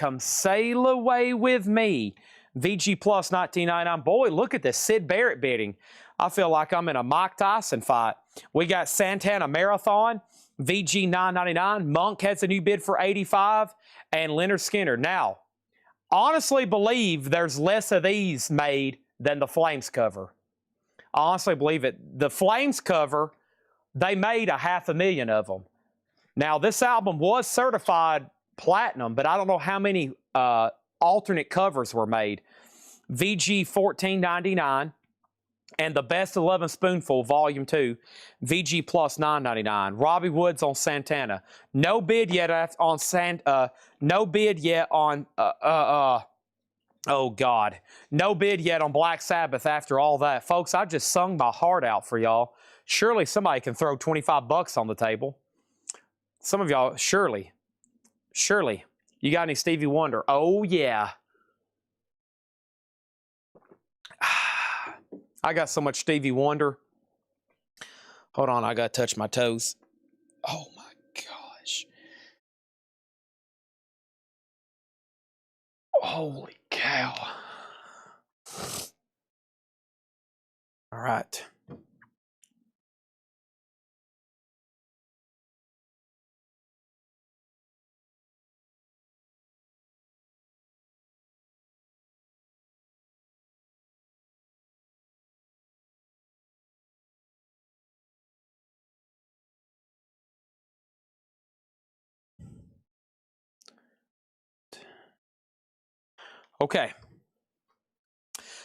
with me. VG Plus, $19.99. Boy, look at this Sid Barrett bidding. I feel like I'm in a Mike Tyson fight. We got Santana Marathon, VG $9.99. Monk has a new bid for $85. And Leonard Skinner. Now, honestly believe there's less of these made than the Flames cover. I honestly believe it. The Flames cover, they made 500,000 of them. Now, this album was certified platinum, but I don't know how many alternate covers were made. VG $14.99. And the Best 11 Spoonful, Volume 2, VG Plus $9.99. Robbie Woods on Santana. No bid yet on no bid yet on oh God. No bid yet on Black Sabbath after all that. Folks, I just sung my heart out for y'all. Surely somebody can throw 25 bucks on the table. Some of y'all, surely. You got any Stevie Wonder? Oh, yeah. I got so much Stevie Wonder. Hold on, I got to touch my toes. Oh, my gosh. Holy cow. All right. Okay.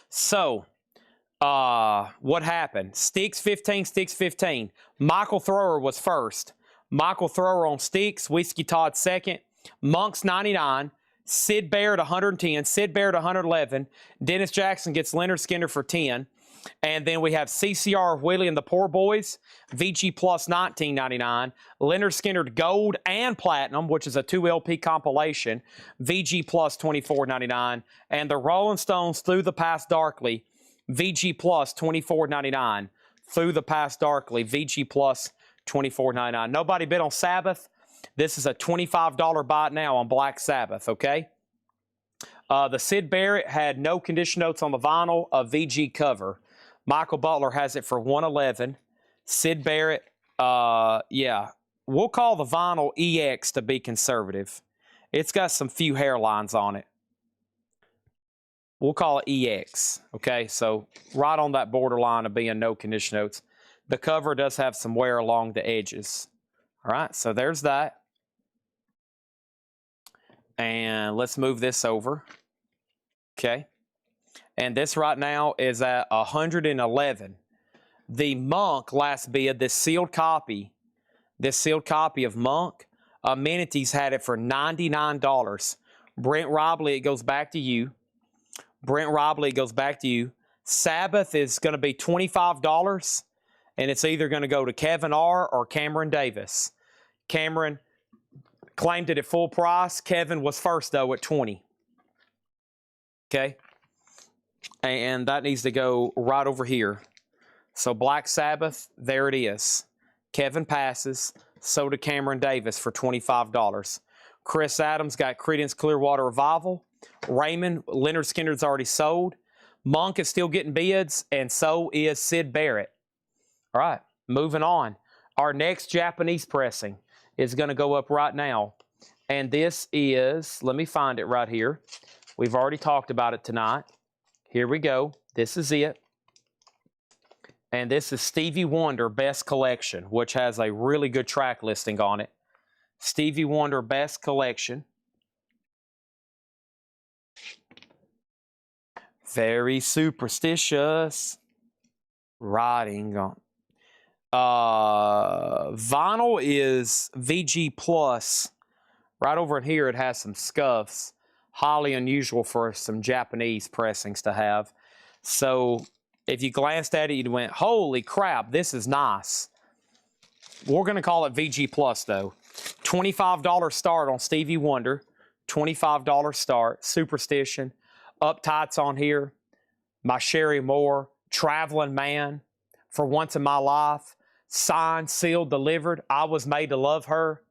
So, what happened? Sticks 15. Michael Thrower was first. Michael Thrower on sticks, Whiskey Todd second, Monk's 99, Sid Barrett 110, Sid Barrett 111, Dennis Jackson gets Leonard Skinner for 10. And then we have CCR Willie and the Poor Boys, VG Plus 19.99, Leonard Skinner Gold and Platinum, which is a 2 LP compilation, VG Plus 24.99, and the Rolling Stones Through the Past Darkly, VG Plus 24.99. Through the Past Darkly, VG Plus 24.99. Nobody bid on Sabbath. This is a $25 buy now on Black Sabbath, okay? The Sid Barrett had no condition notes on the vinyl, a VG cover. Michael Butler has it for $111. Sid Barrett, yeah. We'll call the vinyl EX to be conservative. It's got some few hairlines on it. We'll call it EX, okay? So right on that borderline of being no condition notes. The cover does have some wear along the edges. All right, so there's that. And let's move this over. Okay. And this right now is at 111. The Monk last bid, this sealed copy of Monk, Amenities had it for $99. Brent Robley, it goes back to you. Sabbath is going to be $25, and it's either going to go to Kevin R. or Cameron Davis. Cameron claimed it at full price. Kevin was first, though, at $20. Okay? And that needs to go right over here. So Black Sabbath, there it is. Kevin passes. So did Cameron Davis for $25. Chris Adams got Creedence Clearwater Revival. Raymond, Leonard Skinner's already sold. Monk is still getting bids, and so is Sid Barrett. All right, moving on. Our next Japanese pressing is going to go up right now. And this is, let me find it right here. We've already talked about it tonight. Here we go. This is it. And this is Stevie Wonder Best Collection, which has a really good track listing on it. Stevie Wonder Best Collection. Very superstitious. Writing on. Vinyl is VG Plus. Right over in here, it has some scuffs. Highly unusual for some Japanese pressings to have. So if you glanced at it, you went, holy crap, this is nice. We're going to call it VG Plus, though. $25 start on Stevie Wonder. $25 start. Superstition. Uptights on here. My Sherry Moore. Traveling Man. For Once in My Life. Signed, sealed, delivered. I Was Made to Love Her.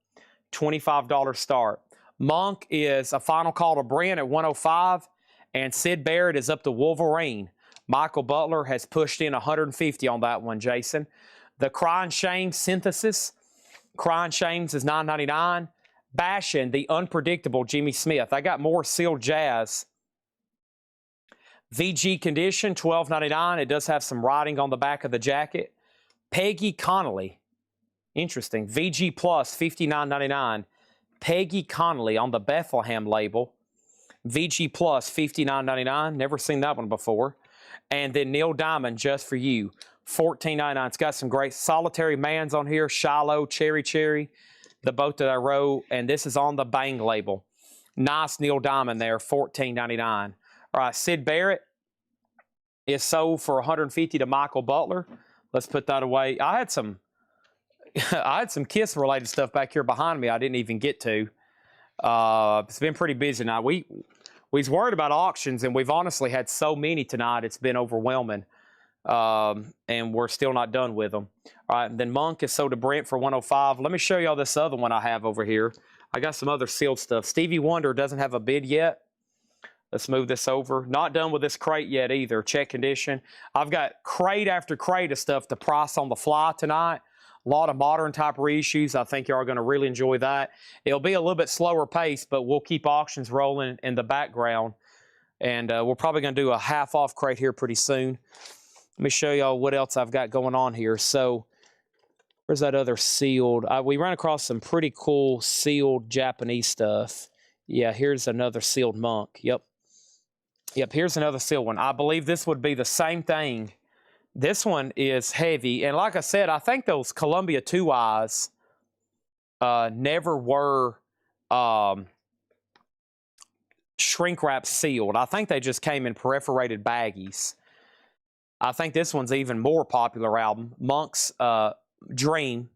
$25 start. Monk is a final call to Brent at 105, and Sid Barrett is up to Wolverine. Michael Butler has pushed in 150 on that one, Jason. The Crying Shame Synthesis. Crying Shames is $9.99. Bashing the Unpredictable Jimmy Smith. I got more sealed jazz. VG Condition, $12.99. It does have some writing on the back of the jacket. Peggy Connolly. Interesting. VG Plus, $59.99. Peggy Connolly on the Bethlehem label. VG Plus, $59.99. Never seen that one before. And then Neil Diamond, Just For You, $14.99. It's got some great Solitary Man's on here. Shiloh, Cherry, the boat that I wrote. And this is on the Bang label. Nice Neil Diamond there, $14.99. All right, Sid Barrett is sold for $150 to Michael Butler. Let's put that away. I had some I had some Kiss related stuff back here behind me I didn't even get to. It's been pretty busy now. We was worried about auctions, and we've honestly had so many tonight. It's been overwhelming, and we're still not done with them. All right, and then Monk is sold to Brent for 105. Let me show y'all this other one I have over here. I got some other sealed stuff. Stevie Wonder doesn't have a bid yet. Let's move this over. Not done with this crate yet either. Check condition. I've got crate after crate of stuff to price on the fly tonight. A lot of modern type reissues. I think y'all are going to really enjoy that. It'll be a little bit slower pace, but we'll keep auctions rolling in the background. And we're probably going to do a half off crate here pretty soon. Let me show y'all what else I've got going on here. So where's that other sealed? We ran across some pretty cool sealed Japanese stuff. Yeah, here's another sealed Monk. Yep, here's another sealed one. I believe this would be the same thing. This one is heavy. And like I said, I think those Columbia 2 eyes never were shrink wrap sealed. I think they just came in perforated baggies. I think this one's even more popular album. Monk's Dream.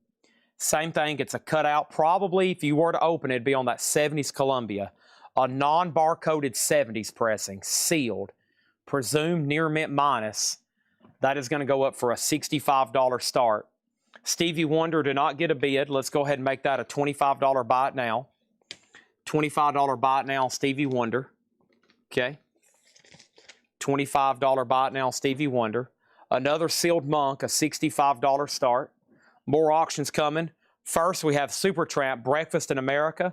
Same thing. It's a cutout. Probably, if you were to open it, it'd be on that 70s Columbia. A non-barcoded 70s pressing. Sealed. Presumed near mint minus. That is going to go up for a $65 start. Stevie Wonder did not get a bid. Let's go ahead and make that a $25 buy it now. $25 buy it now, Stevie Wonder. Okay. $25 buy it now, Stevie Wonder. Another sealed Monk, a $65 start. More auctions coming. First, we have Supertramp, Breakfast in America.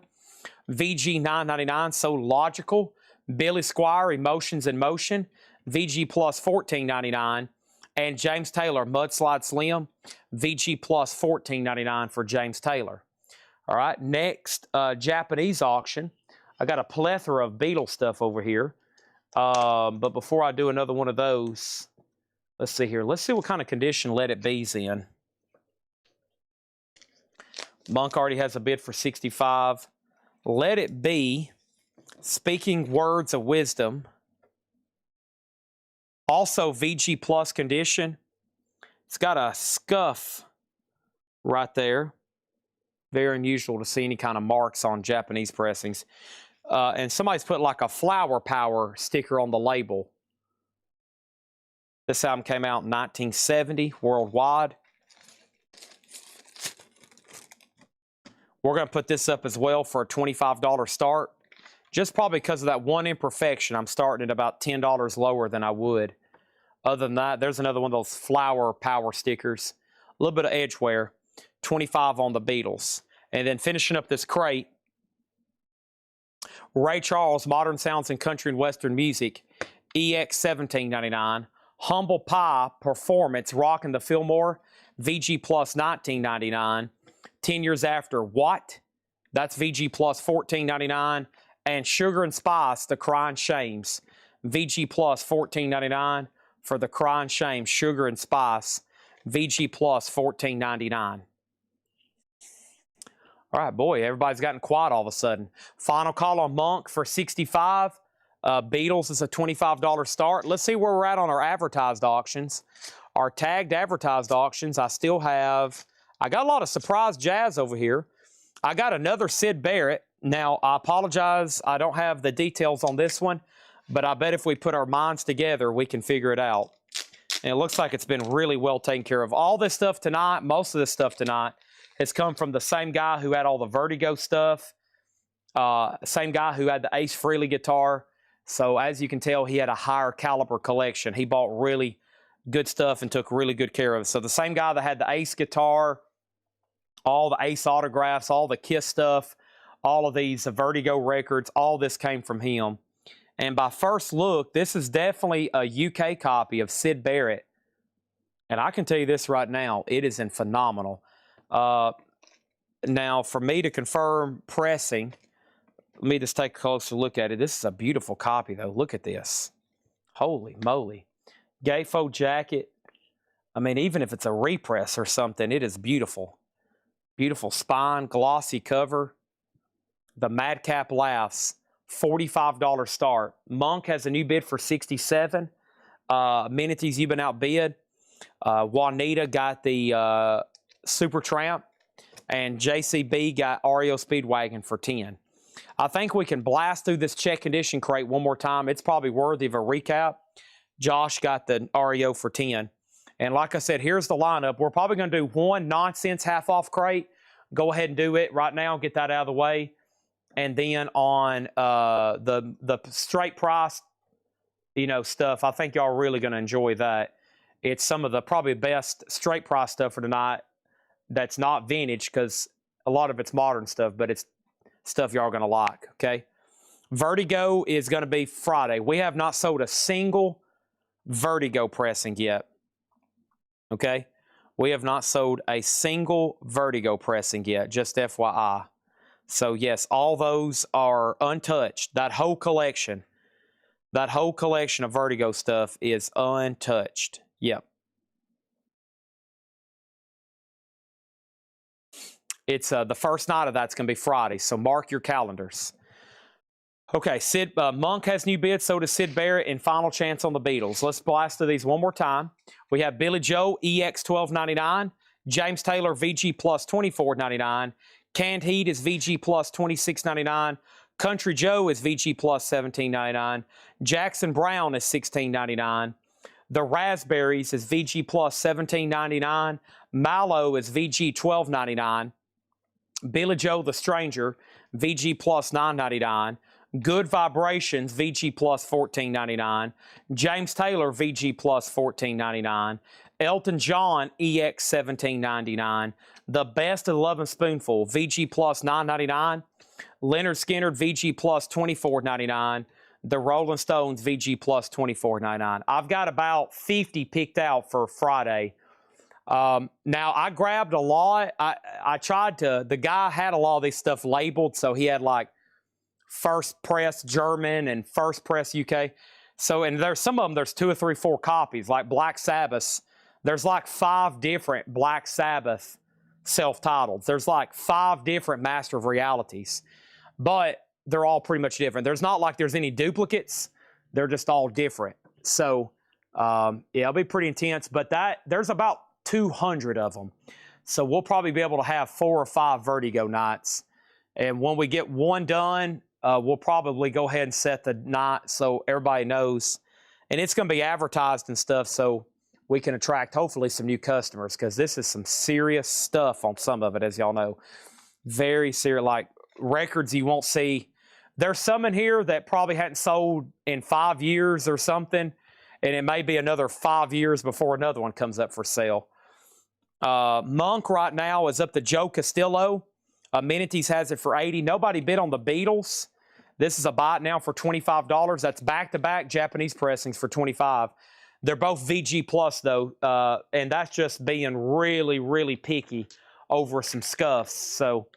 VG $9.99, So Logical. Billy Squire, Emotions in Motion. VG Plus $14.99. And James Taylor, Mudslide Slim, VG Plus $14.99 for James Taylor. All right, next Japanese auction. I got a plethora of Beatles stuff over here. But before I do another one of those, let's see here. Let's see what kind of condition Let It Be's in. Monk already has a bid for 65. Let It Be, Speaking Words of Wisdom. Also, VG Plus condition. It's got a scuff right there. Very unusual to see any kind of marks on Japanese pressings. And somebody's put like a Flower Power sticker on the label. This album came out in 1970 worldwide. We're going to put this up as well for a $25 start. Just probably because of that one imperfection, I'm starting at about $10 lower than I would. Other than that, there's another one of those Flower Power stickers. A little bit of edge wear. 25 on the Beatles. And then finishing up this crate, Ray Charles, Modern Sounds in Country and Western Music, EX $17.99. Humble Pie Performance, Rockin' the Fillmore, VG Plus $19.99. 10 Years After, What? That's VG Plus $14.99. And Sugar and Spice, The Crying Shames, VG Plus $14.99 for The Crying Shame, Sugar and Spice, VG Plus $14.99. All right, boy, everybody's gotten quiet all of a sudden. Final call on Monk for 65. Beatles is a $25 start. Let's see where we're at on our advertised auctions. Our tagged advertised auctions, I got a lot of surprise jazz over here. I got another Sid Barrett. Now, I apologize, I don't have the details on this one, but I bet if we put our minds together, we can figure it out. And it looks like it's been really well taken care of. All this stuff tonight, most of this stuff tonight, has come from the same guy who had all the Vertigo stuff, same guy who had the Ace Frehley guitar. So as you can tell, he had a higher caliber collection. He bought really good stuff and took really good care of it. So the same guy that had the Ace guitar, all the Ace autographs, all the Kiss stuff, all of these Vertigo records, all this came from him. And by first look, this is definitely a UK copy of Sid Barrett. And I can tell you this right now, it is in phenomenal. Now, for me to confirm pressing, let me just take a closer look at it. This is a beautiful copy, though. Look at this. Holy moly. Gatefold jacket. I mean, even if it's a repress or something, it is beautiful. Beautiful spine, glossy cover. The Madcap Laughs, $45 start. Monk has a new bid for 67. Amenities, you've been outbid. Juanita got the Super Tramp, and JCB got REO Speedwagon for 10. I think we can blast through this check condition crate one more time. It's probably worthy of a recap. Josh got the REO for 10. And like I said, here's the lineup. We're probably going to do one nonsense half-off crate. Go ahead and do it right now. Get that out of the way. And then on the straight price, stuff, I think y'all are really going to enjoy that. It's some of the probably best straight price stuff for tonight that's not vintage, because a lot of it's modern stuff, but it's stuff y'all are going to like, okay? Vertigo is going to be Friday. We have not sold a single Vertigo pressing yet, okay? We have not sold a single Vertigo pressing yet, just FYI. So, yes, all those are untouched. That whole collection of Vertigo stuff is untouched. Yep. It's the first night of that's going to be Friday, so mark your calendars. Okay, Monk has new bids, so does Sid Barrett, and final chance on the Beatles. Let's blast through these one more time. We have Billy Joe, EX $12.99. James Taylor, VG plus $24.99. Canned Heat is VG plus $26.99. Country Joe is VG plus $17.99. Jackson Brown is $16.99. The Raspberries is VG plus $17.99. Mallow is VG $12.99. Billy Joe the Stranger, VG plus $9.99. Good Vibrations, VG plus $14.99. James Taylor, VG plus $14.99. Elton John, EX $17.99. The Best of the Lovin' Spoonful, VG plus $9.99. Leonard Skinner, VG plus $24.99. The Rolling Stones, VG plus $24.99. I've got about 50 picked out for Friday. Now, I grabbed a lot. I tried to, the guy had a lot of this stuff labeled, so he had like first press German and first press UK. So, and there's some of them, there's 2 or 3, 4 copies, like Black Sabbath. There's like 5 different Black Sabbath self-titled. There's like 5 different Master of Realities, but they're all pretty much different. There's not like there's any duplicates. They're just all different. So, yeah, it'll be pretty intense, but there's about 200 of them. So we'll probably be able to have 4 or 5 Vertigo nights. And when we get one done, we'll probably go ahead and set the night so everybody knows. And it's going to be advertised and stuff so we can attract hopefully some new customers, because this is some serious stuff on some of it, as y'all know. Very serious, like records you won't see. There's some in here that probably hadn't sold in 5 years or something, and it may be another 5 years before another one comes up for sale. Monk right now is up to Joe Castillo. Amenities has it for 80. Nobody bid on the Beatles. This is a buy it now for $25. That's back-to-back Japanese pressings for $25. They're both VG plus though, and that's just being really, really picky over some scuffs. So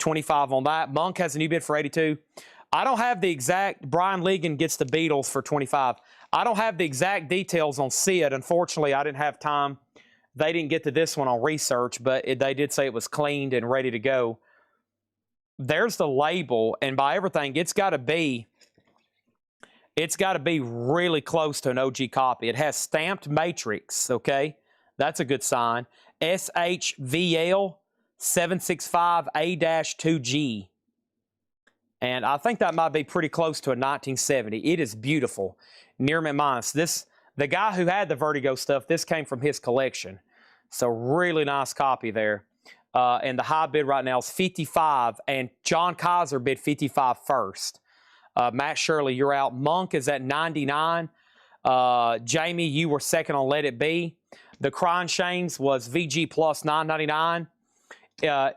$25 on that. Monk has a new bid for 82. I don't have the exact. Brian Ligon gets the Beatles for 25. I don't have the exact details on Sid. Unfortunately, I didn't have time. They didn't get to this one on research, but they did say it was cleaned and ready to go. There's the label, and by everything, it's got to be really close to an OG copy. It has stamped matrix, okay? That's a good sign. SHVL 765A-2G. And I think that might be pretty close to a 1970. It is beautiful. Near McManus. The guy who had the Vertigo stuff, this came from his collection. So really nice copy there. And the high bid right now is 55, and John Kaiser bid 55 first. Matt Shirley, you're out. Monk is at 99. Jamie, you were second on Let It Be. The Crying Shames was VG plus $9.99.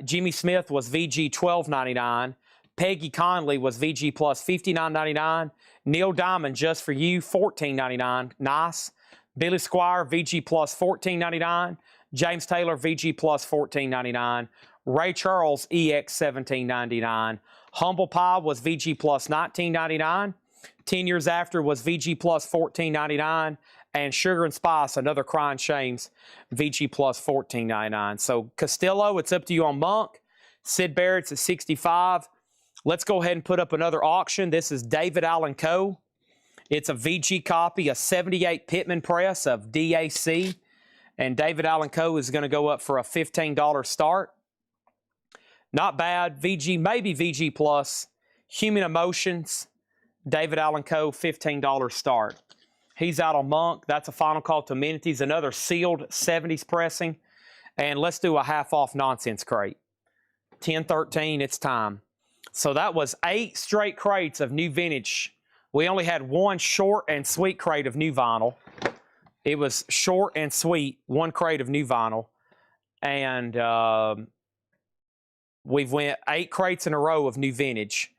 Jimmy Smith was VG $12.99. Peggy Conley was VG plus $59.99. Neil Diamond, Just For You, $14.99. Nice. Billy Squire, VG plus $14.99. James Taylor, VG plus $14.99. Ray Charles, EX $17.99. Humble Pie was VG plus $19.99. 10 years after was VG plus $14.99. And Sugar and Spice, another Crying Shames, VG plus $14.99. So Castillo, it's up to you on Monk. Sid Barrett's at 65. Let's go ahead and put up another auction. This is David Allen Co. It's a VG copy, a 78 Pittman press of DAC. And David Allen Co. is going to go up for a $15 start. Not bad. VG, maybe VG Plus. Human Emotions, David Allen Co., $15 start. He's out on Monk. That's a final call to amenities. Another sealed 70s pressing. And let's do a half-off nonsense crate. 10-13, it's time. So that was 8 straight crates of new vintage. We only had one short and sweet crate of new vinyl. It was short and sweet, 1 crate of new vinyl. And we've went 8 crates in a row of new vintage.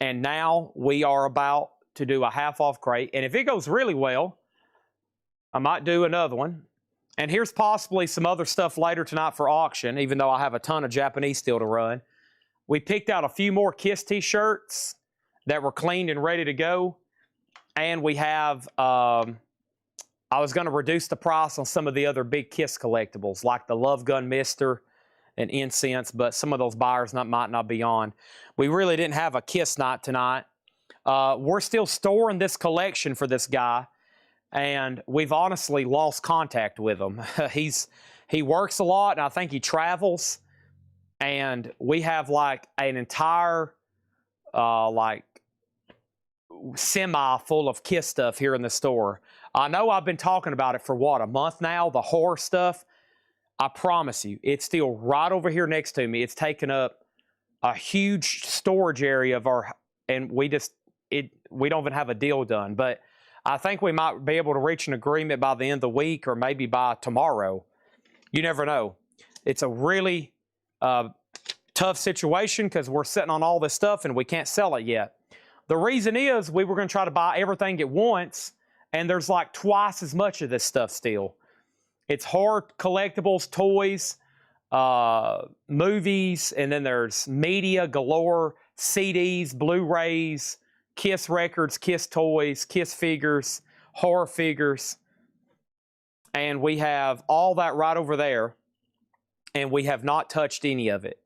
And now we are about to do a half-off crate. And if it goes really well, I might do another one. And here's possibly some other stuff later tonight for auction, even though I have a ton of Japanese still to run. We picked out a few more KISS t-shirts that were cleaned and ready to go. And we have, I was going to reduce the price on some of the other big KISS collectibles, like the Love Gun Mister and Incense, but some of those buyers might not be on. We really didn't have a KISS night tonight. We're still storing this collection for this guy, and we've honestly lost contact with him. He works a lot, and I think he travels, and we have like an entire like semi full of KISS stuff here in the store. I know I've been talking about it for what, a month now, the horror stuff. I promise you, it's still right over here next to me. It's taken up a huge storage area of our, and we don't even have a deal done. But I think we might be able to reach an agreement by the end of the week or maybe by tomorrow. You never know. It's a really tough situation because we're sitting on all this stuff and we can't sell it yet. The reason is we were going to try to buy everything at once, and there's like twice as much of this stuff still. It's horror collectibles, toys, movies, and then there's media galore, CDs, Blu-rays, KISS records, KISS toys, KISS figures, horror figures. And we have all that right over there, and we have not touched any of it.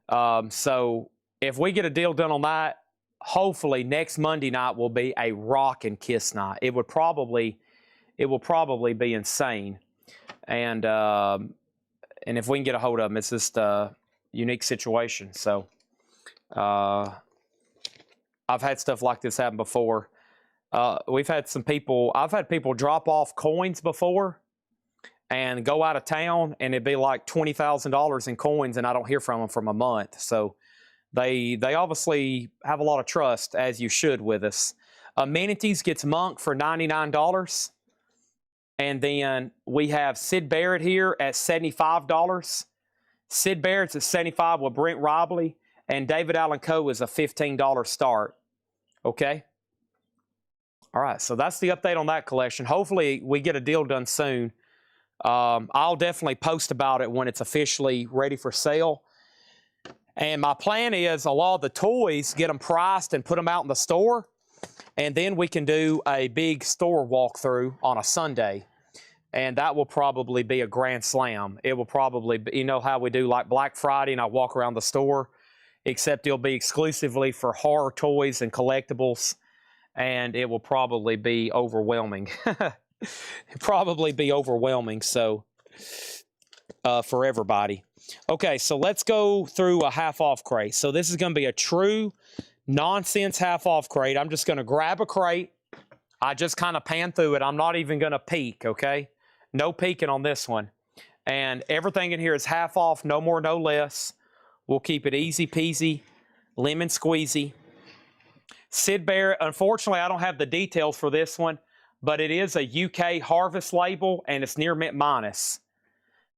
So if we get a deal done on that, hopefully next Monday night will be a rockin' KISS night. It will probably be insane. And if we can get a hold of them, it's just a unique situation. So I've had stuff like this happen before. I've had people drop off coins before and go out of town, and it'd be like $20,000 in coins, and I don't hear from them for a month. So they obviously have a lot of trust, as you should with us. Amenities gets Monk for $99. And then we have Sid Barrett here at $75. Sid Barrett's at $75 with Brent Robley. And David Allen Co. is a $15 start. Okay? All right, so that's the update on that collection. Hopefully we get a deal done soon. I'll definitely post about it when it's officially ready for sale. And my plan is a lot of the toys, get them priced and put them out in the store. And then we can do a big store walkthrough on a Sunday. And that will probably be a grand slam. It will probably be, you know how we do like Black Friday and I walk around the store, except it'll be exclusively for horror toys and collectibles. And it will probably be overwhelming. Probably be overwhelming, so for everybody. Okay, so let's go through a half-off crate. So this is going to be a true nonsense half-off crate. I'm just going to grab a crate. I just kind of pan through it. I'm not even going to peek, okay? No peeking on this one. And everything in here is half off, no more, no less. We'll keep it easy peasy, lemon squeezy. Sid Barrett, unfortunately, I don't have the details for this one, but it is a UK Harvest label, and it's near mint minus.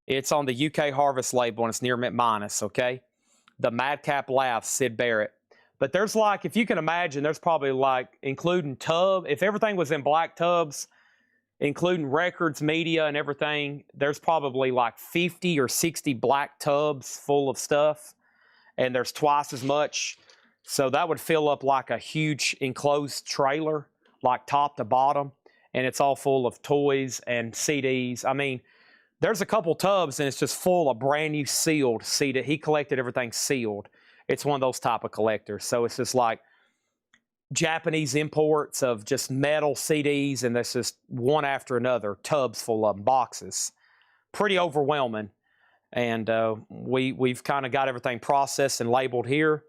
It's on the UK Harvest label, and it's near mint minus, okay? The Madcap Laughs, Sid Barrett. But there's like, if you can imagine, there's probably like, including tub, if everything was in black tubs, including records, media, and everything, there's probably like 50 or 60 black tubs full of stuff, and there's twice as much. So that would fill up like a huge enclosed trailer, like top to bottom, and it's all full of toys and CDs. I mean, there's a couple tubs, and it's just full of brand new sealed CD. He collected everything sealed. It's one of those type of collectors. So it's just like Japanese imports of just metal CDs, and that's just one after another, tubs full of them, boxes. pretty overwhelming. And we've kind of got everything processed and labeled here.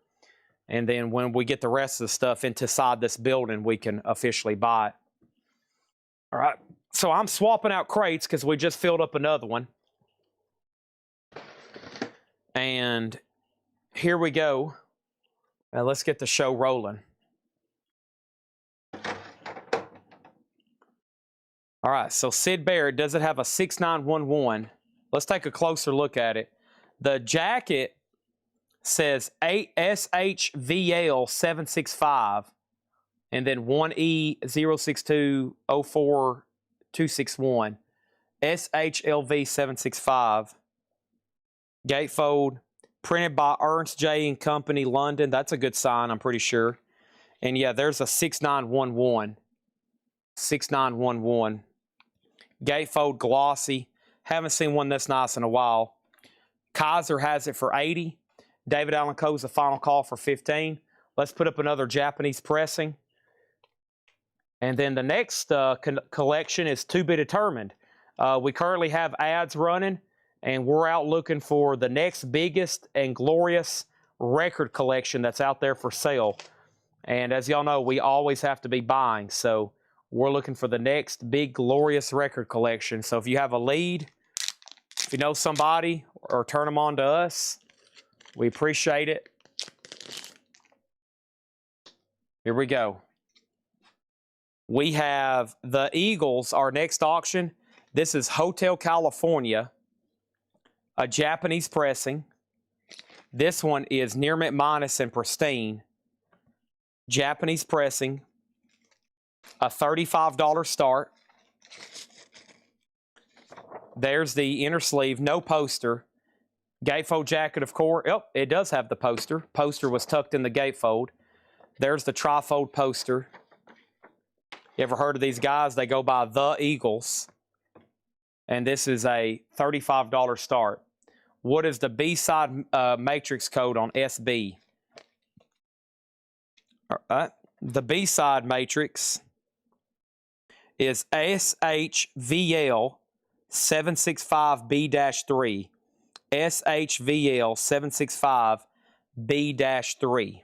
And then when we get the rest of the stuff inside this building, we can officially buy it. All right. So I'm swapping out crates because we just filled up another one. And here we go. Now let's get the show rolling. All right, so Sid Barrett, does it have a 6911? Let's take a closer look at it. The jacket says SHVL 765 and then 1E06204261. SHLV 765. Gatefold, printed by Ernst J and Company, London. That's a good sign, I'm pretty sure. And yeah, there's a 6911. 6911. Gatefold, glossy. Haven't seen one this nice in a while. Kaiser has it for 80. David Allen Co's the final call for 15. Let's put up another Japanese pressing. And then the next collection is to be determined. We currently have ads running, and we're out looking for the next biggest and glorious record collection that's out there for sale. And as y'all know, we always have to be buying. So we're looking for the next big, glorious record collection. So if you have a lead, if you know somebody, or turn them on to us, we appreciate it. Here we go. We have the Eagles, our next auction. This is Hotel California, a Japanese pressing. This one is near mint minus and pristine. Japanese pressing, a $35 start. There's the inner sleeve, no poster. Gatefold jacket, of course. Oh, it does have the poster. Poster was tucked in the gatefold. There's the trifold poster. You ever heard of these guys? They go by the Eagles. And this is a $35 start. What is the B-side matrix code on SB? All right. The B-side matrix is SHVL 765B-3. SHVL 765B-3.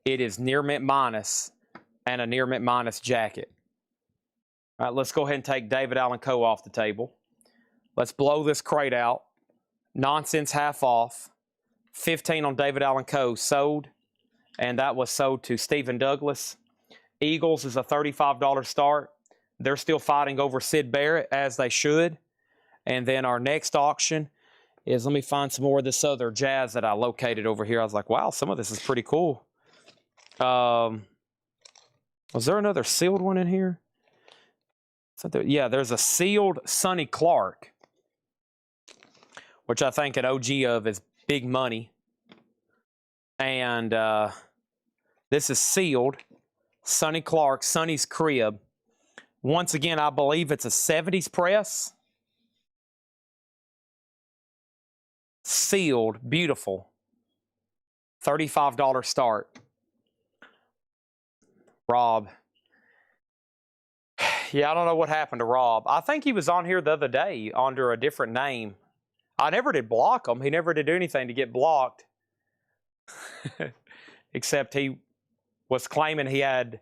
It is near mint minus and a near mint minus jacket. All right, let's go ahead and take David Allen Co. off the table. Let's blow this crate out. Nonsense half off. 15 on David Allen Co. sold, and that was sold to Stephen Douglas. Eagles is a $35 start. They're still fighting over Sid Barrett, as they should. And then our next auction is, let me find some more of this other jazz that I located over here. I was like, wow, some of this is pretty cool. Was there another sealed one in here? Yeah, there's a sealed Sonny Clark, which I think an OG of is big money. And this is sealed Sonny Clark, Sonny's Crib. Once again, I believe it's a 70s press. Sealed, beautiful. $35 start. Rob. Yeah, I don't know what happened to Rob. I think he was on here the other day under a different name. I never did block him. He never did do anything to get blocked. Except he was claiming he had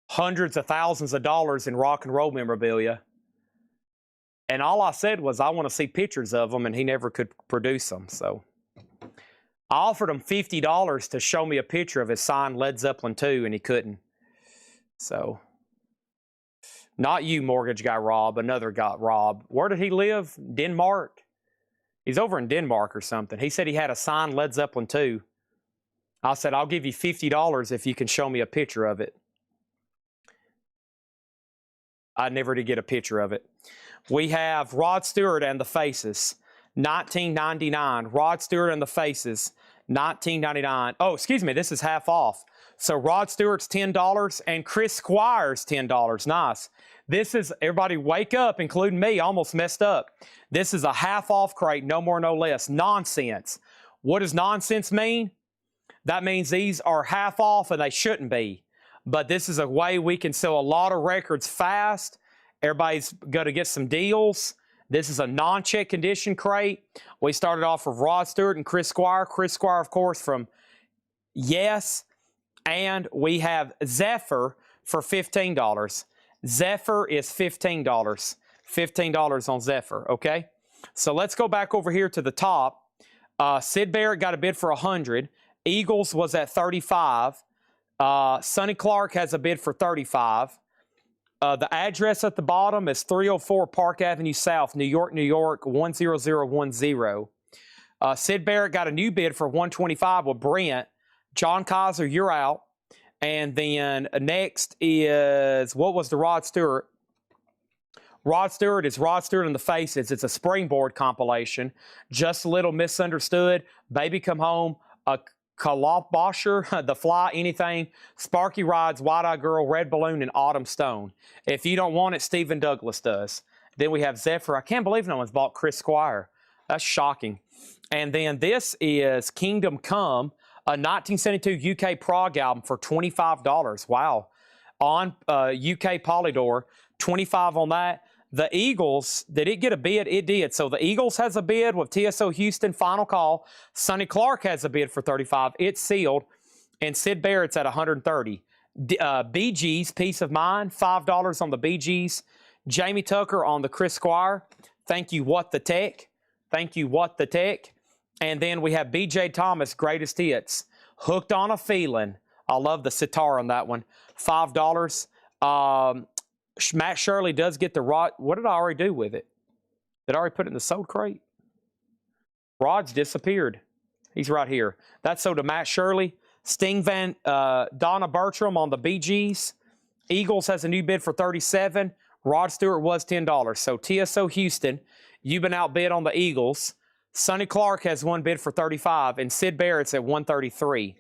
hundreds of thousands of dollars in rock and roll memorabilia. And all I said was, I want to see pictures of them, and he never could produce them. So I offered him $50 to show me a picture of his signed Led Zeppelin 2, and he couldn't. So, not you, mortgage guy Rob, another guy, Rob. Where did he live? Denmark? He's over in Denmark or something. He said he had a signed Led Zeppelin 2. I said, I'll give you $50 if you can show me a picture of it. I never did get a picture of it. We have Rod Stewart and the Faces, 1999. Rod Stewart and the Faces, 1999. Oh, excuse me, this is half off. So Rod Stewart's $10 and Chris Squire's $10. Nice. This is, everybody wake up, including me, almost messed up. This is a half off crate, no more, no less. Nonsense. What does nonsense mean? That means these are half off and they shouldn't be. But this is a way we can sell a lot of records fast Everybody's going to get some deals. This is a non-check condition crate. We started off with Rod Stewart and Chris Squire. Chris Squire, of course, from Yes. And we have Zephyr for $15. Zephyr is $15. $15 on Zephyr, okay? So let's go back over here to the top. Sid Barrett got a bid for $100. Eagles was at $35. Sonny Clark has a bid for $35. The address at the bottom is 304 Park Avenue South, New York, New York, 10010. Sid Barrett got a new bid for $125 with Brent. John Kaiser, you're out. And then next is, what was the Rod Stewart? Rod Stewart is Rod Stewart in the Faces. It's a springboard compilation. Just a Little Misunderstood, Baby Come Home, a Kalopbosher, The Fly, Anything, Sparky Rides, Wide Eye Girl, Red Balloon, and Autumn Stone. If you don't want it, Stephen Douglas does. Then we have Zephyr. I can't believe no one's bought Chris Squire. That's shocking. And then this is Kingdom Come, a 1972 UK prog album for $25. Wow. On UK Polydor, $25 on that. The Eagles, did it get a bid? It did. So the Eagles has a bid with TSO Houston, final call. Sonny Clark has a bid for $35. It's sealed. And Sid Barrett's at $130. Bee Gees, Peace of Mind, $5 on the Bee Gees. Jamie Tucker on the Chris Squire. Thank you, What the Tech. Thank you, What the Tech. And then we have BJ Thomas, Greatest Hits. Hooked on a Feeling. I love the sitar on that one. $5. Matt Shirley does get the Rod. What did I already do with it? Did I already put it in the sold crate? Rod's disappeared. He's right here. That's sold to Matt Shirley. Donna Bertram on the Bee Gees. Eagles has a new bid for $37. Rod Stewart was $10. So TSO Houston, you've been outbid on the Eagles. Sonny Clark has one bid for $35, and Sid Barrett's at $133.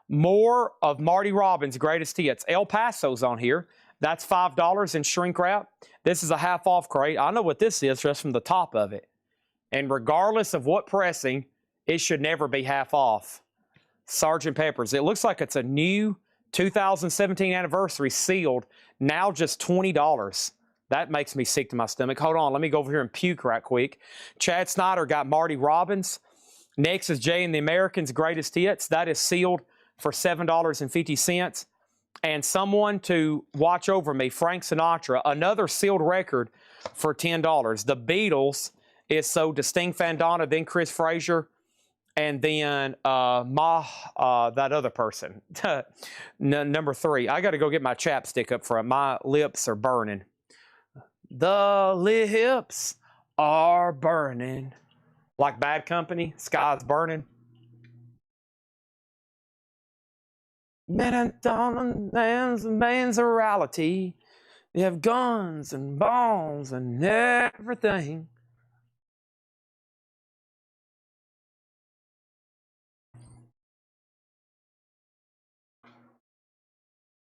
More of Marty Robbins' Greatest Hits. El Paso's on here. That's $5 in shrink wrap. This is a half-off crate. I know what this is just from the top of it. And regardless of what pressing, it should never be half off. Sgt. Pepper's. It looks like it's a new 2017 anniversary sealed. Now just $20. That makes me sick to my stomach. Hold on, let me go over here and puke right quick. Chad Snyder got Marty Robbins. Next is Jay and the Americans' Greatest Hits. That is sealed for $7.50. And someone to watch over me, Frank Sinatra, another sealed record for $10. The Beatles is sold to Sting Fandana, then Chris Frazier, and then that other person. Number 3. I got to go get my chapstick up front. My lips are burning. The lips are burning. Like Bad Company, Sky's Burning. Men and man's a reality. They have guns and bombs and everything.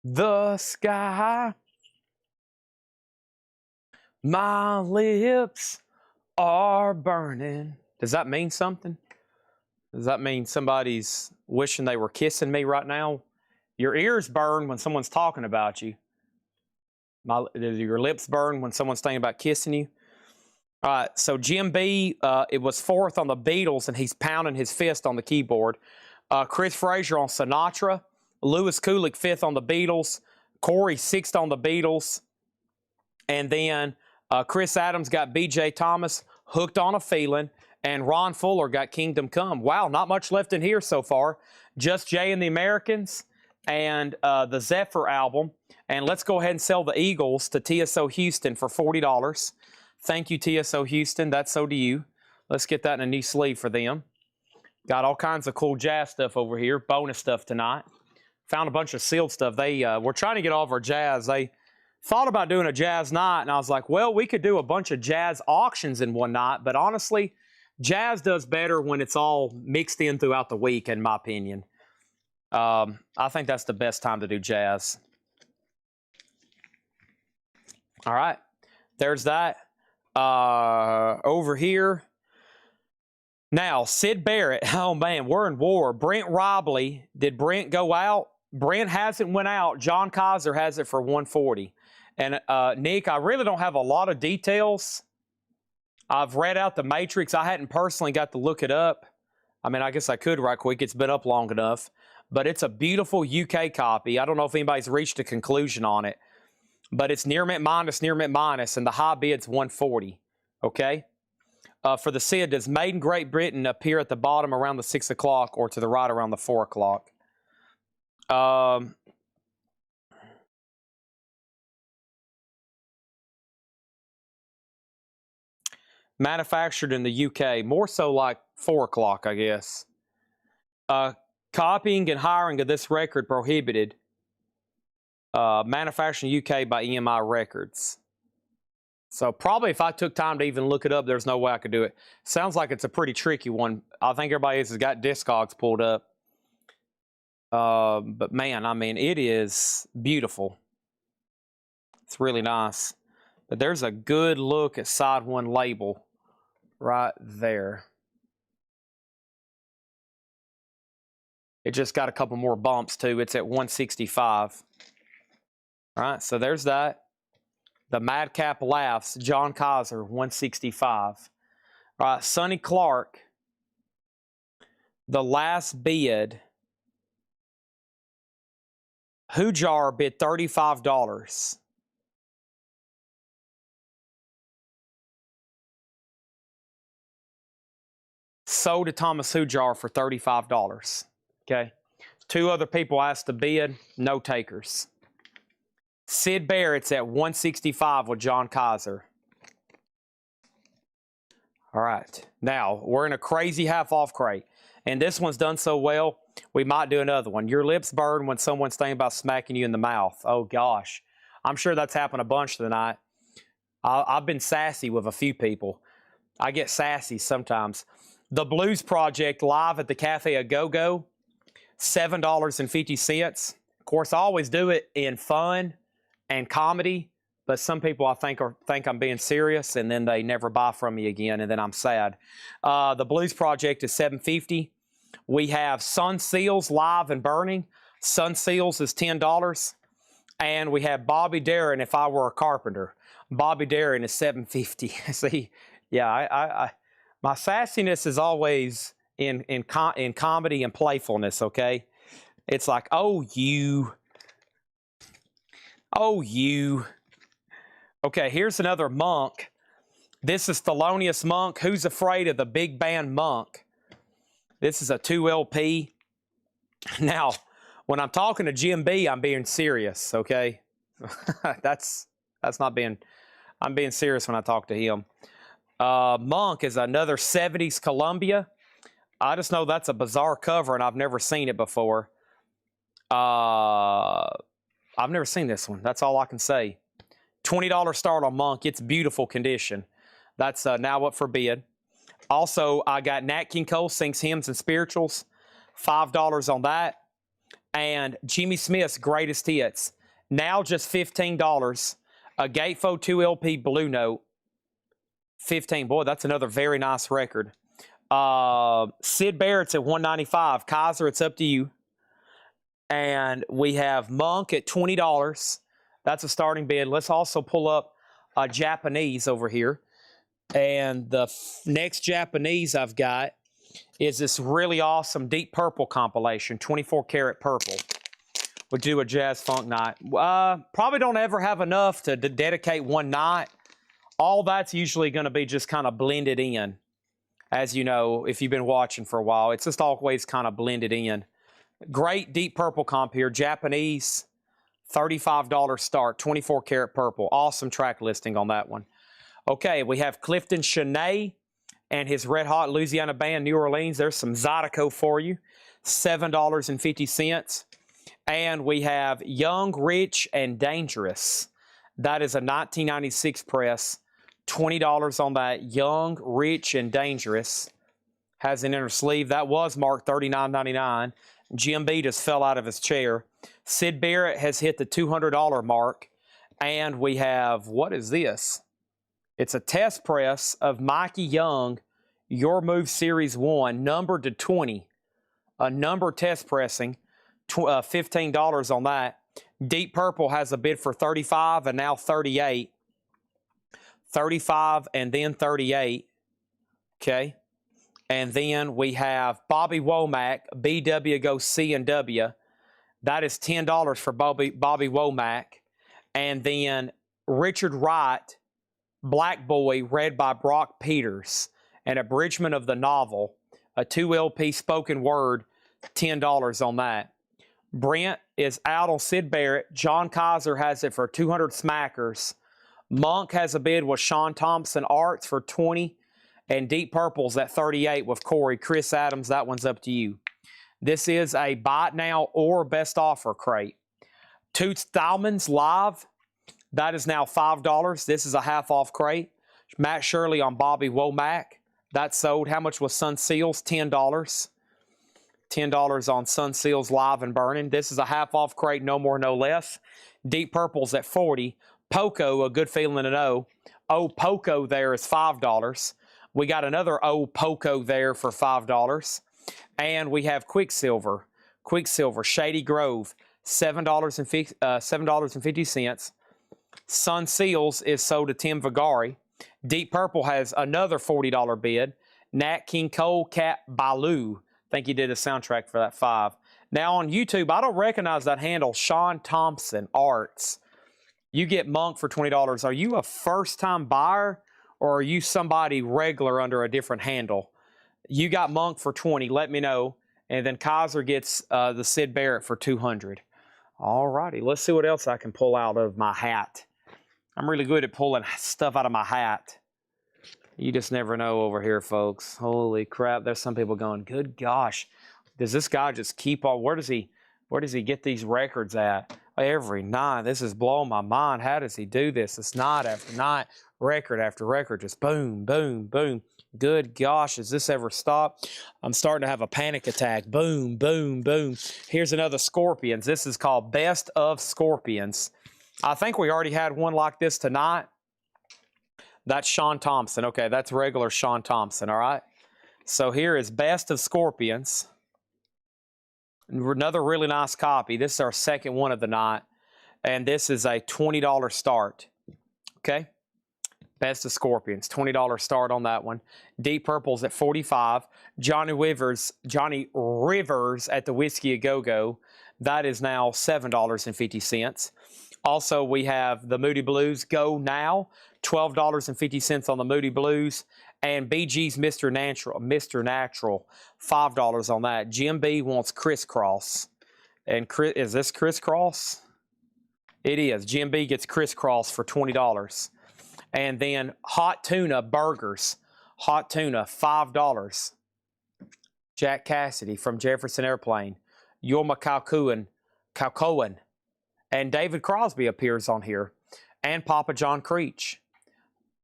The sky. My lips are burning. Does that mean something? Does that mean somebody's wishing they were kissing me right now? Your ears burn when someone's talking about you. Your lips burn when someone's thinking about kissing you. All right, so Jim B, it was 4th on the Beatles, and he's pounding his fist on the keyboard. Chris Frazier on Sinatra. Lewis Kulick 5th on the Beatles. Corey 6th on the Beatles. And then Chris Adams got B.J. Thomas, Hooked on a Feeling. And Ron Fuller got Kingdom Come. Wow, not much left in here so far. Just Jay and the Americans and the Zephyr album. And let's go ahead and sell the Eagles to TSO Houston for $40. Thank you, TSO Houston. That's so to you. Let's get that in a new sleeve for them. Got all kinds of cool jazz stuff over here. Bonus stuff tonight. Found a bunch of sealed stuff. They were trying to get all of our jazz. They thought about doing a jazz night, and I was like, well, we could do a bunch of jazz auctions in one night. But honestly, jazz does better when it's all mixed in throughout the week, in my opinion. I think that's the best time to do jazz. All right. There's that. Over here. Now, Sid Barrett. Oh, man, we're in war. Brent Robley. Did Brent go out? Brent hasn't went out. John Kaiser has it for $140. And Nick, I really don't have a lot of details. I've read out the matrix. I hadn't personally got to look it up. I mean, I guess I could right quick. It's been up long enough. But it's a beautiful UK copy. I don't know if anybody's reached a conclusion on it. But it's near mint minus, and the high bid's 140. Okay? For the SID, does Made in Great Britain appear at the bottom around the 6 o'clock or to the right around the 4 o'clock? Manufactured in the UK, more so like 4 o'clock, I guess. Copying and hiring of this record prohibited. Manufactured in UK by EMI Records. So probably if I took time to even look it up, there's no way I could do it. Sounds like it's a pretty tricky one. I think everybody else has got Discogs pulled up. But man, I mean, it is beautiful. It's really nice. But there's a good look at side one label right there. It just got a couple more bumps too. It's at 165. All right, so there's that. The Madcap Laughs, John Kaiser, 165. All right, Sonny Clark, the last bid. Hujar bid $35. Sold to Thomas Hujar for $35. Okay. 2 other people asked to bid, no takers. Sid Barrett's at 165 with John Kaiser. All right. Now, we're in a crazy half-off crate. And this one's done so well, we might do another one. Your lips burn when someone's thinking about smacking you in the mouth. Oh, gosh. I'm sure that's happened a bunch tonight. I've been sassy with a few people. I get sassy sometimes. The Blues Project live at the Cafe A Go-Go, $7.50. Of course, I always do it in fun and comedy, but some people I think I'm being serious, and then they never buy from me again, and then I'm sad. The Blues Project is $7.50. We have Sun Seals live and burning. Sun Seals is $10. And we have Bobby Darin, If I Were a Carpenter. Bobby Darin is $7.50. See, yeah, I my sassiness is always in comedy and playfulness, okay? It's like, oh, you. Oh, you. Okay, here's another Monk. This is Thelonious Monk. Who's Afraid of the Big Band Monk? This is a 2 LP. Now, when I'm talking to Jim B, I'm being serious, okay? that's not being... I'm being serious when I talk to him. Monk is another 70s Columbia. I just know that's a bizarre cover, and I've never seen it before. I've never seen this one. That's all I can say. $20 start on Monk. It's beautiful condition. That's now up for bid. Also, I got Nat King Cole Sings Hymns and Spirituals. $5 on that. And Jimmy Smith's Greatest Hits. Now just $15. A Gatefold 2 LP Blue Note. 15. Boy, that's another very nice record. Sid Barrett's at $195. Kaiser, it's up to you. And we have Monk at $20. That's a starting bid. Let's also pull up a Japanese over here. And the next Japanese I've got is this really awesome Deep Purple compilation, 24 karat purple. We'll do a jazz funk night. Probably don't ever have enough to dedicate one night. All that's usually going to be just kind of blended in. As you know, if you've been watching for a while, it's just always kind of blended in. Great Deep Purple comp here, Japanese, $35 start, 24 karat purple. Awesome track listing on that one. Okay, we have Clifton Chene and his Red Hot Louisiana Band, New Orleans. There's some Zydeco for you, $7.50. And we have Young, Rich, and Dangerous. That is a 1996 press, $20 on that. Young, Rich, and Dangerous. Has an inner sleeve. That was marked $39.99. Jim B just fell out of his chair. Sid Barrett has hit the $200 mark. And we have, what is this? It's a test press of Mikey Young, Your Move Series 1, numbered to 20. A number test pressing, $15 on that. Deep Purple has a bid for 35 and now 38. 35 and then 38. Okay. And then we have Bobby Womack. BW goes C and W. That is $10 for Bobby Womack. And then Richard Wright, Black Boy, read by Brock Peters. An abridgment of the novel. A 2 LP spoken word, $10 on that. Brent is out on Sid Barrett. John Kaiser has it for 200 smackers. Monk has a bid with Sean Thompson Arts for 20. And Deep Purple's at 38 with Corey. Chris Adams, that one's up to you. This is a buy it now or best offer crate. Toots Thälmann's Live. That is now $5. This is a half off crate. Matt Shirley on Bobby Womack. That sold. How much was Sun Seals? $10. $10 on Sun Seals Live and Burning. This is a half off crate, no more, no less. Deep Purple's at 40. Poco, a good feeling to know. Oh, Poco there is $5. We got another old Poco there for $5. And we have Quicksilver. Quicksilver, Shady Grove, $7.50. Sun Seals is sold to Tim Vigari. Deep Purple has another $40 bid. Nat King Cole Cat Baloo. I think he did a soundtrack for that 5. Now on YouTube, I don't recognize that handle, Sean Thompson Arts. You get Monk for $20. Are you a first-time buyer or are you somebody regular under a different handle? You got Monk for 20, let me know. And then Kaiser gets the Sid Barrett for 200. All righty, let's see what else I can pull out of my hat. I'm really good at pulling stuff out of my hat. You just never know over here, folks. Holy crap, there's some people going, good gosh, does this guy just keep on, where does he get these records at? Every night, this is blowing my mind. How does he do this? It's night after night, record after record, just boom, boom, boom. Good gosh, has this ever stopped? I'm starting to have a panic attack. Boom, boom, boom. Here's another Scorpions. This is called Best of Scorpions. I think we already had one like this tonight. That's Sean Thompson. Okay, that's regular Sean Thompson, all right? So here is Best of Scorpions. Another really nice copy. This is our second one of the night. And this is a $20 start. Okay? Best of Scorpions. $20 start on that one. Deep Purple's at 45. Johnny Rivers at the Whiskey A Go-Go. That is now $7.50. Also, we have the Moody Blues Go Now. $12.50 on the Moody Blues. And BG's Mr. Natural, $5 on that. Jim B wants Crisscross. And is this Crisscross? It is. Jim B gets Crisscross for $20. And then Hot Tuna Burgers. Hot Tuna, $5. Jack Cassidy from Jefferson Airplane. Yorma Calcoen. And David Crosby appears on here. And Papa John Creech.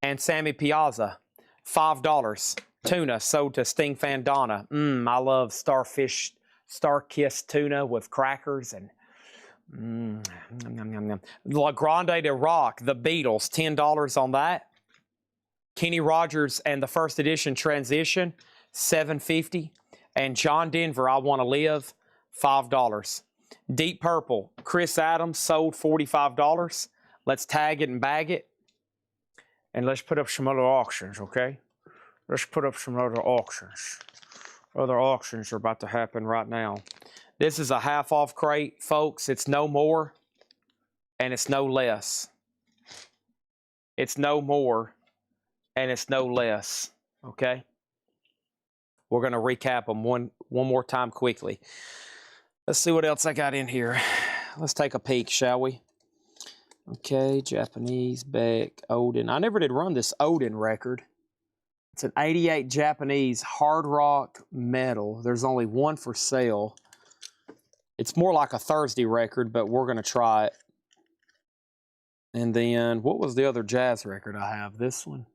And Sammy Piazza. $5. Tuna sold to Sting Fan Donna. I love Starfish, Star-Kissed tuna with crackers and La Grande de Rock, The Beatles, $10 on that. Kenny Rogers and the first edition Transition, $7.50. And John Denver, I Want to Live, $5. Deep Purple, Chris Adams, sold $45. Let's tag it and bag it. And let's put up some other auctions, okay? Let's put up some other auctions. Other auctions are about to happen right now. This is a half-off crate, folks. It's no more, and it's no less. It's no more, and it's no less, okay? We're going to recap them one more time quickly. Let's see what else I got in here. Let's take a peek, shall we? Okay, Japanese, Beck, Odin. I never did run this Odin record. It's an 88 Japanese hard rock metal. There's only one for sale. It's more like a Thursday record, but we're going to try it. And then, what was the other jazz record I have? This one?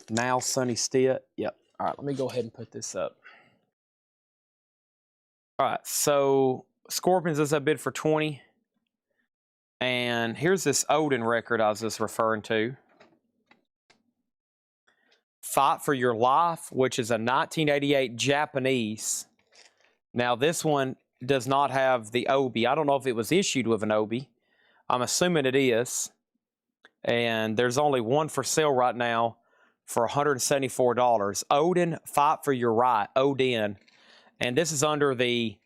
Now Sonny Stitt. Yep. All right, let me go ahead and put this up. All right, so Scorpions is a bid for 20. And here's this Odin record I was just referring to. Fight for Your Life, which is a 1988 Japanese. Now this one does not have the Obi. I don't know if it was issued with an Obi. I'm assuming it is. And there's only one for sale right now for $174. Odin, Fight for Your Right. Odin. And this is under the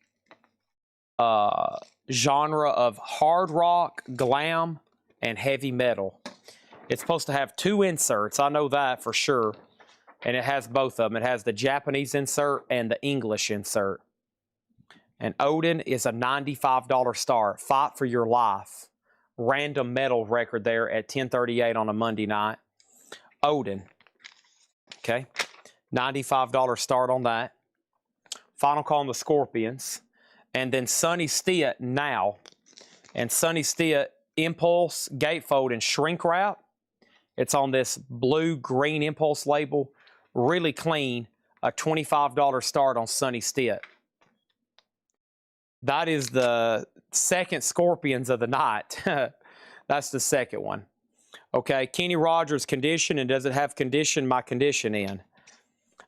genre of hard rock, glam, and heavy metal. It's supposed to have 2 inserts. I know that for sure. And it has both of them. It has the Japanese insert and the English insert. And Odin is a $95 start. Fight for Your Life. Random metal record there at 10:38 on a Monday night. Odin. Okay. $95 start on that. Final Call on the Scorpions. And then Sonny Stitt Now. And Sonny Stitt Impulse, Gatefold, and Shrink Wrap. It's on this blue-green Impulse label. Really clean. A $25 start on Sonny Stitt. That is the second Scorpions of the night. That's the second one. Okay, Kenny Rogers Condition, and does it have Condition My Condition in?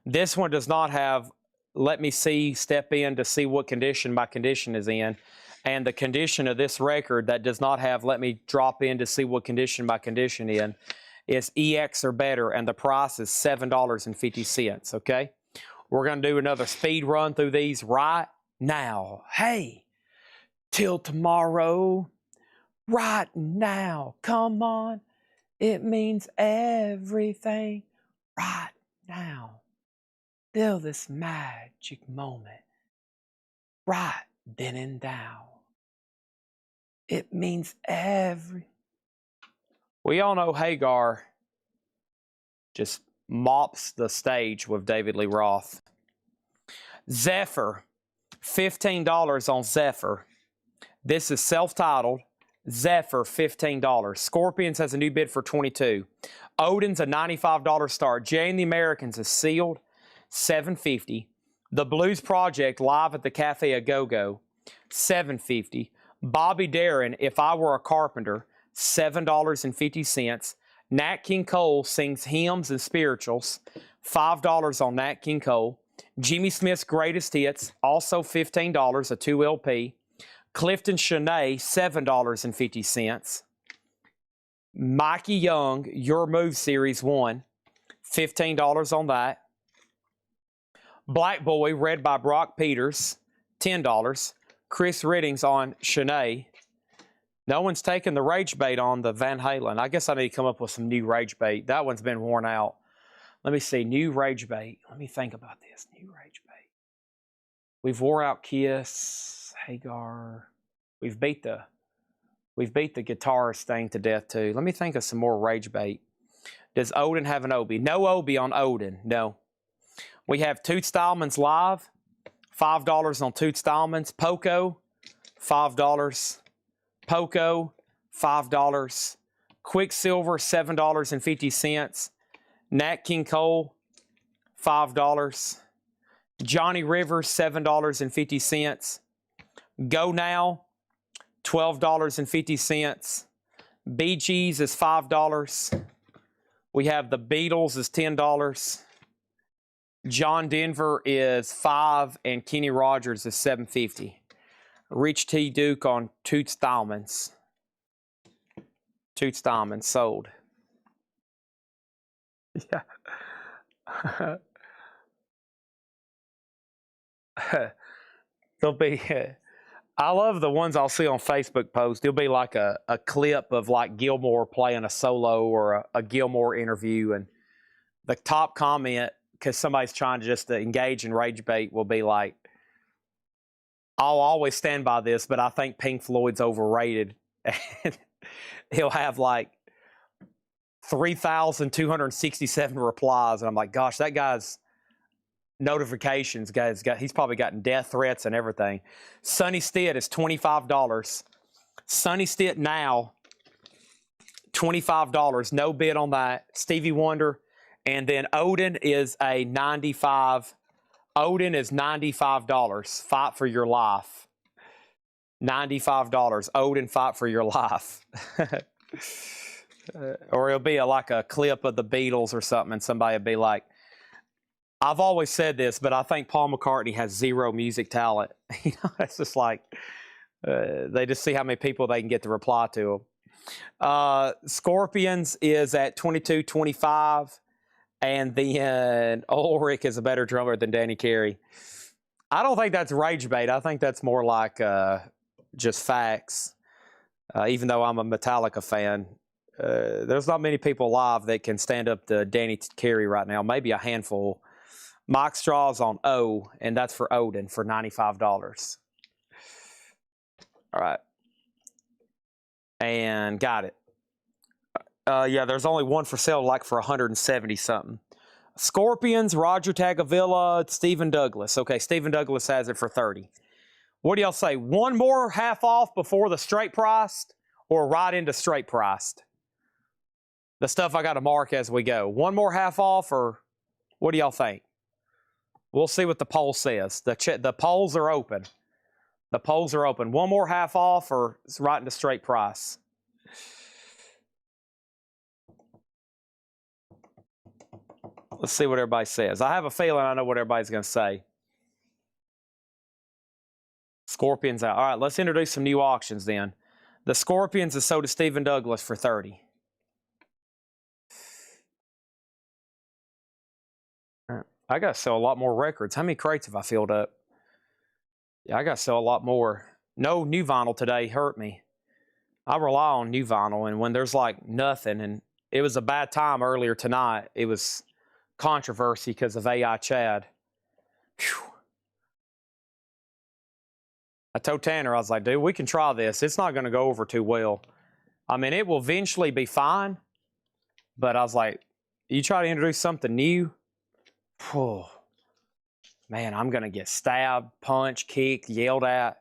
This one does not have Let Me See, Step In to see what condition my condition is in. And the condition of this record that does not have Let Me Drop In to see what condition my condition in is EX or better, and the price is $7.50, okay? We're going to do another speed run through these right now. Hey, till tomorrow, right now, come on. It means everything right now. Feel this magic moment right then and now. It means We all know Hagar just mops the stage with David Lee Roth. Zephyr, $15 on Zephyr. This is self-titled. Zephyr, $15. Scorpions has a new bid for $22. Odin's a $95 start. Jay and the Americans is sealed, $750. The Blues Project live at the Cafe A Go-Go, $750. Bobby Darin, If I Were a Carpenter, $7.50. Nat King Cole sings hymns and spirituals, $5 on Nat King Cole. Jimmy Smith's Greatest Hits, also $15, a 2 LP. Clifton Chene, $7.50. Mikey Young, Your Move Series 1, $15 on that. Black Boy, read by Brock Peters, $10. Chris Riddings on Chene. No one's taken the Rage Bait on the Van Halen. I guess I need to come up with some new Rage Bait. That one's been worn out. Let me see, new Rage Bait. Let me think about this, new Rage Bait. We've wore out Kiss, Hagar. We've beat the guitarist thing to death too. Let me think of some more Rage Bait. Does Odin have an Obi? No Obi on Odin, no. We have Toots Stallman's Live, $5 on Toots Stallman's. Poco, $5. Poco, $5. Quicksilver, $7.50. Nat King Cole, $5. Johnny Rivers, $7.50. Go Now, $12.50. Bee Gees is $5. We have the Beatles is $10. John Denver is $5, and Kenny Rogers is $7.50. Rich T. Duke on Toots Stallman's. Toots Stallman sold. Yeah. There'll be, I love the ones I'll see on Facebook posts. There'll be like a clip of like Gilmore playing a solo or a Gilmore interview, and the top comment, because somebody's trying to just engage in Rage Bait, will be like, I'll always stand by this, but I think Pink Floyd's overrated. And he'll have like 3,267 replies, and I'm like, gosh, that guy's notifications, he's probably gotten death threats and everything. Sonny Stitt is $25. Sonny Stitt Now, $25. No bid on that. Stevie Wonder. And then Odin is a $95. Odin is $95. Fight for Your Life. $95. Odin, Fight for Your Life. Or it'll be like a clip of the Beatles or something, and somebody will be like, I've always said this, but I think Paul McCartney has zero music talent. You know, it's just like they just see how many people they can get to reply to him. Scorpions is at 22.25, and then Ulrich is a better drummer than Danny Carey. I don't think that's rage bait. I think that's more like just facts. Even though I'm a Metallica fan, there's not many people alive that can stand up to Danny Carey right now. Maybe a handful. Mike Straw's on O, and that's for Odin for $95. All right. And got it. Yeah, there's only one for sale, like for 170 something. Scorpions, Roger Tagavilla, Stephen Douglas. Okay, Stephen Douglas has it for 30. What do y'all say? One more half off before the straight priced, or right into straight priced? The stuff I got to mark as we go. One more half off, or what do y'all think? We'll see what the poll says. The polls are open. The polls are open. One more half off, or it's right into straight price? Let's see what everybody says. I have a feeling I know what everybody's going to say. Scorpions out. All right, let's introduce some new auctions then. The Scorpions is sold to Stephen Douglas for 30. I got to sell a lot more records. How many crates have I filled up? Yeah, I got to sell a lot more. No new vinyl today hurt me. I rely on new vinyl, and when there's like nothing, and it was a bad time earlier tonight. It was controversy because of AI Chad. Whew. I told Tanner, I was like, dude, we can try this. It's not going to go over too well. I mean, it will eventually be fine, but I was like, you try to introduce something new, whew, man, I'm going to get stabbed, punched, kicked, yelled at.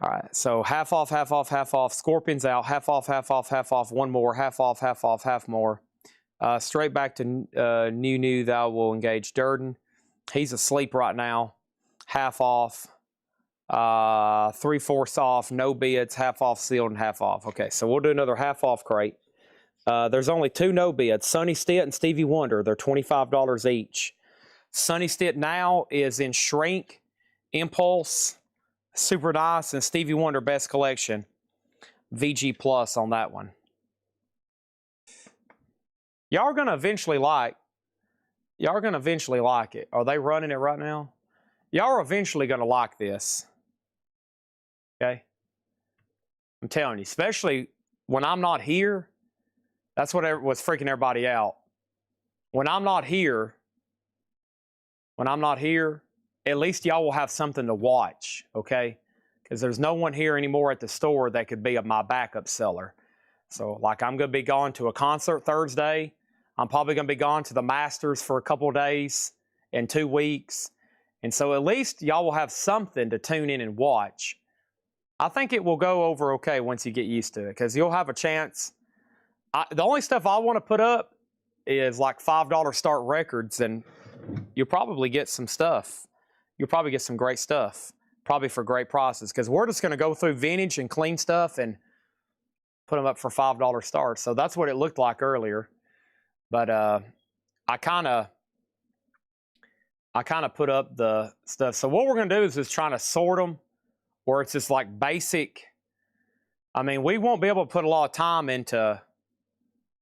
All right, so half off, half off, half off. Scorpions out, half off, half off, half off. One more, half off, half off, half more. Straight back to new that will engage Durden. He's asleep right now. Half off, 3/4 off, no bids, half off sealed, and half off. Okay, so we'll do another half off crate. There's only two no bids, Sonny Stitt and Stevie Wonder. They're $25 each. Sonny Stitt now is in Shrink, Impulse, Super Nice, and Stevie Wonder Best Collection. VG Plus on that one. Y'all are going to eventually like it. Are they running it right now? Y'all are eventually going to like this. Okay? I'm telling you, especially when I'm not here. That's what was freaking everybody out. When I'm not here, at least y'all will have something to watch, okay? Because there's no one here anymore at the store that could be my backup seller. So, like, I'm going to be going to a concert Thursday. I'm probably going to be gone to the Masters for a couple of days in 2 weeks. And so at least y'all will have something to tune in and watch. I think it will go over okay once you get used to it, because you'll have a chance. The only stuff I want to put up is like $5 start records, and you'll probably get some stuff. You'll probably get some great stuff, probably for great prices, because we're just going to go through vintage and clean stuff and put them up for $5 starts. So that's what it looked like earlier. But I kind of put up the stuff. So what we're going to do is just trying to sort them, where it's just like basic. I mean, we won't be able to put a lot of time into,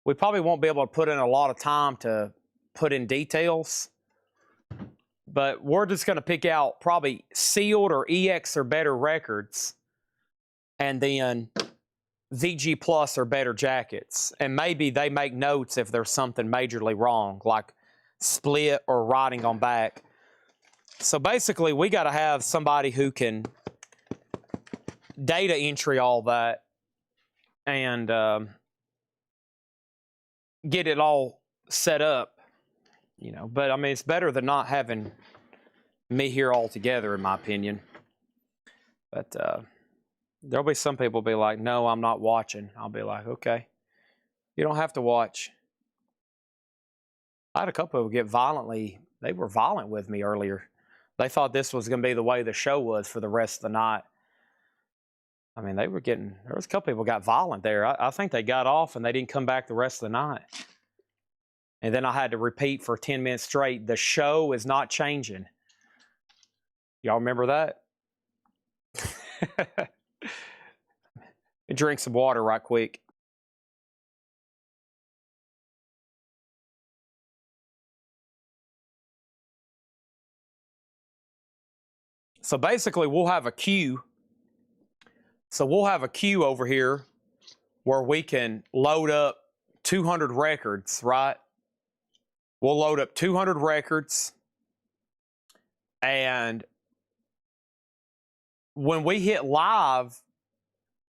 we probably won't be able to put in a lot of time to put in details. But we're just going to pick out probably sealed or EX or better records, and then VG Plus or better jackets. And maybe they make notes if there's something majorly wrong, like split or writing on back. So basically, we got to have somebody who can data entry all that and get it all set up, you know. But I mean, it's better than not having me here all together, in my opinion. But there'll be some people be like, no, I'm not watching. I'll be like, okay, you don't have to watch. I had a couple of people they were violent with me earlier. They thought this was going to be the way the show was for the rest of the night. I mean, there was a couple people got violent there. I think they got off and they didn't come back the rest of the night. And then I had to repeat for 10 minutes straight, the show is not changing. Y'all remember that? Drink some water right quick. So basically, we'll have a queue. So we'll have a queue over here where we can load up 200 records, right? We'll load up 200 records. And when we hit live,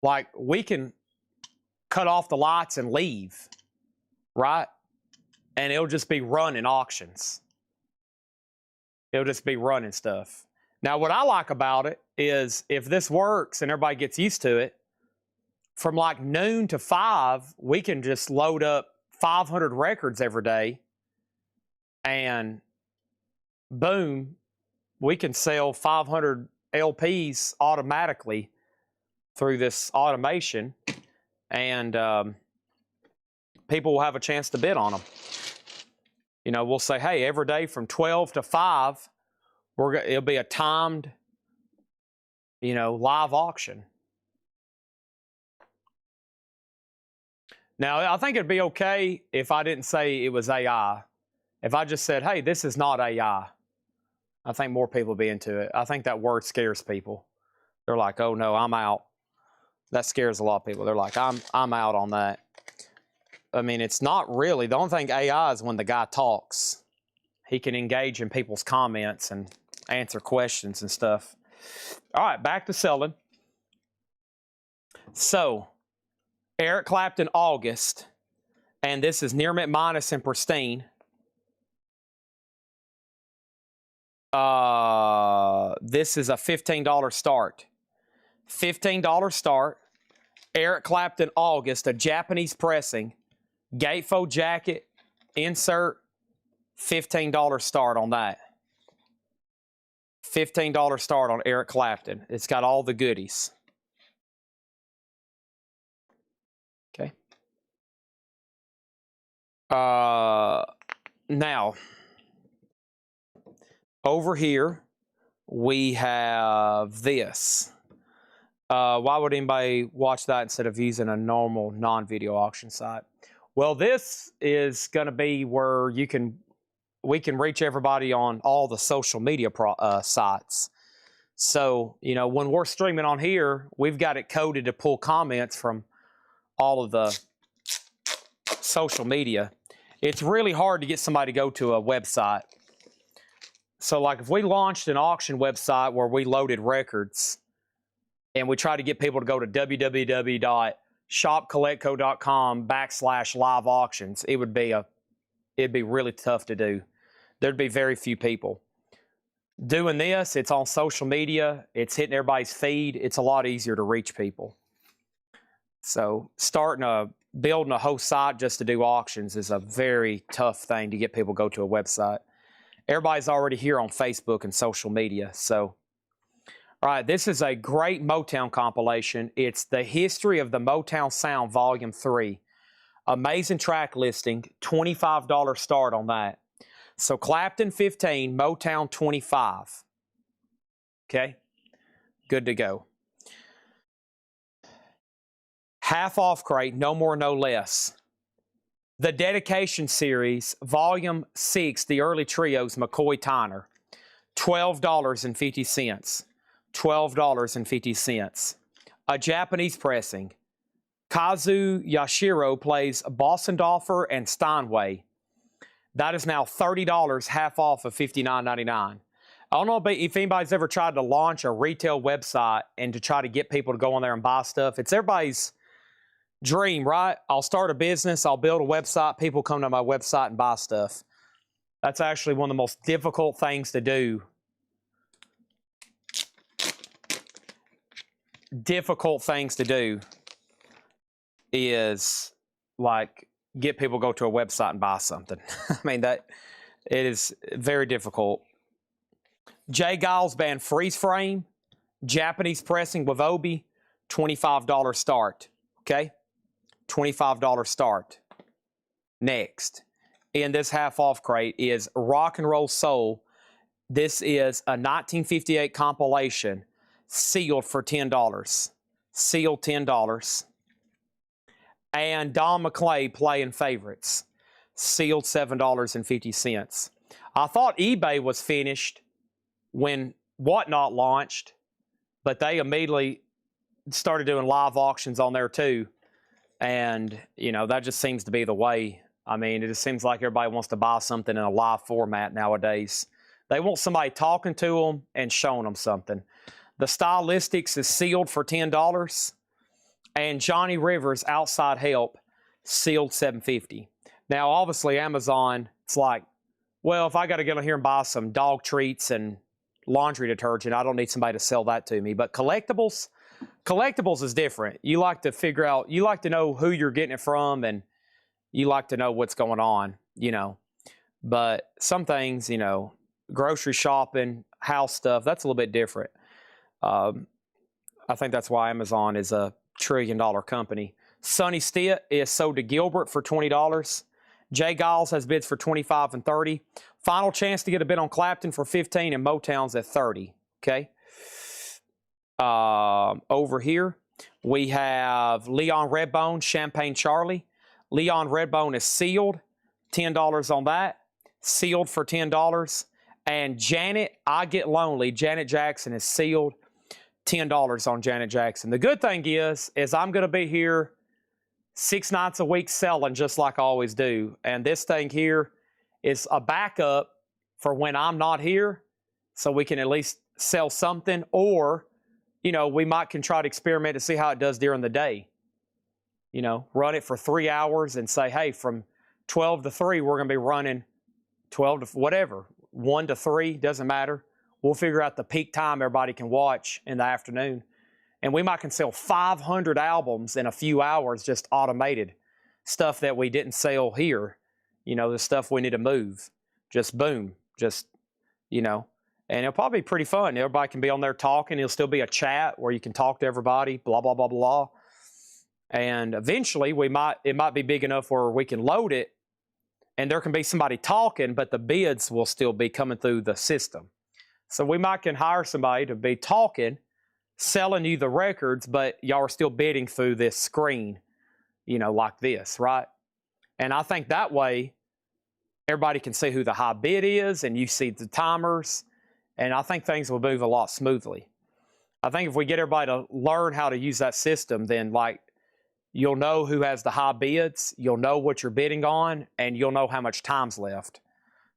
like, we can cut off the lights and leave, right? And it'll just be running auctions. It'll just be running stuff. Now, what I like about it is if this works and everybody gets used to it, from like noon to 5, we can just load up 500 records every day. And boom, we can sell 500 LPs automatically through this automation. And people will have a chance to bid on them. You know, we'll say, hey, every day from 12 to 5, it'll be a timed, you know, live auction. Now, I think it'd be okay if I didn't say it was AI. If I just said, hey, this is not AI, I think more people would be into it. I think that word scares people. They're like, oh no, I'm out. That scares a lot of people. They're like, I'm out on that. I mean, it's not really. The only thing AI is when the guy talks. He can engage in people's comments and answer questions and stuff. All right, back to selling. So, Eric Clapton, August, and this is near mint minus and pristine. This is a $15 start. $15 start. Eric Clapton, August, a Japanese pressing, gatefold jacket, insert, $15 start on that. $15 start on Eric Clapton. It's got all the goodies. Okay. Now, over here, we have this. Why would anybody watch that instead of using a normal non-video auction site? Well, this is going to be where we can reach everybody on all the social media sites. So, you know, when we're streaming on here, we've got it coded to pull comments from all of the social media. It's really hard to get somebody to go to a website. So, like, if we launched an auction website where we loaded records and we try to get people to go to www.shopcollectco.com/live auctions, it'd be really tough to do. There'd be very few people. Doing this, it's on social media, it's hitting everybody's feed, it's a lot easier to reach people. So building a whole site just to do auctions is a very tough thing to get people to go to a website. Everybody's already here on Facebook and social media. So, all right, this is a great Motown compilation. It's the History of the Motown Sound, Volume 3. Amazing track listing, $25 start on that. So Clapton 15, Motown 25. Okay, good to go. Half off crate, no more, no less. The Dedication Series, Volume 6, the early trios, McCoy Tyner, $12.50. $12.50. A Japanese pressing. Kazu Yashiro plays Bossendorfer and Steinway. That is now $30, half off of $59.99. I don't know if anybody's ever tried to launch a retail website and to try to get people to go on there and buy stuff. It's everybody's dream, right? I'll start a business, I'll build a website, people come to my website and buy stuff. That's actually one of the most difficult things to do. Difficult things to do is like get people to go to a website and buy something. I mean, it is very difficult. Jay Giles Band Freeze Frame, Japanese pressing with Obi, $25 start. Okay, $25 start. Next, in this half-off crate is Rock and Roll Soul. This is a 1958 compilation, sealed for $10. Sealed $10. And Don McClay Playing Favorites, sealed $7.50. I thought eBay was finished when Whatnot launched, but they immediately started doing live auctions on there too. And, you know, that just seems to be the way. I mean, it just seems like everybody wants to buy something in a live format nowadays. They want somebody talking to them and showing them something. The Stylistics is sealed for $10. And Johnny Rivers Outside Help, sealed $7.50. Now, obviously, Amazon, it's like, well, if I got to get on here and buy some dog treats and laundry detergent, I don't need somebody to sell that to me. But collectibles is different. You like to figure out, you like to know who you're getting it from, and you like to know what's going on, you know. But some things, you know, grocery shopping, house stuff, that's a little bit different. I think that's why Amazon is a trillion-dollar company. Sonny Stitt is sold to Gilbert for $20. Jay Giles has bids for $25 and $30. Final chance to get a bid on Clapton for $15, and Motown's at $30. Okay. Over here, we have Leon Redbone, Champagne Charlie. Leon Redbone is sealed, $10 on that. Sealed for $10. And Janet, I Get Lonely, Janet Jackson is sealed, $10 on Janet Jackson. The good thing is I'm going to be here 6 nights a week selling just like I always do. And this thing here is a backup for when I'm not here, so we can at least sell something, or, you know, we can try to experiment to see how it does during the day. You know, run it for 3 hours and say, hey, from 12 to 3, we're going to be running 12 to whatever, 1 to 3, doesn't matter. We'll figure out the peak time everybody can watch in the afternoon. And we might can sell 500 albums in a few hours, just automated. Stuff that we didn't sell here. You know, the stuff we need to move. Just boom. Just, you know. And it'll probably be pretty fun. Everybody can be on there talking. It'll still be a chat where you can talk to everybody, blah, blah, blah, blah. And eventually it might be big enough where we can load it and there can be somebody talking, but the bids will still be coming through the system. So we might can hire somebody to be talking, selling you the records, but y'all are still bidding through this screen, you know, like this, right? And I think that way everybody can see who the high bid is, and you see the timers, and I think things will move a lot smoothly. I think if we get everybody to learn how to use that system, then like you'll know who has the high bids, you'll know what you're bidding on, and you'll know how much time's left.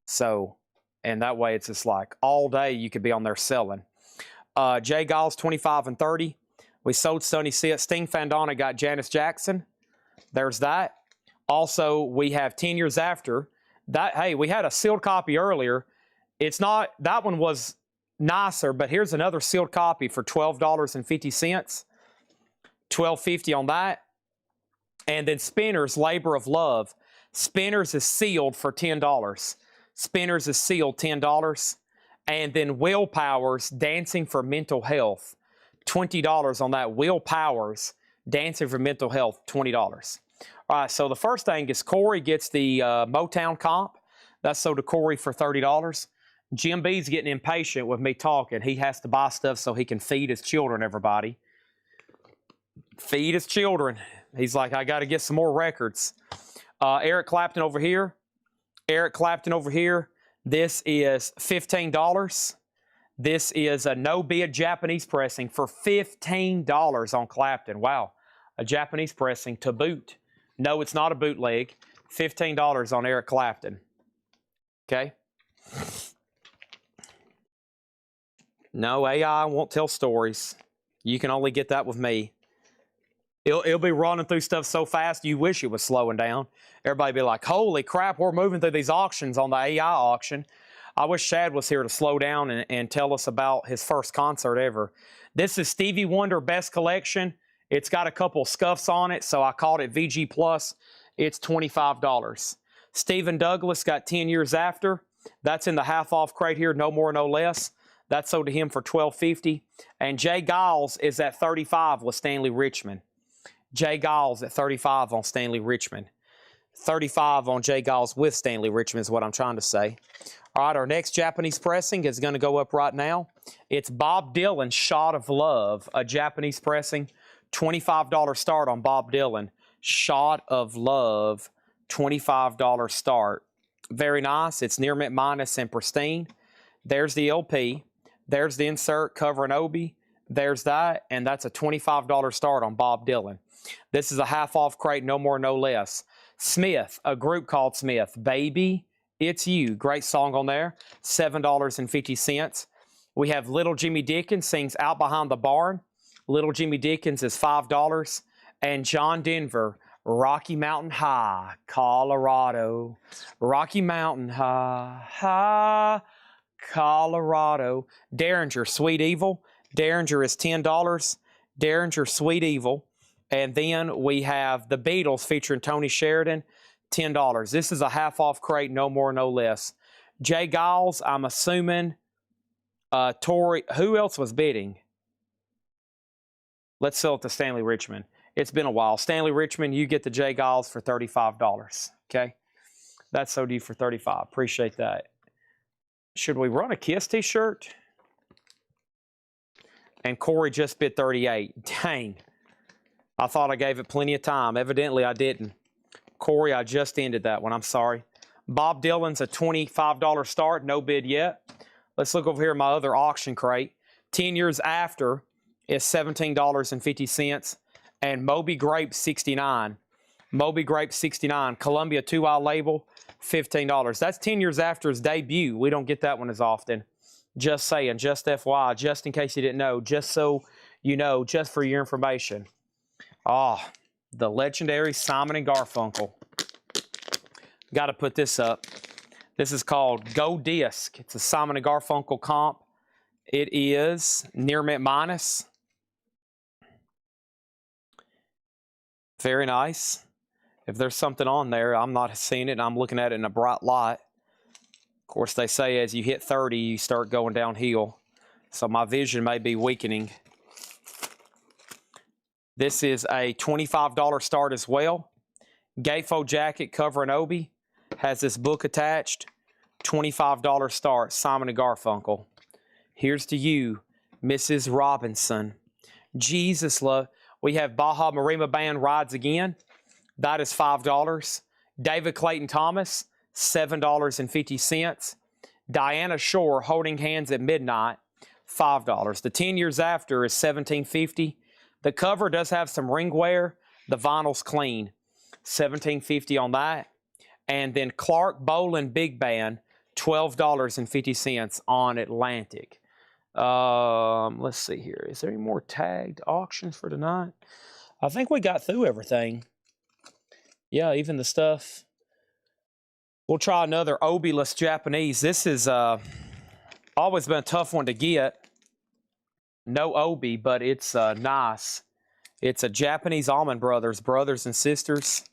So, and that way it's just like all day you could be on there selling. Jay Giles, 25 and 30. We sold Sonny Stitt. Sting Fandana got Janis Jackson. There's that. Also, we have 10 Years After. That, hey, we had a sealed copy earlier. It's not, that one was nicer, but here's another sealed copy for $12.50. $12.50 on that. And then Spinners, Labor of Love. Spinners is sealed for $10. Spinners is sealed $10. And then Will Powers, Dancing for Mental Health. $20 on that. Will Powers, Dancing for Mental Health, $20. All right, so the first thing is Corey gets the Motown comp. That's sold to Corey for $30. Jim B's getting impatient with me talking. He has to buy stuff so he can feed his children, everybody. Feed his children. He's like, I got to get some more records. Eric Clapton over here. Eric Clapton over here. This is $15. This is a no-bid Japanese pressing for $15 on Clapton. Wow. A Japanese pressing to boot. No, it's not a bootleg. $15 on Eric Clapton. Okay? No, AI won't tell stories. You can only get that with me. It'll be running through stuff so fast you wish it was slowing down. Everybody be like, holy crap, we're moving through these auctions on the AI auction. I wish Chad was here to slow down and tell us about his first concert ever. This is Stevie Wonder Best Collection. It's got a couple scuffs on it, so I called it VG Plus. It's $25. Stephen Douglas got 10 Years After. That's in the half-off crate here, no more, no less. That's sold to him for $12.50. And Jay Giles is at $35 with Stanley Richmond. Jay Giles at $35 on Stanley Richmond. $35 on J. Giles with Stanley Richmond is what I'm trying to say. All right, our next Japanese pressing is going to go up right now. It's Bob Dylan, Shot of Love, a Japanese pressing. $25 start on Bob Dylan. Shot of Love, $25 start. Very nice. It's near mint minus and pristine. There's the LP. There's the insert, cover and obi. There's that, and that's a $25 start on Bob Dylan. This is a half-off crate, no more, no less. Smith, a group called Smith. Baby, It's You. Great song on there. $7.50. We have Little Jimmy Dickens sings Out Behind the Barn. Little Jimmy Dickens is $5. And John Denver, Rocky Mountain High, Colorado. Rocky Mountain High, high, Colorado. Derringer, Sweet Evil. Derringer is $10. Derringer, Sweet Evil. And then we have the Beatles featuring Tony Sheridan, $10. This is a half-off crate, no more, no less. J. Giles, I'm assuming, Tory, who else was bidding? Let's sell it to Stanley Richmond. It's been a while. Stanley Richmond, you get the J. Giles for $35, okay? That's so due for $35. Appreciate that. Should we run a Kiss t-shirt? And Corey just bid 38. Dang. I thought I gave it plenty of time. Evidently, I didn't. Corey, I just ended that one. I'm sorry. Bob Dylan's a $25 start. No bid yet. Let's look over here at my other auction crate. 10 years after is $17.50. And Moby Grape, $69. Moby Grape, $69. Columbia 2i label, $15. That's 10 years after his debut. We don't get that one as often. Just saying, just FYI, just in case you didn't know, just so you know, just for your information. Ah, the legendary Simon & Garfunkel. Got to put this up. This is called Go Disc. It's a Simon & Garfunkel comp. It is near mint minus. Very nice. If there's something on there, I'm not seeing it, and I'm looking at it in a bright light. Of course, they say as you hit 30, you start going downhill. So my vision may be weakening. This is a $25 start as well. Gatefold jacket, cover and obi. Has this book attached. $25 start, Simon & Garfunkel. Here's to you, Mrs. Robinson. Jesus love. We have Baja Marima Band Rides Again. That is $5. David Clayton Thomas, $7.50. Diana Shore, Holding Hands at Midnight, $5. The 10 years after is $17.50. The cover does have some ring wear. The vinyl's clean. $17.50 on that. And then Clark Boland Big Band, $12.50 on Atlantic. Let's see here. Is there any more tagged auctions for tonight? I think we got through everything. Yeah, even the stuff. We'll try another obi-less Japanese. This is always been a tough one to get. No obi, but it's nice. It's a Japanese Allman Brothers, brothers and sisters.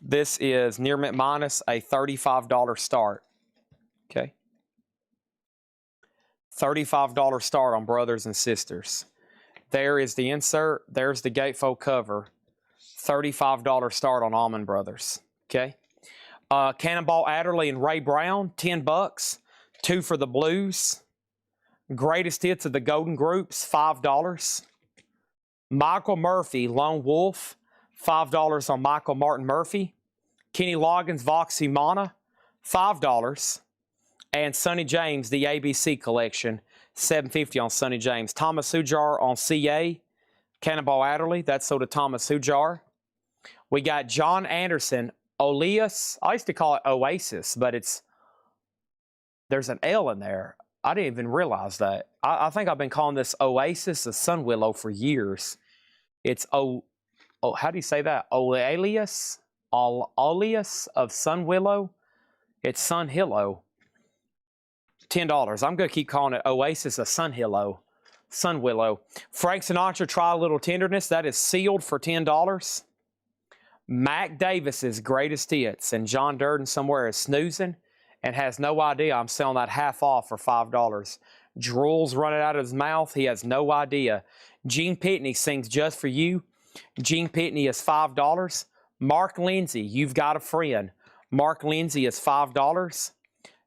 This is near mint minus, a $35 start. Okay. $35 start on brothers and sisters. There is the insert. There's the gatefold cover. $35 start on Allman Brothers. Okay. Cannonball Adderley and Ray Brown, $10. 2 for the Blues. Greatest hits of the Golden Groups, $5. Michael Murphy, Lone Wolf, $5 on Michael Martin Murphy. Kenny Loggins, Vox Humana, $5. And Sonny James, the ABC collection, $7.50 on Sonny James. Thomas Hujar on CA, Cannonball Adderley, that's sold to Thomas Hujar. We got John Anderson, Oleus. I used to call it Oasis, but there's an L in there. I didn't even realize that. I think I've been calling this Oasis of Sun Willow for years. It's how do you say that? Oleus? Oleus of Sun Willow? It's Sun Hillow. $10. I'm going to keep calling it Oasis of Sun Willow. Sun Willow. Frank Sinatra, Try a Little Tenderness. That is sealed for $10. Mac Davis's Greatest Hits. And John Durden somewhere is snoozing and has no idea I'm selling that half off for $5. Drool's running out of his mouth. He has no idea. Gene Pitney sings Just For You. Gene Pitney is $5. Mark Lindsay, You've Got a Friend. Mark Lindsay is $5.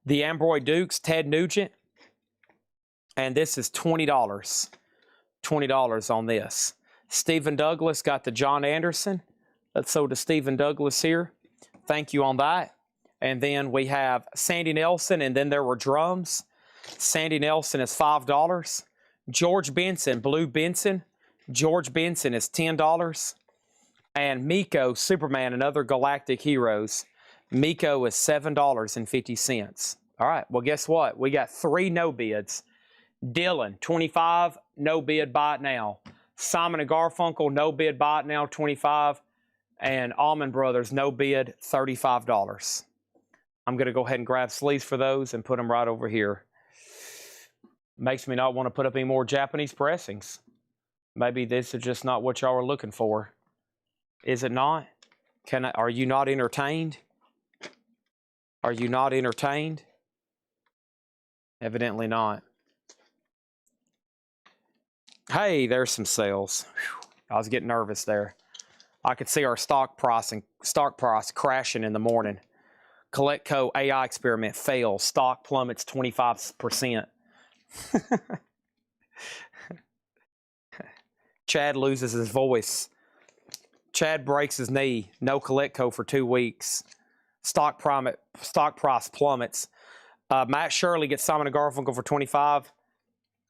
The Ambroy Dukes, Ted Nugent. And this is $20. $20 on this. Stephen Douglas got the John Anderson. Let's go to Stephen Douglas here. Thank you on that. And then we have Sandy Nelson, and then there were drums. Sandy Nelson is $5. George Benson, Blue Benson. George Benson is $10. And Miko, Superman and Other Galactic Heroes. Miko is $7.50. All right, well, guess what? We got 3 no bids. Dylan, 25, no bid, buy it now. Simon and Garfunkel, no bid, buy it now, 25. And Allman Brothers, no bid, $35. I'm going to go ahead and grab sleeves for those and put them right over here. Makes me not want to put up any more Japanese pressings. Maybe this is just not what y'all are looking for. Is it not? Are you not entertained? Are you not entertained? Evidently not. Hey, there's some sales. Whew, I was getting nervous there. I could see our stock price crashing in the morning. Colectco AI experiment fails. Stock plummets 25%. Chad loses his voice. Chad breaks his knee. No Colectco for 2 weeks. Stock price plummets. Matt Shirley gets Simon & Garfunkel for 25.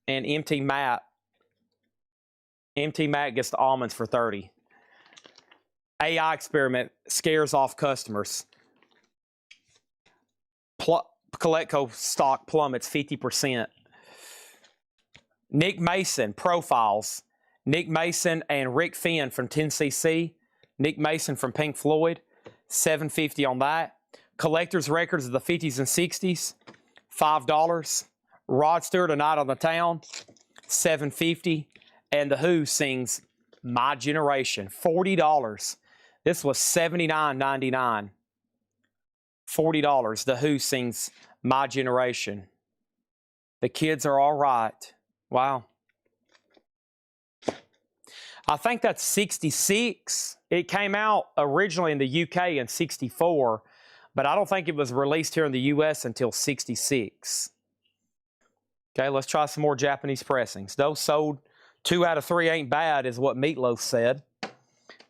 And MT Matt gets the almonds for 30. AI experiment scares off customers. Colectco stock plummets 50%. Nick Mason, Profiles. Nick Mason and Rick Finn from 10cc. Nick Mason from Pink Floyd, $7.50 on that. Collector's Records of the 50s and 60s, $5. Rod Stewart, A Night on the Town, $7.50. And The Who sings My Generation, $40. This was $79.99. $40. The Who sings My Generation. The Kids Are All Right. Wow. I think that's 66. It came out originally in the UK in 64, but I don't think it was released here in the US until 66. Okay, let's try some more Japanese pressings. Those sold 2 out of 3 ain't bad is what Meatloaf said.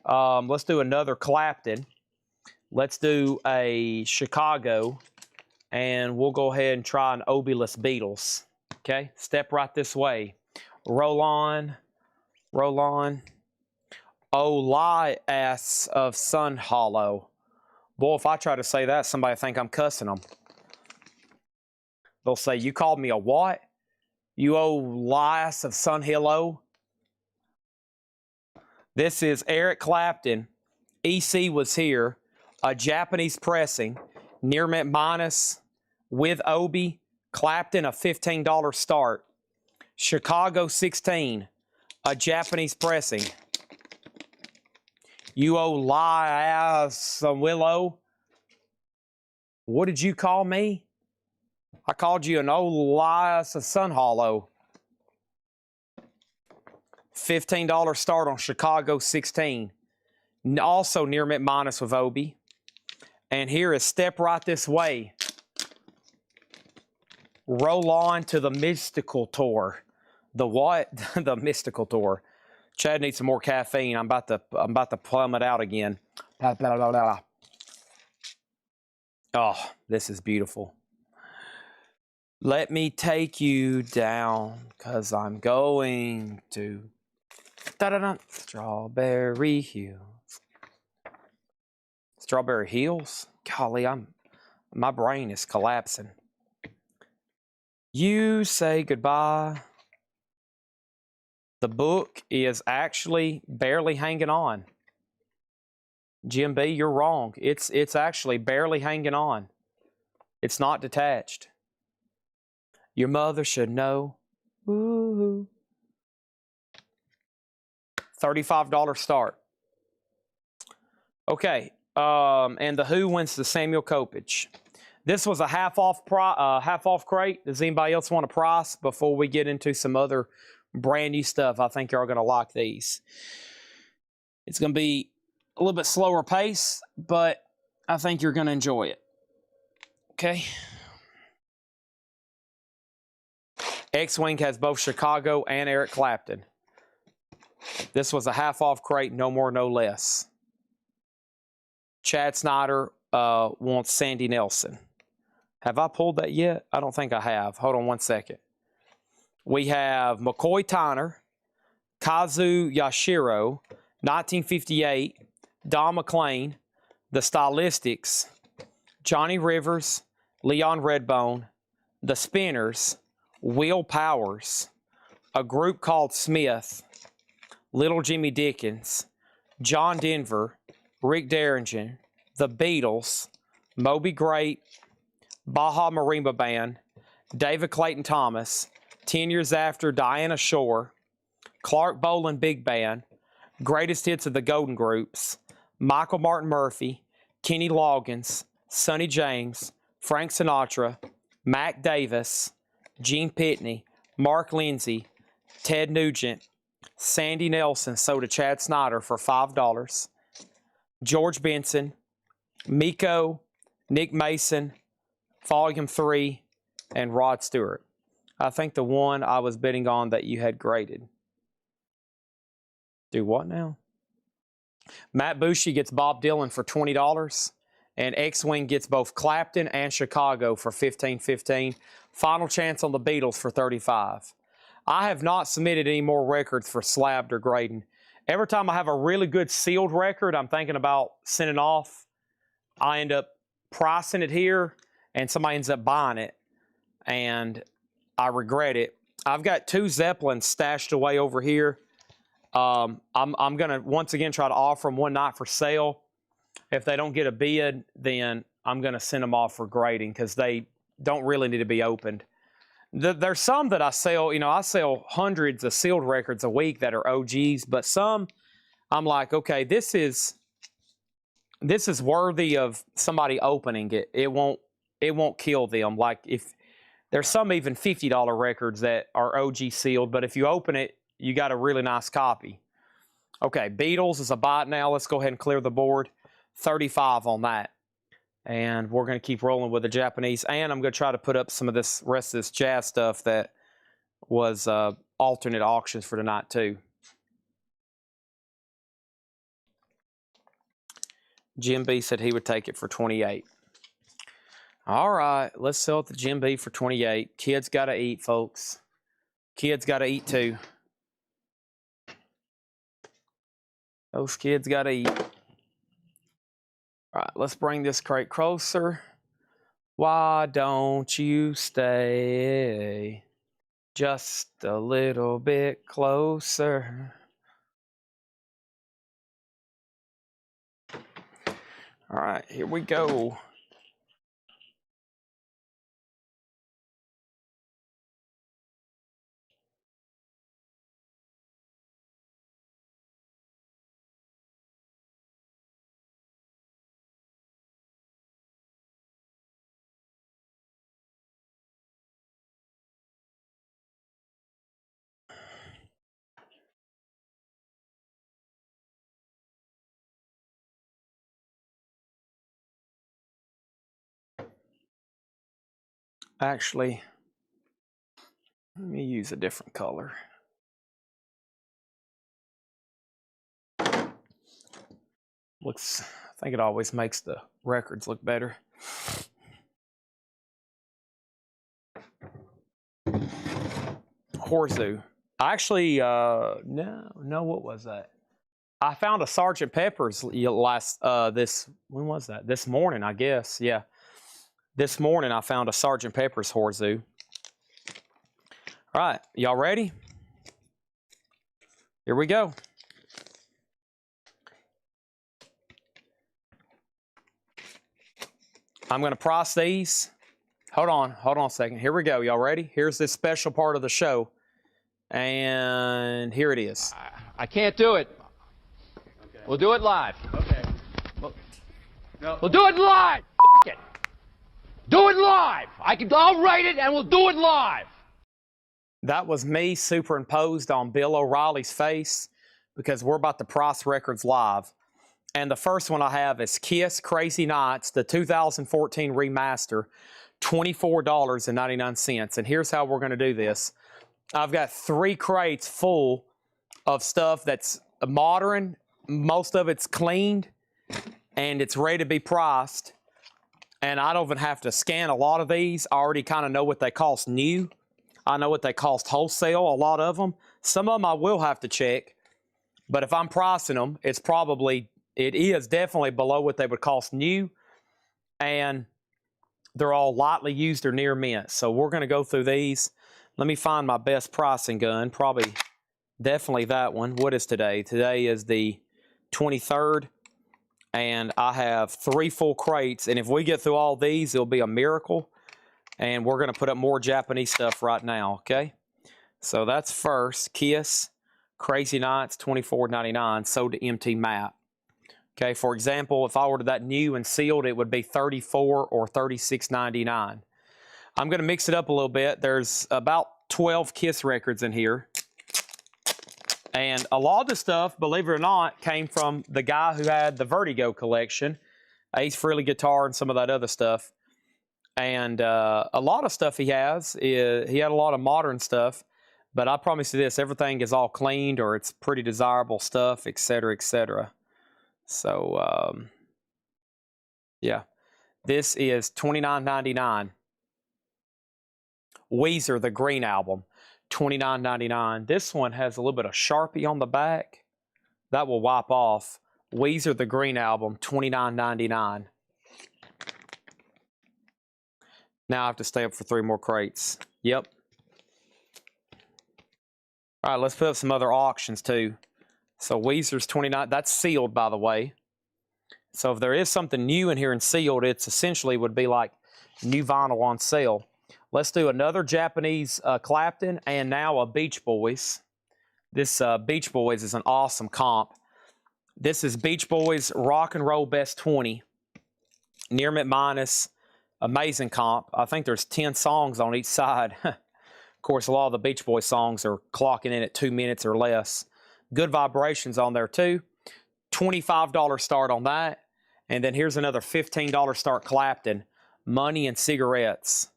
Let's do another Clapton. Let's do a Chicago, and we'll go ahead and try an Obelus Beatles. Okay, step right this way. Roll on. Roll on. Olias of Sun Hollow. Boy, if I try to say that, somebody think I'm cussing them. They'll say, you called me a what? You Olias of Sun Hollow? This is Eric Clapton. EC was here. A Japanese pressing. Near mint minus with Obi. Clapton, a $15 start. Chicago 16. A Japanese pressing. You Olias Willow. What did you call me? I called you an Olias Sun Hollow. $15 start on Chicago 16. Also near mint minus with Obi. And here is Step Right This Way. Roll on to the Mystical Tour. The what? The Mystical Tour. Chad needs some more caffeine. I'm about to plumb it out again. Blah, blah, blah, blah. Oh, this is beautiful. Let me take you down, 'cause I'm going to da-da-da, Strawberry Hills. Strawberry Hills? Golly, my brain is collapsing. You say goodbye. The book is actually barely hanging on. Jim B, you're wrong. It's actually barely hanging on. It's not detached. Your mother should know. Ooh. $35 start. Okay. And The Who wins the Samuel Kopich. This was a half off crate. Does anybody else want a price before we get into some other brand new stuff? I think you're going to like these. It's going to be a little bit slower pace, but I think you're going to enjoy it. Okay. X-Wing has both Chicago and Eric Clapton. This was a half off crate, no more, no less. Chad Snyder wants Sandy Nelson. Have I pulled that yet? I don't think I have. Hold on one second. We have McCoy Tyner, Kazu Yashiro, 1958, Don McLean, The Stylistics, Johnny Rivers, Leon Redbone, The Spinners, Will Powers, a group called Smith, Little Jimmy Dickens, John Denver, Rick Derringer, The Beatles, Moby Grape, Baja Marimba Band, David Clayton Thomas, 10 Years After, Diana Shore, Clark Boland Big Band, Greatest Hits of the Golden Groups, Michael Martin Murphey, Kenny Loggins, Sonny James, Frank Sinatra, Mac Davis, Gene Pitney, Mark Lindsay, Ted Nugent, Sandy Nelson sold to Chad Snyder for $5, George Benson, Miko, Nick Mason, Volume 3, and Rod Stewart. I think the one I was bidding on that you had graded. Do what now? Matt Bushy gets Bob Dylan for $20, and X-Wing gets both Clapton and Chicago for $15.15. Final Chance on the Beatles for $35. I have not submitted any more records for slabbed or grading. Every time I have a really good sealed record I'm thinking about sending off, I end up pricing it here, and somebody ends up buying it, and I regret it. I've got 2 Zeppelins stashed away over here. I'm going to, once again, try to offer them one night for sale. If they don't get a bid, then I'm going to send them off for grading because they don't really need to be opened. There's some that I sell, you know, I sell hundreds of sealed records a week that are OGs, but some I'm like, okay, this is worthy of somebody opening it. It won't kill them. Like, if there's some even $50 records that are OG sealed, but if you open it, you got a really nice copy. Okay, Beatles is a buy it now. Let's go ahead and clear the board. 35 on that. And we're going to keep rolling with the Japanese. And I'm going to try to put up some of this rest of this jazz stuff that was alternate auctions for tonight too. Jim B said he would take it for 28. All right, let's sell it to Jim B for 28. Kids got to eat, folks. Kids got to eat too. Those kids got to eat. All right, let's bring this crate closer. Why don't you stay just a little bit closer? All right, here we go. Actually, let me use a different color. Looks, I think it always makes the records look better. Horzu. Actually, no, what was that? I found a Sergeant Pepper's when was that? This morning, I guess. Yeah. This morning I found a Sergeant Pepper's Horzu. All right, y'all ready? Here we go. I'm going to price these. Hold on a second. Here we go. Y'all ready? Here's this special part of the show. And here it is. I can't do it. Okay. We'll do it live. Okay. We'll do it live. F it. Do it live. I'll write it and we'll do it live. That was me superimposed on Bill O'Reilly's face because we're about to price records live. And the first one I have is Kiss Crazy Nights, the 2014 remaster, $24.99. And here's how we're going to do this. I've got 3 crates full of stuff that's modern. Most of it's cleaned and it's ready to be priced. And I don't even have to scan a lot of these. I already kind of know what they cost new. I know what they cost wholesale, a lot of them. Some of them I will have to check. But if I'm pricing them, it is definitely below what they would cost new. And they're all lightly used or near mint. So we're going to go through these. Let me find my best pricing gun. Definitely that one. What is today? Today is the 23rd. And I have 3 full crates. And if we get through all these, it'll be a miracle. And we're going to put up more Japanese stuff right now, okay? So that's first. Kiss, Crazy Nights, $24.99, sold to MT Map. Okay, for example, if I ordered that new and sealed, it would be $34 or $36.99. I'm going to mix it up a little bit. There's about 12 Kiss records in here. And a lot of the stuff, believe it or not, came from the guy who had the Vertigo collection, Ace Frehley guitar and some of that other stuff. And a lot of stuff he had a lot of modern stuff. But I promise you this, everything is all cleaned or it's pretty desirable stuff, etc., etc. So, yeah. This is $29.99. Weezer, the Green Album, $29.99. This one has a little bit of Sharpie on the back. That will wipe off. Weezer, the Green Album, $29.99. Now I have to stay up for 3 more crates. Yep. All right, let's put up some other auctions too. So Weezer's $29. That's sealed, by the way. So if there is something new in here and sealed, it's essentially would be like new vinyl on sale. Let's do another Japanese Clapton and now a Beach Boys. This Beach Boys is an awesome comp. This is Beach Boys Rock and Roll Best 20. Near mint minus. Amazing comp. I think there's 10 songs on each side. Of course, a lot of the Beach Boys songs are clocking in at 2 minutes or less. Good vibrations on there too. $25 start on that. And then here's another $15 start Clapton. Money and Cigarettes.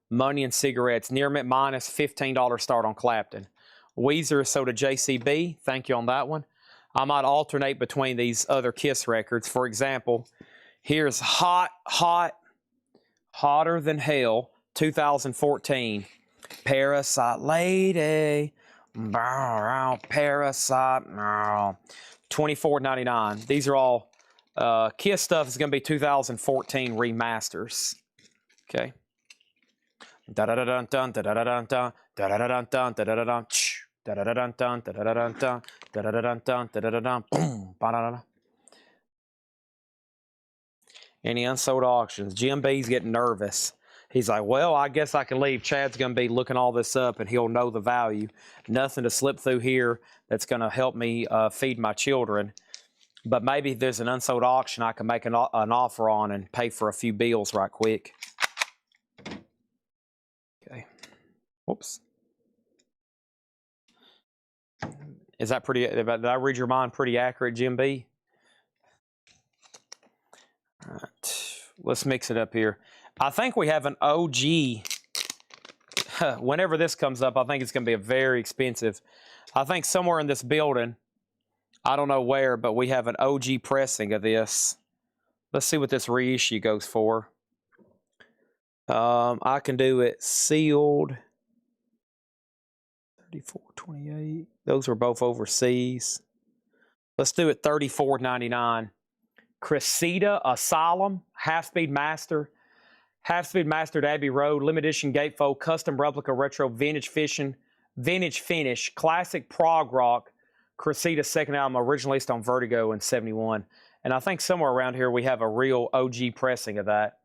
Money and Cigarettes. Near mint minus, $15 start on Clapton. Weezer, so to JCB. Thank you on that one. I might alternate between these other Kiss records. For example, here's Hotter Than Hell, 2014. Parasite Lady. Parasite. $24.99. These are all Kiss stuff. Is going to be 2014 remasters. Okay. Da da da dun dun da da da dun dun da da da dun dun da da da dun da da da dun dun da da da dun dun da da da dun dun da da da dun boom ba da da. Any unsold auctions? Jim B's getting nervous. He's like, well, I guess I can leave. Chad's going to be looking all this up, and he'll know the value. Nothing to slip through here that's going to help me feed my children. But maybe there's an unsold auction I can make an offer on and pay for a few bills right quick. Okay. Whoops. Is that pretty? Did I read your mind pretty accurate, Jim B? All right. Let's mix it up here. I think we have an OG. Whenever this comes up, I think it's going to be a very expensive. I think somewhere in this building, I don't know where, but we have an OG pressing of this. Let's see what this reissue goes for. I can do it sealed. 34.28. Those were both overseas. Let's do it $34.99. Cressida Asylum, half-speed master. Half-speed mastered Abbey Road, limited edition gatefold, custom replica retro vintage finish, classic prog rock. Cressida's second album, originally released on Vertigo in '71. And I think somewhere around here we have a real OG pressing of that.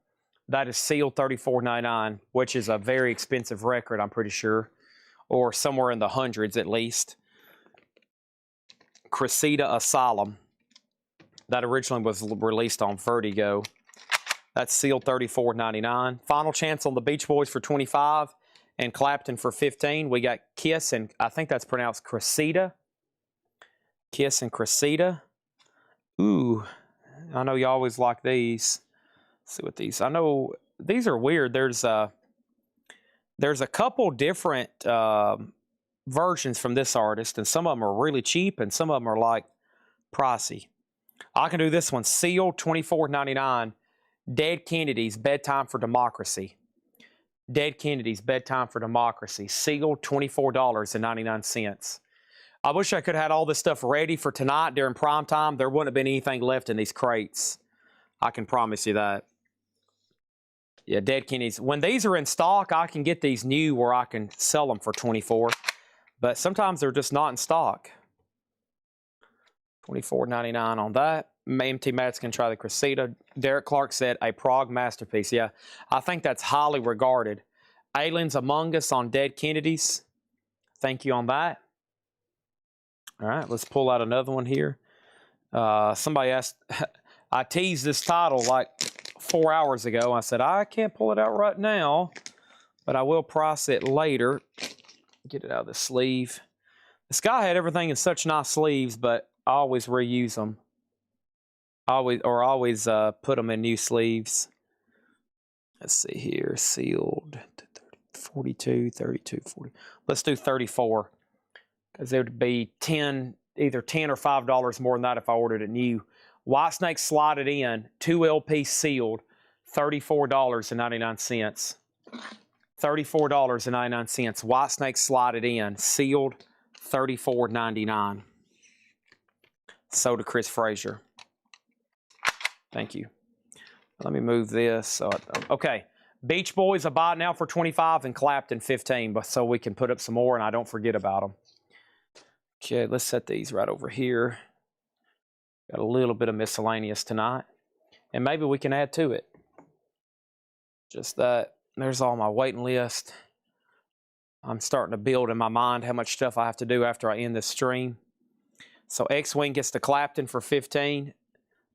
That is sealed $34.99, which is a very expensive record, I'm pretty sure. Or somewhere in the hundreds at least. Cressida Asylum. That originally was released on Vertigo. That's sealed $34.99. Final chance on the Beach Boys for 25 and Clapton for 15. We got Kiss, and I think that's pronounced Cressida. Kiss and Cressida. Ooh, I know you always like these. Let's see what these. I know these are weird. There's a couple different versions from this artist, and some of them are really cheap, and some of them are like pricey. I can do this one. Sealed $24.99. Dead Kennedys, Bedtime for Democracy. Dead Kennedys, Bedtime for Democracy. Sealed $24.99. I wish I could have had all this stuff ready for tonight during prime time. There wouldn't have been anything left in these crates. I can promise you that. Yeah, Dead Kennedys. When these are in stock, I can get these new where I can sell them for $24. But sometimes they're just not in stock. $24.99 on that. MT Mats can try the Cressida. Derek Clark said a Prague masterpiece. Yeah, I think that's highly regarded. Aliens Among Us on Dead Kennedys. Thank you on that. All right, let's pull out another one here. Somebody asked, I teased this title like 4 hours ago. I said, I can't pull it out right now, but I will price it later. Get it out of the sleeve. This guy had everything in such nice sleeves, but I always reuse them. Always put them in new sleeves. Let's see here. Sealed 42, 32, 40. Let's do 34. Because it would be either $10 or $5 more than that if I ordered it new. Whitesnake slotted in, 2 LP sealed, $34.99. $34.99. Whitesnake slotted in, sealed, $34.99. So to Chris Frazier. Thank you. Let me move this. Okay. Beach Boys, I buy it now for 25 and Clapton 15, but so we can put up some more and I don't forget about them. Okay, let's set these right over here. Got a little bit of miscellaneous tonight. And maybe we can add to it. Just that. There's all my waiting list. I'm starting to build in my mind how much stuff I have to do after I end this stream. So X-Wing gets to Clapton for 15.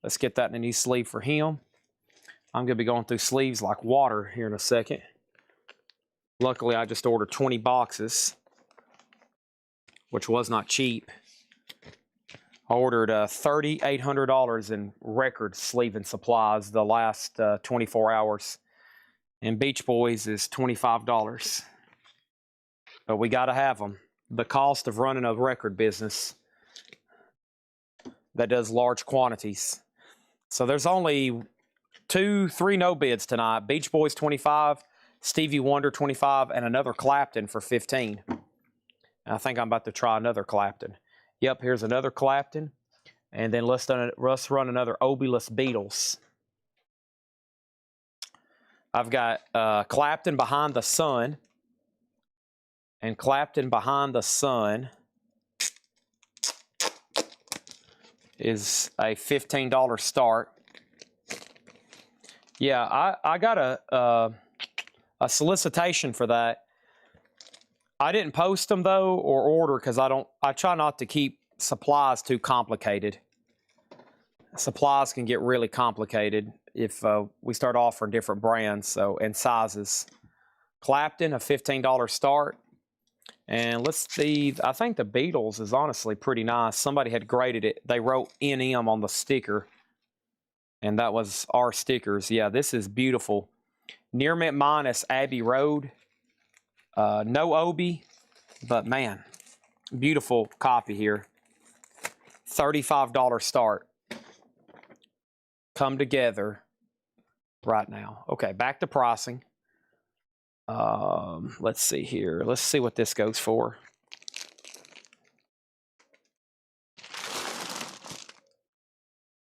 Let's get that in a new sleeve for him. I'm going to be going through sleeves like water here in a second. Luckily, I just ordered 20 boxes, which was not cheap. I ordered $3,800 in record sleeving supplies the last 24 hours. And Beach Boys is $25. But we got to have them. The cost of running a record business that does large quantities. So there's only 2-3 no bids tonight. Beach Boys 25, Stevie Wonder 25, and another Clapton for 15. I think I'm about to try another Clapton. Yep, here's another Clapton. And then let's run another Obelus Beatles. I've got Clapton Behind the Sun. And Clapton Behind the Sun is a $15 start. Yeah, I got a solicitation for that. I didn't post them though or order because I try not to keep supplies too complicated. Supplies can get really complicated if we start offering different brands and sizes. Clapton, a $15 start. And let's see, I think the Beatles is honestly pretty nice. Somebody had graded it. They wrote NM on the sticker. And that was our stickers. Yeah, this is beautiful. Near Mint Minus Abbey Road. No Obi, but man, beautiful copy here. $35 start. Come together right now. Okay, back to pricing. Let's see here. Let's see what this goes for.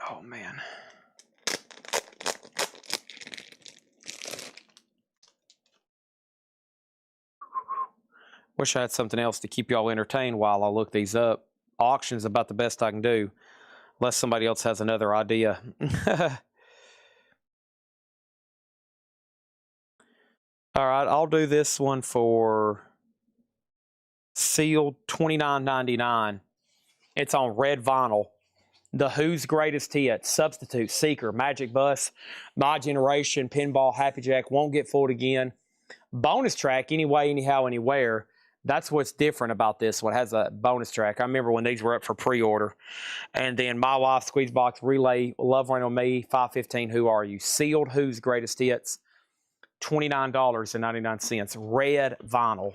Oh, man. Wish I had something else to keep y'all entertained while I look these up. Auction's about the best I can do, unless somebody else has another idea. All right, I'll do this one for sealed $29.99. It's on red vinyl. The Who's Greatest Hits, Substitute, Seeker, Magic Bus, My Generation, Pinball, Happy Jack, Won't Get Fooled Again. Bonus track, Anyway, Anyhow, Anywhere. That's what's different about this one. It has a bonus track. I remember when these were up for pre-order. And then My Wife, Squeeze Box, Relay, Love Rain on Me, 515, Who Are You? Sealed Who's Greatest Hits, $29.99. Red vinyl.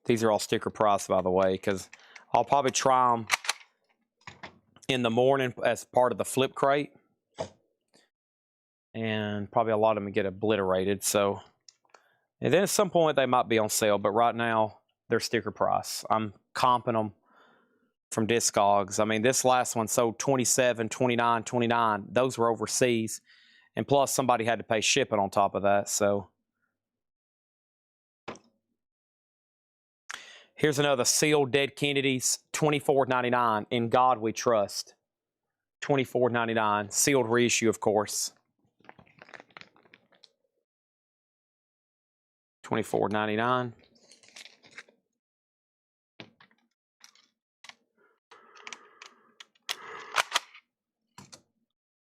These are all sticker price, by the way, because I'll probably try them in the morning as part of the flip crate. And probably a lot of them get obliterated. So, and then at some point they might be on sale, but right now they're sticker price. I'm comping them from Discogs. I mean, this last one sold 27, 29, 29. Those were overseas. And plus somebody had to pay shipping on top of that. So here's another sealed Dead Kennedys, $24.99. In God We Trust. $24.99. Sealed reissue, of course. $24.99.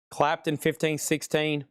Clapton 1516,